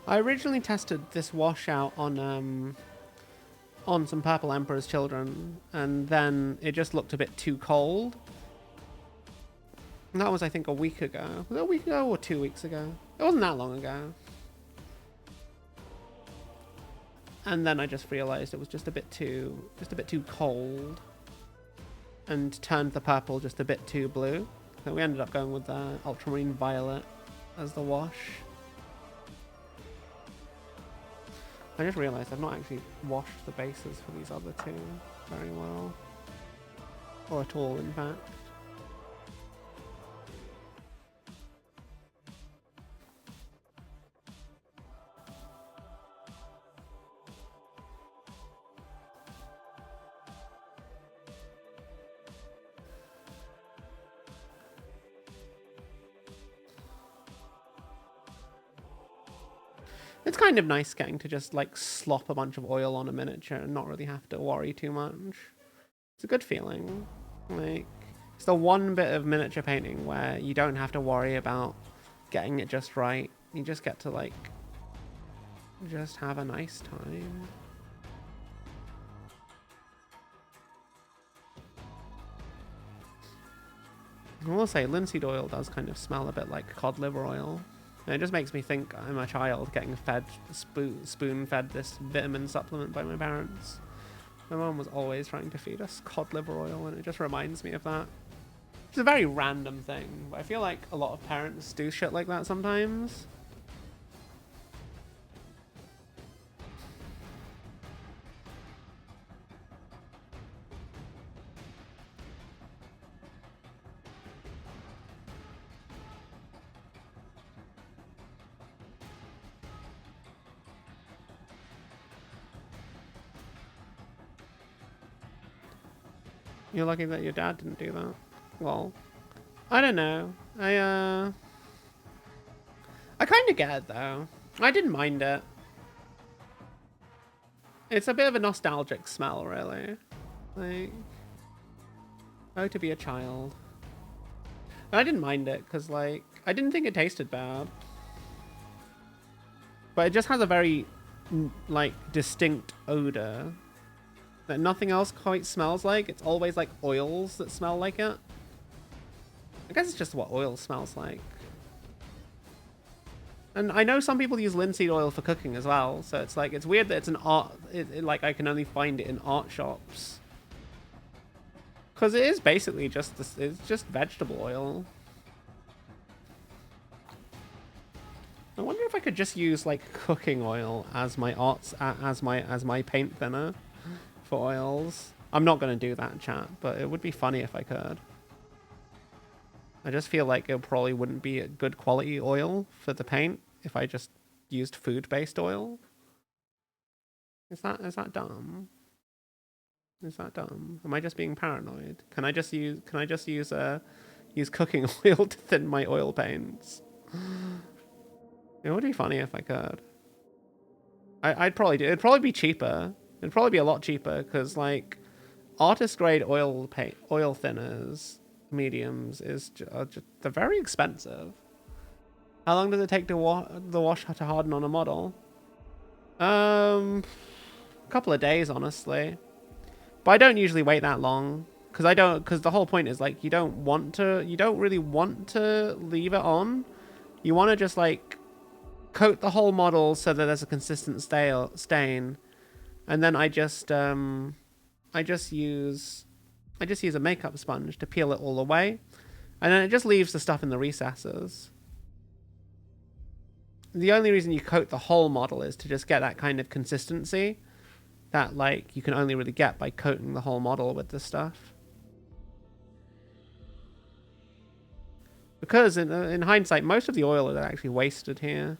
I originally tested this washout on some Purple Emperor's Children, and then it just looked a bit too cold. And that was, I think, a week ago. Was it a week ago or 2 weeks ago? It wasn't that long ago. And then I just realized it was just a bit too cold, and turned the purple just a bit too blue. So we ended up going with the ultramarine violet as the wash. I just realized I've not actually washed the bases for these other two very well. Or at all, in fact. It's kind of nice getting to just like slop a bunch of oil on a miniature and not really have to worry too much. It's a good feeling. Like, it's the one bit of miniature painting where you don't have to worry about getting it just right. You just get to like just have a nice time. I will say linseed oil does kind of smell a bit like cod liver oil. And it just makes me think I'm a child getting fed, spoon-fed this vitamin supplement by my parents. My mum was always trying to feed us cod liver oil, and it just reminds me of that. It's a very random thing, but I feel like a lot of parents do shit like that sometimes. You're lucky that your dad didn't do that. Well, I don't know. I kind of get it though. I didn't mind it. It's a bit of a nostalgic smell, really. Like, oh, to be a child. I didn't mind it because, like, I didn't think it tasted bad. But it just has a very, like, distinct odor that nothing else quite smells like. It's always like oils that smell like it. I guess it's just what oil smells like. And I know some people use linseed oil for cooking as well, so it's like, it's weird that it's an art, like I can only find it in art shops. Because it is basically just this, it's just vegetable oil. I wonder if I could just use like cooking oil as my as my paint thinner for oils. I'm not going to do that, chat, but it would be funny if I could. I just feel like it probably wouldn't be a good quality oil for the paint if I just used food-based oil. Is that dumb? Is that dumb? Am I just being paranoid? Can I just use cooking oil to thin my oil paints? It would be funny if I could. I'd probably do. It'd probably be cheaper. It'd probably be a lot cheaper because like artist grade oil thinners, mediums they're very expensive. How long does it take to the wash to harden on a model? A couple of days, honestly. But I don't usually wait that long because the whole point is like you don't really want to leave it on. You want to just like coat the whole model so that there's a consistent stain, and then I just use a makeup sponge to peel it all away, and then it just leaves the stuff in the recesses. The only reason you coat the whole model is to just get that kind of consistency that like you can only really get by coating the whole model with this stuff. Because in hindsight, most of the oil is actually wasted here.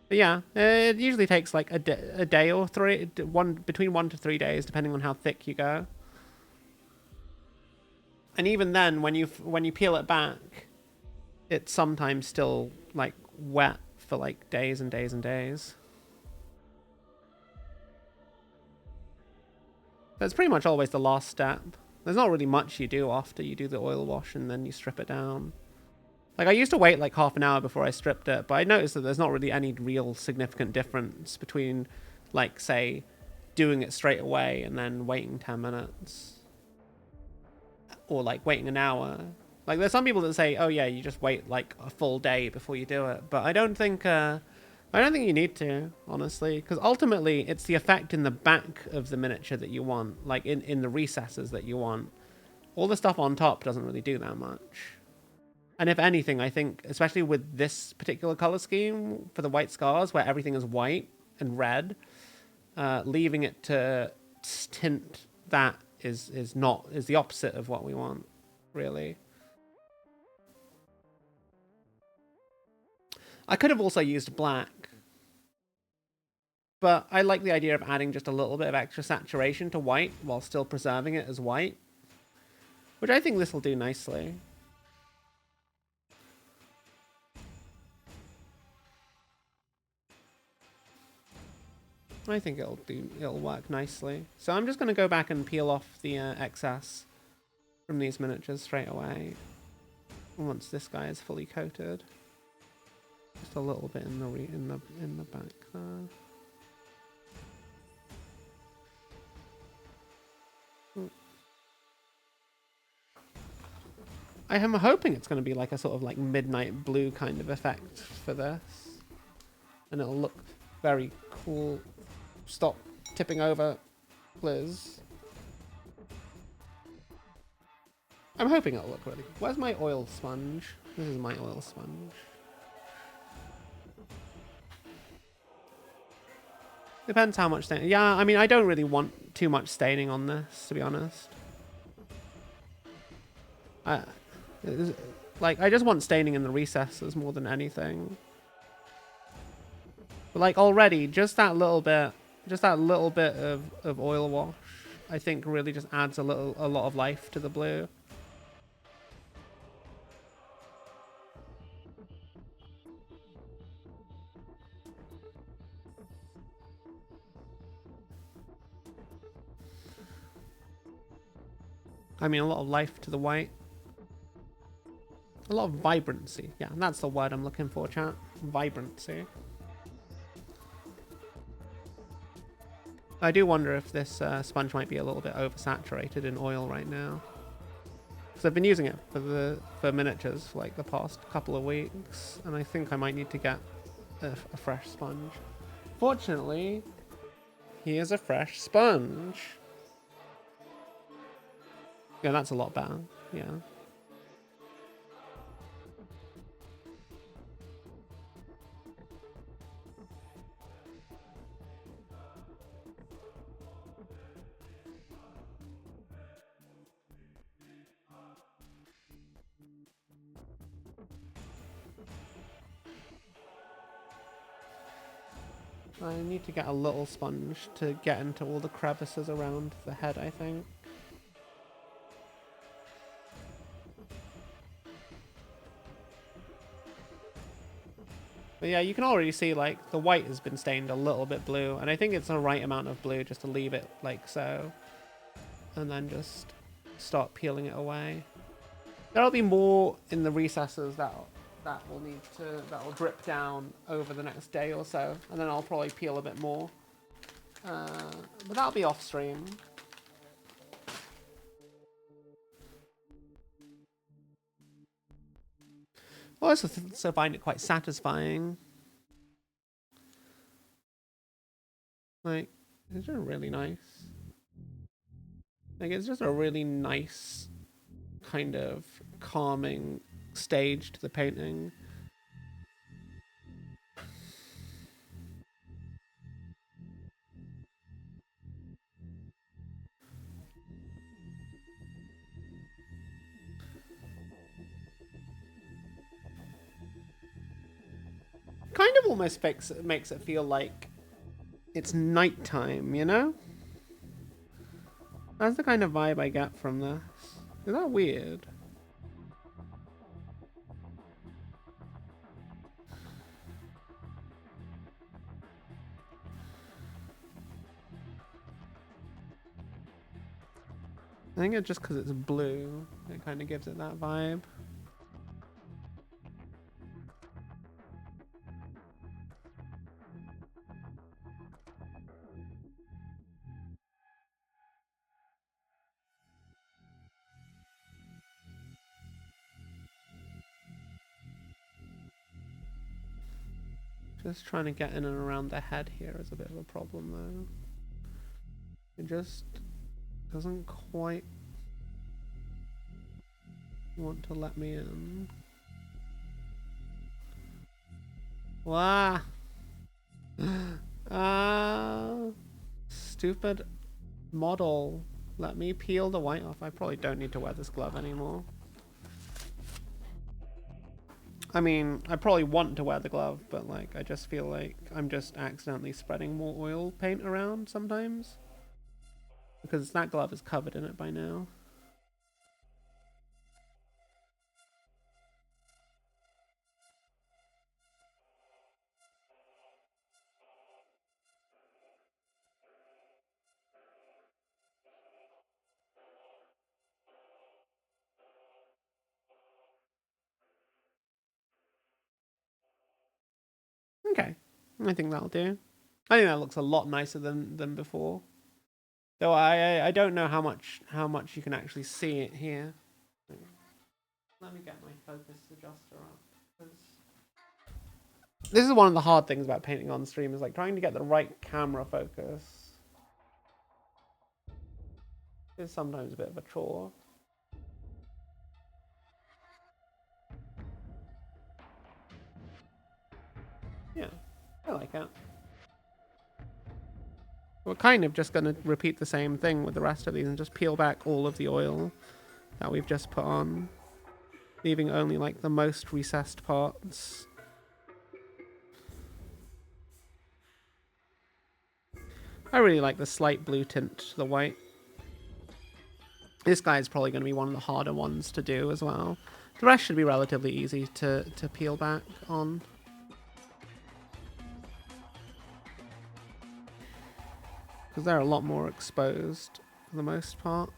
But yeah, it usually takes like a day or three, between 1 to 3 days, depending on how thick you go. And even then, when you peel it back, it's sometimes still like wet for like days and days and days. That's pretty much always the last step. There's not really much you do after you do the oil wash and then you strip it down. Like I used to wait like half an hour before I stripped it, but I noticed that there's not really any real significant difference between like say doing it straight away and then waiting 10 minutes. Or like waiting an hour. Like there's some people that say, oh yeah, you just wait like a full day before you do it. But I don't think you need to, honestly, because ultimately it's the effect in the back of the miniature that you want, like in the recesses that you want. All the stuff on top doesn't really do that much. And if anything, I think, especially with this particular color scheme for the white scars, where everything is white and red, leaving it to tint that is the opposite of what we want, really. I could have also used black, but I like the idea of adding just a little bit of extra saturation to white while still preserving it as white, which I think this will do nicely. I think it'll work nicely. So I'm just going to go back and peel off the excess from these miniatures straight away once this guy is fully coated. Just a little bit in the back there. I am hoping it's going to be like a sort of like midnight blue kind of effect for this. And it'll look very cool. Stop tipping over, Liz. I'm hoping it'll look really good. Where's my oil sponge? This is my oil sponge. Depends how much staining. Yeah, I mean, I don't really want too much staining on this, to be honest. I just want staining in the recesses more than anything. But like already, just that little bit of oil wash, I think really just adds a lot of life to the blue. I mean, a lot of life to the white. A lot of vibrancy. Yeah, that's the word I'm looking for, chat. Vibrancy. I do wonder if this sponge might be a little bit oversaturated in oil right now. Because I've been using it for miniatures for like the past couple of weeks. And I think I might need to get a fresh sponge. Fortunately, here's a fresh sponge. Yeah, that's a lot better. Yeah. I need to get a little sponge to get into all the crevices around the head, I think. But yeah, you can already see like the white has been stained a little bit blue, and I think it's the right amount of blue just to leave it like so. And then just start peeling it away. There'll be more in the recesses that will drip down over the next day or so, and then I'll probably peel a bit more. But that'll be off stream. I also find it quite satisfying. Like, it's just really nice. Like, it's just a really nice kind of calming stage to the painting. Kind of almost makes it feel like it's nighttime, you know? That's the kind of vibe I get from this. Is that weird? I think it's just because it's blue. It kind of gives it that vibe. Just trying to get in and around the head here is a bit of a problem though. It just doesn't quite want to let me in. Wow. Stupid model. Let me peel the white off. I probably don't need to wear this glove anymore. I mean, I probably want to wear the glove, but like, I just feel like I'm just accidentally spreading more oil paint around sometimes. Because that glove is covered in it by now. Okay, I think that'll do. I think that looks a lot nicer than before. Though I don't know how much you can actually see it here. Let me get my focus adjuster up. 'Cause this is one of the hard things about painting on stream, is like trying to get the right camera focus. It's sometimes a bit of a chore. Yeah, I like it. We're kind of just going to repeat the same thing with the rest of these and just peel back all of the oil that we've just put on, leaving only like the most recessed parts. I really like the slight blue tint to the white. This guy is probably going to be one of the harder ones to do as well. The rest should be relatively easy to peel back on. Because they're a lot more exposed for the most part.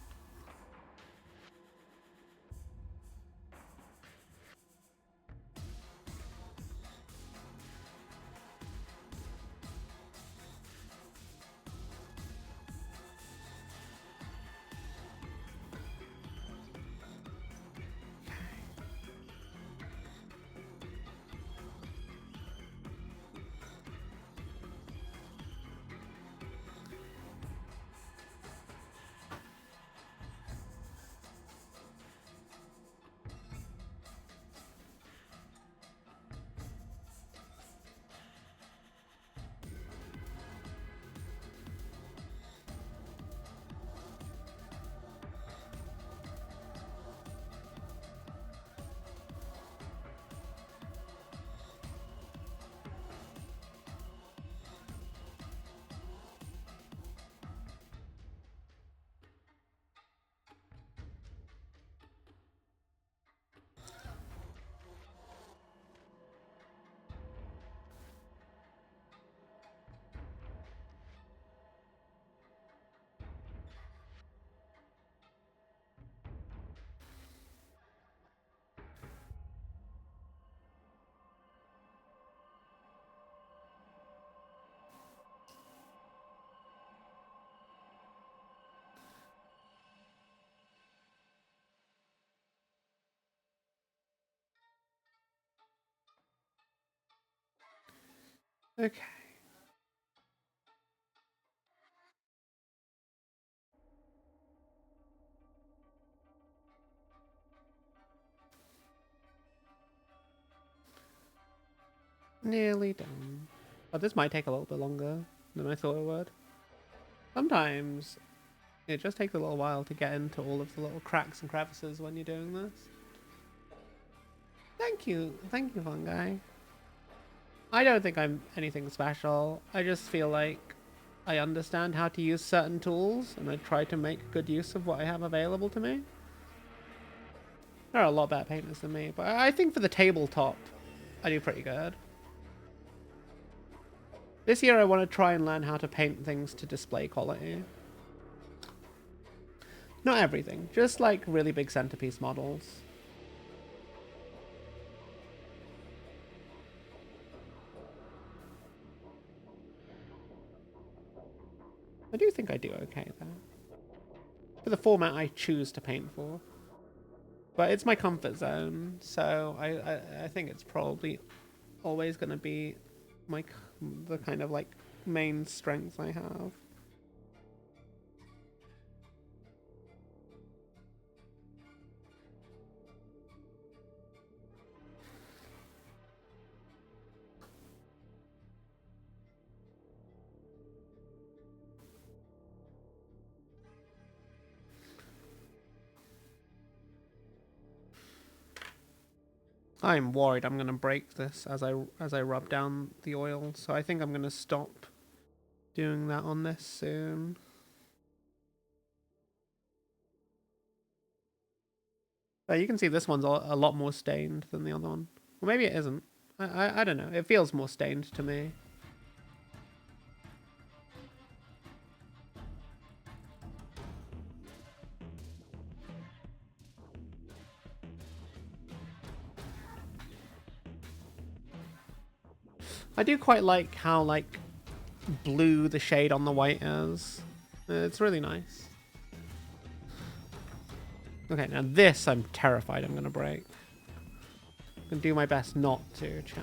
Okay. Nearly done. Oh, this might take a little bit longer than I thought it would. Sometimes it just takes a little while to get into all of the little cracks and crevices when you're doing this. Thank you, fun guy. I don't think I'm anything special. I just feel like I understand how to use certain tools, and I try to make good use of what I have available to me. There are a lot better painters than me, but I think for the tabletop, I do pretty good. This year I want to try and learn how to paint things to display quality. Not everything, just like really big centerpiece models. I do think I do okay there. For the format I choose to paint for. But it's my comfort zone, so I think it's probably always going to be the kind of like main strength I have. I'm worried I'm gonna break this as I rub down the oil, so I think I'm gonna stop doing that on this soon. But you can see this one's a lot more stained than the other one. Well, maybe it isn't. I don't know. It feels more stained to me. I do quite like how like blue the shade on the white is. It's really nice. Okay, now this I'm terrified I'm gonna break. I'm gonna do my best not to, chat.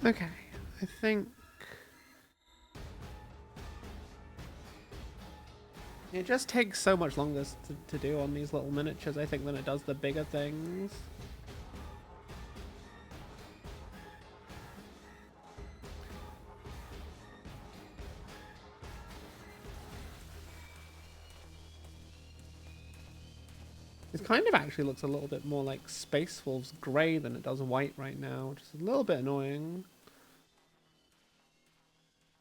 Okay, I think it just takes so much longer to do on these little miniatures, I think, than it does the bigger things. It kind of actually looks a little bit more like Space Wolves grey than it does white right now, which is a little bit annoying.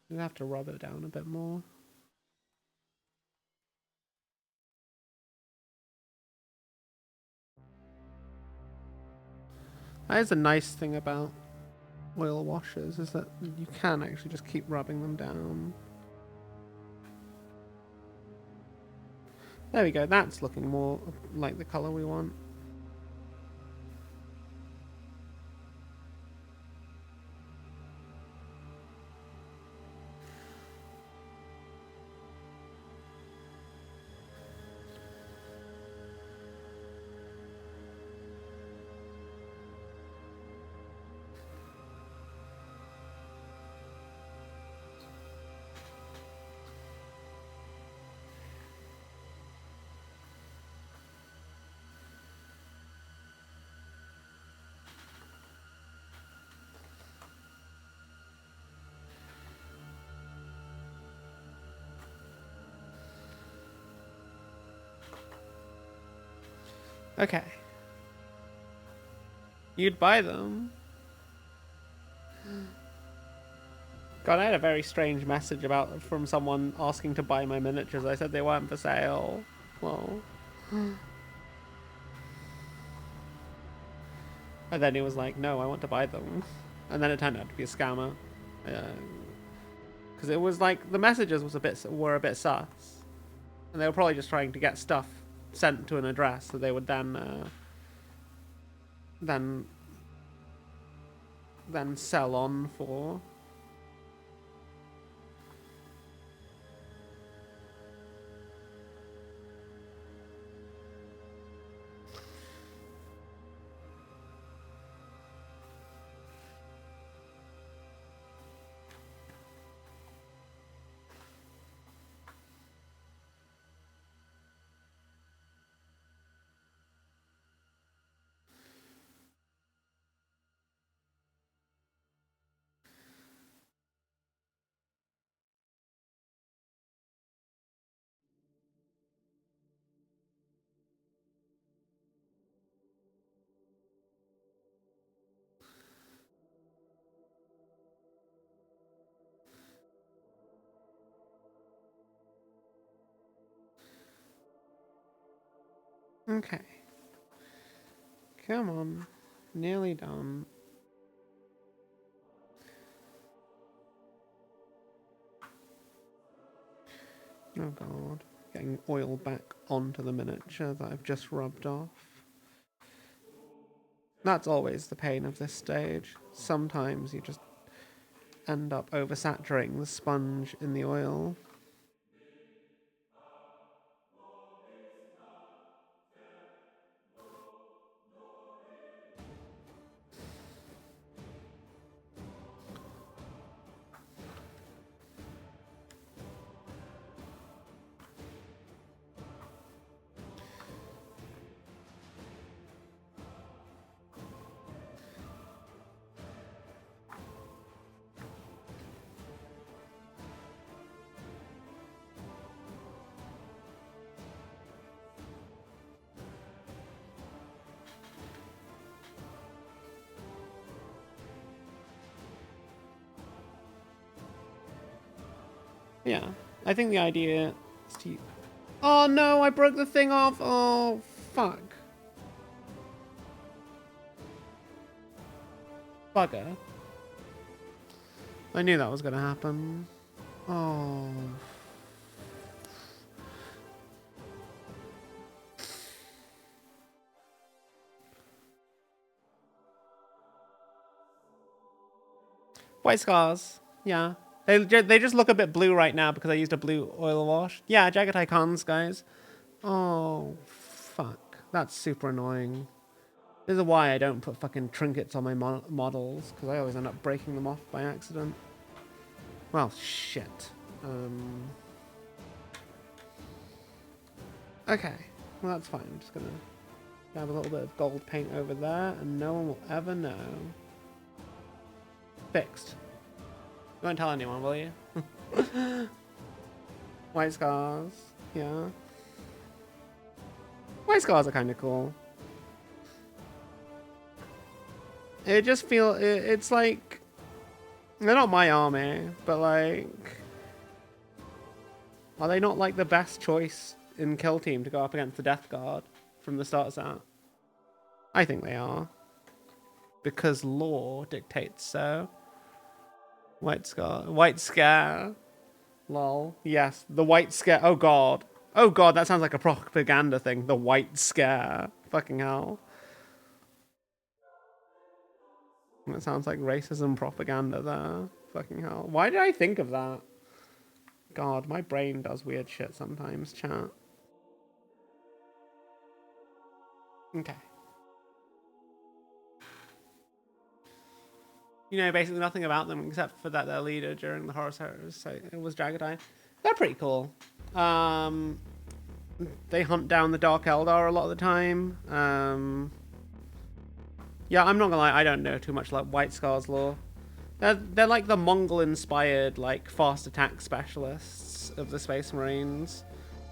You have to rub it down a bit more. That is a nice thing about oil washers, is that you can actually just keep rubbing them down. There we go, that's looking more like the colour we want. Okay. You'd buy them? God, I had a very strange message from someone asking to buy my miniatures. I said they weren't for sale. Well. And then he was like, no, I want to buy them. And then it turned out to be a scammer. Because it was like, the messages were a bit sus. And they were probably just trying to get stuff sent to an address that they would then sell on for. Okay. Come on. Nearly done. Oh god. Getting oil back onto the miniature that I've just rubbed off. That's always the pain of this stage. Sometimes you just end up oversaturating the sponge in the oil. Yeah, I think the idea is to... Oh no, I broke the thing off! Oh, fuck. Bugger. I knew that was gonna happen. Oh. White scars. Yeah. They just look a bit blue right now because I used a blue oil wash. Yeah, jagged icons, guys. Oh, fuck. That's super annoying. This is why I don't put fucking trinkets on my models, because I always end up breaking them off by accident. Well, shit. Okay. Well, that's fine. I'm just gonna grab a little bit of gold paint over there, and no one will ever know. Fixed. You won't tell anyone, will you? White scars. Yeah. White scars are kind of cool. It just it's like... They're not my army, but like... Are they not like the best choice in kill team to go up against the Death Guard from the start set? I think they are. Because law dictates so. White scare. Lol. Yes, the white scare. Oh god. Oh god, that sounds like a propaganda thing. The white scare. Fucking hell. It sounds like racism propaganda there. Fucking hell. Why did I think of that? God, my brain does weird shit sometimes, chat. Okay. You know basically nothing about them except for that their leader during the horror series, so it was Jagged Eye. They're pretty cool. They hunt down the Dark Eldar a lot of the time. Yeah, I'm not gonna lie, I don't know too much like White Scars lore. They're like the Mongol-inspired, like, fast attack specialists of the Space Marines.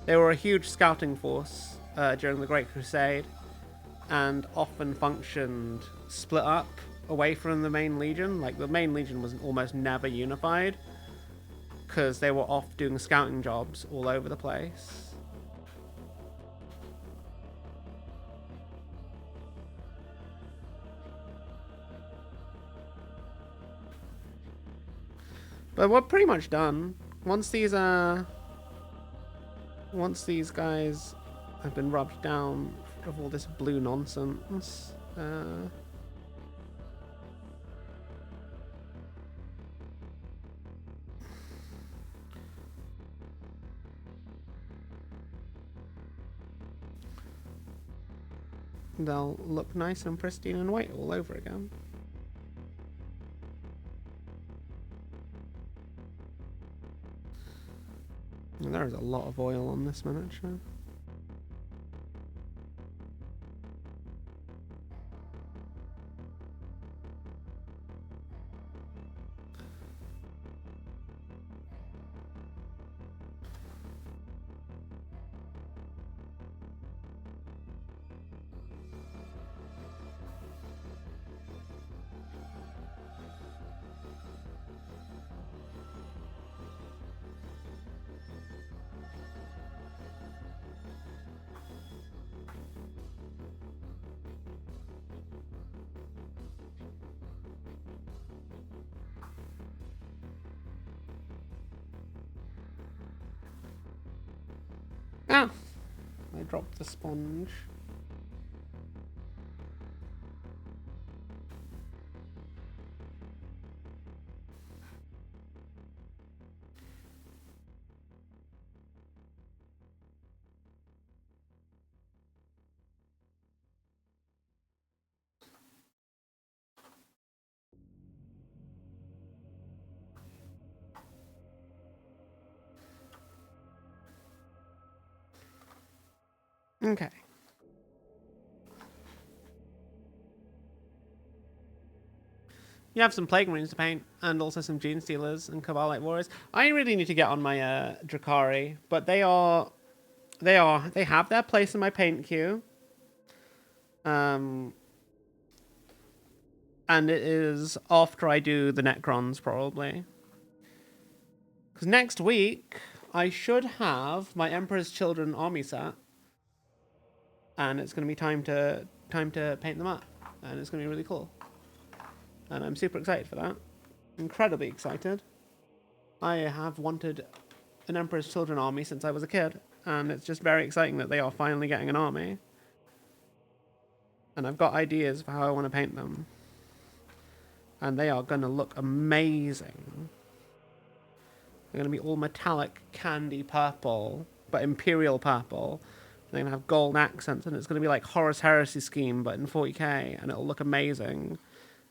They were a huge scouting force during the Great Crusade, and often functioned split up away from the main legion. Like, the main legion was almost never unified, because they were off doing scouting jobs all over the place. But we're pretty much done. Once these guys have been rubbed down of all this blue nonsense, they'll look nice and pristine and white all over again. There's a lot of oil on this miniature. drop the sponge. Okay. You have some Plague Marines to paint, and also some Gene Stealers and Cabalite Warriors. I really need to get on my Drakari, but they have their place in my paint queue. And it is after I do the Necrons, probably. Because next week, I should have my Emperor's Children army set. And it's going to be time to paint them up. And it's going to be really cool. And I'm super excited for that. Incredibly excited. I have wanted an Emperor's Children army since I was a kid. And it's just very exciting that they are finally getting an army. And I've got ideas for how I want to paint them. And they are going to look amazing. They're going to be all metallic candy purple, but imperial purple. They're going to have gold accents, and it's going to be like Horus Heresy scheme, but in 40k, and it'll look amazing.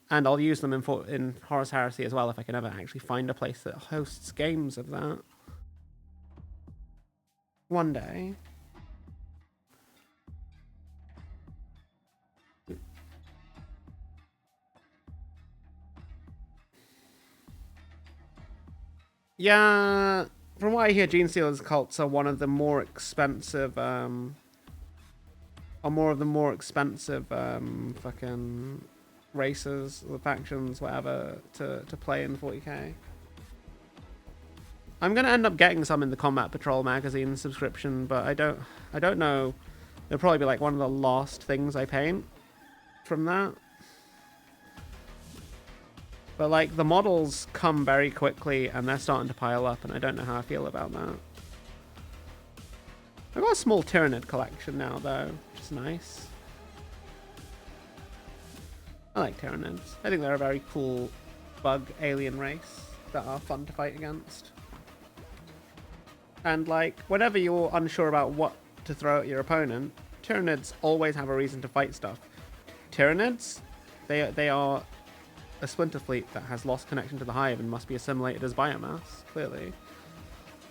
And I'll use them in Horus Heresy as well if I can ever actually find a place that hosts games of that. One day. Yeah, from what I hear, Gene Stealers cults are one of the more expensive, fucking races, or factions, whatever, to play in 40k. I'm gonna end up getting some in the Combat Patrol magazine subscription, but I don't know. It'll probably be like one of the last things I paint from that. But like the models come very quickly and they're starting to pile up, and I don't know how I feel about that. I've got a small Tyranid collection now though, which is nice. I like Tyranids. I think they're a very cool bug alien race that are fun to fight against. And like, whenever you're unsure about what to throw at your opponent, Tyranids always have a reason to fight stuff. Tyranids, they are a splinter fleet that has lost connection to the hive and must be assimilated as biomass, clearly.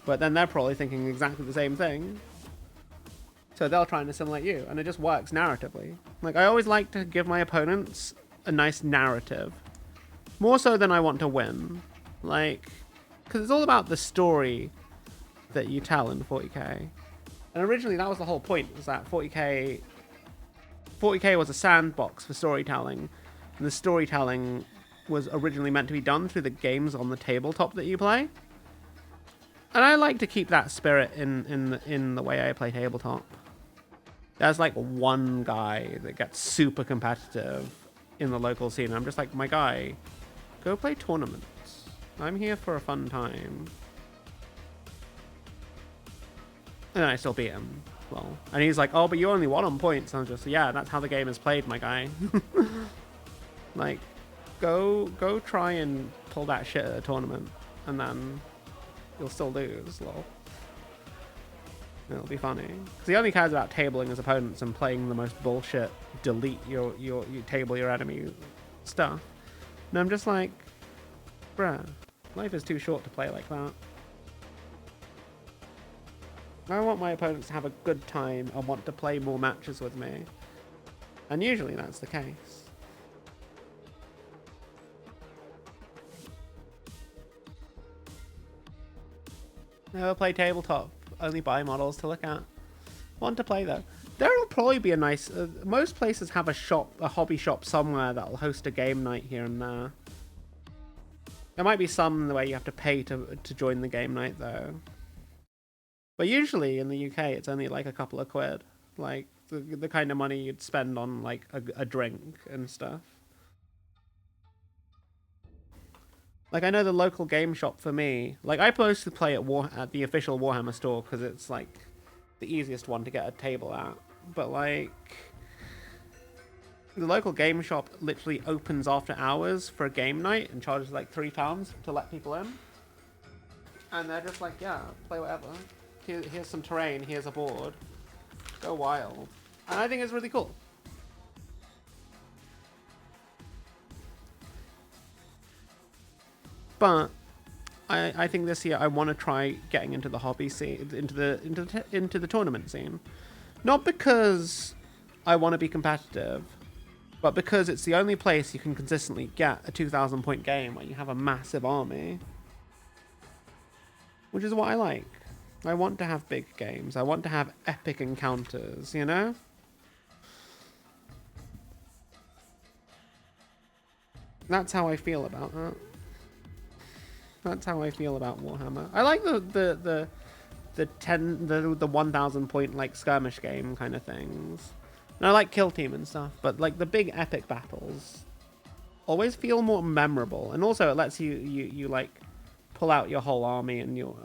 But then they're probably thinking exactly the same thing. So they'll try and assimilate you, and it just works narratively. Like, I always like to give my opponents a nice narrative. More so than I want to win. Like, because it's all about the story that you tell in 40k. And originally that was the whole point, was that 40k was a sandbox for storytelling. And the storytelling was originally meant to be done through the games on the tabletop that you play. And I like to keep that spirit in the way I play tabletop. There's like one guy that gets super competitive in the local scene. I'm just like, my guy, go play tournaments. I'm here for a fun time. And then I still beat him. Well, and he's like, oh, but you only won on points. And I'm just, yeah, that's how the game is played, my guy. Like, go try and pull that shit at a tournament, and then you'll still lose, lol. It'll be funny. Because he only cares about tabling his opponents and playing the most bullshit, delete you table your enemy stuff. And I'm just like, bruh, life is too short to play like that. I want my opponents to have a good time and want to play more matches with me. And usually that's the case. Never play tabletop. Only buy models to look at. Want to play though. There'll probably be a nice... most places have a hobby shop somewhere that'll host a game night here and there. There might be some where you have to pay to join the game night though. But usually in the UK it's only like a couple of quid. Like the kind of money you'd spend on like a drink and stuff. Like, I know the local game shop for me, like, I mostly play at the official Warhammer store because it's, like, the easiest one to get a table at. But like, the local game shop literally opens after hours for a game night and charges like £3 to let people in. And they're just like, yeah, play whatever. Here's some terrain, here's a board. Go wild. And I think it's really cool. But I think this year I want to try getting into the hobby scene, into the tournament scene. Not because I want to be competitive, but because it's the only place you can consistently get a 2,000 point game where you have a massive army. Which is what I like. I want to have big games. I want to have epic encounters, you know? That's how I feel about that. That's how I feel about Warhammer. I like the 1,000 point like skirmish game kind of things. And I like Kill Team and stuff, but like the big epic battles always feel more memorable. And also it lets you like pull out your whole army and your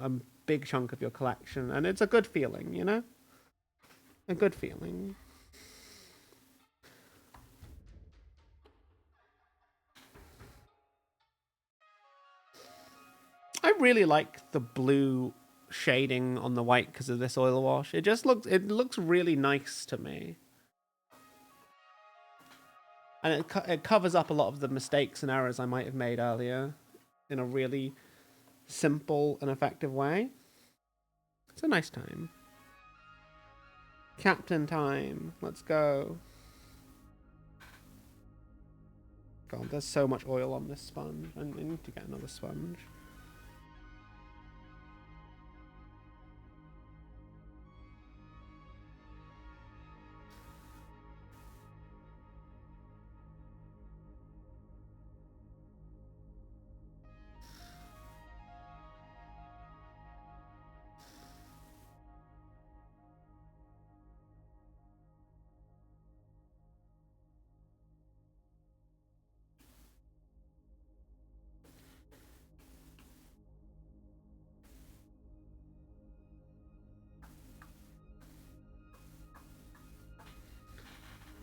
big chunk of your collection, and it's a good feeling, you know? A good feeling. I really like the blue shading on the white because of this oil wash. It looks really nice to me. And it covers up a lot of the mistakes and errors I might have made earlier in a really simple and effective way. It's a nice time. Captain time. Let's go. God, there's so much oil on this sponge. I need to get another sponge.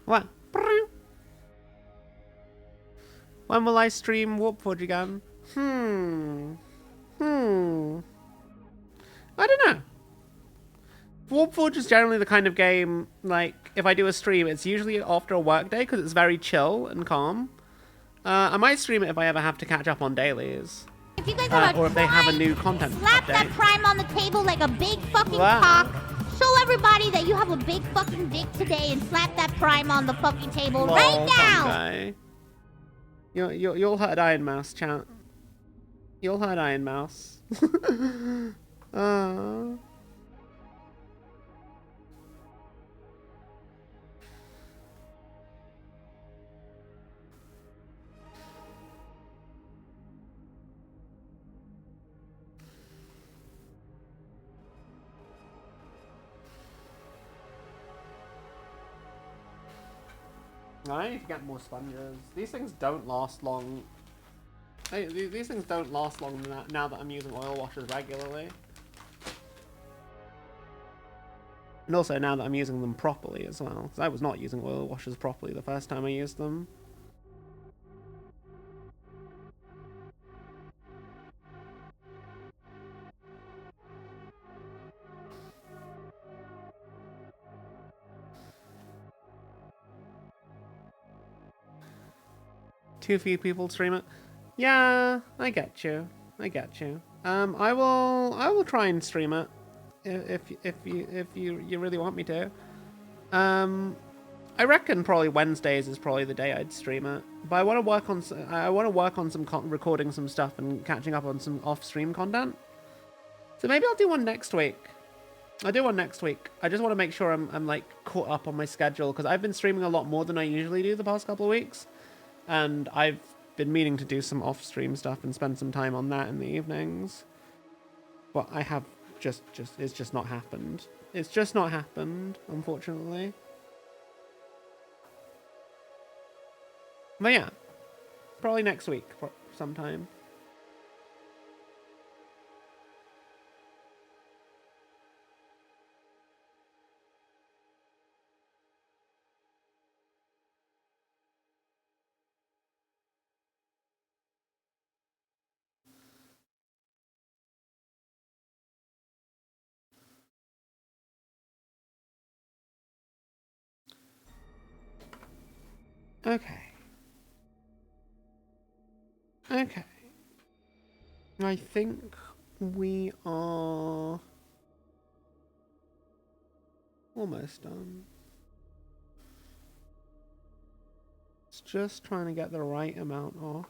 What? When will I stream Warpforge again? I don't know. Warpforge is generally the kind of game, like, if I do a stream, it's usually after a work day because it's very chill and calm. I might stream it if I ever have to catch up on dailies. If you guys have or if they have a new content slap update. that prime on the table like a big fucking cock. Show everybody that you have a big fucking dick today and slap that prime on the fucking table right now. Guy. You'll hurt Iron Mouse, chat. You'll hurt Iron Mouse. I need to get more sponges. These things don't last long. These things don't last long now that I'm using oil washers regularly. And also now that I'm using them properly as well. Because I was not using oil washers properly the first time I used them. Too few people stream it. Yeah, I get you. I get you. I will try and stream it if you really want me to. I reckon probably Wednesdays is probably the day I'd stream it. But I want to work on some recording some stuff and catching up on some off-stream content. So maybe I'll do one next week. I'll do one next week. I just want to make sure I'm like caught up on my schedule because I've been streaming a lot more than I usually do the past couple of weeks. And I've been meaning to do some off-stream stuff and spend some time on that in the evenings. But I have it's just not happened. It's just not happened, unfortunately. But yeah, probably next week sometime. Okay. Okay. I think we are almost done. It's just trying to get the right amount off.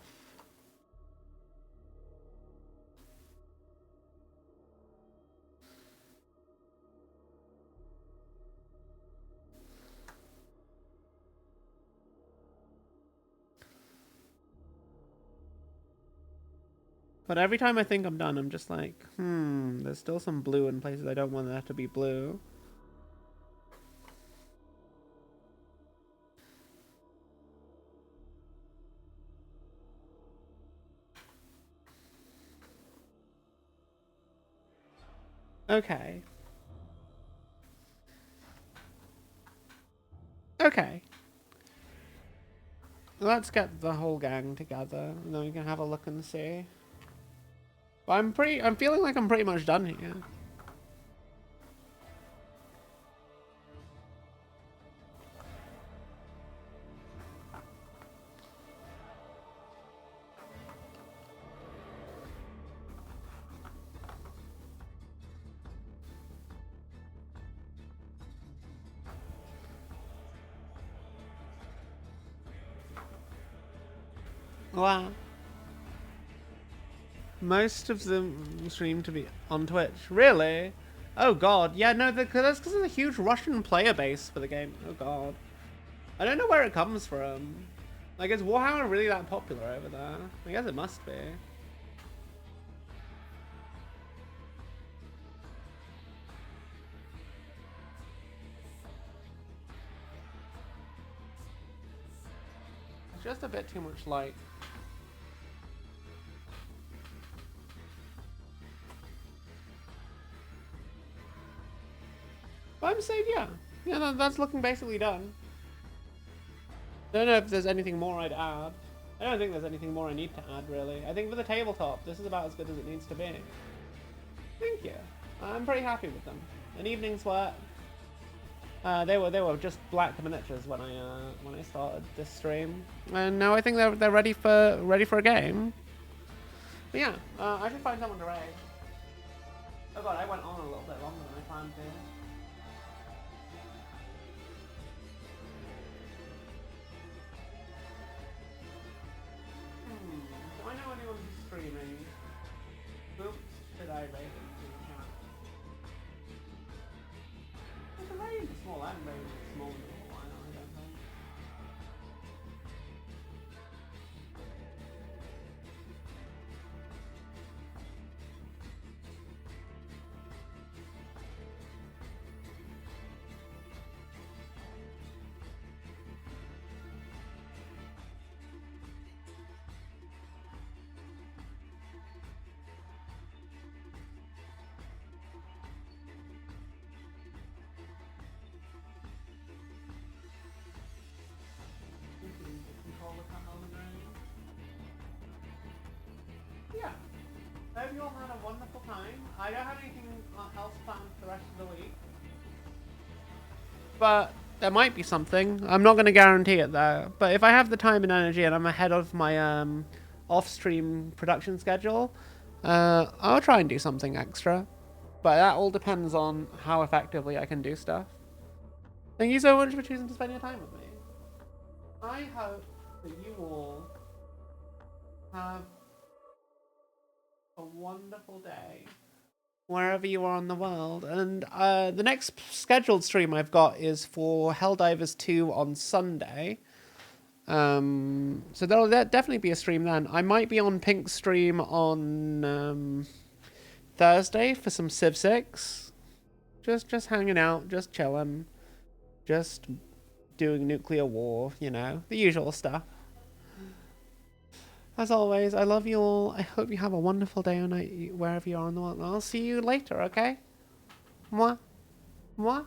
But every time I think I'm done, I'm just like, there's still some blue in places I don't want that to be blue. Okay. Okay. Let's get the whole gang together, and then we can have a look and see. But I'm feeling like I'm pretty much done here. Wow. Most of them stream to be on Twitch. Really? Oh god. Yeah, no, that's because there's a huge Russian player base for the game. Oh god. I don't know where it comes from. Like, is Warhammer really that popular over there? I guess it must be. It's just a bit too much light. But I'm saying, yeah. Yeah, that's looking basically done. I don't know if there's anything more I'd add. I don't think there's anything more I need to add, really. I think for the tabletop, this is about as good as it needs to be. Thank you. I'm pretty happy with them. An evening's work. They were just black miniatures when I started this stream, and now I think they're ready for a game. But yeah, I should find someone to raid. Oh god, I went on a little bit longer than I planned to. Do I know anyone who's streaming? Oops, should I raid them to the chat? It's a raid small and raid small. I don't think. Yeah. I hope you all had a wonderful time. I don't have anything else planned for the rest of the week. But there might be something. I'm not going to guarantee it though. But if I have the time and energy and I'm ahead of my off-stream production schedule, I'll try and do something extra. But that all depends on how effectively I can do stuff. Thank you so much for choosing to spend your time with me. I hope that you all have a wonderful day wherever you are in the world. And the next scheduled stream I've got is for Helldivers 2 on Sunday. So there'll definitely be a stream then. I might be on Pink's stream on Thursday for some Civ 6. Just hanging out, just chilling, just doing nuclear war, you know, the usual stuff. As always, I love you all. I hope you have a wonderful day or night wherever you are in the world. I'll see you later, okay? Mwah. Mwah.